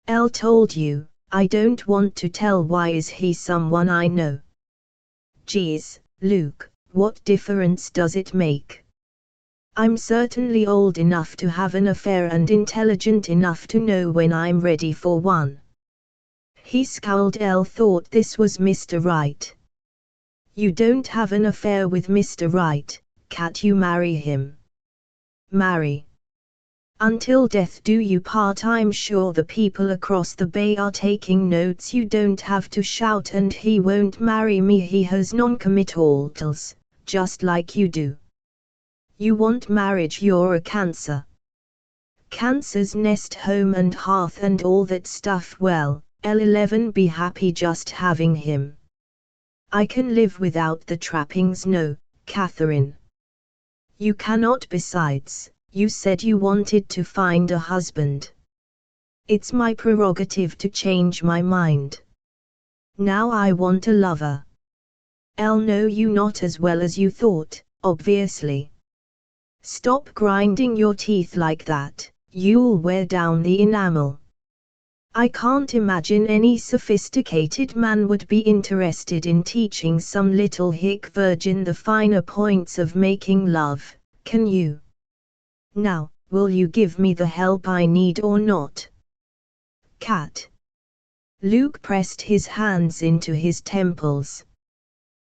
Elle told you. I don't want to tell. Why is he someone I know? Geez, Luke, what difference does it make? I'm certainly old enough to have an affair and intelligent enough to know when I'm ready for one. He scowled. Elle thought this was Mr. Right. You don't have an affair with Mr. Right, Cat. You marry him. Marry. Until death do you part. I'm sure the people across the bay are taking notes. You don't have to shout. And he won't marry me. He has non-committals, just like you do. You want marriage. You're a Cancer. Cancers nest home and hearth and all that stuff. Well, L11 be happy just having him. I can live without the trappings. No, Catherine. You cannot. Besides, you said you wanted to find a husband. It's my prerogative to change my mind. Now I want a lover. I'll know you not as well as you thought, obviously. Stop grinding your teeth like that, you'll wear down the enamel. I can't imagine any sophisticated man would be interested in teaching some little hick virgin the finer points of making love, can you? Now, will you give me the help I need or not? Cat. Luke pressed his hands into his temples.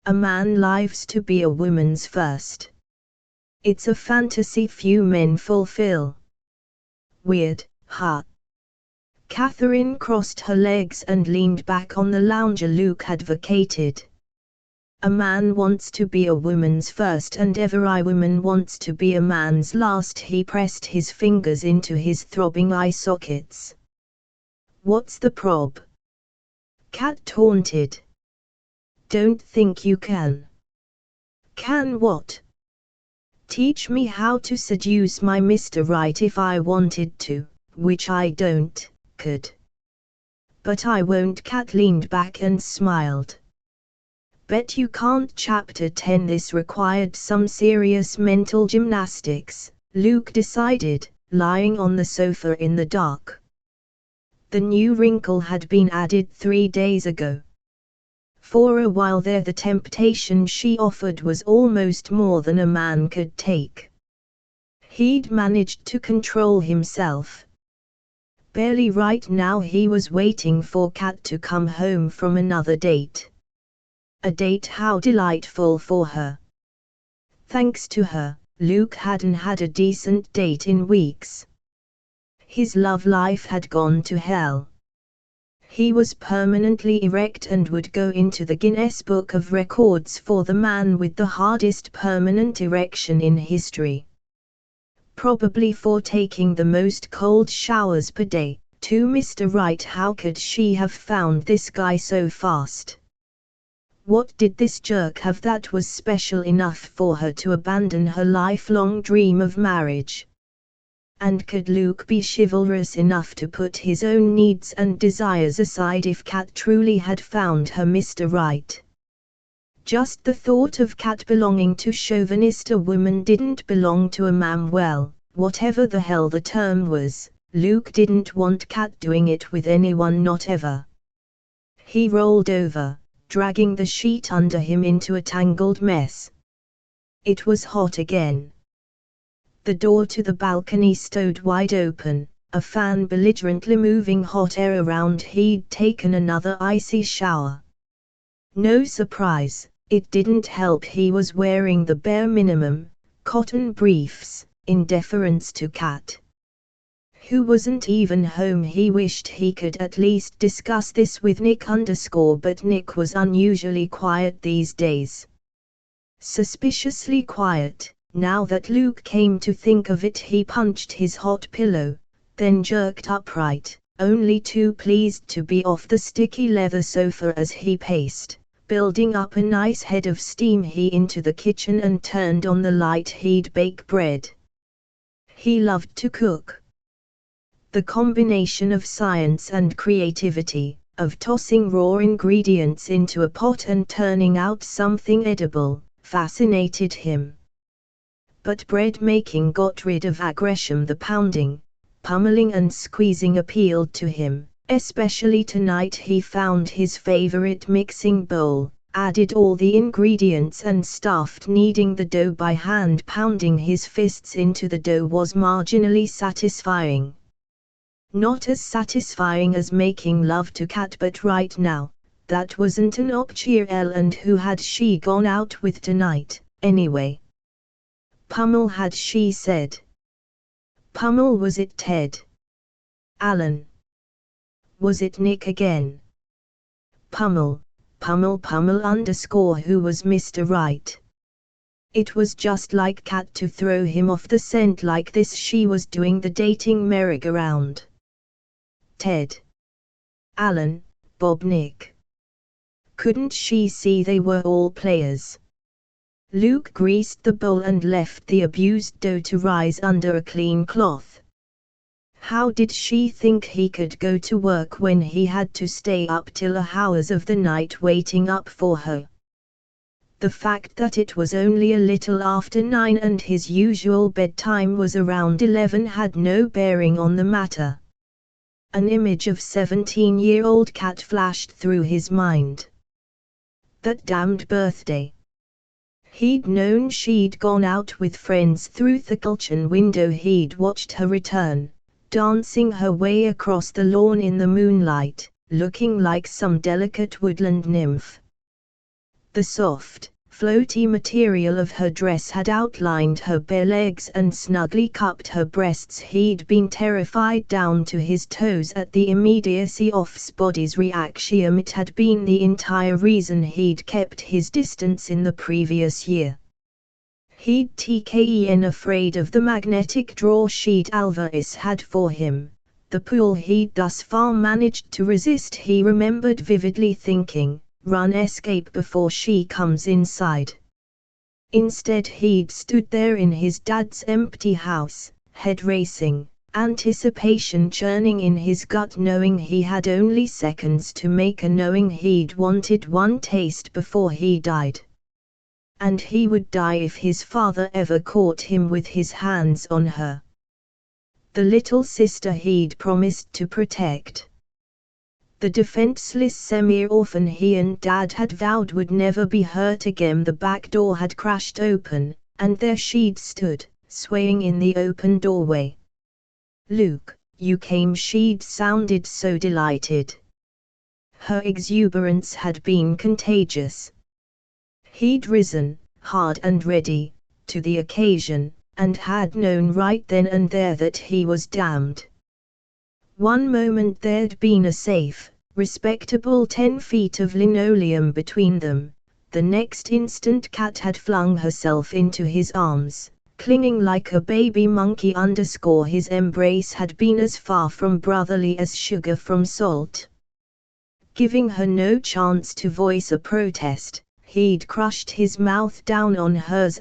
A man lives to be a woman's first. It's a fantasy few men fulfill. Weird, huh? Catherine crossed her legs and leaned back on the lounger. Luke had vacated. A man wants to be a woman's first and every woman wants to be a man's last. He pressed his fingers into his throbbing eye sockets. What's the prob? Cat taunted. Don't think you can. Can what? Teach me how to seduce my Mr. Right. If I wanted to, which I don't, could. But I won't. Cat leaned back and smiled. Bet you can't. Chapter 10. This required some serious mental gymnastics, Luke decided, lying on the sofa in the dark. The new wrinkle had been added 3 days ago. For a while there the temptation she offered was almost more than a man could take. He'd managed to control himself. Barely. Right now he was waiting for Cat to come home from another date. A date how delightful for her. Thanks to her, Luke hadn't had a decent date in weeks. His love life had gone to hell. He was permanently erect and would go into the Guinness Book of Records for the man with the hardest permanent erection in history. Probably for taking the most cold showers per day, too. Mr. Right. How could she have found this guy so fast? What did this jerk have that was special enough for her to abandon her lifelong dream of marriage? And could Luke be chivalrous enough to put his own needs and desires aside if Cat truly had found her Mr. Right? Just the thought of Cat belonging to chauvinist a woman didn't belong to a man. Well, whatever the hell the term was, Luke didn't want Cat doing it with anyone, not ever. He rolled over, dragging the sheet under him into a tangled mess. It was hot again. The door to the balcony stood wide open, a fan belligerently moving hot air around. He'd taken another icy shower. No surprise, it didn't help he was wearing the bare minimum, cotton briefs, in deference to Cat, who wasn't even home. He wished he could at least discuss this with Nick but Nick was unusually quiet these days. Suspiciously quiet. Now that Luke came to think of it, he punched his hot pillow, then jerked upright, only too pleased to be off the sticky leather sofa as he paced, building up a nice head of steam. He into the kitchen and turned on the light. He'd bake bread. He loved to cook. The combination of science and creativity, of tossing raw ingredients into a pot and turning out something edible, fascinated him. But bread making got rid of aggression. The pounding, pummeling and squeezing appealed to him, especially tonight. He found his favorite mixing bowl, added all the ingredients and stuffed kneading the dough by hand. Pounding his fists into the dough was marginally satisfying. Not as satisfying as making love to Kat, but right now, that wasn't an option. And who had she gone out with tonight, anyway? Pummel, had she said. Pummel, was it Ted? Alan? Was it Nick again? Pummel, Pummel _ who was Mr. Right? It was just like Kat to throw him off the scent like this. She was doing the dating merry-go-round. Ted, Alan, Bob, Nick. Couldn't she see they were all players? Luke greased the bowl and left the abused dough to rise under a clean cloth. How did she think he could go to work when he had to stay up till the hours of the night waiting up for her? The fact that it was only a little after 9 and his usual bedtime was around 11 had no bearing on the matter. An image of 17-year-old Kat flashed through his mind. That damned birthday. He'd known she'd gone out with friends through the kitchen window. He'd watched her return, dancing her way across the lawn in the moonlight, looking like some delicate woodland nymph. The soft, floaty material of her dress had outlined her bare legs and snugly cupped her breasts. He'd been terrified down to his toes at the immediacy of body's reaction. It had been the entire reason he'd kept his distance in the previous year. He'd taken afraid of the magnetic draw sheet Alvarez had for him, the pull he'd thus far managed to resist. He remembered vividly thinking, run, escape before she comes inside. Instead he'd stood there in his dad's empty house, head racing, anticipation churning in his gut, knowing he had only seconds to make, knowing he'd wanted one taste before he died. And he would die if his father ever caught him with his hands on her. The little sister he'd promised to protect. The defenseless semi-orphan he and Dad had vowed would never be hurt again. The back door had crashed open, and there she'd stood, swaying in the open doorway. Luke, you came. She'd sounded so delighted. Her exuberance had been contagious. He'd risen, hard and ready, to the occasion, and had known right then and there that he was damned. One moment there'd been a safe, respectable 10 feet of linoleum between them, the next instant Kat had flung herself into his arms, clinging like a baby monkey. His embrace had been as far from brotherly as sugar from salt. Giving her no chance to voice a protest, he'd crushed his mouth down on hers.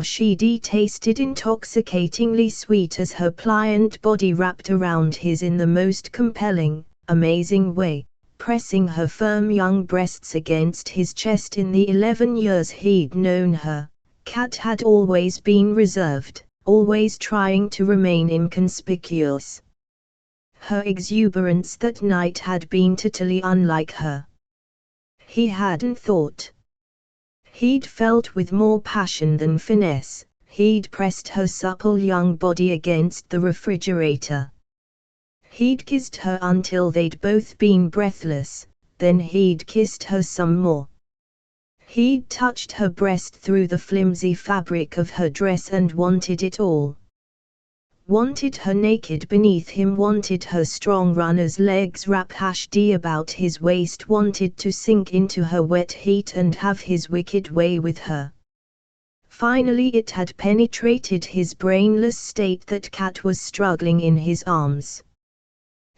She'd tasted intoxicatingly sweet as her pliant body wrapped around his in the most compelling, amazing way, pressing her firm young breasts against his chest. In the 11 years he'd known her, Kat had always been reserved, always trying to remain inconspicuous. Her exuberance that night had been totally unlike her. He hadn't thought. He'd felt with more passion than finesse. He'd pressed her supple young body against the refrigerator. He'd kissed her until they'd both been breathless, then he'd kissed her some more. He'd touched her breast through the flimsy fabric of her dress and wanted it all. Wanted her naked beneath him, wanted her strong runner's legs wrap about his waist, wanted to sink into her wet heat and have his wicked way with her. Finally it had penetrated his brainless state that Kat was struggling in his arms.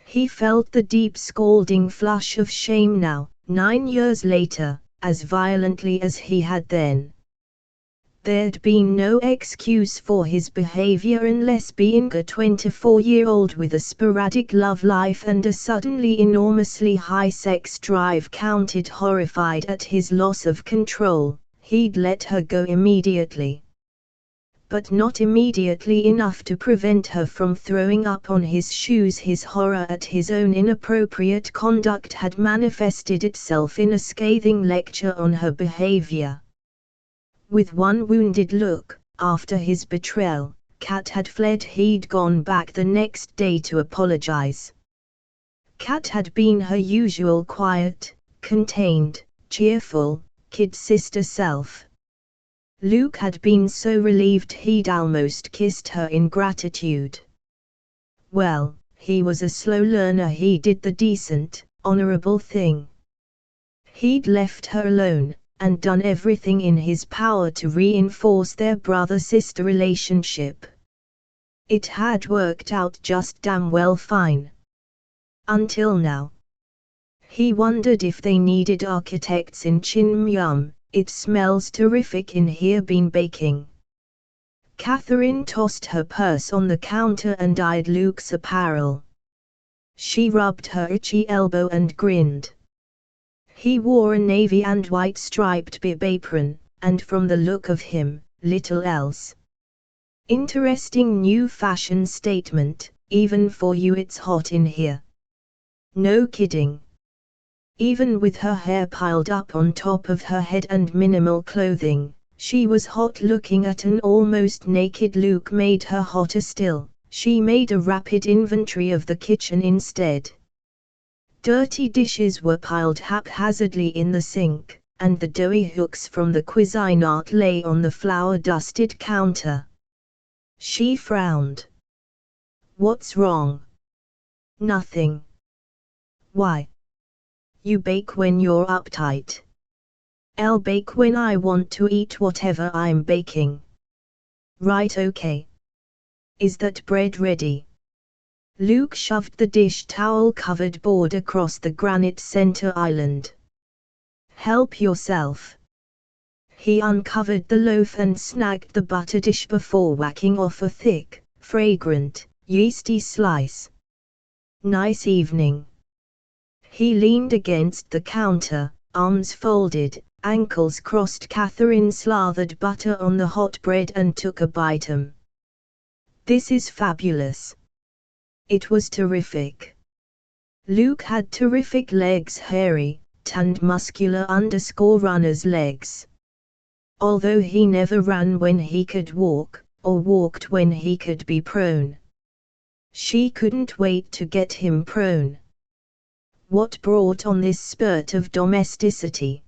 He felt the deep scalding flush of shame now, 9 years later, as violently as he had then. There'd been no excuse for his behavior unless being a 24-year-old with a sporadic love life and a suddenly enormously high sex drive counted. Horrified at his loss of control, he'd let her go immediately. but not immediately enough to prevent her from throwing up on his shoes. His horror at his own inappropriate conduct had manifested itself in a scathing lecture on her behavior. With one wounded look, after his betrayal, Kat had fled. He'd gone back the next day to apologize. Kat had been her usual quiet, contained, cheerful, kid sister self. Luke had been so relieved he'd almost kissed her in gratitude. Well, he was a slow learner. He did the decent, honorable thing. He'd left her alone, and done everything in his power to reinforce their brother-sister relationship. It had worked out just damn well fine. Until now. He wondered if they needed architects in Chinmyum. It smells terrific in here. Been baking. Catherine tossed her purse on the counter and eyed Luke's apparel. She rubbed her itchy elbow and grinned. He wore a navy and white striped bib apron, and from the look of him, little else. Interesting new fashion statement, even for you. It's hot in here. No kidding. Even with her hair piled up on top of her head and minimal clothing, she was hot. Looking at an almost naked Luke made her hotter still. She made a rapid inventory of the kitchen instead. Dirty dishes were piled haphazardly in the sink, and the doughy hooks from the Cuisinart lay on the flour-dusted counter. She frowned. What's wrong? Nothing. Why? You bake when you're uptight. I'll bake when I want to eat whatever I'm baking. Right, okay. Is that bread ready? Luke shoved the dish towel-covered board across the granite center island. Help yourself. He uncovered the loaf and snagged the butter dish before whacking off a thick, fragrant, yeasty slice. Nice evening. He leaned against the counter, arms folded, ankles crossed. Catherine slathered butter on the hot bread and took a bite. This is fabulous. It was terrific. Luke had terrific legs, hairy, tanned, muscular runner's legs. Although he never ran when he could walk, or walked when he could be prone. She couldn't wait to get him prone. What brought on this spurt of domesticity?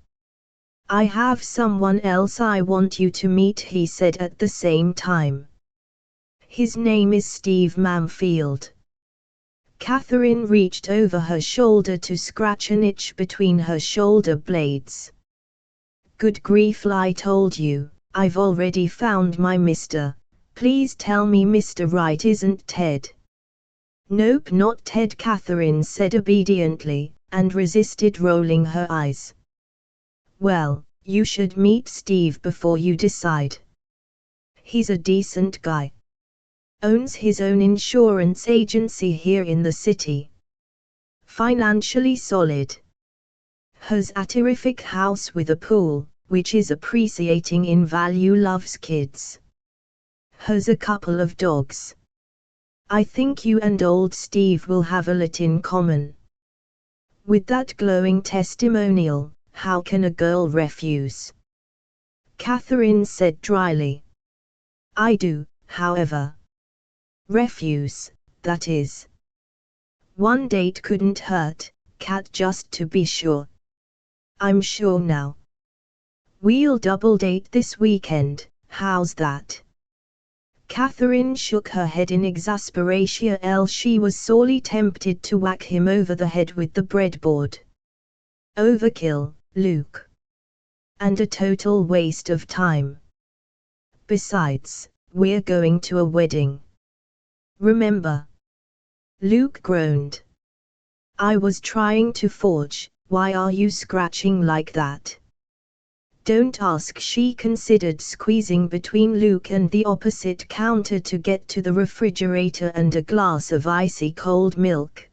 I have someone else I want you to meet, he said at the same time. His name is Steve Mamfield. Catherine reached over her shoulder to scratch an itch between her shoulder blades. Good grief, I told you, I've already found my Mr. Please tell me Mr. Right isn't Ted. Nope, not Ted, Catherine said obediently, and resisted rolling her eyes. Well, you should meet Steve before you decide. He's a decent guy. Owns his own insurance agency here in the city. Financially solid. Has a terrific house with a pool, which is appreciating in value. Loves kids. Has a couple of dogs. I think you and old Steve will have a lot in common. With that glowing testimonial, how can a girl refuse? Catherine said dryly. I do, however. Refuse, that is. One date couldn't hurt, Kat, just to be sure. I'm sure now. We'll double date this weekend, how's that? Catherine shook her head in exasperation. She was sorely tempted to whack him over the head with the breadboard. Overkill, Luke. And a total waste of time. Besides, we're going to a wedding. Remember? Luke groaned. I was trying to forge, why are you scratching like that? Don't ask. She considered squeezing between Luke and the opposite counter to get to the refrigerator and a glass of icy cold milk.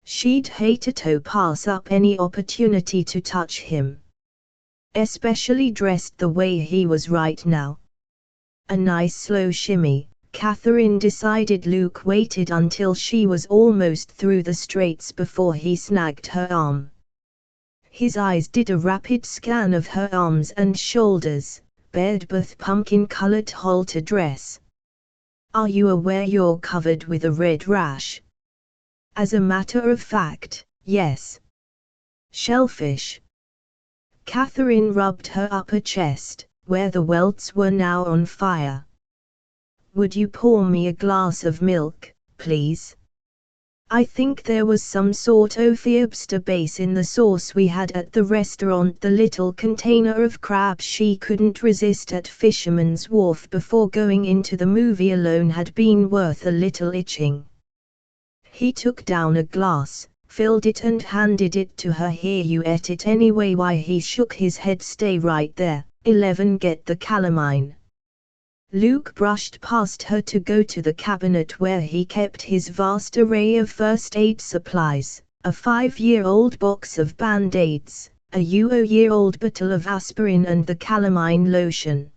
She'd hate to pass up any opportunity to touch him. Especially dressed the way he was right now. A nice slow shimmy. Catherine decided. Luke waited until she was almost through the straights before he snagged her arm. His eyes did a rapid scan of her arms and shoulders, bared beneath pumpkin-colored halter dress. "Are you aware you're covered with a red rash?" "As a matter of fact, yes." "Shellfish." Catherine rubbed her upper chest, where the welts were now on fire. "Would you pour me a glass of milk, please? I think there was some sort of oyster base in the sauce we had at the restaurant." The little container of crabs she couldn't resist at Fisherman's Wharf before going into the movie alone had been worth a little itching. He took down a glass, filled it and handed it to her. "Here, you ate it anyway." "Why?" He shook his head. "Stay right there. 11. Get the calamine." Luke brushed past her to go to the cabinet where he kept his vast array of first aid supplies, a 5-year-old box of Band-Aids, a year-old bottle of aspirin and the calamine lotion.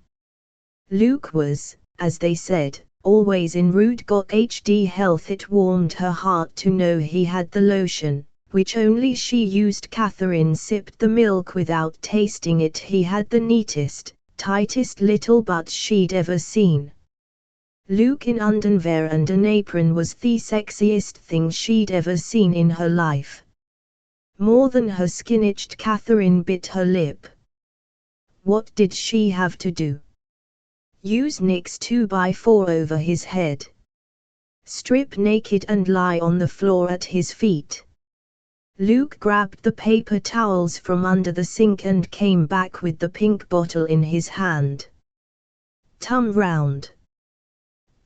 Luke was, as they said, always en route. Got HD health. It warmed her heart to know he had the lotion, which only she used. Catherine sipped the milk without tasting it. He had the neatest, tightest little butt she'd ever seen. Luke in underwear and an apron was the sexiest thing she'd ever seen in her life. More than her skin itched. Catherine bit her lip. What did she have to do? Use Nick's 2x4 over his head? Strip naked and lie on the floor at his feet? Luke grabbed the paper towels from under the sink and came back with the pink bottle in his hand. "Tum round."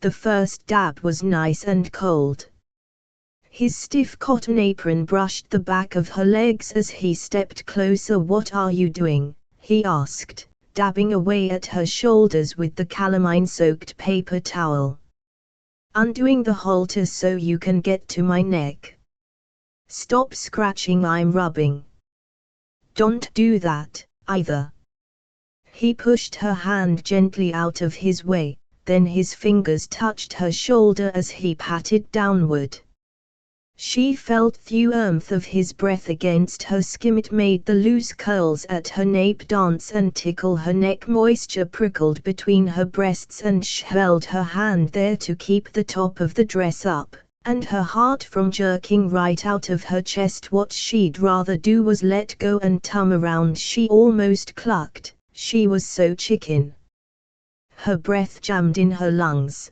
The first dab was nice and cold. His stiff cotton apron brushed the back of her legs as he stepped closer. "What are you doing?" he asked, dabbing away at her shoulders with the calamine-soaked paper towel. "Undoing the halter so you can get to my neck." "Stop scratching, I'm rubbing." "Don't do that, either." He pushed her hand gently out of his way, then his fingers touched her shoulder as he patted downward. She felt the warmth of his breath against her skin. It made the loose curls at her nape dance and tickle her neck. Moisture prickled between her breasts and she held her hand there to keep the top of the dress up, and her heart from jerking right out of her chest. What she'd rather do was let go and tum around. She almost clucked, she was so chicken. Her breath jammed in her lungs.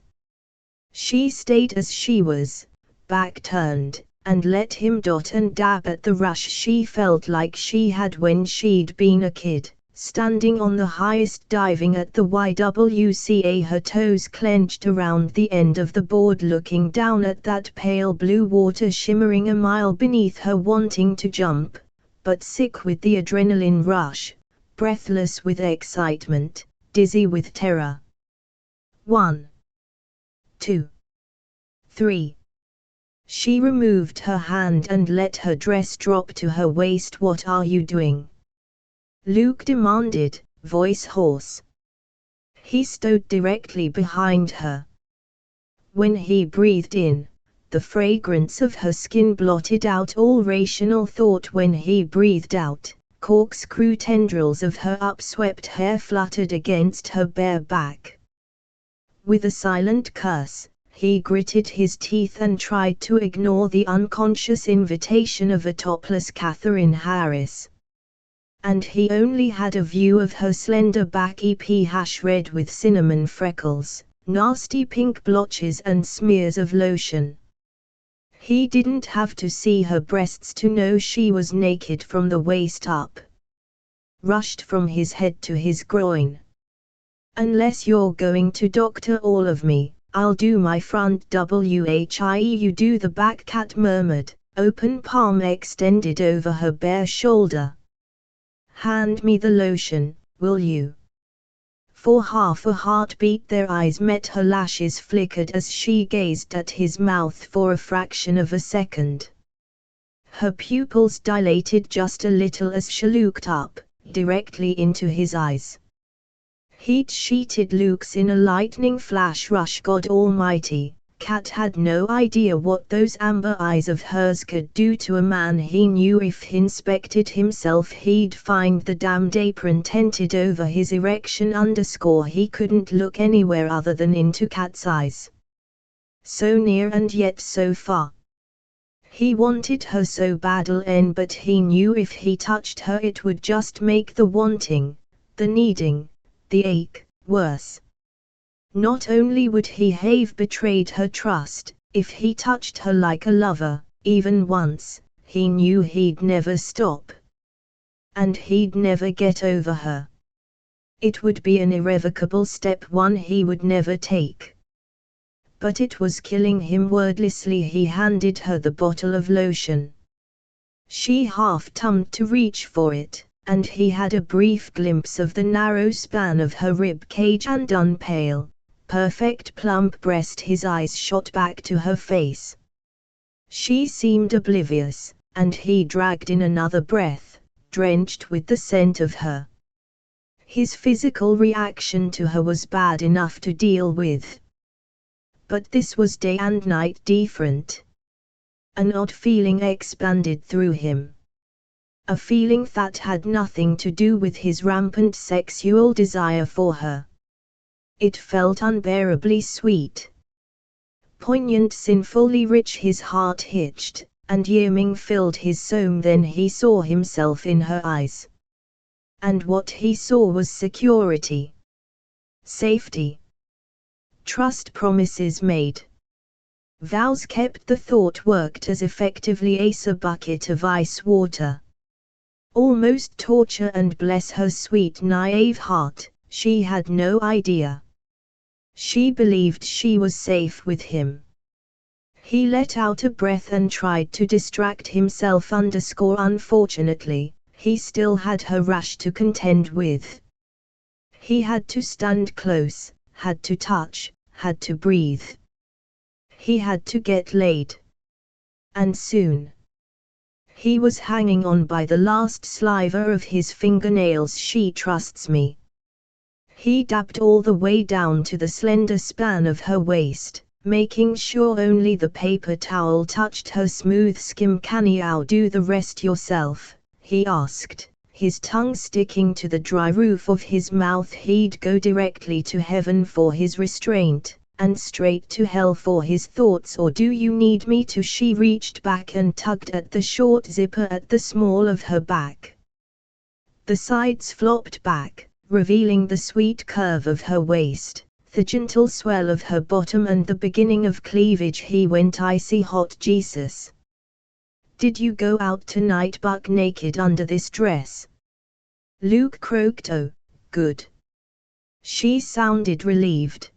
She stayed as she was, back turned, and let him dot and dab at the rush she felt like she had when she'd been a kid, standing on the highest diving at the YWCA, her toes clenched around the end of the board, looking down at that pale blue water shimmering a mile beneath her, wanting to jump, but sick with the adrenaline rush, breathless with excitement, dizzy with terror. 1, 2, 3. She removed her hand and let her dress drop to her waist. "What are you doing?" Luke demanded, voice hoarse. He stood directly behind her. When he breathed in, the fragrance of her skin blotted out all rational thought. When he breathed out, corkscrew tendrils of her upswept hair fluttered against her bare back. With a silent curse, he gritted his teeth and tried to ignore the unconscious invitation of a topless Catherine Harris. And he only had a view of her slender back, red with cinnamon freckles, nasty pink blotches and smears of lotion. He didn't have to see her breasts to know she was naked from the waist up. Rushed from his head to his groin. "Unless you're going to doctor all of me, I'll do my front WHIE you do the back," Cat murmured, open palm extended over her bare shoulder. "Hand me the lotion, will you?" For half a heartbeat their eyes met. Her lashes flickered as she gazed at his mouth for a fraction of a second. Her pupils dilated just a little as she looked up, directly into his eyes. He'd sheeted Luke's in a lightning flash rush. God almighty, Cat had no idea what those amber eyes of hers could do to a man he knew. If he inspected himself he'd find the damned apron tented over his erection. He couldn't look anywhere other than into Cat's eyes. So near and yet so far. He wanted her so badly, but he knew if he touched her it would just make the wanting, the needing, the ache, worse. Not only would he have betrayed her trust, if he touched her like a lover, even once, he knew he'd never stop. And he'd never get over her. It would be an irrevocable step, one he would never take. But it was killing him. Wordlessly he handed her the bottle of lotion. She half-turned to reach for it, and he had a brief glimpse of the narrow span of her rib cage and unpale, perfect plump breast. His eyes shot back to her face. She seemed oblivious, and he dragged in another breath, drenched with the scent of her. His physical reaction to her was bad enough to deal with. But this was day and night different. An odd feeling expanded through him. A feeling that had nothing to do with his rampant sexual desire for her. It felt unbearably sweet. Poignant, sinfully rich. His heart hitched, and yearning filled his soul. Then he saw himself in her eyes. And what he saw was security. Safety. Trust, promises made. Vows kept. The thought worked as effectively as a bucket of ice water. Almost torture, and bless her sweet naive heart, she had no idea. She believed she was safe with him. He let out a breath and tried to distract himself. Unfortunately, he still had her rush to contend with. He had to stand close, had to touch, had to breathe. He had to get laid. And soon. He was hanging on by the last sliver of his fingernails. She trusts me. He dabbed all the way down to the slender span of her waist, making sure only the paper towel touched her smooth skin. Can you do the rest yourself? He asked, his tongue sticking to the dry roof of his mouth. He'd go directly to heaven for his restraint, and straight to hell for his thoughts. Or do you need me to? She reached back and tugged at the short zipper at the small of her back. The sides flopped back, revealing the sweet curve of her waist, the gentle swell of her bottom, and the beginning of cleavage. He went icy hot. Jesus. Did you go out tonight buck naked under this dress? Luke croaked. Oh, good. She sounded relieved.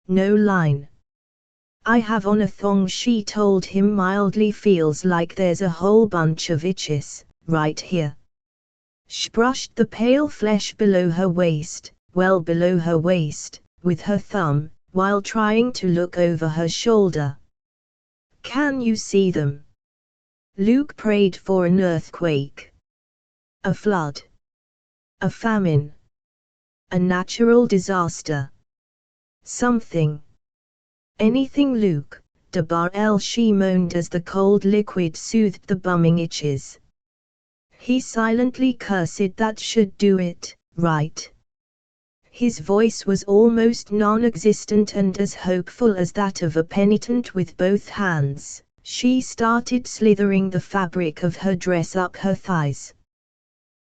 No line. I have on a thong, she told him mildly. Feels like there's a whole bunch of itches, right here. She brushed the pale flesh below her waist, well below her waist, with her thumb, while trying to look over her shoulder. Can you see them? Luke prayed for an earthquake. A flood. A famine. A natural disaster. Something. Anything, Luke, Debar. She moaned as the cold liquid soothed the bumming itches. He silently cursed. That should do it, right? His voice was almost non-existent and as hopeful as that of a penitent. With both hands, she started slithering the fabric of her dress up her thighs.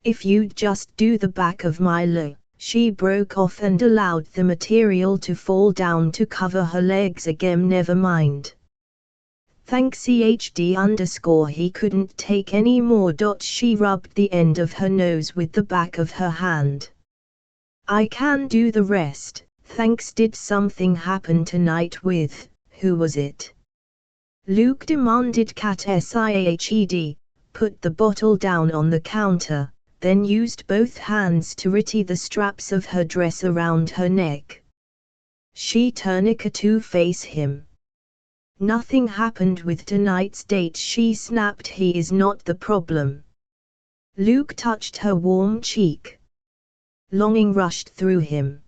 If you'd just do the back of my leg. She broke off and allowed the material to fall down to cover her legs again. Never mind. Thanks. He couldn't take any more. She rubbed the end of her nose with the back of her hand. I can do the rest, thanks. Did something happen tonight with, who was it? Luke demanded. Cat Siahed, put the bottle down on the counter, then used both hands to retie the straps of her dress around her neck. She turned to face him. Nothing happened with tonight's date, she snapped. He is not the problem. Luke touched her warm cheek. Longing rushed through him.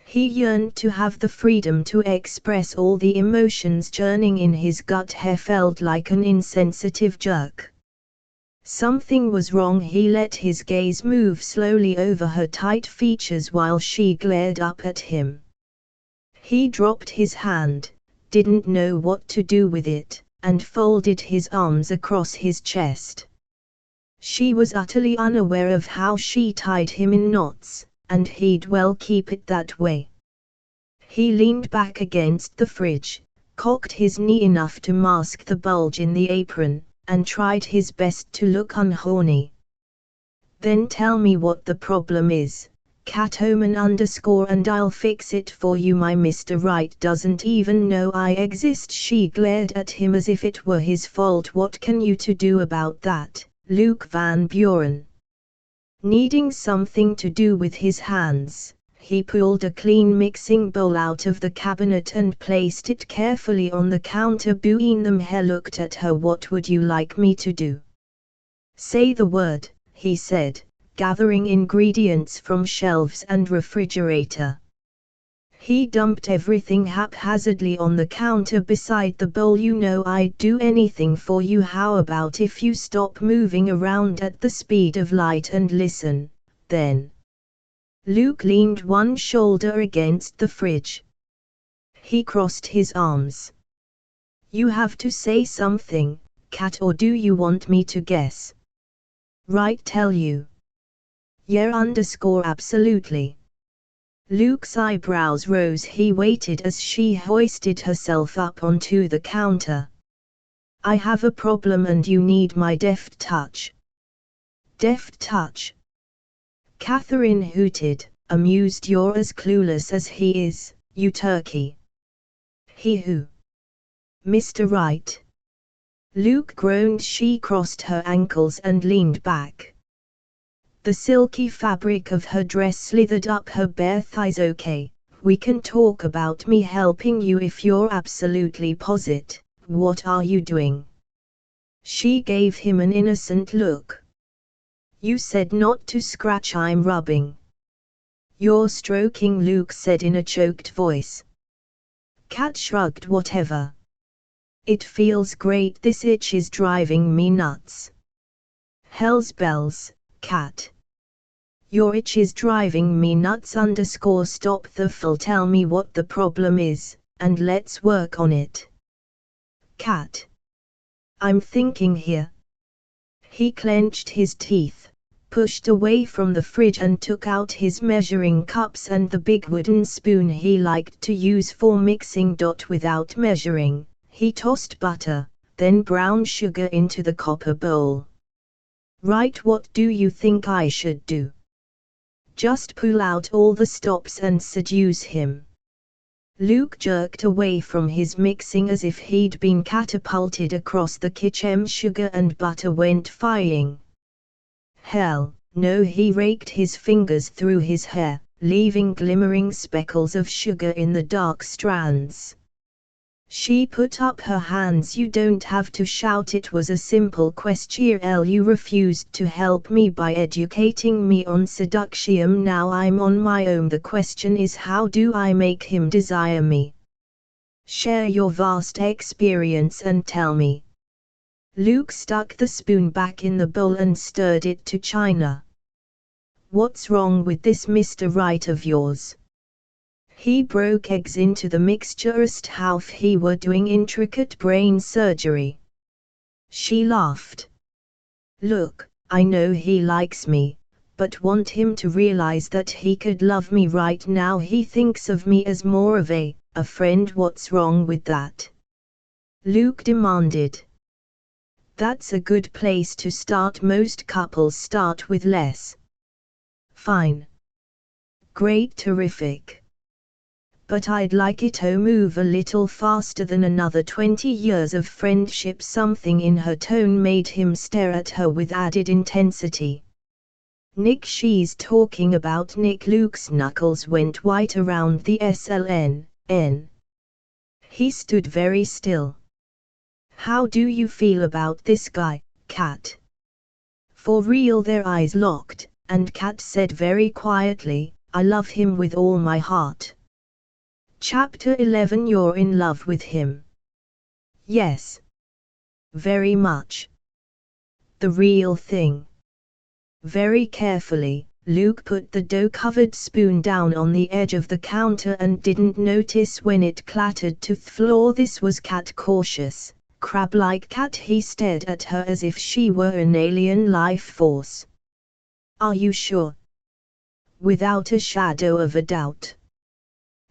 He yearned to have the freedom to express all the emotions churning in his gut. He felt like an insensitive jerk. Something was wrong. He let his gaze move slowly over her tight features while she glared up at him. He dropped his hand, didn't know what to do with it, and folded his arms across his chest. She was utterly unaware of how she tied him in knots, and he'd well keep it that way. He leaned back against the fridge, cocked his knee enough to mask the bulge in the apron, and tried his best to look unhorny. Then tell me what the problem is, Catoman _ and I'll fix it for you. My Mr. Right doesn't even know I exist. She glared at him as if it were his fault. What can you to do about that, Luke Van Buren? Needing something to do with his hands, he pulled a clean mixing bowl out of the cabinet and placed it carefully on the counter between them. He looked at her. What would you like me to do? Say the word, he said, gathering ingredients from shelves and refrigerator. He dumped everything haphazardly on the counter beside the bowl. You know I'd do anything for you. How about if you stop moving around at the speed of light and listen, then? Luke leaned one shoulder against the fridge. He crossed his arms. You have to say something, Cat, or do you want me to guess? Right, tell you. Yeah _ absolutely. Luke's eyebrows rose. He waited as she hoisted herself up onto the counter. I have a problem and you need my deft touch. Deft touch? Catherine hooted, amused. You're as clueless as he is, you turkey. He who? Mr. Right. Luke groaned. She crossed her ankles and leaned back. The silky fabric of her dress slithered up her bare thighs. Okay, we can talk about me helping you if you're absolutely positive. What are you doing? She gave him an innocent look. You said not to scratch. I'm rubbing. You're stroking, Luke said in a choked voice. Cat shrugged. Whatever. It feels great. This itch is driving me nuts. Hell's bells, Cat. Your itch is driving me nuts _ Stop the full. Tell me what the problem is, and let's work on it. Cat. I'm thinking here. He clenched his teeth, pushed away from the fridge and took out his measuring cups and the big wooden spoon he liked to use for mixing. Without measuring, he tossed butter, then brown sugar into the copper bowl. Right, what do you think I should do? Just pull out all the stops and seduce him. Luke jerked away from his mixing as if he'd been catapulted across the kitchen. Sugar and butter went flying. Hell, no. He raked his fingers through his hair, leaving glimmering speckles of sugar in the dark strands. She put up her hands. You don't have to shout. It was a simple question. You refused to help me by educating me on seduction. Now I'm on my own. The question is, how do I make him desire me? Share your vast experience and tell me. Luke stuck the spoon back in the bowl and stirred it to china. What's wrong with this Mr. Right of yours? He broke eggs into the mixture as if he were doing intricate brain surgery. She laughed. Look, I know he likes me, but want him to realize that he could love me. Right now he thinks of me as more of a friend. What's wrong with that? Luke demanded. That's a good place to start. Most couples start with less. Fine. Great, terrific. But I'd like it to move a little faster than another 20 years of friendship. Something in her tone made him stare at her with added intensity. Nick, she's talking about Nick. Luke's knuckles went white around the sln. He stood very still. How do you feel about this guy, Cat? For real? Their eyes locked, and Kat said very quietly, I love him with all my heart. Chapter 11. You're in love with him? Yes. Very much. The real thing. Very carefully, Luke put the dough-covered spoon down on the edge of the counter and didn't notice when it clattered to the floor. This was Kat, cautious, crab-like Kat. He stared at her as if she were an alien life force. Are you sure? Without a shadow of a doubt.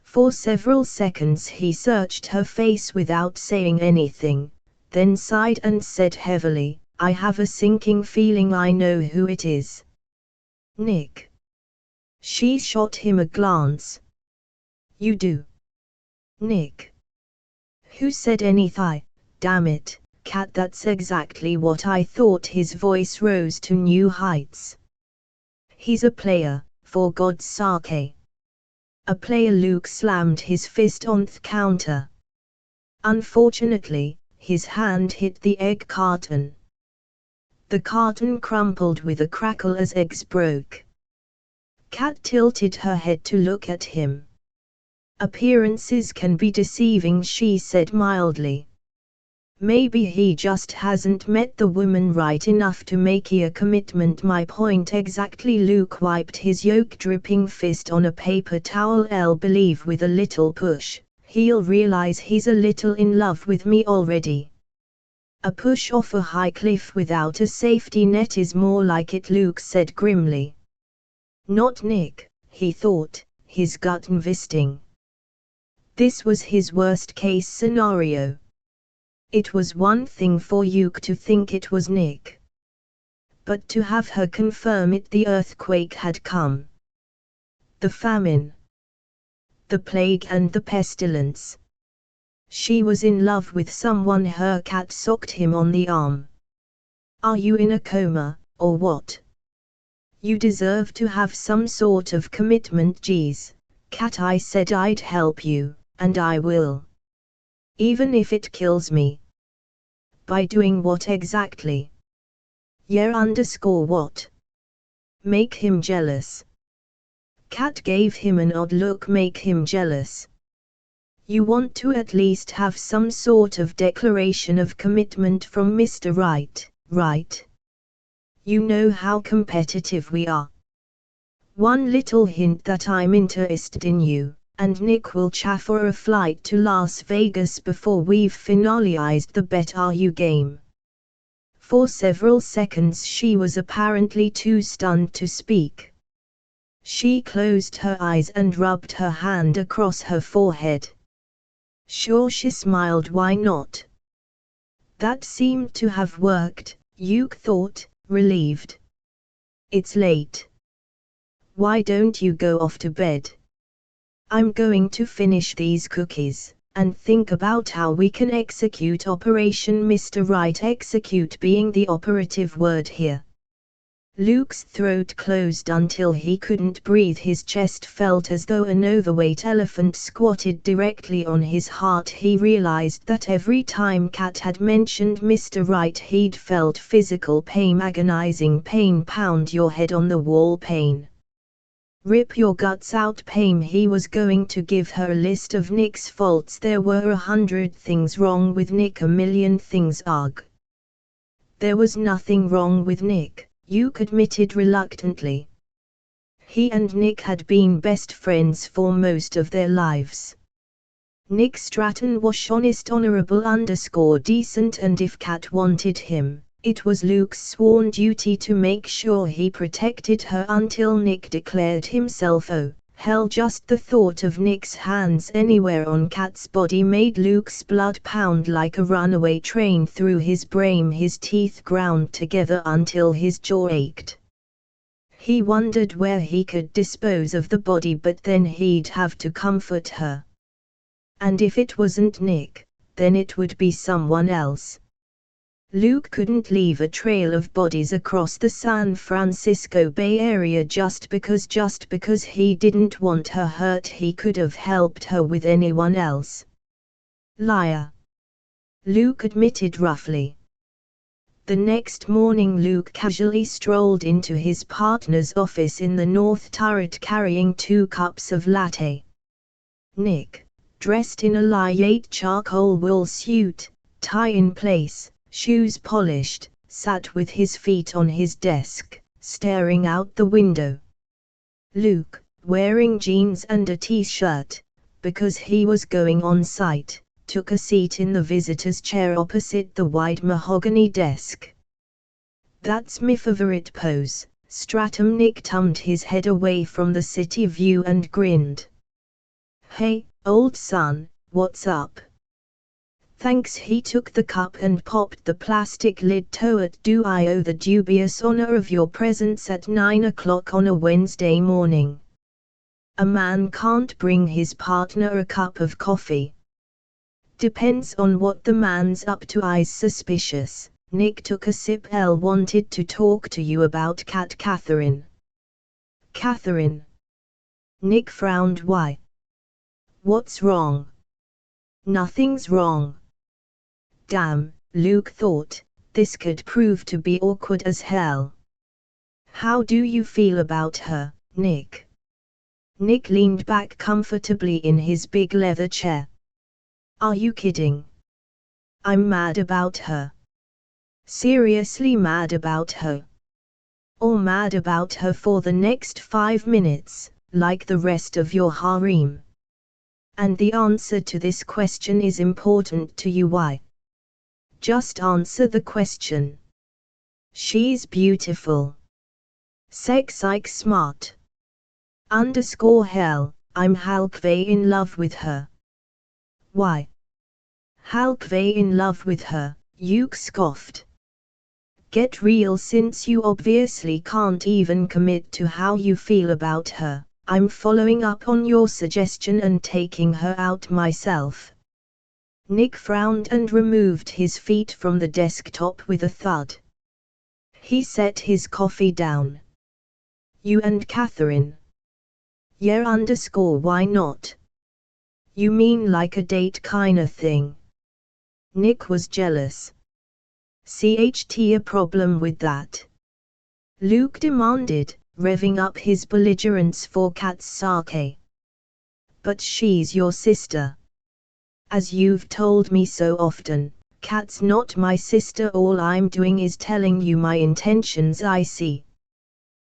For several seconds he searched her face without saying anything, then sighed and said heavily, I have a sinking feeling I know who it is. Nick. She shot him a glance. You do? Nick. Who said anything? Damn it, Kat, that's exactly what I thought. His voice rose to new heights. He's a player, for God's sake. A player. Luke slammed his fist on the counter. Unfortunately, his hand hit the egg carton. The carton crumpled with a crackle as eggs broke. Kat tilted her head to look at him. Appearances can be deceiving, she said mildly. Maybe he just hasn't met the woman right enough to make a commitment. My point exactly. Luke wiped his yolk-dripping fist on a paper towel. I'll believe with a little push, he'll realize he's a little in love with me already. A push off a high cliff without a safety net is more like it, Luke said grimly. Not Nick, he thought, his gut investing. This was his worst-case scenario. It was one thing for Luke to think it was Nick. But to have her confirm it, the earthquake had come. The famine. The plague and the pestilence. She was in love with someone. Her cat socked him on the arm. Are you in a coma, or what? You deserve to have some sort of commitment. Geez, Cat, I said I'd help you, and I will. Even if it kills me. By doing what exactly? Yeah, what? Make him jealous. Cat gave him an odd look. Make him jealous? You want to at least have some sort of declaration of commitment from Mr. Right, right? You know how competitive we are. One little hint that I'm interested in you, and Nick will chaff for a flight to Las Vegas before we've finalized the bet. Are you game? For several seconds she was apparently too stunned to speak. She closed her eyes and rubbed her hand across her forehead. Sure, she smiled. Why not? That seemed to have worked, Luke thought, relieved. It's late. Why don't you go off to bed? I'm going to finish these cookies, and think about how we can execute Operation Mr. Right. Execute being the operative word here. Luke's throat closed until he couldn't breathe. His chest felt as though an overweight elephant squatted directly on his heart. He realized that every time Kat had mentioned Mr. Right he'd felt physical pain, agonizing pain, pound your head on the wall pain. Rip your guts out pain. He was going to give her a list of Nick's faults. There were 100 things wrong with Nick, a million things. Ugh. There was nothing wrong with Nick, Luke admitted reluctantly. He and Nick had been best friends for most of their lives. Nick Stratton was honest, honorable, decent, and if Kat wanted him, it was Luke's sworn duty to make sure he protected her until Nick declared himself. Oh, hell, just the thought of Nick's hands anywhere on Kat's body made Luke's blood pound like a runaway train through his brain. His teeth ground together until his jaw ached. He wondered where he could dispose of the body, but then he'd have to comfort her. And if it wasn't Nick, then it would be someone else. Luke couldn't leave a trail of bodies across the San Francisco Bay Area just because he didn't want her hurt. He could have helped her with anyone else. Liar. Luke admitted roughly. The next morning Luke casually strolled into his partner's office in the North Turret carrying 2 cups of latte. Nick, dressed in a light charcoal wool suit, tie in place, shoes polished, sat with his feet on his desk, staring out the window. Luke, wearing jeans and a t-shirt, because he was going on site, took a seat in the visitor's chair opposite the wide mahogany desk. "That's me favorite pose." Stratum Nick turned his head away from the city view and grinned. "Hey, old son, what's up?" "Thanks." He took the cup and popped the plastic lid toward. "Do I owe the dubious honor of your presence at 9 o'clock on a Wednesday morning? A man can't bring his partner a cup of coffee." "Depends on what the man's up to." "Eyes suspicious." Nick took a sip. "Elle wanted to talk to you about Cat Catherine." "Catherine?" Nick frowned. "Why? What's wrong?" "Nothing's wrong." Damn, Luke thought, this could prove to be awkward as hell. "How do you feel about her, Nick?" Nick leaned back comfortably in his big leather chair. "Are you kidding? I'm mad about her." "Seriously mad about her? Or mad about her for the next 5 minutes, like the rest of your harem? And the answer to this question is important to you. Why? Just answer the question." "She's beautiful. Sex-like smart. Hell, I'm halfway in love with her." "Why? Halfway in love with her?" Luke scoffed. "Get real, since you obviously can't even commit to how you feel about her. I'm following up on your suggestion and taking her out myself." Nick frowned and removed his feet from the desktop with a thud. He set his coffee down. "You and Catherine?" "Yeah. Why not?" "You mean like a date kinda thing?" Nick was jealous. "CHT a problem with that?" Luke demanded, revving up his belligerence for Kat's sake. "But she's your sister. As you've told me so often, Kat's not my sister. All I'm doing is telling you my intentions." "I see.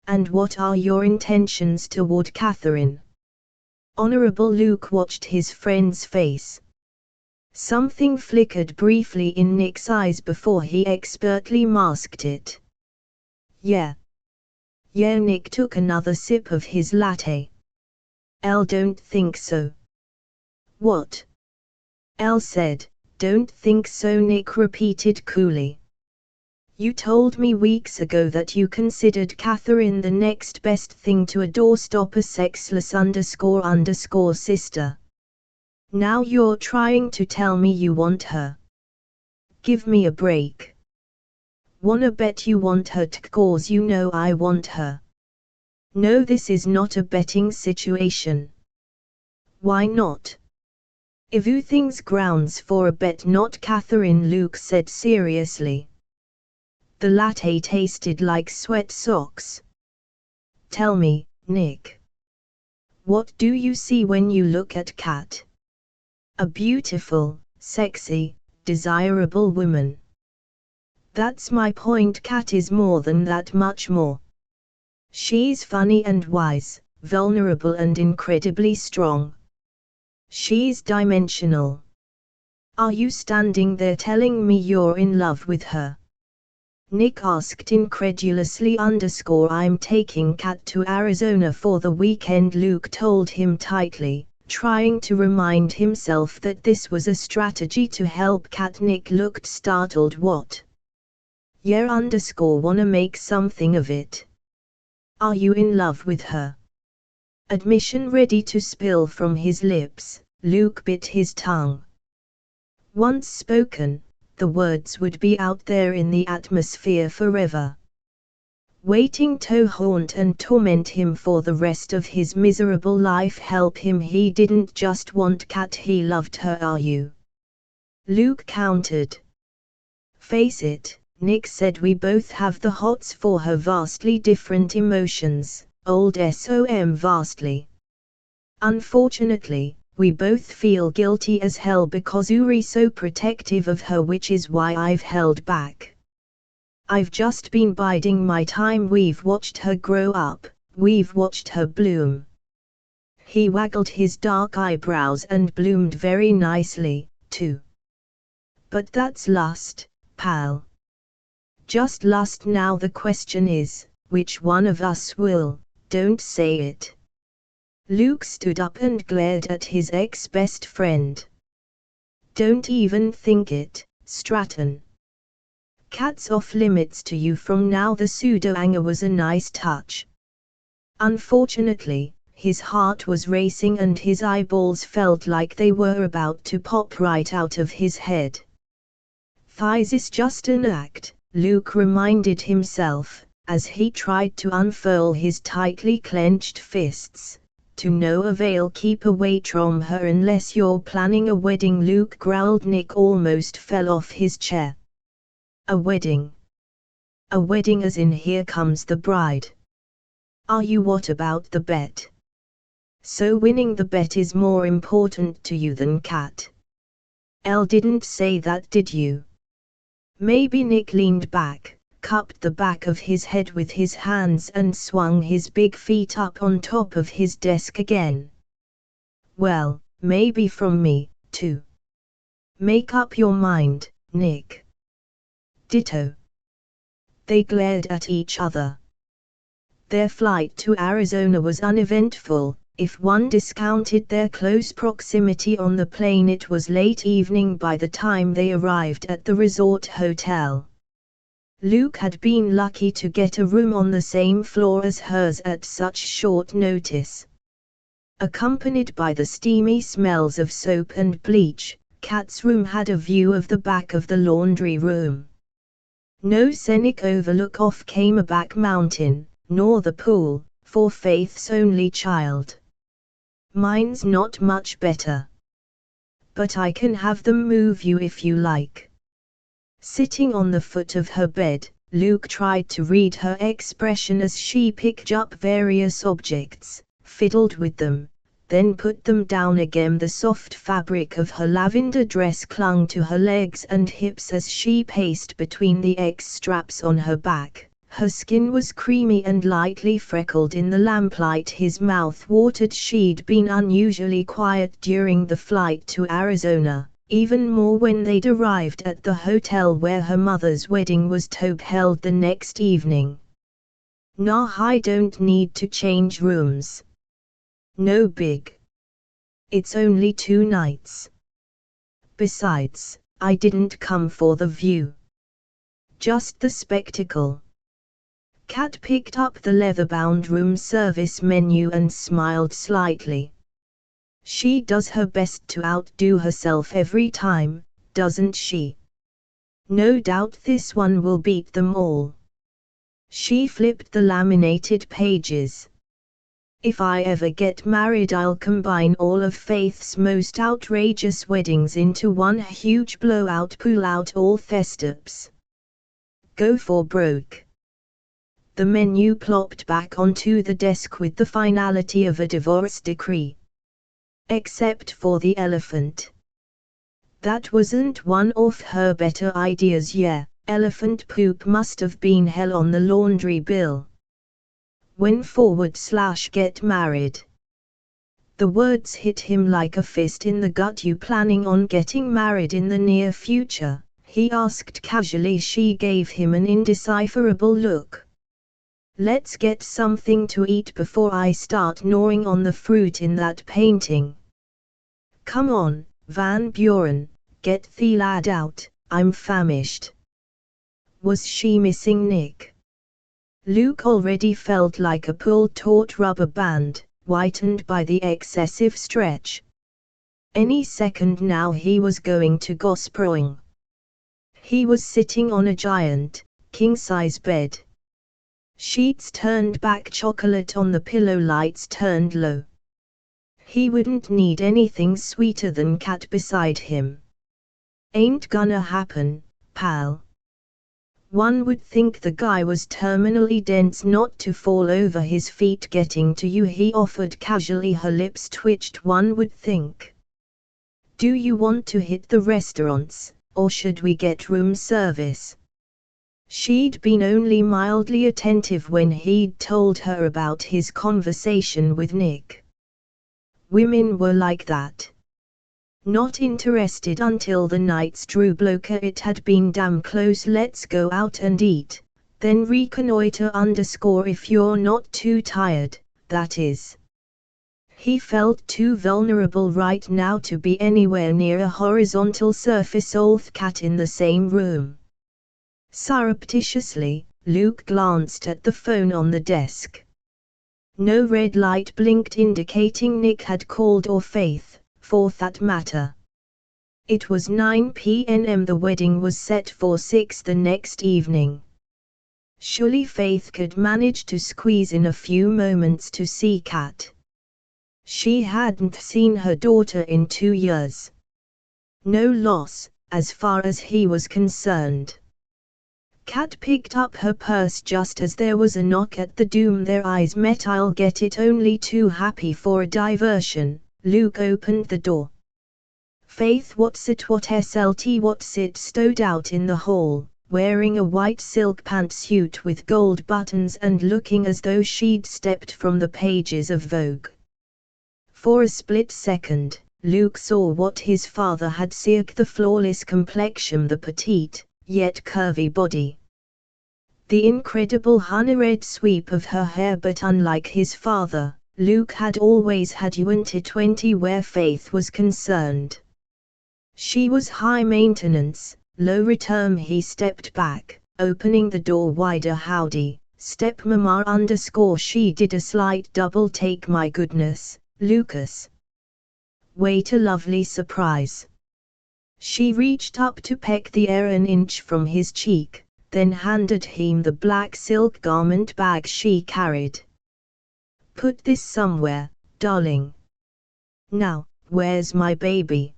And what are your intentions toward Catherine?" Honorable. Luke watched his friend's face. Something flickered briefly in Nick's eyes before he expertly masked it. Yeah. Nick took another sip of his latte. "Elle don't think so." "What?" "Elle said, don't think so." Nick repeated coolly. "You told me weeks ago that you considered Catherine the next best thing to a doorstopper sexless __ sister. Now you're trying to tell me you want her. Give me a break. Wanna bet you want her cause you know I want her." "No, this is not a betting situation." "Why not?" "Everything's grounds for a bet, not Catherine," Luke said seriously. The latte tasted like sweat socks. "Tell me, Nick. What do you see when you look at Cat?" "A beautiful, sexy, desirable woman." "That's my point. Cat is more than that, much more. She's funny and wise, vulnerable and incredibly strong. She's dimensional." "Are you standing there telling me you're in love with her?" Nick asked incredulously. "I'm taking Cat to Arizona for the weekend," Luke told him tightly, trying to remind himself that this was a strategy to help Cat. Nick looked startled. "What? Yeah. Wanna make something of it? Are you in love with her?" Admission ready to spill from his lips, Luke bit his tongue. Once spoken, the words would be out there in the atmosphere forever, waiting to haunt and torment him for the rest of his miserable life. Help him, he didn't just want Cat, he loved her. "Are you?" Luke countered. "Face it, Nick said we both have the hots for her vastly different emotions, old SOM vastly. Unfortunately, we both feel guilty as hell because Uri's so protective of her, which is why I've held back. I've just been biding my time. We've watched her grow up, we've watched her bloom. He waggled his dark eyebrows and bloomed very nicely, too. But that's lust, pal. Just lust. Now the question is, which one of us will? Don't say it. Luke stood up and glared at his ex-best friend. Don't even think it, Stratton. Cat's off limits to you from now. The pseudo-anger was a nice touch. Unfortunately, his heart was racing and his eyeballs felt like they were about to pop right out of his head. Thighs is just an act, Luke reminded himself, as he tried to unfurl his tightly clenched fists. To no avail. Keep away from her unless you're planning a wedding, Luke growled. Nick almost fell off his chair. A wedding? A wedding as in here comes the bride? Are you? What about the bet? So winning the bet is more important to you than Cat? Elle didn't say that, did you? Maybe. Nick leaned back, cupped the back of his head with his hands and swung his big feet up on top of his desk again. Well, maybe from me, too. Make up your mind, Nick. Ditto. They glared at each other. Their flight to Arizona was uneventful. If one discounted their close proximity on the plane, it was late evening by the time they arrived at the resort hotel. Luke had been lucky to get a room on the same floor as hers at such short notice. Accompanied by the steamy smells of soap and bleach, Kat's room had a view of the back of the laundry room. No scenic overlook off Camelback Mountain, nor the pool, for Faith's only child. Mine's not much better. But I can have them move you if you like. Sitting on the foot of her bed, Luke tried to read her expression as she picked up various objects, fiddled with them, then put them down again. The soft fabric of her lavender dress clung to her legs and hips as she paced between the X-straps on her back. Her skin was creamy and lightly freckled in the lamplight. His mouth watered. She'd been unusually quiet during the flight to Arizona, even more when they'd arrived at the hotel where her mother's wedding was to be held the next evening. Nah, I don't need to change rooms. No big. It's only 2 nights. Besides, I didn't come for the view. Just the spectacle. Kat picked up the leather-bound room service menu and smiled slightly. She does her best to outdo herself every time, doesn't she? No doubt this one will beat them all. She flipped the laminated pages. If I ever get married, I'll combine all of Faith's most outrageous weddings into one huge blowout, pull out all thestops. Go for broke. The menu plopped back onto the desk with the finality of a divorce decree. Except for the elephant. That wasn't one of her better ideas. Yeah, elephant poop must have been hell on the laundry bill. When / get married. The words hit him like a fist in the gut. You planning on getting married in the near future? He asked casually. She gave him an indecipherable look. Let's get something to eat before I start gnawing on the fruit in that painting. Come on, Van Buren, get the lad out, I'm famished. Was she missing Nick? Luke already felt like a pulled taut rubber band, whitened by the excessive stretch. Any second now he was going to go sprawling. He was sitting on a giant, king-size bed. Sheets turned back, chocolate on the pillow, lights turned low. He wouldn't need anything sweeter than Kat beside him. Ain't gonna happen, pal. One would think the guy was terminally dense not to fall over his feet getting to you, he offered casually. Her lips twitched. One would think. Do you want to hit the restaurants, or should we get room service? She'd been only mildly attentive when he'd told her about his conversation with Nick. Women were like that. Not interested until the nights drew bloker. It had been damn close. Let's go out and eat, then reconnoiter if you're not too tired, that is. He felt too vulnerable right now to be anywhere near a horizontal surface with Kat in the same room. Surreptitiously, Luke glanced at the phone on the desk. No red light blinked indicating Nick had called, or Faith, for that matter. It was 9 p.m. The wedding was set for 6 the next evening. Surely Faith could manage to squeeze in a few moments to see Kat. She hadn't seen her daughter in 2 years. No loss, as far as he was concerned. Kat picked up her purse just as there was a knock at the door. Their eyes met. I'll get it. Only too happy for a diversion, Luke opened the door. Faith, what's it? What's it? Stowed out in the hall, wearing a white silk pantsuit with gold buttons and looking as though she'd stepped from the pages of Vogue. For a split second, Luke saw what his father had seen: the flawless complexion, the petite, yet curvy body. The incredible honey-red sweep of her hair. But unlike his father, Luke had always had U20 where Faith was concerned. She was high maintenance, low return. He stepped back, opening the door wider. Howdy, stepmama _ She did a slight double take. My goodness, Lucas. Wait, a lovely surprise. She reached up to peck the air an inch from his cheek, then handed him the black silk garment bag she carried. Put this somewhere, darling. Now, where's my baby?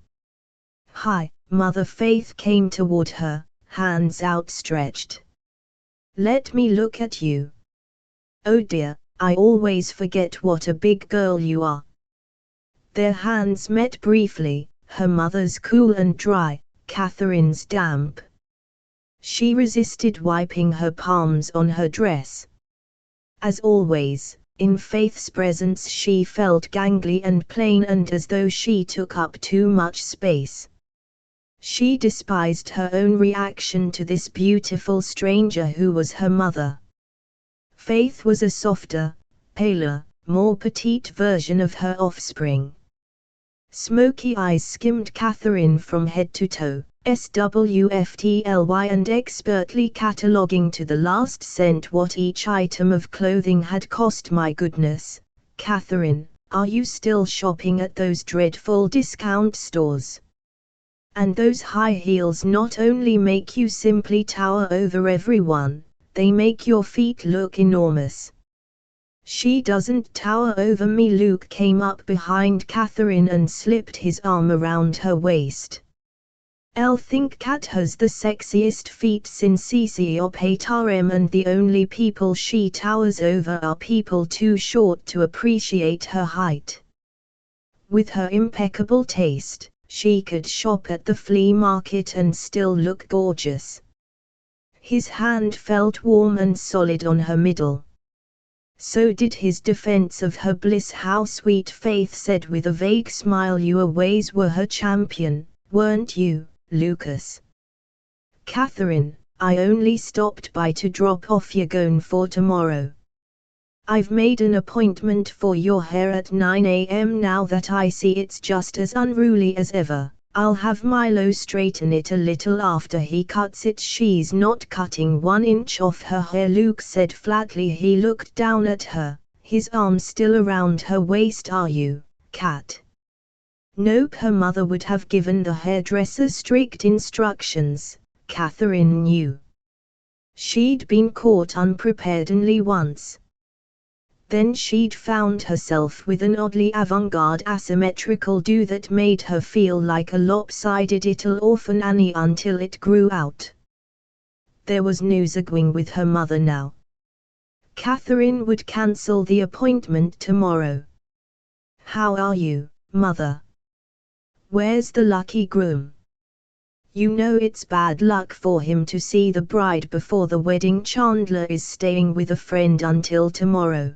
Hi, Mother. Faith came toward her, hands outstretched. Let me look at you. Oh dear, I always forget what a big girl you are. Their hands met briefly, her mother's cool and dry, Catherine's damp. She resisted, wiping her palms on her dress. As always, in Faith's presence she felt gangly and plain, and as though she took up too much space. She despised her own reaction to this beautiful stranger who was her mother. Faith was a softer, paler, more petite version of her offspring. Smoky eyes skimmed Catherine from head to toe, SWFTLY, and expertly cataloguing to the last cent what each item of clothing had cost. My goodness, Catherine, are you still shopping at those dreadful discount stores? And those high heels not only make you simply tower over everyone, they make your feet look enormous. She doesn't tower over me. Luke came up behind Catherine and slipped his arm around her waist. I'll think Kat has the sexiest feet since CC op 8RM, and the only people she towers over are people too short to appreciate her height. With her impeccable taste, she could shop at the flea market and still look gorgeous. His hand felt warm and solid on her middle. So did his defense of her bliss. How sweet, Faith said with a vague smile. You always were her champion, weren't you, Lucas? Catherine, I only stopped by to drop off your gown for tomorrow. I've made an appointment for your hair at 9 a.m. Now that I see it's just as unruly as ever, I'll have Milo straighten it a little after he cuts it. She's not cutting 1 inch off her hair, Luke said flatly. He looked down at her, his arm still around her waist. Are you, Kat? Nope. Her mother would have given the hairdresser strict instructions, Catherine knew. She'd been caught unprepared only once. Then she'd found herself with an oddly avant-garde asymmetrical do that made her feel like a lopsided little orphan Annie until it grew out. There was news agreeing with her mother now. Catherine would cancel the appointment tomorrow. How are you, mother? Where's the lucky groom? You know it's bad luck for him to see the bride before the wedding. Chandler is staying with a friend until tomorrow.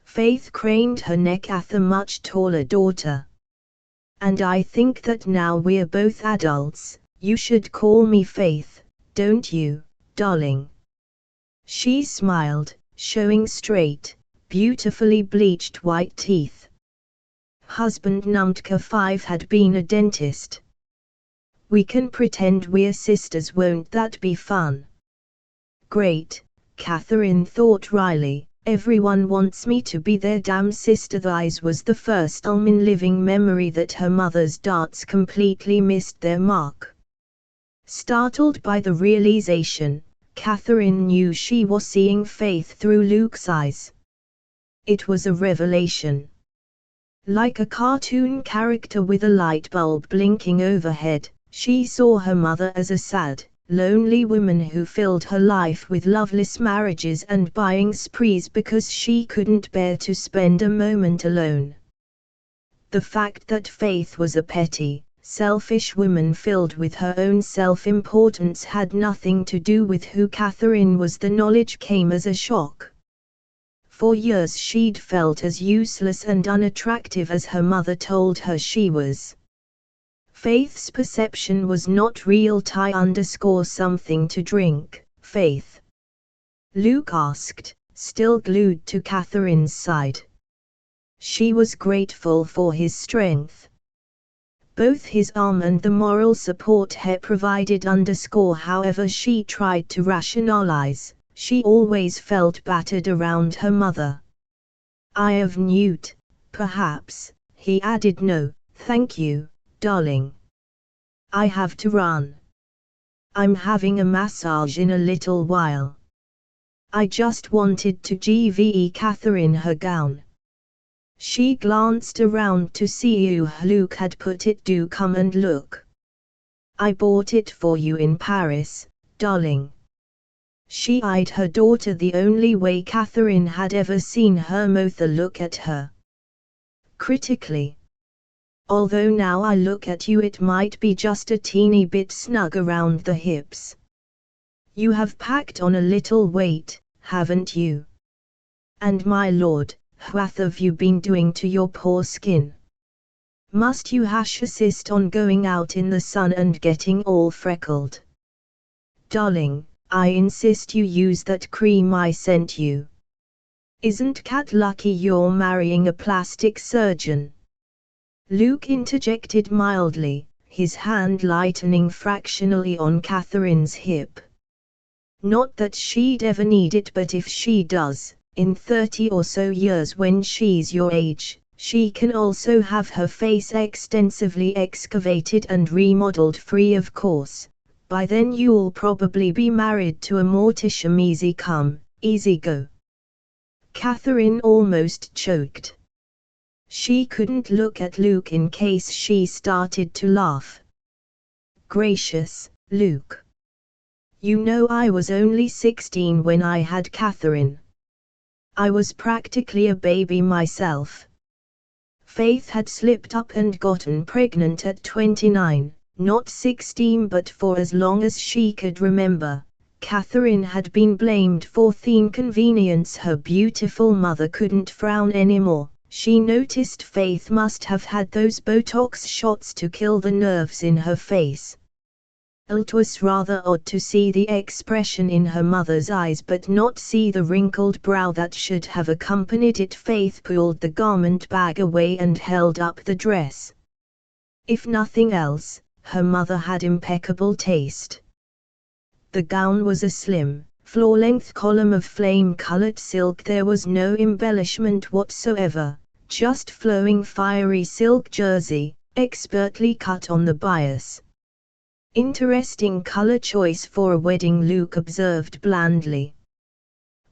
Faith craned her neck at the much taller daughter. And I think that now we're both adults, you should call me Faith, don't you, darling? She smiled, showing straight, beautifully bleached white teeth. Husband Numtka 5 had been a dentist. We can pretend we're sisters, won't that be fun? Great, Catherine thought wryly, everyone wants me to be their damn sister. This was the first time in living memory that her mother's darts completely missed their mark. Startled by the realization, Catherine knew she was seeing Faith through Luke's eyes. It was a revelation. Like a cartoon character with a light bulb blinking overhead, she saw her mother as a sad, lonely woman who filled her life with loveless marriages and buying sprees because she couldn't bear to spend a moment alone. The fact that Faith was a petty, selfish woman filled with her own self-importance had nothing to do with who Catherine was. The knowledge came as a shock. For years she'd felt as useless and unattractive as her mother told her she was. Faith's perception was not real. Something to drink, Faith? Luke asked, still glued to Catherine's side. She was grateful for his strength. Both his arm and the moral support he provided. However she tried to rationalize, she always felt battered around her mother. Eye of Newt, perhaps, he added. No, thank you, darling. I have to run. I'm having a massage in a little while. I just wanted to give Catherine her gown. She glanced around to see who Luke had put it. Do come and look. I bought it for you in Paris, darling. She eyed her daughter the only way Catherine had ever seen her mother look at her. Critically. Although now I look at you it might be just a teeny bit snug around the hips. You have packed on a little weight, haven't you? And my lord, what have you been doing to your poor skin? Must you insist on going out in the sun and getting all freckled? Darling, I insist you use that cream I sent you. Isn't Cat lucky you're marrying a plastic surgeon? Luke interjected mildly, his hand lightening fractionally on Catherine's hip. Not that she'd ever need it, but if she does, in 30 or so years when she's your age, she can also have her face extensively excavated and remodeled free of course. By then you'll probably be married to a mortician. Easy come, easy go. Catherine almost choked. She couldn't look at Luke in case she started to laugh. Gracious, Luke. You know I was only 16 when I had Catherine. I was practically a baby myself. Faith had slipped up and gotten pregnant at 29, not 16, but for as long as she could remember, Catherine had been blamed for the inconvenience. Her beautiful mother couldn't frown anymore. She noticed Faith must have had those Botox shots to kill the nerves in her face. It was rather odd to see the expression in her mother's eyes but not see the wrinkled brow that should have accompanied it. Faith pulled the garment bag away and held up the dress. If nothing else, her mother had impeccable taste. The gown was a slim, floor-length column of flame-colored silk. There was no embellishment whatsoever, just flowing fiery silk jersey, expertly cut on the bias. Interesting color choice for a wedding, Luke observed blandly.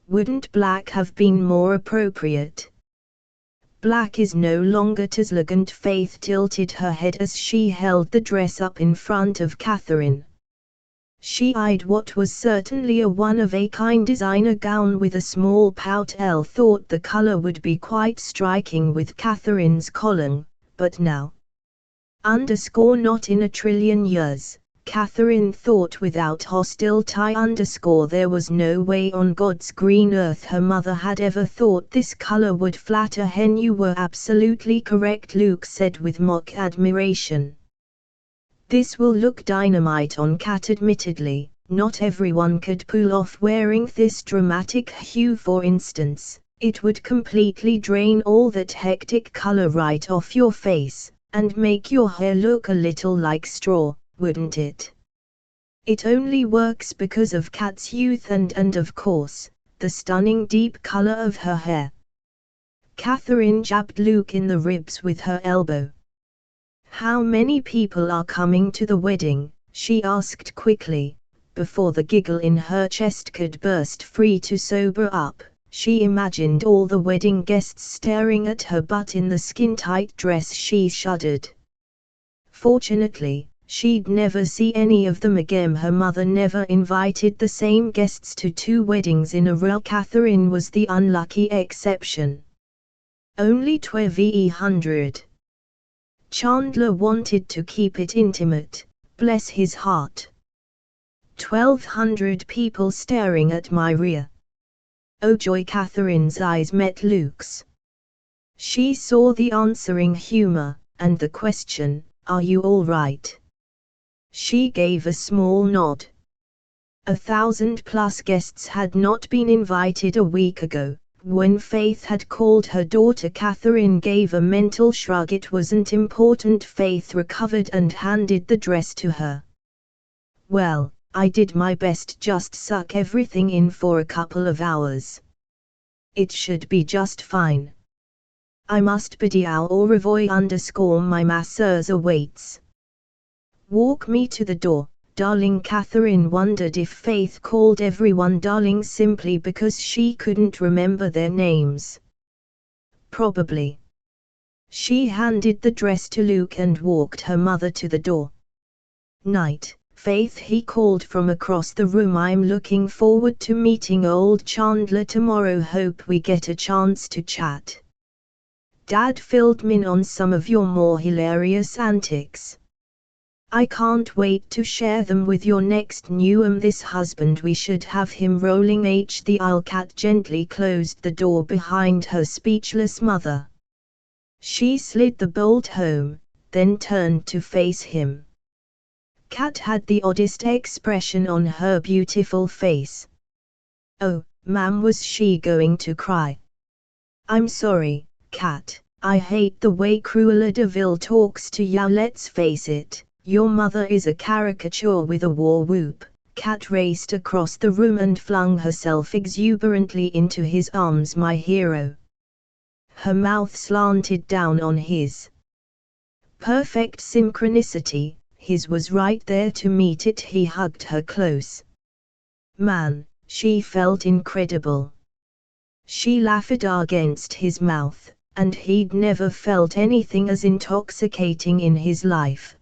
Wouldn't black have been more appropriate? Black is no longer as elegant. Faith tilted her head as she held the dress up in front of Catherine. She eyed what was certainly a one-of-a-kind designer gown with a small pout. Elle thought the color would be quite striking with Catherine's collar, but now. Not in a trillion years, Catherine thought without hostility. There was no way on God's green earth her mother had ever thought this color would flatter hen. You were absolutely correct, Luke said with mock admiration. This will look dynamite on Cat. Admittedly, not everyone could pull off wearing this dramatic hue. For instance, it would completely drain all that hectic color right off your face, and make your hair look a little like straw, wouldn't it? It only works because of Cat's youth and of course, the stunning deep color of her hair. Catherine jabbed Luke in the ribs with her elbow. How many people are coming to the wedding? She asked quickly, before the giggle in her chest could burst free. To sober up, she imagined all the wedding guests staring at her butt in the skin-tight dress. She shuddered. Fortunately, she'd never see any of them again. Her mother never invited the same guests to 2 weddings in a row. Catherine was the unlucky exception. Only 1,200. Chandler wanted to keep it intimate, bless his heart. 1,200 people staring at my rear. Oh joy! Catherine's eyes met Luke's. She saw the answering humor, and the question, "Are you all right?" She gave a small nod. 1,000+ guests had not been invited a week ago. When Faith had called her daughter, Catherine gave a mental shrug. It wasn't important. Faith recovered and handed the dress to her. Well, I did my best, just suck everything in for a couple of hours. It should be just fine. I must bid au revoir. My masseurs awaits. Walk me to the door, darling. Catherine wondered if Faith called everyone darling simply because she couldn't remember their names. Probably. She handed the dress to Luke and walked her mother to the door. Night, Faith, he called from across the room. I'm looking forward to meeting old Chandler tomorrow. Hope we get a chance to chat. Dad filled me in on some of your more hilarious antics. I can't wait to share them with your next new this husband. We should have him rolling the aisle. Cat gently closed the door behind her speechless mother. She slid the bolt home, then turned to face him. Cat had the oddest expression on her beautiful face. Oh, ma'am, was she going to cry? I'm sorry, Cat, I hate the way Cruella de Vil talks to you. Let's face it. Your mother is a caricature with a war whoop. Cat raced across the room and flung herself exuberantly into his arms. My hero. Her mouth slanted down on his. Perfect synchronicity, his was right there to meet it. He hugged her close. Man, she felt incredible. She laughed against his mouth, and he'd never felt anything as intoxicating in his life.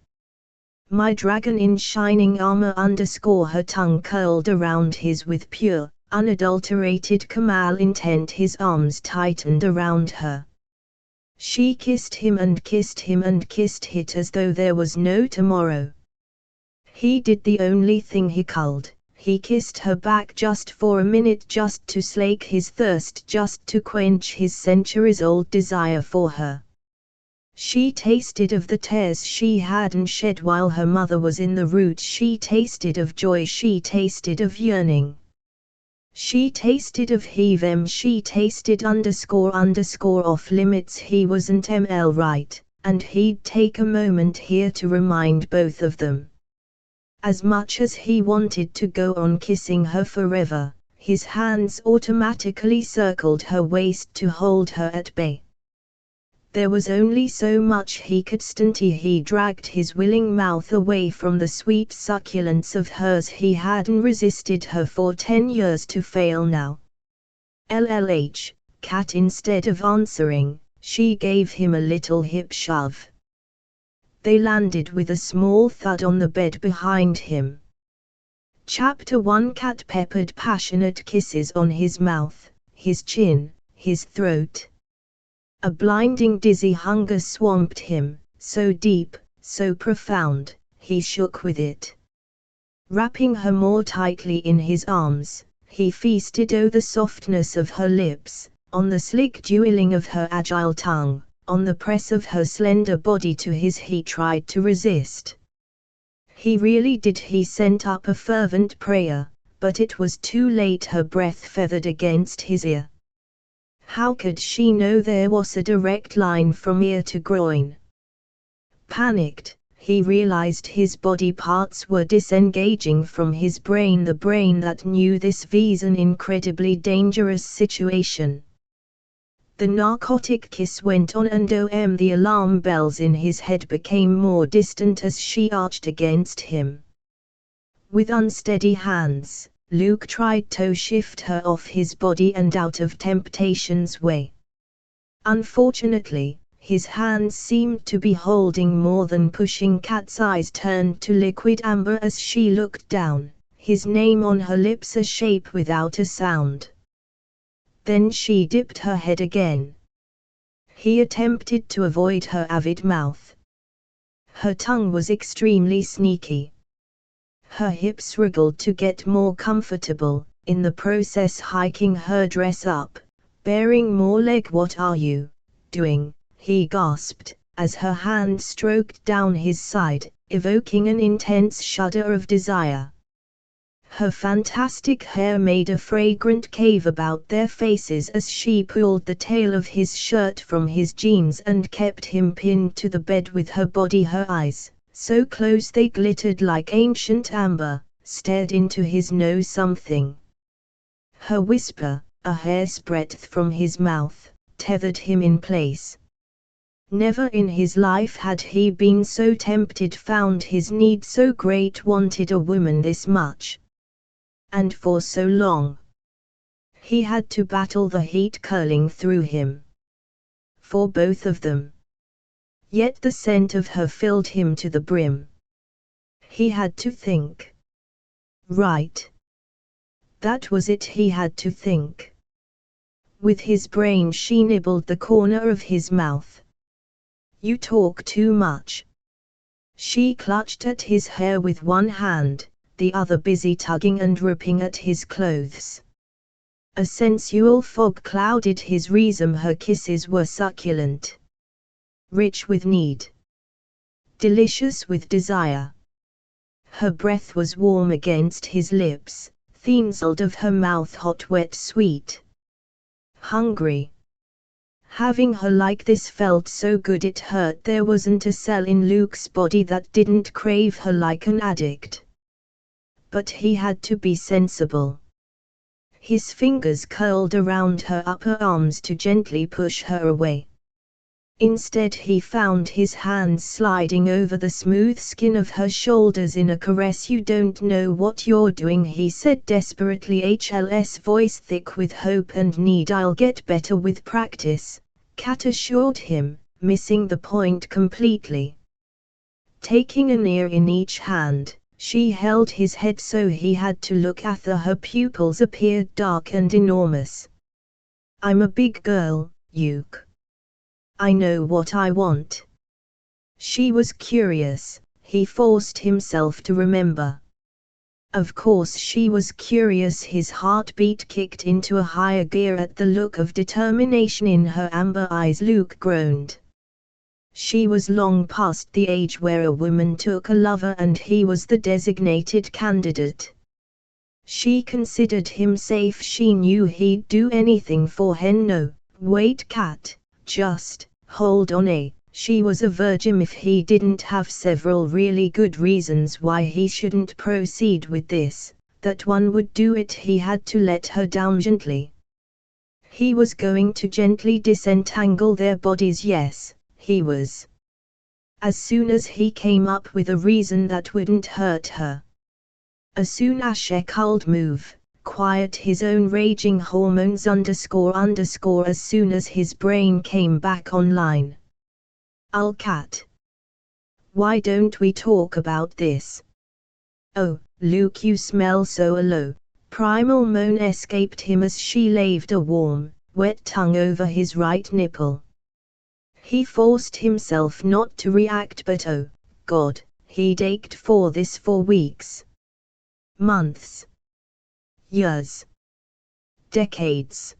My dragon in shining armor. Her tongue curled around his with pure, unadulterated Kamal intent. His arms tightened around her. She kissed him and kissed him and kissed it as though there was no tomorrow. He did the only thing he could. He kissed her back just for a minute, just to slake his thirst, just to quench his centuries-old desire for her. She tasted of the tears she hadn't shed while her mother was in the root. She tasted of joy. She tasted of yearning. She tasted of heave. She tasted off limits. He wasn't right, and he'd take a moment here to remind both of them. As much as he wanted to go on kissing her forever, his hands automatically circled her waist to hold her at bay. There was only so much he could stand. He dragged his willing mouth away from the sweet succulence of hers. He hadn't resisted her for 10 years to fail now. LLH, Cat. Instead of answering, she gave him a little hip shove. They landed with a small thud on the bed behind him. Chapter 1. Cat peppered passionate kisses on his mouth, his chin, his throat. A blinding dizzy hunger swamped him, so deep, so profound, he shook with it. Wrapping her more tightly in his arms, he feasted on the softness of her lips, on the slick dueling of her agile tongue, on the press of her slender body to his. He tried to resist. He really did. He sent up a fervent prayer, but it was too late. Her breath feathered against his ear. How could she know there was a direct line from ear to groin? Panicked, he realized his body parts were disengaging from his brain, the brain that knew this was an incredibly dangerous situation. The narcotic kiss went on, and the alarm bells in his head became more distant as she arched against him. With unsteady hands, Luke tried to shift her off his body and out of temptation's way. Unfortunately, his hands seemed to be holding more than pushing. Cat's eyes turned to liquid amber as she looked down, his name on her lips, a shape without a sound. Then she dipped her head again. He attempted to avoid her avid mouth. Her tongue was extremely sneaky. Her hips wriggled to get more comfortable, in the process hiking her dress up, bearing more leg. What are you doing? He gasped, as her hand stroked down his side, evoking an intense shudder of desire. Her fantastic hair made a fragrant cave about their faces as she pulled the tail of his shirt from his jeans and kept him pinned to the bed with her body. Her eyes, so close they glittered like ancient amber, stared into his nose. Something. Her whisper, a hair's breadth from his mouth, tethered him in place. Never in his life had he been so tempted, found his need so great, wanted a woman this much. And for so long. He had to battle the heat curling through him. For both of them. Yet the scent of her filled him to the brim. He had to think. Right. That was it, he had to think. With his brain she nibbled the corner of his mouth. You talk too much. She clutched at his hair with one hand, the other busy tugging and ripping at his clothes. A sensual fog clouded his reason. Her kisses were succulent. Rich with need. Delicious with desire. Her breath was warm against his lips, thinsuled of her mouth, hot, wet, sweet. Hungry. Having her like this felt so good it hurt. There wasn't a cell in Luke's body that didn't crave her like an addict. But he had to be sensible. His fingers curled around her upper arms to gently push her away. Instead he found his hands sliding over the smooth skin of her shoulders in a caress. You don't know what you're doing, he said desperately, HL's voice thick with hope and need. I'll get better with practice, Cat assured him, missing the point completely. Taking an ear in each hand, she held his head so he had to look at her. Her pupils appeared dark and enormous. I'm a big girl, Luke. I know what I want. She was curious, he forced himself to remember. Of course she was curious. His heartbeat kicked into a higher gear at the look of determination in her amber eyes. Luke groaned. She was long past the age where a woman took a lover, and he was the designated candidate. She considered him safe. She knew he'd do anything for her. No, wait, Cat, just hold on. She was a virgin. If he didn't have several really good reasons why he shouldn't proceed with this, that one would do it. He had to let her down gently. He was going to gently disentangle their bodies. Yes, he was. As soon as he came up with a reason that wouldn't hurt her. As soon as she could move, quiet his own raging hormones __. As soon as his brain came back online. Cat. Why don't we talk about this? Oh, Luke, you smell so low. Primal moan escaped him as she laved a warm, wet tongue over his right nipple. He forced himself not to react, but oh, God, he'd ached for this for weeks. Months. Years. Decades.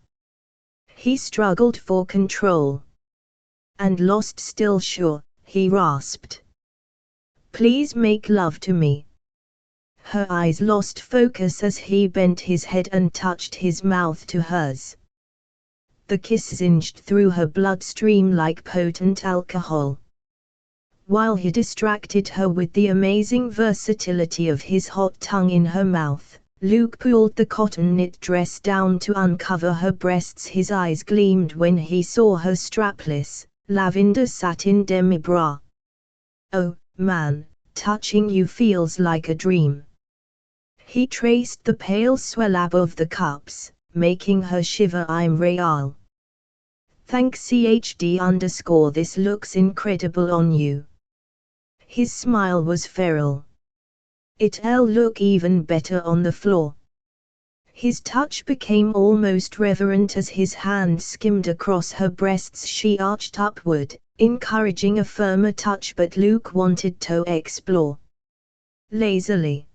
He struggled for control. And lost still sure, he rasped. Please make love to me. Her eyes lost focus as he bent his head and touched his mouth to hers. The kiss singed through her bloodstream like potent alcohol. While he distracted her with the amazing versatility of his hot tongue in her mouth, Luke pulled the cotton knit dress down to uncover her breasts. His eyes gleamed when he saw her strapless, lavender satin demi-bra. Oh, man, touching you feels like a dream. He traced the pale swell above the cups, making her shiver. I'm real. Thanks CHD_ this looks incredible on you. His smile was feral. It'll look even better on the floor. His touch became almost reverent as his hand skimmed across her breasts. She arched upward, encouraging a firmer touch, but Luke wanted to explore. Lazily.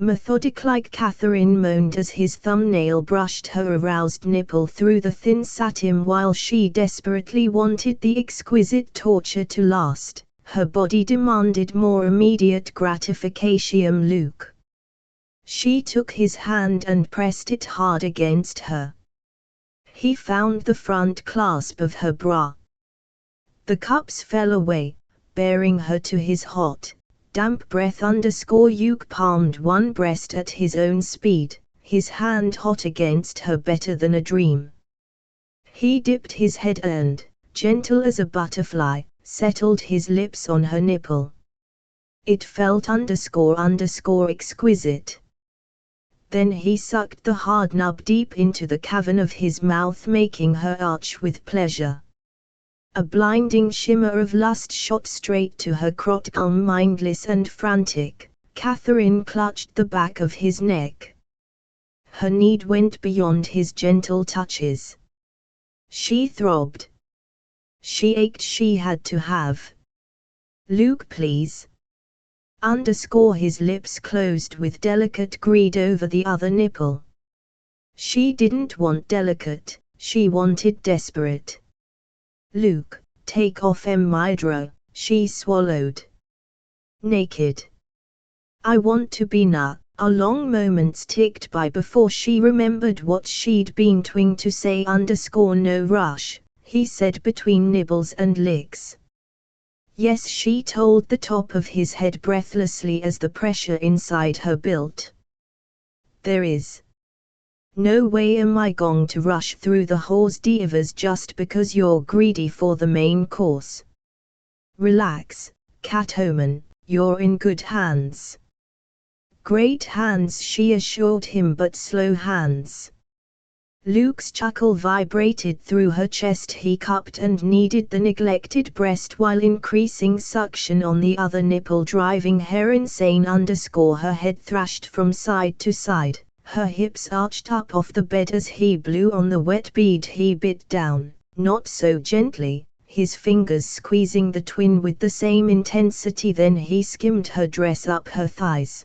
Methodic like Catherine moaned as his thumbnail brushed her aroused nipple through the thin satin. While she desperately wanted the exquisite torture to last, her body demanded more immediate gratification. Luke. She took his hand and pressed it hard against her. He found the front clasp of her bra. The cups fell away, bearing her to his hot, damp breath. Luke palmed one breast at his own speed, his hand hot against her better than a dream. He dipped his head and, gentle as a butterfly, settled his lips on her nipple. It felt exquisite. Then he sucked the hard nub deep into the cavern of his mouth, making her arch with pleasure. A blinding shimmer of lust shot straight to her crotch. Mindless and frantic, Catherine clutched the back of his neck. Her need went beyond his gentle touches. She throbbed. She ached. She had to have. Luke, please. His lips closed with delicate greed over the other nipple. She didn't want delicate, she wanted desperate. Luke, take off Mydra, she swallowed. Naked. I want to be na. Long moments ticked by before she remembered what she'd been trying to say. No rush, he said between nibbles and licks. Yes, she told the top of his head breathlessly as the pressure inside her built. There is no way am I going to rush through the hors d'oeuvres just because you're greedy for the main course. Relax, Catwoman, you're in good hands. Great hands, she assured him, but slow hands. Luke's chuckle vibrated through her chest. He cupped and kneaded the neglected breast while increasing suction on the other nipple, driving her insane. Her head thrashed from side to side, her hips arched up off the bed as he blew on the wet bead. He bit down, not so gently, his fingers squeezing the twin with the same intensity. Then he skimmed her dress up her thighs.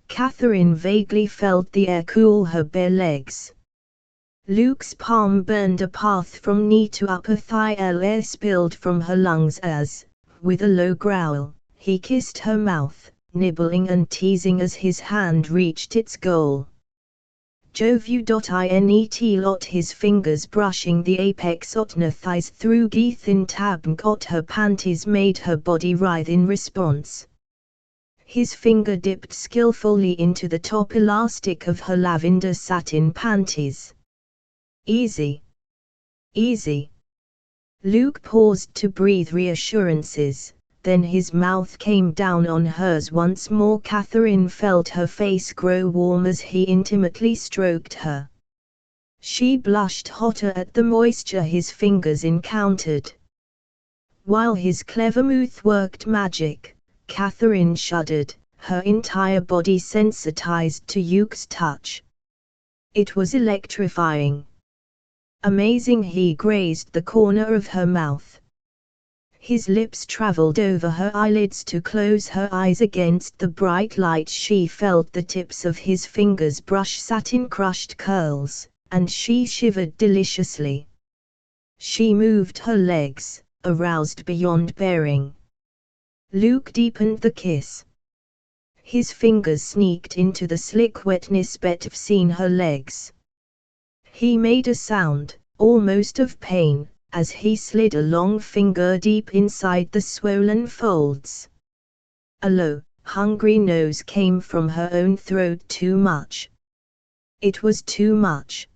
Catherine vaguely felt the air cool her bare legs. Luke's palm burned a path from knee to upper thigh. Air spilled from her lungs as, with a low growl, he kissed her mouth, nibbling and teasing as his hand reached its goal. Jovu.inet. His fingers brushing the apex of her thighs through thin tab got her panties, made her body writhe in response. His finger dipped skillfully into the top elastic of her lavender satin panties. Easy. Easy. Luke paused to breathe reassurances, then his mouth came down on hers once more. Catherine felt her face grow warm as he intimately stroked her. She blushed hotter at the moisture his fingers encountered. While his clever mouth worked magic, Catherine shuddered, her entire body sensitized to Luke's touch. It was electrifying. Amazing. He grazed the corner of her mouth. His lips traveled over her eyelids to close her eyes against the bright light. She felt the tips of his fingers brush satin-crushed curls, and she shivered deliciously. She moved her legs, aroused beyond bearing. Luke deepened the kiss. His fingers sneaked into the slick wetness between her legs. He made a sound, almost of pain, as he slid a long finger deep inside the swollen folds. A low, hungry nose came from her own throat. Too much. It was too much.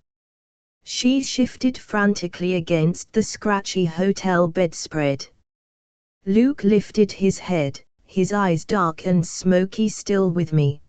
She shifted frantically against the scratchy hotel bedspread. Luke lifted his head, his eyes dark and smoky. Still with me?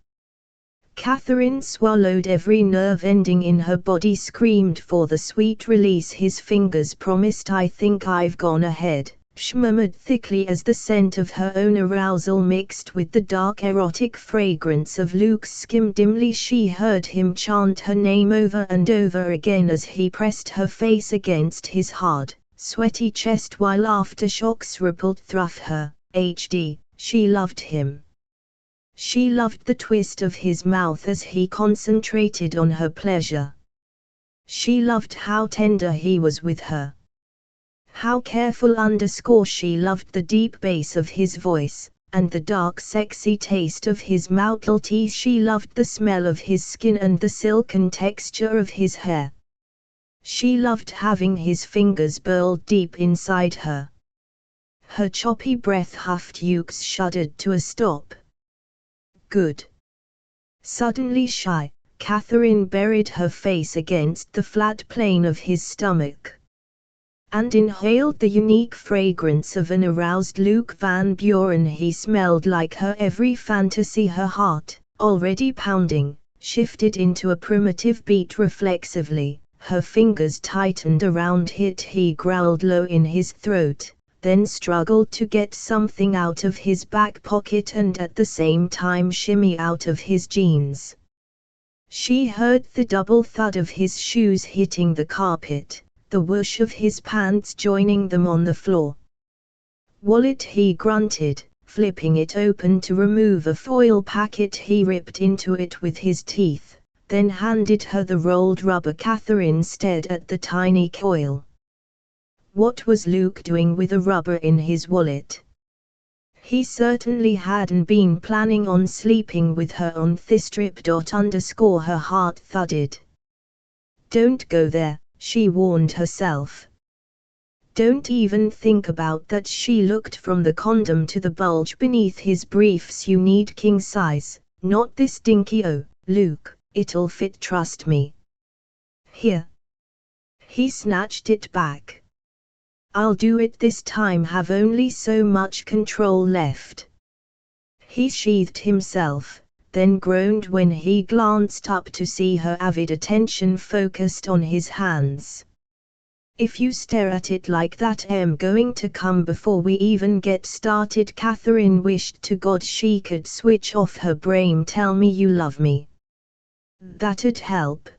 Catherine swallowed. Every nerve ending in her body screamed for the sweet release his fingers promised. I think I've gone ahead, she murmured thickly as the scent of her own arousal mixed with the dark erotic fragrance of Luke's skin. Dimly she heard him chant her name over and over again as he pressed her face against his hard, sweaty chest while aftershocks rippled through her. She loved him. She loved the twist of his mouth as he concentrated on her pleasure. She loved how tender he was with her. How careful. She loved the deep bass of his voice, and the dark sexy taste of his mouth. She loved the smell of his skin and the silken texture of his hair. She loved having his fingers burrowed deep inside her. Her choppy breath huffed. Hughes shuddered to a stop. Good. Suddenly shy, Catherine buried her face against the flat plane of his stomach and inhaled the unique fragrance of an aroused Luke Van Buren. He smelled like her every fantasy. Her heart, already pounding, shifted into a primitive beat reflexively. Her fingers tightened around it. He growled low in his throat, then struggled to get something out of his back pocket and at the same time shimmy out of his jeans. She heard the double thud of his shoes hitting the carpet, the whoosh of his pants joining them on the floor. Wallet, he grunted, flipping it open to remove a foil packet. He ripped into it with his teeth, then handed her the rolled rubber. Catherine stared at the tiny coil. What was Luke doing with a rubber in his wallet? He certainly hadn't been planning on sleeping with her on this trip. Her heart thudded. Don't go there, she warned herself. Don't even think about that. She looked from the condom to the bulge beneath his briefs. You need king size, not this dinky. Oh, Luke, it'll fit, trust me. Here. He snatched it back. I'll do it this time. Have only so much control left. He sheathed himself, then groaned when he glanced up to see her avid attention focused on his hands. If you stare at it like that, I'm going to come before we even get started. Catherine wished to God she could switch off her brain. Tell me you love me. That'd help.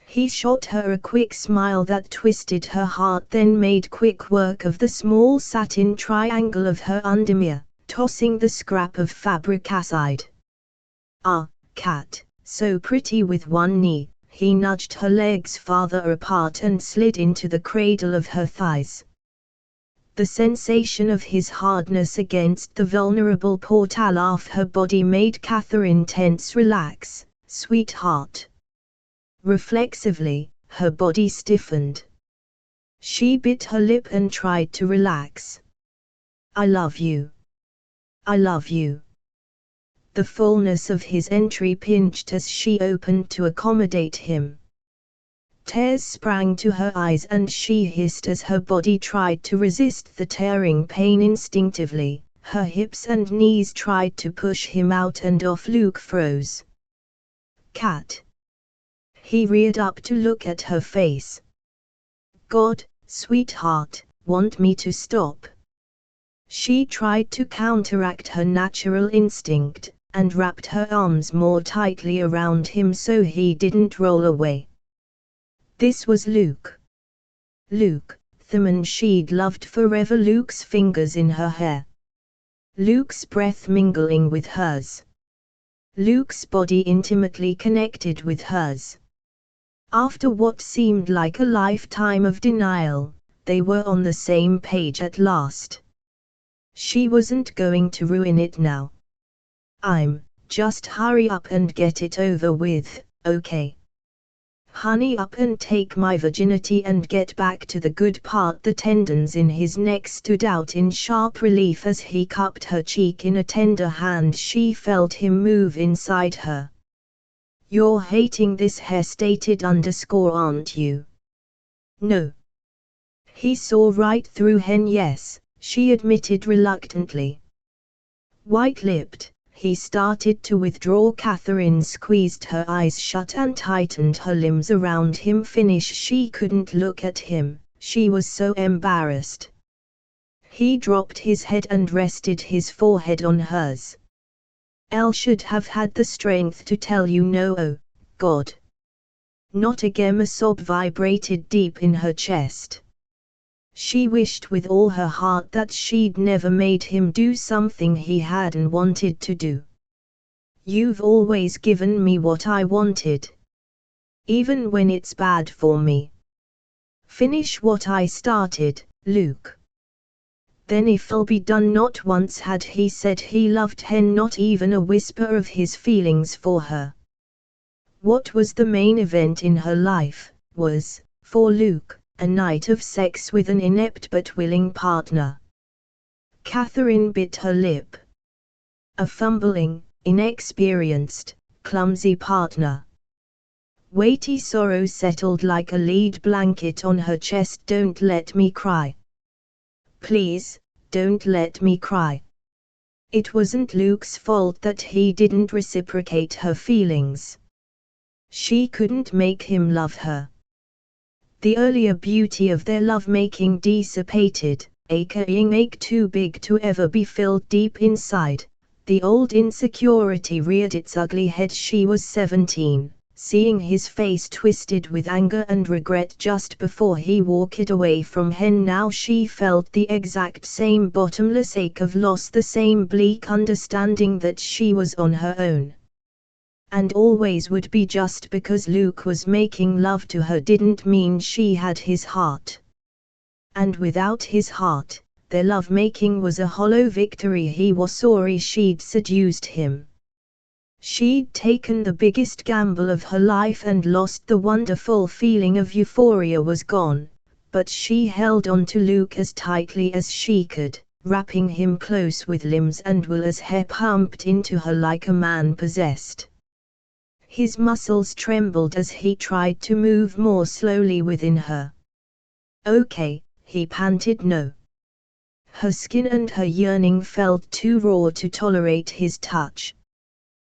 He shot her a quick smile that twisted her heart, then made quick work of the small satin triangle of her undermere, tossing the scrap of fabric aside. Ah, Cat, so pretty with one knee. He nudged her legs farther apart and slid into the cradle of her thighs. The sensation of his hardness against the vulnerable portal of her body made Catherine tense. Relax, sweetheart. Reflexively, her body stiffened. She bit her lip and tried to relax. I love you. I love you. The fullness of his entry pinched as she opened to accommodate him. Tears sprang to her eyes and she hissed as her body tried to resist the tearing pain instinctively. Her hips and knees tried to push him out and off. Luke froze. Cat. He reared up to look at her face. God, sweetheart, want me to stop? She tried to counteract her natural instinct, and wrapped her arms more tightly around him so he didn't roll away. This was Luke. Luke, the man she'd loved forever. Luke's fingers in her hair. Luke's breath mingling with hers. Luke's body intimately connected with hers. After what seemed like a lifetime of denial, they were on the same page at last. She wasn't going to ruin it now. Just hurry up and get it over with, okay? Honey up and take my virginity and get back to the good part. The tendons in his neck stood out in sharp relief as he cupped her cheek in a tender hand. She felt him move inside her. You're hating this hair stated underscore, aren't you? No. He saw right through hen. Yes, she admitted reluctantly. White-lipped, he started to withdraw. Catherine squeezed her eyes shut and tightened her limbs around him. Finish. She couldn't look at him, she was so embarrassed. He dropped his head and rested his forehead on hers. Elle should have had the strength to tell you no. Oh, God. Not again. A sob vibrated deep in her chest. She wished with all her heart that she'd never made him do something he hadn't wanted to do. You've always given me what I wanted. Even when it's bad for me. Finish what I started, Luke. Then if it'll be done. Not once had he said he loved her, not even a whisper of his feelings for her. What was the main event in her life was, for Luke, a night of sex with an inept but willing partner. Catherine bit her lip. A fumbling, inexperienced, clumsy partner. Weighty sorrow settled like a lead blanket on her chest. Don't let me cry. Please, don't let me cry. It wasn't Luke's fault that he didn't reciprocate her feelings. She couldn't make him love her. The earlier beauty of their lovemaking dissipated, aching ache too big to ever be filled. Deep inside, the old insecurity reared its ugly head. She was 17. Seeing his face twisted with anger and regret just before he walked away from her, now she felt the exact same bottomless ache of loss, the same bleak understanding that she was on her own. And always would be. Just because Luke was making love to her didn't mean she had his heart. And without his heart, their lovemaking was a hollow victory. He was sorry she'd seduced him. She'd taken the biggest gamble of her life and lost. The wonderful feeling of euphoria was gone, but she held on to Luke as tightly as she could, wrapping him close with limbs and will as hair pumped into her like a man possessed. His muscles trembled as he tried to move more slowly within her. Okay, he panted. No. Her skin and her yearning felt too raw to tolerate his touch.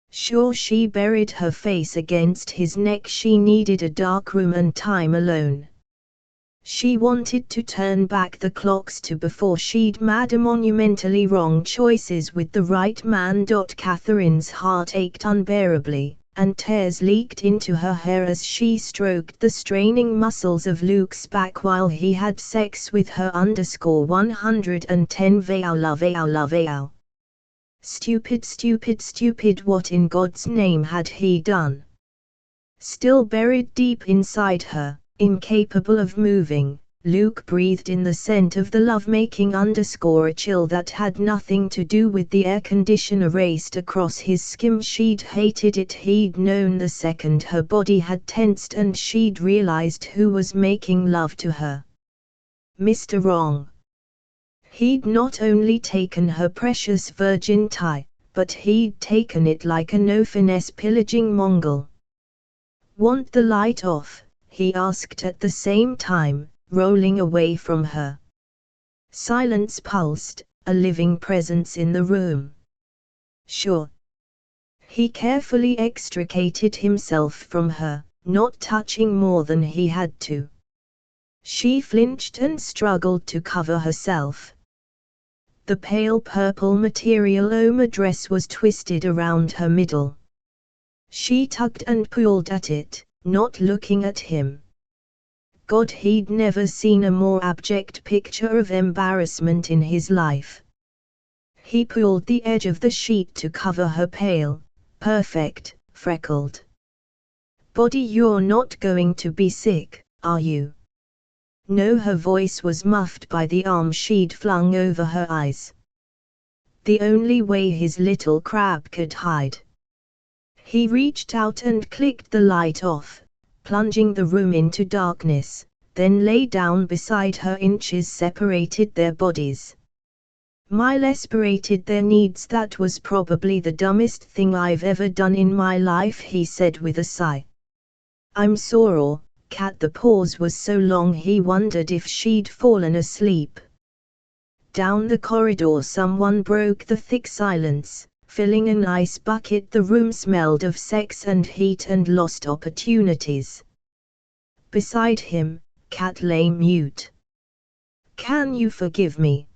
Sure, she buried her face against his neck. She needed a dark room and time alone. She wanted to turn back the clocks to before she'd made a monumentally wrong choices with the right man. Catherine's heart ached unbearably, and tears leaked into her hair as she stroked the straining muscles of Luke's back while he had sex with her. 110 Vow. Stupid, stupid, stupid. What in God's name had he done? Still buried deep inside her, incapable of moving, Luke breathed in the scent of the lovemaking. A chill that had nothing to do with the air conditioner raced across his skin. She'd hated it. He'd known the second her body had tensed and she'd realized who was making love to her. Mr. Wrong. He'd not only taken her precious virgin tie, but he'd taken it like a no-finesse pillaging Mongol. Want the light off? He asked at the same time, rolling away from her. Silence pulsed, a living presence in the room. Sure. He carefully extricated himself from her, not touching more than he had to. She flinched and struggled to cover herself. The pale purple material Oma dress was twisted around her middle. She tugged and pulled at it, not looking at him. God, he'd never seen a more abject picture of embarrassment in his life. He pulled the edge of the sheet to cover her pale, perfect, freckled body. You're not going to be sick, are you? No, her voice was muffled by the arm she'd flung over her eyes. The only way his little crab could hide. He reached out and clicked the light off, plunging the room into darkness, then lay down beside her. Inches separated their bodies. Miles separated their needs. That was probably the dumbest thing I've ever done in my life, he said with a sigh. I'm sorry, Cat. The pause was so long he wondered if she'd fallen asleep. Down the corridor someone broke the thick silence, filling an ice bucket. The room smelled of sex and heat and lost opportunities. Beside him, Cat lay mute. Can you forgive me?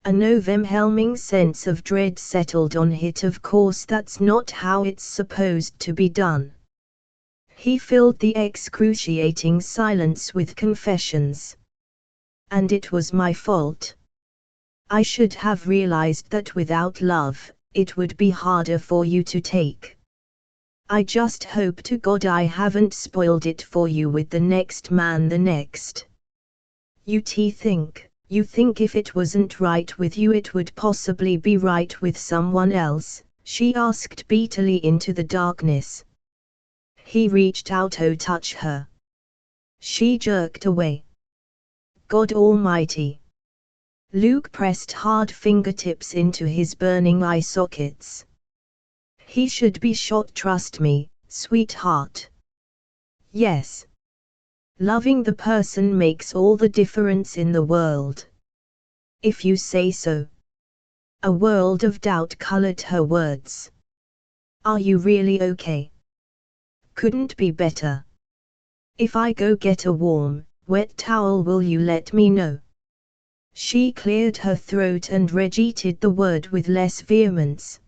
An overwhelming sense of dread settled on it. Of course that's not how it's supposed to be done. He filled the excruciating silence with confessions. And it was my fault. I should have realized that without love, it would be harder for you to take. I just hope to God I haven't spoiled it for you with the next man. The next. You think if it wasn't right with you it would possibly be right with someone else? She asked bitterly into the darkness. He reached out to touch her. She jerked away. God Almighty. Luke pressed hard fingertips into his burning eye sockets. He should be shot, trust me, sweetheart. Yes. Loving the person makes all the difference in the world. If you say so. A world of doubt colored her words. Are you really okay? Couldn't be better. If I go get a warm, wet towel, will you let me know? She cleared her throat and repeated the word with less vehemence.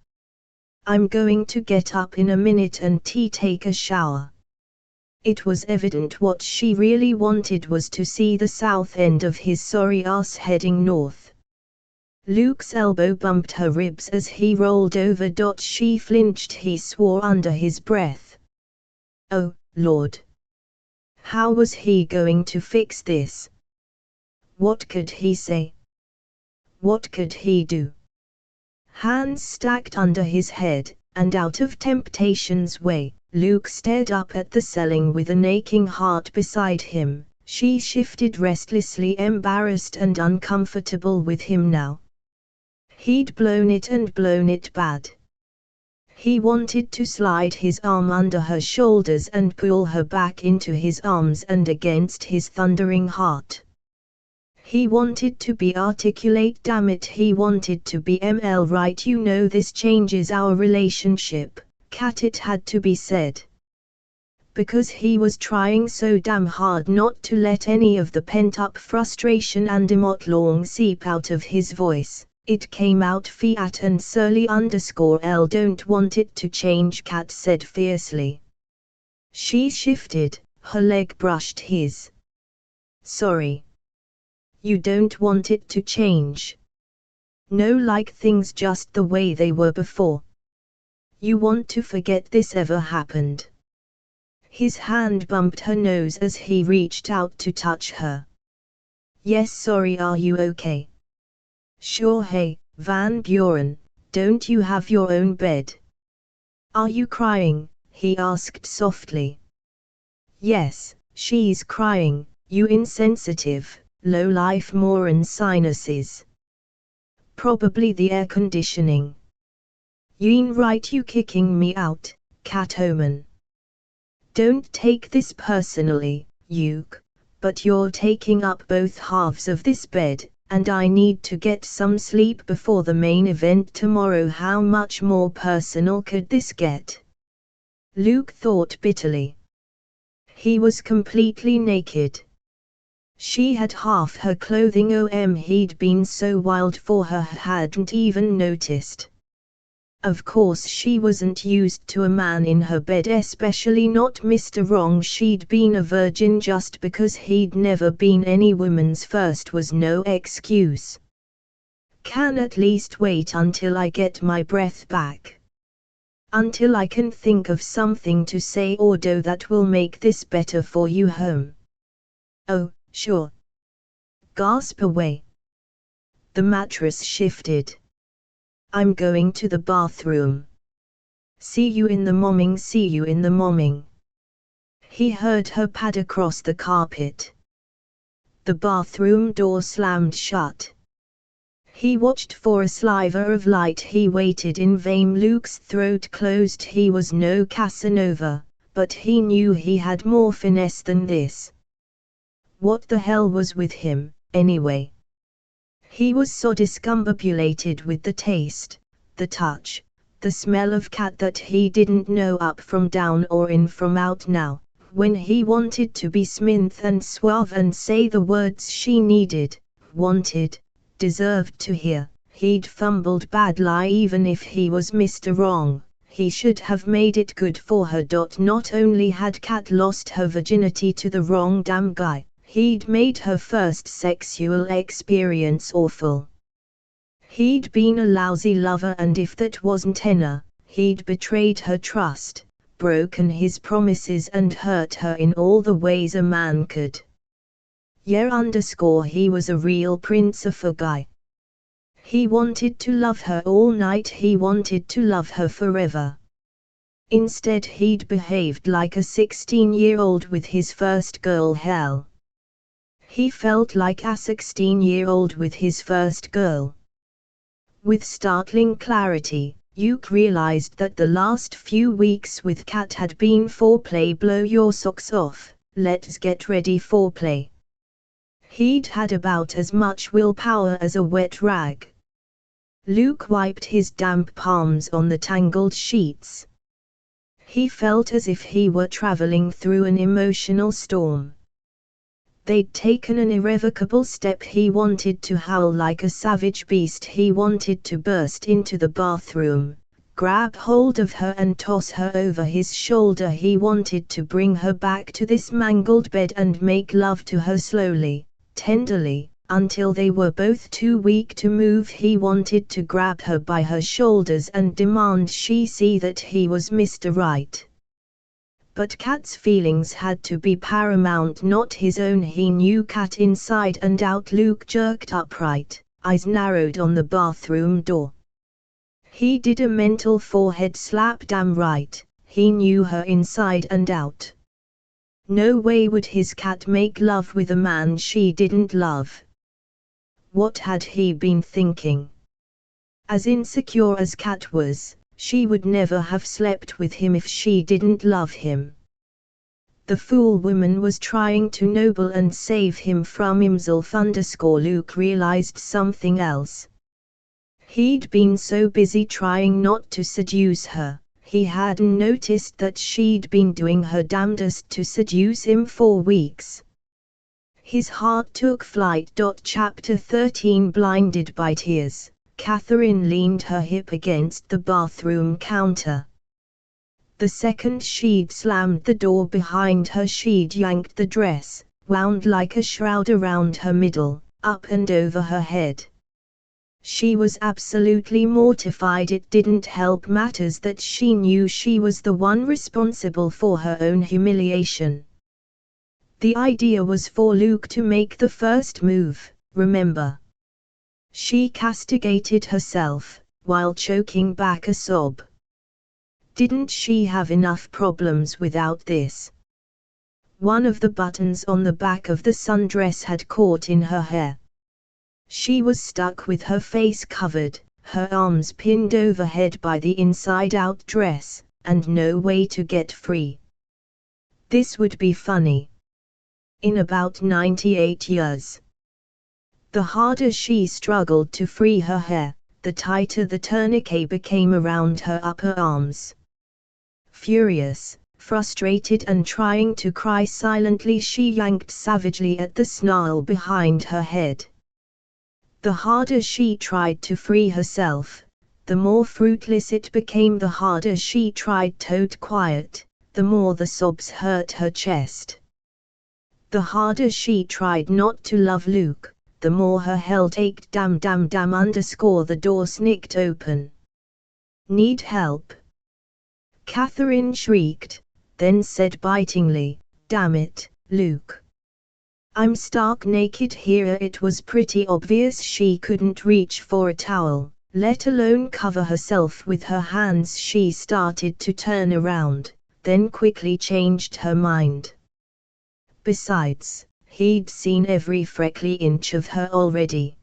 I'm going to get up in a minute and take a shower. It was evident what she really wanted was to see the south end of his sorry ass heading north. Luke's elbow bumped her ribs as he rolled over. She flinched. He swore under his breath. Oh, Lord. How was he going to fix this? What could he say? What could he do? Hands stacked under his head, and out of temptation's way, Luke stared up at the ceiling with an aching heart beside him. She shifted restlessly, embarrassed and uncomfortable with him now. He'd blown it bad. He wanted to slide his arm under her shoulders and pull her back into his arms and against his thundering heart. He wanted to be articulate, damn it, he wanted to be right. You know this changes our relationship, Cat, it had to be said. Because he was trying so damn hard not to let any of the pent-up frustration and emotion seep out of his voice. It came out fiat and surly. L don't want it to change, Cat said fiercely. She shifted, her leg brushed his. Sorry. You don't want it to change? No, like things just the way they were before. You want to forget this ever happened? His hand bumped her nose as he reached out to touch her. Yes, sorry, are you okay? Sure. Hey, Van Buren, don't you have your own bed? Are you crying? He asked softly. Yes, she's crying, you insensitive, low-life moron. Sinuses. Probably the air conditioning. Y'ain right, you kicking me out, Cat Omen. Don't take this personally, Luke, but you're taking up both halves of this bed, and I need to get some sleep before the main event tomorrow. How much more personal could this get? Luke thought bitterly. He was completely naked. She had half her clothing on. He'd been so wild for her hadn't even noticed. Of course she wasn't used to a man in her bed, especially not Mr. Wrong. She'd been a virgin just because he'd never been any woman's first was no excuse. Can at least wait until I get my breath back. Until I can think of something to say or do that will make this better for you home. Oh, sure. Gasp away. The mattress shifted. I'm going to the bathroom. See you in the morning. See you in the morning. He heard her pad across the carpet. The bathroom door slammed shut. He watched for a sliver of light. He waited in vain. Luke's throat closed. He was no Casanova, but he knew he had more finesse than this. What the hell was with him, anyway? He was so discombobulated with the taste, the touch, the smell of cat that he didn't know up from down or in from out now. When he wanted to be smooth and suave and say the words she needed, wanted, deserved to hear, he'd fumbled badly. Even if he was Mr. Wrong, he should have made it good for her. Not only had Kat lost her virginity to the wrong damn guy, he'd made her first sexual experience awful. He'd been a lousy lover, and if that wasn't enough, he'd betrayed her trust, broken his promises and hurt her in all the ways a man could. He was a real prince of a guy. He wanted to love her all night. He wanted to love her forever. Instead he'd behaved like a 16-year-old with his first girl. Hell. He felt like a 16-year-old with his first girl. With startling clarity, Luke realized that the last few weeks with Kat had been foreplay. Blow your socks off, let's get ready foreplay. He'd had about as much willpower as a wet rag. Luke wiped his damp palms on the tangled sheets. He felt as if he were traveling through an emotional storm. They'd taken an irrevocable step. He wanted to howl like a savage beast. He wanted to burst into the bathroom, grab hold of her and toss her over his shoulder. He wanted to bring her back to this mangled bed and make love to her slowly, tenderly, until they were both too weak to move. He wanted to grab her by her shoulders and demand she see that he was Mr. Right. But Kat's feelings had to be paramount, not his own. He knew Kat inside and out. Luke jerked upright, eyes narrowed on the bathroom door. He did a mental forehead slap. Damn right, he knew her inside and out. No way would his Kat make love with a man she didn't love. What had he been thinking? As insecure as Kat was, she would never have slept with him if she didn't love him. The fool woman was trying to noble and save him from himself. Luke realized something else. He'd been so busy trying not to seduce her, he hadn't noticed that she'd been doing her damnedest to seduce him for weeks. His heart took flight. Chapter 13. Blinded by tears, Catherine leaned her hip against the bathroom counter. The second she'd slammed the door behind her, she'd yanked the dress, wound like a shroud around her middle, up and over her head. She was absolutely mortified. It didn't help matters that she knew she was the one responsible for her own humiliation. The idea was for Luke to make the first move, remember? She castigated herself, while choking back a sob. Didn't she have enough problems without this? One of the buttons on the back of the sundress had caught in her hair. She was stuck with her face covered, her arms pinned overhead by the inside-out dress, and no way to get free. This would be funny. In about 98 years. The harder she struggled to free her hair, the tighter the tourniquet became around her upper arms. Furious, Frustrated and trying to cry silently, she yanked savagely at the snarl behind her head. The harder she tried to free herself, the more fruitless it became. The harder she tried to quiet, the more the sobs hurt her chest. The harder she tried not to love Luke, the more her heart ached. Damn. The door snicked open. Need help? Catherine shrieked, then said bitingly, "Damn it, Luke. I'm stark naked here." It was pretty obvious she couldn't reach for a towel, let alone cover herself with her hands. She started to turn around, then quickly changed her mind. Besides, he'd seen every freckly inch of her already.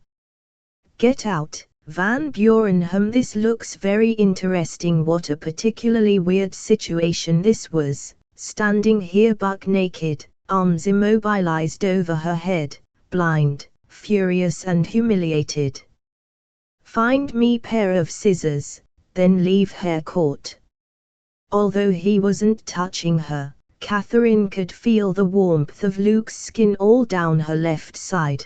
"Get out, Van Buren. This looks very interesting." What a particularly weird situation this was, standing here buck naked, arms immobilized over her head, blind, furious and humiliated. "Find me pair of scissors, then leave her court." Although he wasn't touching her, Catherine could feel the warmth of Luke's skin all down her left side.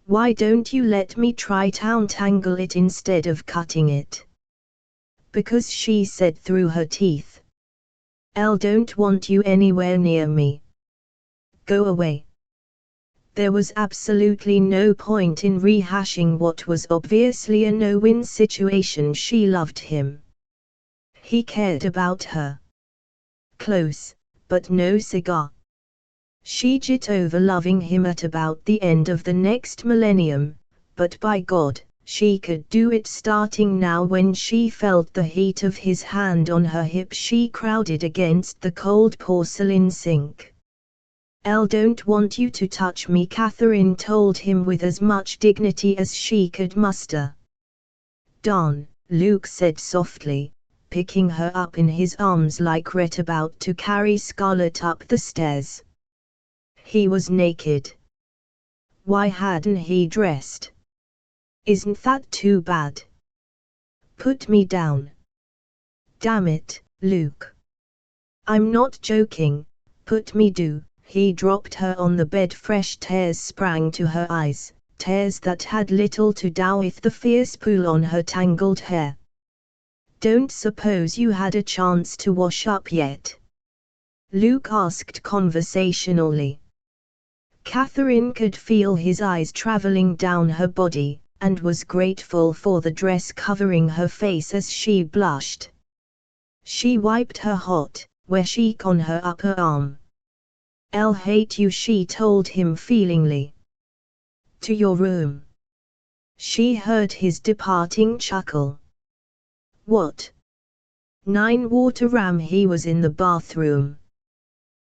"Why don't you let me try to untangle it instead of cutting it?" "Because," she said through her teeth, "I don't want you anywhere near me. Go away." There was absolutely no point in rehashing what was obviously a no-win situation. She loved him. He cared about her. Close, but no cigar. She'd get over loving him at about the end of the next millennium, but by God, she could do it starting now. When she felt the heat of his hand on her hip, she crowded against the cold porcelain sink. "I don't want you to touch me," Catherine told him with as much dignity as she could muster. "Darn," Luke said softly, picking her up in his arms like Rhett about to carry Scarlett up the stairs. He was naked. Why hadn't he dressed? "Isn't that too bad? Put me down." "Damn it, Luke. I'm not joking, put me do." He dropped her on the bed. Fresh tears sprang to her eyes, tears that had little to do with the fierce pull on her tangled hair. "Don't suppose you had a chance to wash up yet?" Luke asked conversationally. Catherine could feel his eyes traveling down her body, and was grateful for the dress covering her face as she blushed. She wiped her hot, wet cheek on her upper arm. "I'll hate you," she told him feelingly. "To your room." She heard his departing chuckle. "What? 9 water ram." He was in the bathroom.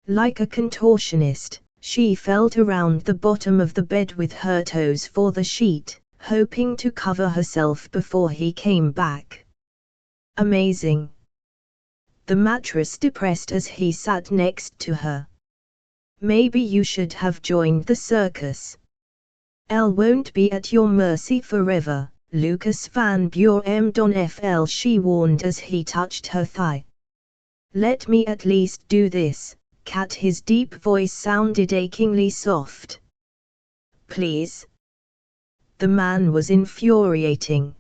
Like a contortionist, she felt around the bottom of the bed with her toes for the sheet, hoping to cover herself before he came back. Amazing. The mattress depressed as he sat next to her. "Maybe you should have joined the circus." "I won't be at your mercy forever, Lucas Van Buren FL," she warned as he touched her thigh. "Let me at least do this, Cat." His deep voice sounded achingly soft. "Please." The man was infuriating.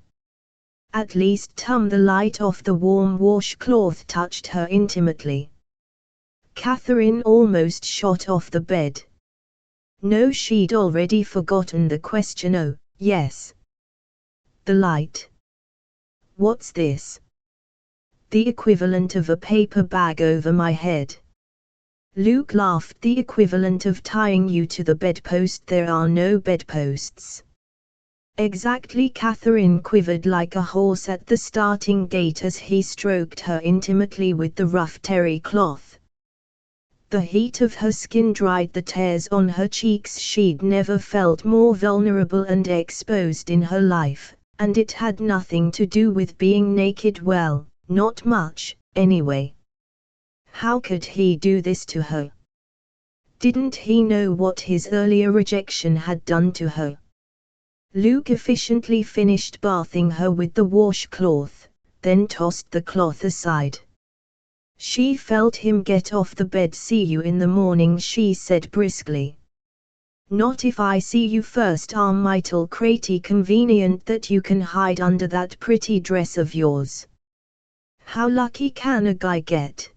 "At least turn the light off." The warm washcloth touched her intimately. Catherine almost shot off the bed. No, she'd already forgotten the question. "Oh, yes. The light. What's this?" "The equivalent of a paper bag over my head." Luke laughed. "The equivalent of tying you to the bedpost." "There are no bedposts." "Exactly." Catherine quivered like a horse at the starting gate as he stroked her intimately with the rough terry cloth. The heat of her skin dried the tears on her cheeks. She'd never felt more vulnerable and exposed in her life, and it had nothing to do with being naked. Well, not much, anyway. How could he do this to her? Didn't he know what his earlier rejection had done to her? Luke efficiently finished bathing her with the washcloth, then tossed the cloth aside. She felt him get off the bed. See you in the morning, she said briskly. Not if I see you first. Mighty cratty convenient that you can hide under that pretty dress of yours. How lucky can a guy get?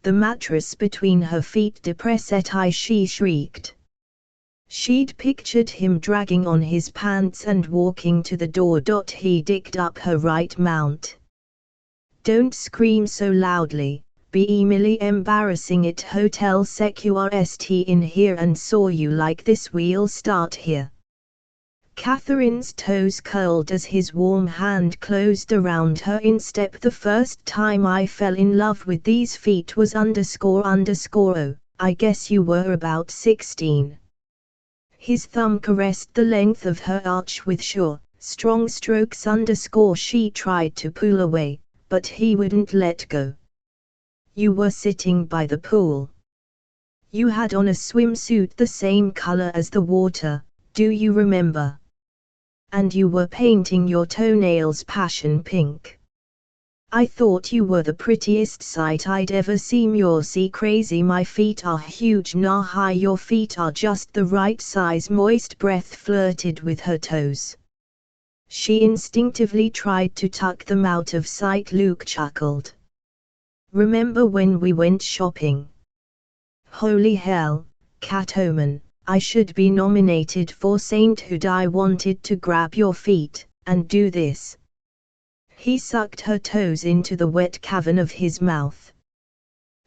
The mattress between her feet depressed, she shrieked. She'd pictured him dragging on his pants and walking to the door. He digged up her right mount. Don't scream so loudly, be Emily embarrassing it. Hotel securest in here and saw you like this. We'll start here. Catherine's toes curled as his warm hand closed around her instep. The first time I fell in love with these feet was __oh, I guess you were about 16. His thumb caressed the length of her arch with sure, strong strokes. She tried to pull away, but he wouldn't let go. You were sitting by the pool. You had on a swimsuit the same color as the water, do you remember? And you were painting your toenails passion pink. I thought you were the prettiest sight I'd ever seen. You're crazy. My feet are huge. Nah, hi, your feet are just the right size. Moist breath flirted with her toes. She instinctively tried to tuck them out of sight. Luke chuckled. Remember when we went shopping? Holy hell, Catwoman, I should be nominated for sainthood. I wanted to grab your feet, and do this. He sucked her toes into the wet cavern of his mouth.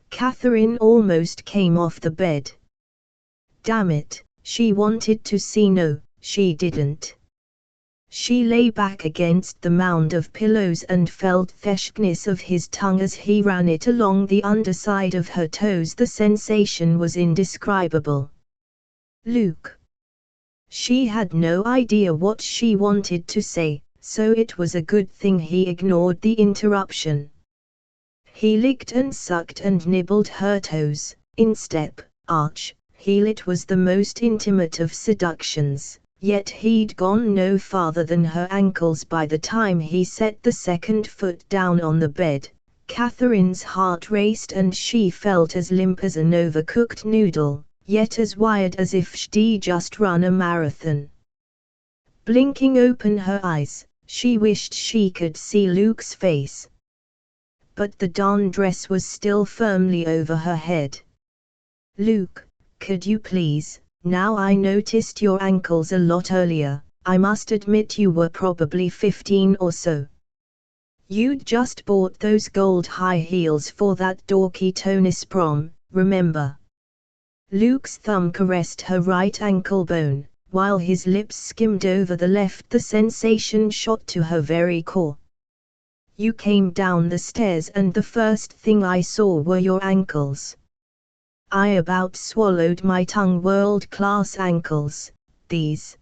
Catherine almost came off the bed. Damn it, she wanted to see. No, she didn't. She lay back against the mound of pillows and felt the freshness of his tongue as he ran it along the underside of her toes. The sensation was indescribable. Luke. She had no idea what she wanted to say, so it was a good thing he ignored the interruption. He licked and sucked and nibbled her toes, instep, arch, heel. It was the most intimate of seductions. Yet he'd gone no farther than her ankles by the time he set the second foot down on the bed. Catherine's heart raced and she felt as limp as an overcooked noodle, yet as wired as if she'd just run a marathon. Blinking open her eyes, she wished she could see Luke's face. But the darn dress was still firmly over her head. Luke, could you please? Now I noticed your ankles a lot earlier. I must admit you were probably 15 or so. You'd just bought those gold high heels for that dorky tennis prom, remember? Luke's thumb caressed her right ankle bone, while his lips skimmed over the left. The sensation shot to her very core. You came down the stairs and the first thing I saw were your ankles. I about swallowed my tongue. World-class ankles, these.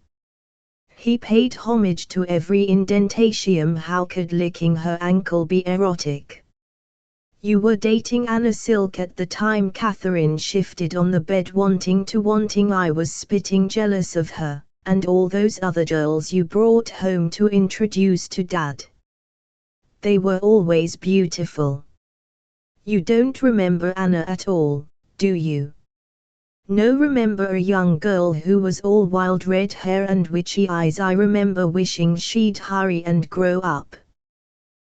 He paid homage to every indentation. How could licking her ankle be erotic? You were dating Anna Silk at the time. Catherine shifted on the bed, wanting. I was spitting jealous of her, and all those other girls you brought home to introduce to Dad. They were always beautiful. You don't remember Anna at all, do you? No, remember a young girl who was all wild red hair and witchy eyes. I remember wishing she'd hurry and grow up.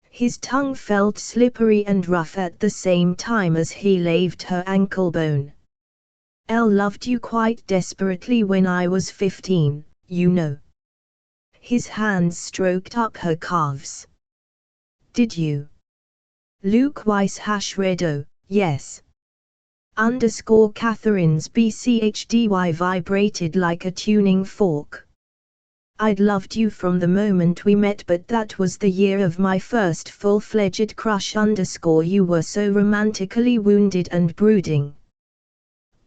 His tongue felt slippery and rough at the same time as he laved her ankle bone. Elle loved you quite desperately when I was 15, you know. His hands stroked up her calves. Did you? Luke Weiss #redo, yes. Catherine's BCHDY vibrated like a tuning fork. I'd loved you from the moment we met, but that was the year of my first full-fledged crush. You were so romantically wounded and brooding.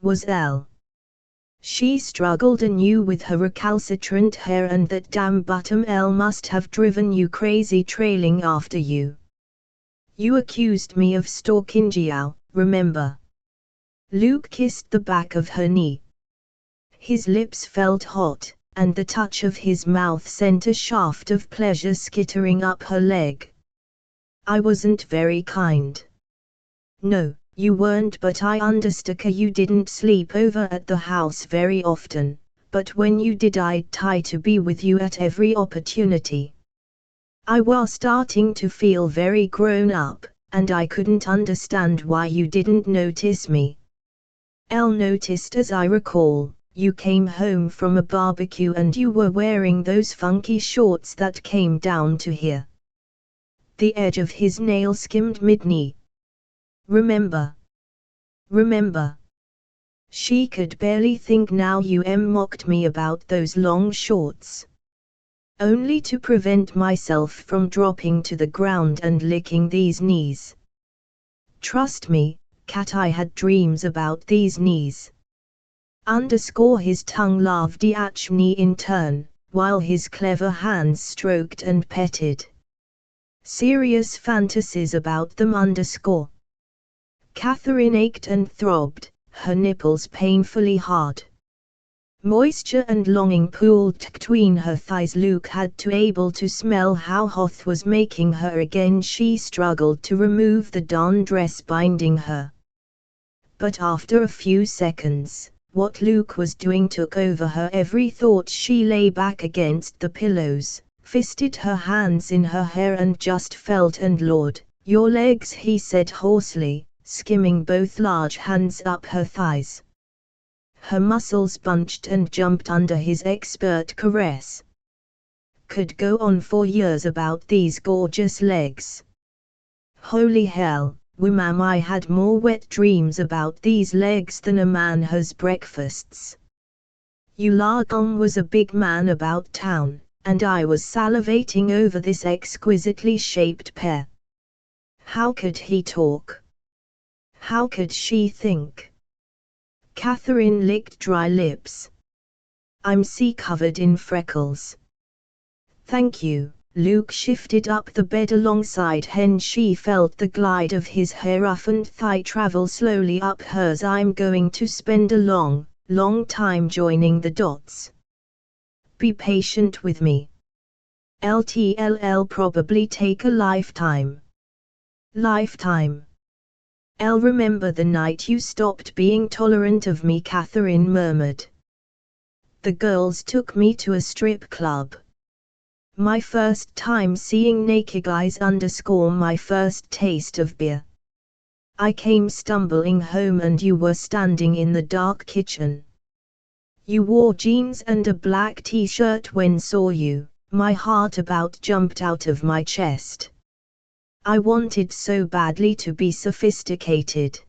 Was Elle? She struggled anew with her recalcitrant hair. And that damn bottom Elle must have driven you crazy, trailing after you. You accused me of stalking you, remember? Luke kissed the back of her knee. His lips felt hot, and the touch of his mouth sent a shaft of pleasure skittering up her leg. I wasn't very kind. No, you weren't, but I understood you didn't sleep over at the house very often, but when you did I'd try to be with you at every opportunity. I was starting to feel very grown up, and I couldn't understand why you didn't notice me. Elle noticed, as I recall. You came home from a barbecue and you were wearing those funky shorts that came down to here. The edge of his nail skimmed mid-knee. Remember. She could barely think now. You mocked me about those long shorts. Only to prevent myself from dropping to the ground and licking these knees. Trust me, Cat, I had dreams about these knees. His tongue laughed at me in turn, while his clever hands stroked and petted. Serious fantasies about them. Catherine ached and throbbed, her nipples painfully hard. Moisture and longing pooled between her thighs. Luke had to able to smell how hot was making her again. She struggled to remove the darn dress binding her. But after a few seconds, what Luke was doing took over her every thought. She lay back against the pillows, fisted her hands in her hair and just felt. And Lord, your legs, he said hoarsely, skimming both large hands up her thighs. Her muscles bunched and jumped under his expert caress. Could go on for years about these gorgeous legs. Holy hell, Ma'am, I had more wet dreams about these legs than a man has breakfasts. Ulagon was a big man about town, and I was salivating over this exquisitely shaped pair. How could he talk? How could she think? Catherine licked dry lips. I'm covered in freckles. Thank you. Luke shifted up the bed alongside her. She felt the glide of his hair-roughened thigh travel slowly up hers. I'm going to spend a long time joining the dots. Be patient with me. LTLL probably take a lifetime. I'll remember the night you stopped being tolerant of me, Catherine murmured. The girls took me to a strip club. My first time seeing naked guys. My first taste of beer. I came stumbling home and you were standing in the dark kitchen. You wore jeans and a black t-shirt. When saw you, my heart about jumped out of my chest. I wanted so badly to be sophisticated.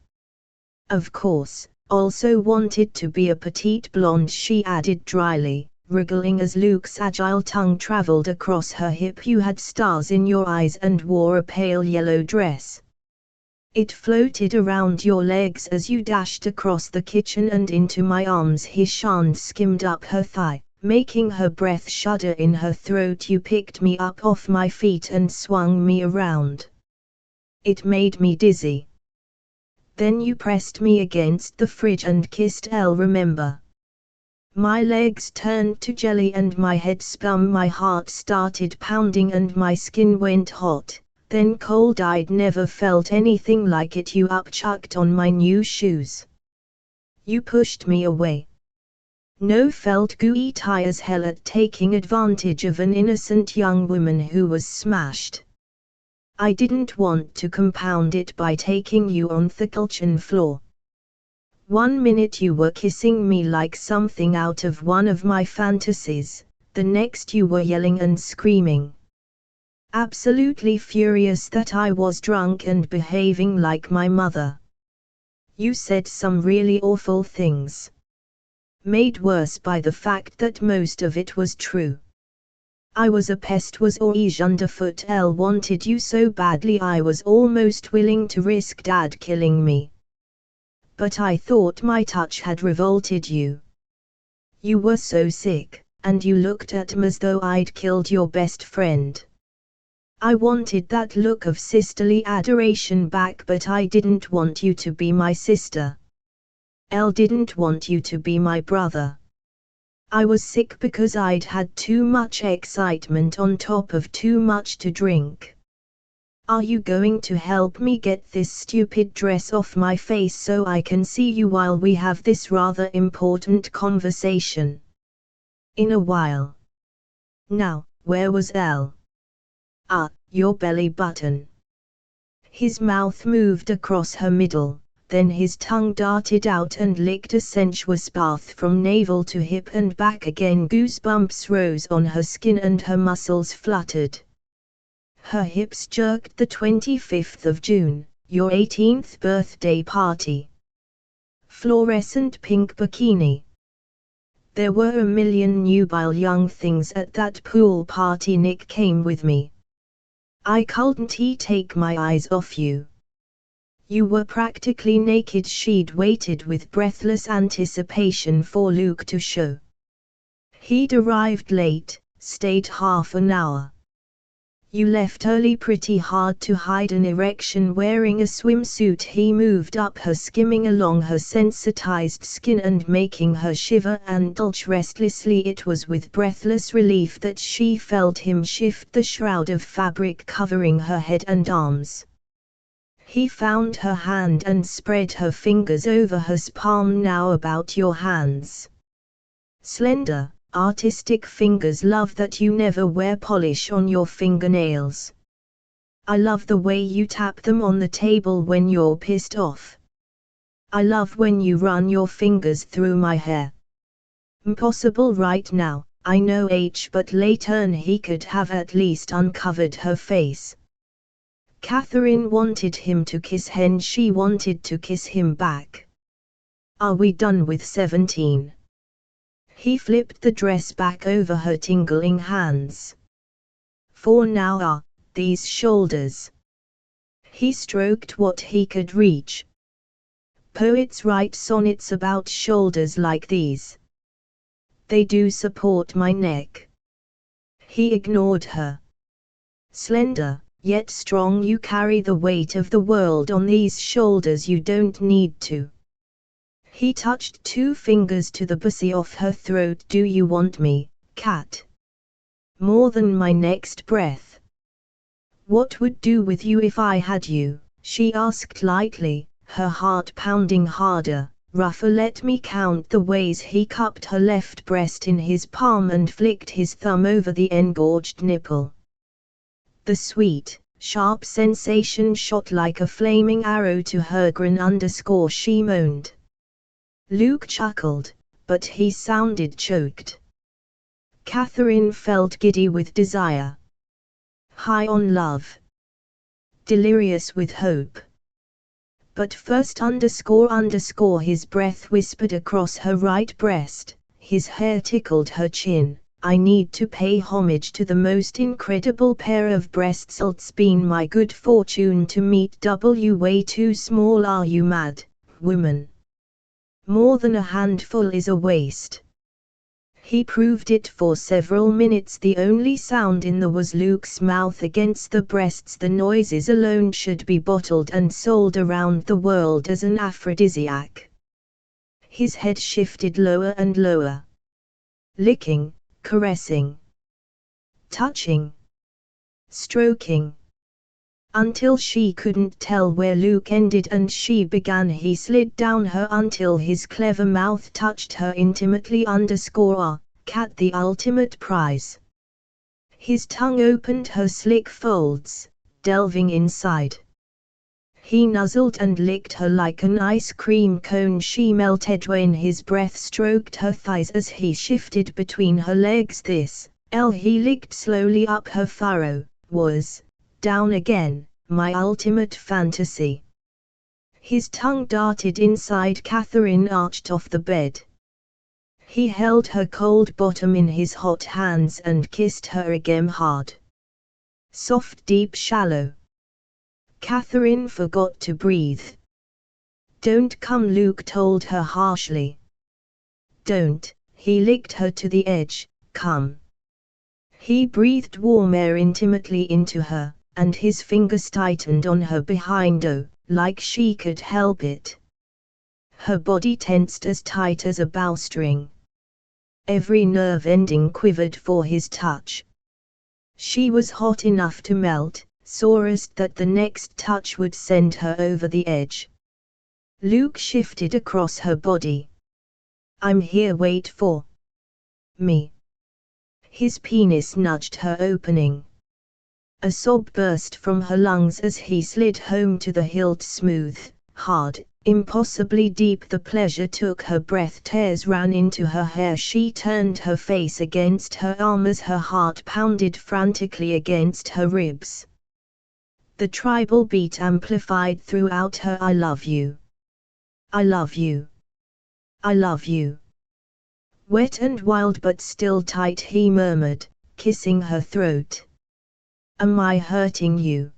Of course, also wanted to be a petite blonde, she added dryly, wriggling as Luke's agile tongue traveled across her hip. You had stars in your eyes and wore a pale yellow dress. It floated around your legs as you dashed across the kitchen and into my arms. His hand skimmed up her thigh, making her breath shudder in her throat. You picked me up off my feet and swung me around. It made me dizzy. Then you pressed me against the fridge and kissed. I'll remember. My legs turned to jelly and my head spun. My heart started pounding and my skin went hot, then cold. I'd never felt anything like it. You upchucked on my new shoes. You pushed me away. No, felt gooey as hell at taking advantage of an innocent young woman who was smashed. I didn't want to compound it by taking you on the kitchen floor. 1 minute you were kissing me like something out of one of my fantasies, the next you were yelling and screaming. Absolutely furious that I was drunk and behaving like my mother. You said some really awful things. Made worse by the fact that most of it was true. I was a pest, was always underfoot. Elle wanted you so badly I was almost willing to risk Dad killing me. But I thought my touch had revolted you. You were so sick, and you looked at me as though I'd killed your best friend. I wanted that look of sisterly adoration back, but I didn't want you to be my sister. Elle didn't want you to be my brother. I was sick because I'd had too much excitement on top of too much to drink. Are you going to help me get this stupid dress off my face so I can see you while we have this rather important conversation? In a while. Now, where was Elle? Ah, your belly button. His mouth moved across her middle, then his tongue darted out and licked a sensuous path from navel to hip and back again. Goosebumps rose on her skin and her muscles fluttered. Her hips jerked. The 25th of June, your 18th birthday party. Fluorescent pink bikini. There were a million nubile young things at that pool party. Nick came with me. I couldn't take my eyes off you. You were practically naked. She'd waited with breathless anticipation for Luke to show. He'd arrived late, stayed half an hour. You left early. Pretty hard to hide an erection wearing a swimsuit. He moved up her, skimming along her sensitized skin and making her shiver and belch restlessly. It was with breathless relief that she felt him shift the shroud of fabric covering her head and arms. He found her hand and spread her fingers over her palm. Now about your hands. Slender, artistic fingers. Love that you never wear polish on your fingernails. I love the way you tap them on the table when you're pissed off. I love when you run your fingers through my hair. Impossible right now, I know, but later he could have at least uncovered her face. Catherine wanted him to kiss her and she wanted to kiss him back. Are we done with 17? He flipped the dress back over her tingling hands. For now, these shoulders. He stroked what he could reach. Poets write sonnets about shoulders like these. They do support my neck. He ignored her. Slender, yet strong. You carry the weight of the world on these shoulders. You don't need to. He touched 2 fingers to the pussy off her throat. Do you want me, cat? More than my next breath? What would do with you if I had you? She asked lightly, her heart pounding harder. Rougher. Let me count the ways. He cupped her left breast in his palm and flicked his thumb over the engorged nipple. The sweet, sharp sensation shot like a flaming arrow to her groin. She moaned. Luke chuckled, but he sounded choked. Catherine felt giddy with desire. High on love. Delirious with hope. But first his breath whispered across her right breast, his hair tickled her chin. I need to pay homage to the most incredible pair of breasts. It's been my good fortune to meet. Way too small. Are you mad, woman? More than a handful is a waste. He proved it for several minutes. The only sound in there was Luke's mouth against the breasts. The noises alone should be bottled and sold around the world as an aphrodisiac. His head shifted lower and lower. Licking, caressing, touching, stroking. Until she couldn't tell where Luke ended and she began. He slid down her until his clever mouth touched her intimately. Cat, the ultimate prize. His tongue opened her slick folds, delving inside. He nuzzled and licked her like an ice cream cone. She melted when his breath stroked her thighs as he shifted between her legs. He licked slowly up her furrow, was down again, my ultimate fantasy. His tongue darted inside. Catherine arched off the bed. He held her cold bottom in his hot hands and kissed her again hard. Soft, deep, shallow. Catherine forgot to breathe. Don't come, Luke told her harshly. Don't. He licked her to the edge. Come. He breathed warm air intimately into her, and his fingers tightened on her behind, like she could help it. Her body tensed as tight as a bowstring. Every nerve ending quivered for his touch. She was hot enough to melt, sorest that the next touch would send her over the edge. Luke shifted across her body. I'm here, wait for me. His penis nudged her opening. A sob burst from her lungs as he slid home to the hilt. Smooth, hard, impossibly deep. The pleasure took her breath. Tears ran into her hair. She turned her face against her arm as her heart pounded frantically against her ribs. The tribal beat amplified throughout her. I love you. I love you. I love you. Wet and wild but still tight, he murmured, kissing her throat. Am I hurting you?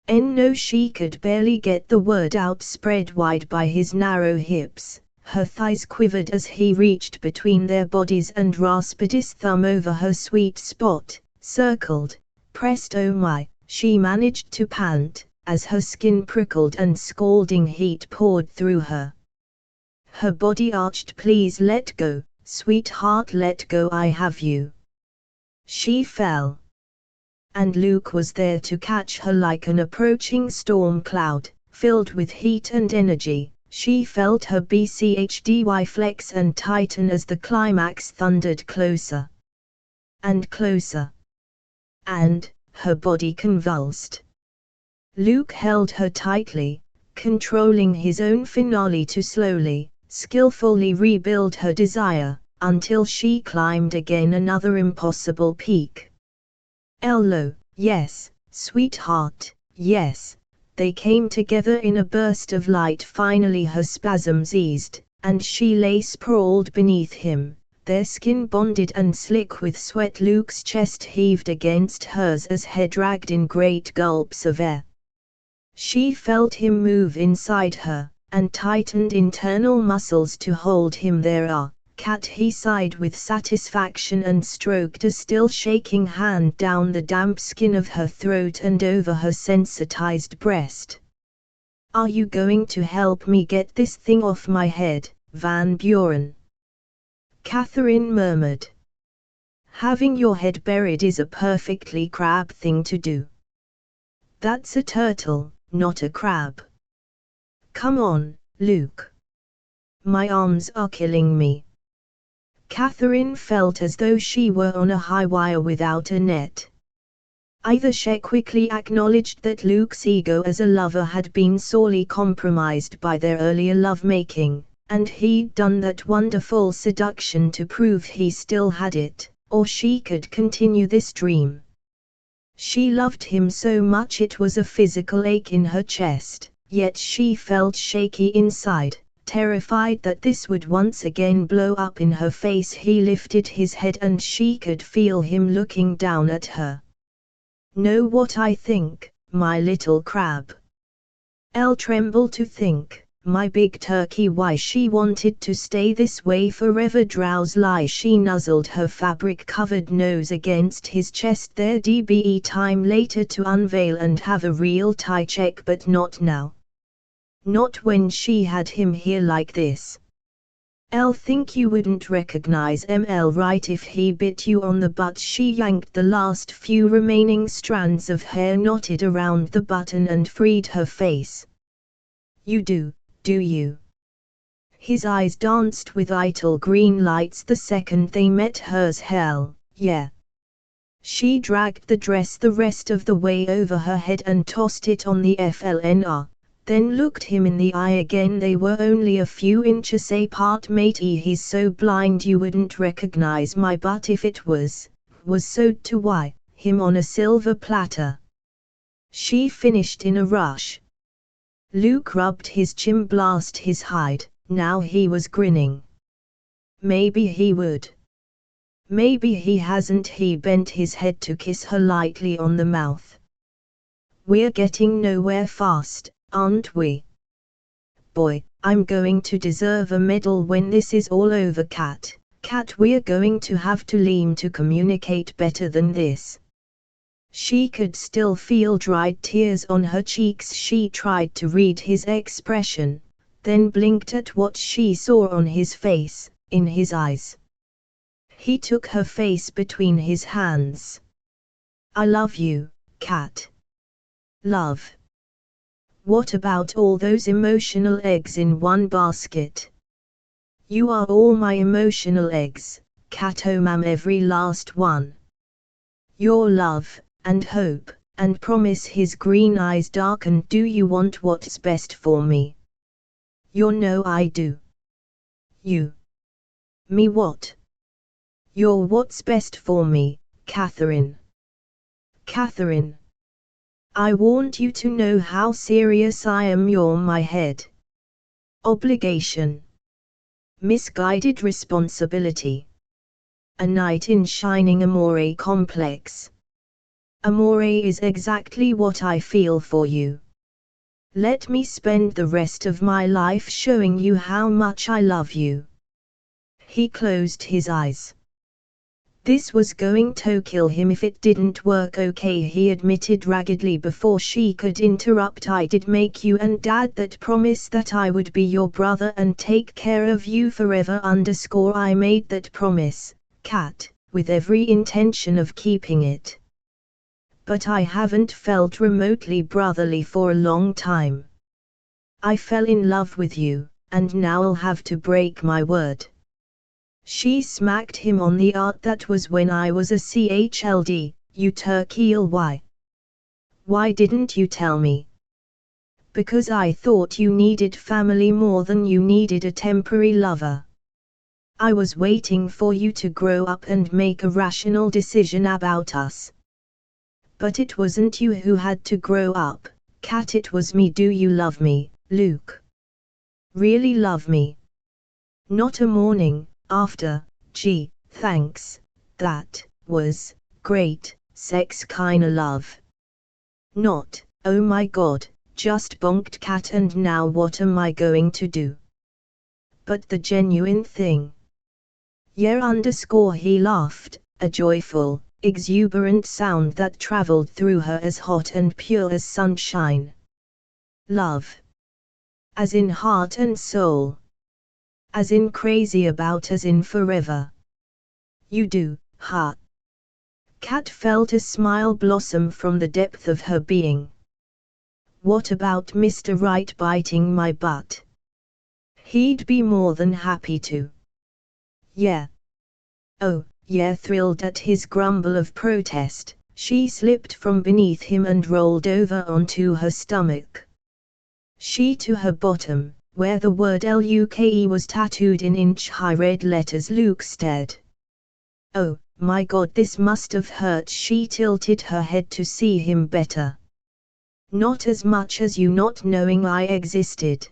No, she could barely get the word out. Spread wide by his narrow hips, her thighs quivered as he reached between their bodies and rasped his thumb over her sweet spot, circled, pressed. Oh my, she managed to pant, as her skin prickled and scalding heat poured through her. Her body arched. Please let go, sweetheart, let go, I have you. She fell. And Luke was there to catch her like an approaching storm cloud, filled with heat and energy. She felt her BCHDY flex and tighten as the climax thundered closer. And closer. And, her body convulsed. Luke held her tightly, controlling his own finale to slowly, skillfully rebuild her desire, until she climbed again another impossible peak. Ello, yes, sweetheart, yes. They came together in a burst of light. Finally her spasms eased, and she lay sprawled beneath him, their skin bonded and slick with sweat. Luke's chest heaved against hers as hair dragged in great gulps of air. She felt him move inside her, and tightened internal muscles to hold him there. Cat, he sighed with satisfaction and stroked a still shaking hand down the damp skin of her throat and over her sensitized breast. Are you going to help me get this thing off my head, Van Buren? Catherine murmured. Having your head buried is a perfectly crab thing to do. That's a turtle, not a crab. Come on, Luke. My arms are killing me. Catherine felt as though she were on a high wire without a net. Either she quickly acknowledged that Luke's ego as a lover had been sorely compromised by their earlier lovemaking, and he'd done that wonderful seduction to prove he still had it, or she could continue this dream. She loved him so much it was a physical ache in her chest, yet she felt shaky inside, terrified that this would once again blow up in her face. He lifted his head and she could feel him looking down at her. Know what I think, my little crab? Elle trembled to think, my big turkey, why she wanted to stay this way forever. Drowsily she nuzzled her fabric-covered nose against his chest. There'd be time later to unveil and have a real tie check, but not now. Not when she had him here like this. I'll think you wouldn't recognize ML right if he bit you on the butt. She yanked the last few remaining strands of hair knotted around the button and freed her face. You do you? His eyes danced with idle green lights the second they met hers. Hell, yeah. She dragged the dress the rest of the way over her head and tossed it on the FLNR. Then looked him in the eye again. They were only a few inches apart. Matey, he's so blind you wouldn't recognize my butt if it was sewed to him on a silver platter. She finished in a rush. Luke rubbed his chin, blast his hide. Now he was grinning. Maybe he would. Maybe he hasn't. He bent his head to kiss her lightly on the mouth. We're getting nowhere fast, aren't we? Boy, I'm going to deserve a medal when this is all over. Cat, we're going to have to learn to communicate better than this. She could still feel dried tears on her cheeks. She tried to read his expression, then blinked at what she saw on his face, in his eyes. He took her face between his hands. I love you, Cat. Love. What about all those emotional eggs in one basket? You are all my emotional eggs, cat, oh ma'am, every last one. Your love, and hope, and promise. His green eyes darkened. Do you want what's best for me? You know I do. You. Me what? You're what's best for me, Catherine. Catherine. I want you to know how serious I am. You're my head. Obligation. Misguided responsibility. A knight in shining amore complex. Amore is exactly what I feel for you. Let me spend the rest of my life showing you how much I love you. He closed his eyes. This was going to kill him if it didn't work. Okay, he admitted raggedly before she could interrupt. I did make you and Dad that promise that I would be your brother and take care of you forever. I made that promise, Cat, with every intention of keeping it. But I haven't felt remotely brotherly for a long time. I fell in love with you, and now I'll have to break my word. She smacked him on the arm. That was when I was a child, you turkey. Why? Why didn't you tell me? Because I thought you needed family more than you needed a temporary lover. I was waiting for you to grow up and make a rational decision about us. But it wasn't you who had to grow up, Cat, it was me. Do you love me, Luke? Really love me? Not a morning after, gee, thanks, that was great, sex kinda love. Not, oh my god, just bonked Cat. And now what am I going to do? But the genuine thing. Yeah, he laughed, a joyful, exuberant sound that traveled through her as hot and pure as sunshine. Love. As in heart and soul. As in crazy about, as in forever. You do, huh? Cat felt a smile blossom from the depth of her being. What about Mr. Right biting my butt? He'd be more than happy to. Yeah. Oh, yeah. Thrilled at his grumble of protest, she slipped from beneath him and rolled over onto her stomach. She to her bottom, where the word LUKE was tattooed in inch-high red letters. Luke stared. Oh, my god, this must have hurt. She tilted her head to see him better. Not as much as you not knowing I existed.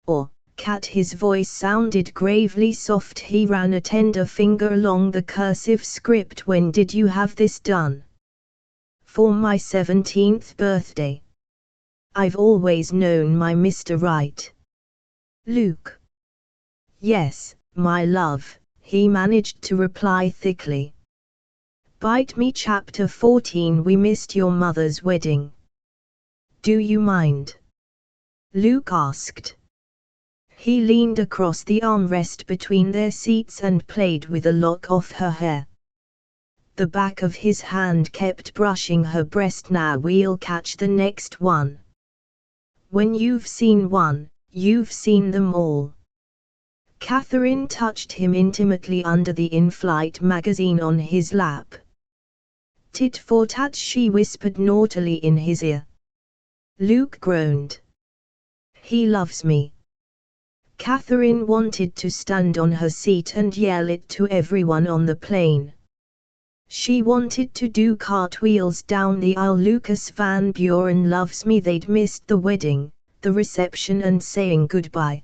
Or, Cat, his voice sounded gravely soft. He ran a tender finger along the cursive script. When did you have this done? For my 17th birthday. I've always known my Mr. Right. Luke. Yes, my love, he managed to reply thickly. Bite me. Chapter 14. We missed your mother's wedding. Do you mind? Luke asked. He leaned across the armrest between their seats and played with a lock off her hair. The back of his hand kept brushing her breast. Now we'll catch the next one. When you've seen one, you've seen them all. Catherine touched him intimately under the in-flight magazine on his lap. Tit for tat, she whispered naughtily in his ear. Luke groaned. He loves me. Catherine wanted to stand on her seat and yell it to everyone on the plane. She wanted to do cartwheels down the aisle. Lucas Van Buren loves me. They'd missed the wedding, the reception and saying goodbye.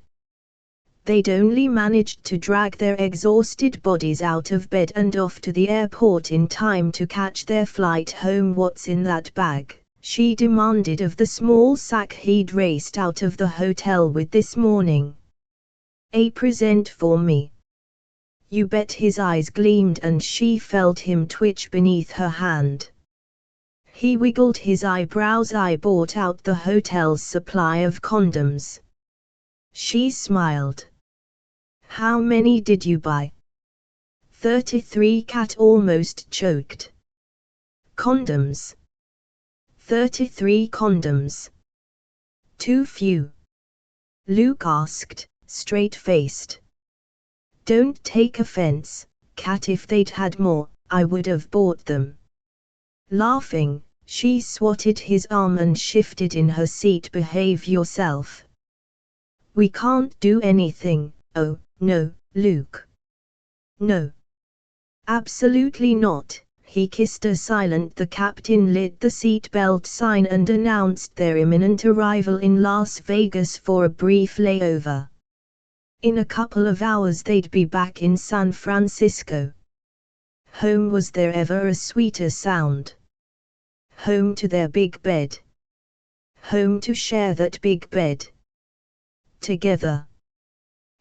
They'd only managed to drag their exhausted bodies out of bed and off to the airport in time to catch their flight home. What's in that bag? She demanded of the small sack he'd raced out of the hotel with this morning. A present for me. You bet. His eyes gleamed and she felt him twitch beneath her hand. He wiggled his eyebrows. I bought out the hotel's supply of condoms. She smiled. How many did you buy? 33. Cat almost choked. Condoms. 33 condoms. Too few. Luke asked, straight-faced. Don't take offense, Kat. If they'd had more, I would have bought them. Laughing, she swatted his arm and shifted in her seat. Behave yourself. We can't do anything. Oh, no, Luke. No. Absolutely not. He kissed her silent. The captain lit the seatbelt sign and announced their imminent arrival in Las Vegas for a brief layover. In a couple of hours they'd be back in San Francisco. Home. Was there ever a sweeter sound? Home to their big bed. Home to share that big bed. Together.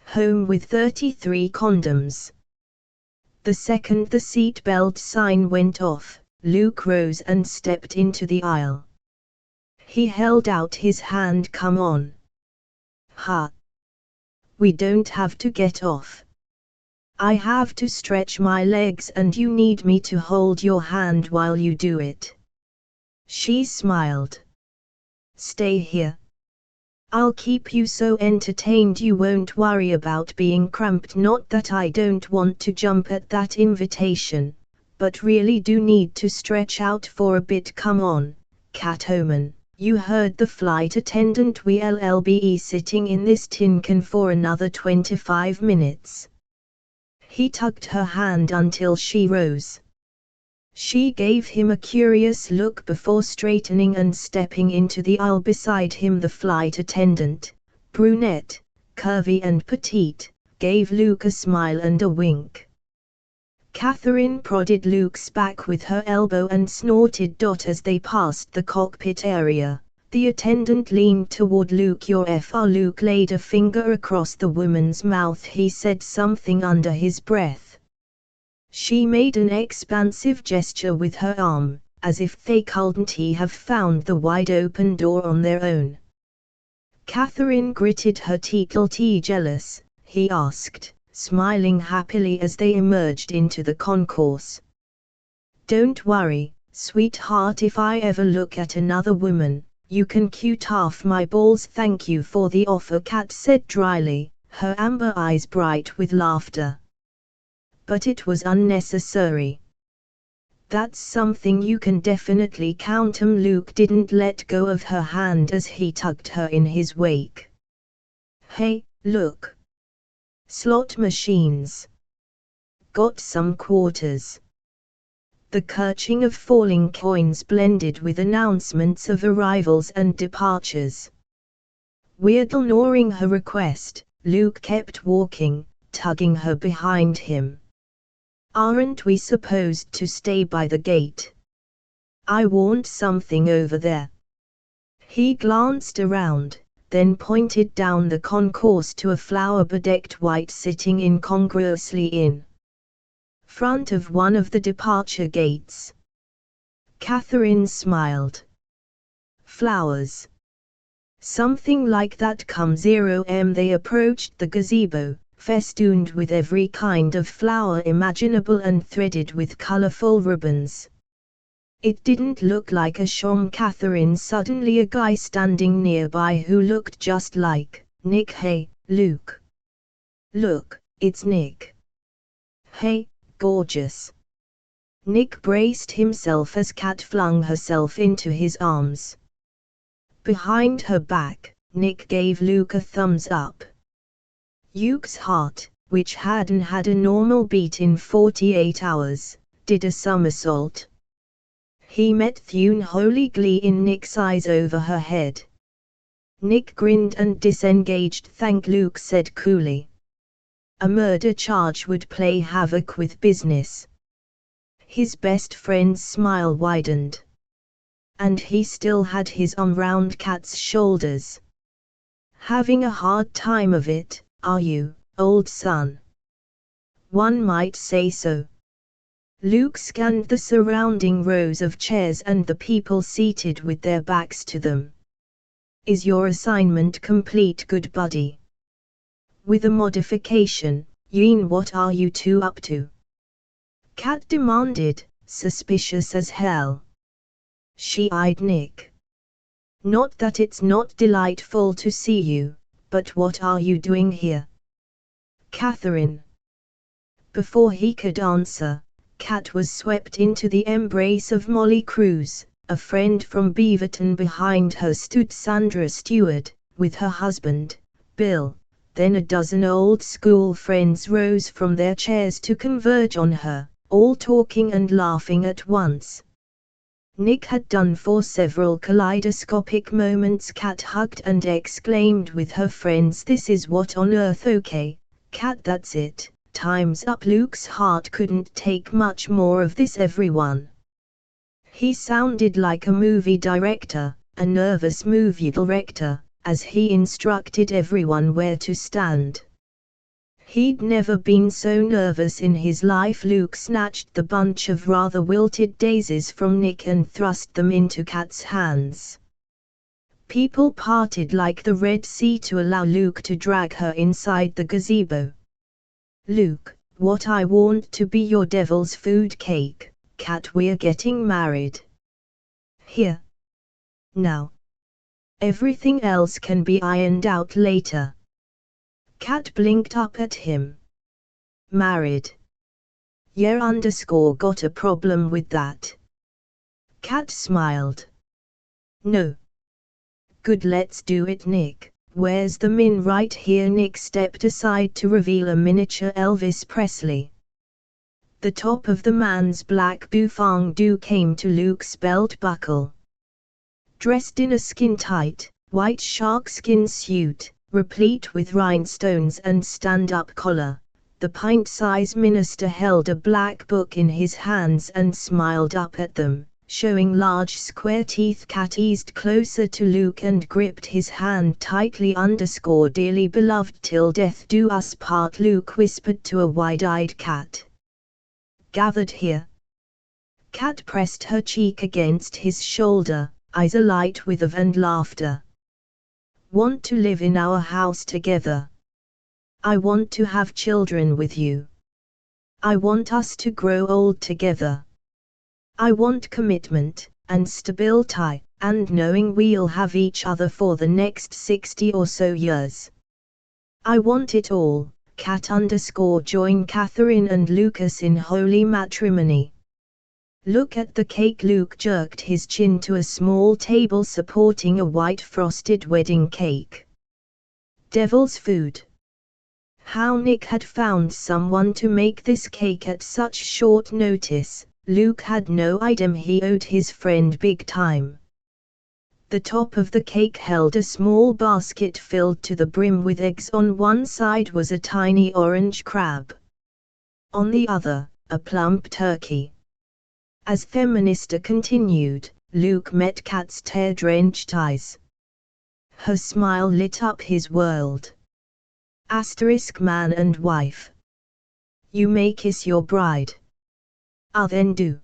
Home with 33 condoms. The second the seatbelt sign went off, Luke rose and stepped into the aisle. He held out his hand. Come on. Ha. We don't have to get off. I have to stretch my legs and you need me to hold your hand while you do it. She smiled. Stay here. I'll keep you so entertained you won't worry about being cramped. Not that I don't want to jump at that invitation, but really do need to stretch out for a bit. Come on, Catwoman. You heard the flight attendant. We'll be sitting in this tin can for another 25 minutes. He tugged her hand until she rose. She gave him a curious look before straightening and stepping into the aisle beside him. The flight attendant, brunette, curvy and petite, gave Luke a smile and a wink. Catherine prodded Luke's back with her elbow and snorted. As they passed the cockpit area, the attendant leaned toward Luke. Your Fr. Luke laid a finger across the woman's mouth. He said something under his breath. She made an expansive gesture with her arm, as if they couldn't have found the wide-open door on their own. Catherine gritted her teeth. Jealous? He asked, smiling happily as they emerged into the concourse. Don't worry, sweetheart. If I ever look at another woman, you can cute off my balls. Thank you for the offer, Kat said dryly, her amber eyes bright with laughter. But it was unnecessary. That's something you can definitely count on. Luke didn't let go of her hand as he tugged her in his wake. Hey, look. Slot machines. Got some quarters. The crunching of falling coins blended with announcements of arrivals and departures. Weirdly ignoring her request, Luke kept walking, tugging her behind him. Aren't we supposed to stay by the gate? I want something over there. He glanced around, then pointed down the concourse to a flower-bedecked white sitting incongruously in front of one of the departure gates. Catherine smiled. Flowers. Something like that. Come 0M. They approached the gazebo, festooned with every kind of flower imaginable and threaded with colorful ribbons. It didn't look like a sham. Catherine suddenly a guy standing nearby who looked just like Nick. Hey, Luke. Look, it's Nick. Hey, gorgeous. Nick braced himself as Kat flung herself into his arms. Behind her back, Nick gave Luke a thumbs up. Luke's heart, which hadn't had a normal beat in 48 hours, did a somersault. He met unholy glee in Nick's eyes over her head. Nick grinned and disengaged. Thank Luke said coolly. A murder charge would play havoc with business. His best friend's smile widened. And he still had his arm round Kat's shoulders. Having a hard time of it, are you, old son? One might say so. Luke scanned the surrounding rows of chairs and the people seated with their backs to them. Is your assignment complete, good buddy? With a modification, Yeen, what are you two up to? Kat demanded, suspicious as hell. She eyed Nick. Not that it's not delightful to see you, but what are you doing here? Catherine. Before he could answer, Kat was swept into the embrace of Molly Cruz, a friend from Beaverton. Behind her stood Sandra Stewart, with her husband, Bill. Then a dozen old school friends rose from their chairs to converge on her, all talking and laughing at once. Nick had done for several kaleidoscopic moments. Kat hugged and exclaimed with her friends, "This is what on earth? Okay, Kat, that's it, time's up." Luke's heart couldn't take much more of this. Everyone. He sounded like a movie director, a nervous movie director, as he instructed everyone where to stand. He'd never been so nervous in his life. Luke snatched the bunch of rather wilted daisies from Nick and thrust them into Kat's hands. People parted like the Red Sea to allow Luke to drag her inside the gazebo. "Luke, what I want to be your devil's food cake, Kat. We're getting married. Here. Now. Everything else can be ironed out later." Kat blinked up at him. "Married? Yeah, got a problem with that?" Kat smiled. "No." "Good, let's do it, Nick. Where's the min?" "Right here." Nick stepped aside to reveal a miniature Elvis Presley. The top of the man's black bouffant came to Luke's belt buckle. Dressed in a skin-tight, white sharkskin suit, replete with rhinestones and stand-up collar, the pint-size minister held a black book in his hands and smiled up at them, showing large square teeth. Kat eased closer to Luke and gripped his hand tightly. "Dearly beloved, till death do us part," Luke whispered to a wide-eyed Kat. "Gathered here." Kat pressed her cheek against his shoulder, eyes alight with love and laughter. "Want to live in our house together. I want to have children with you. I want us to grow old together. I want commitment, and stability, and knowing we'll have each other for the next 60 or so years. I want it all." Kat joined Catherine and Lucas in holy matrimony. "Look at the cake." Luke jerked his chin to a small table supporting a white frosted wedding cake. "Devil's food." How Nick had found someone to make this cake at such short notice, Luke had no idea. He owed his friend big time. The top of the cake held a small basket filled to the brim with eggs. On one side was a tiny orange crab. On the other, a plump turkey. As Feminista continued, Luke met Kat's tear-drenched eyes. Her smile lit up his world. Man and wife. You may kiss your bride. Then do.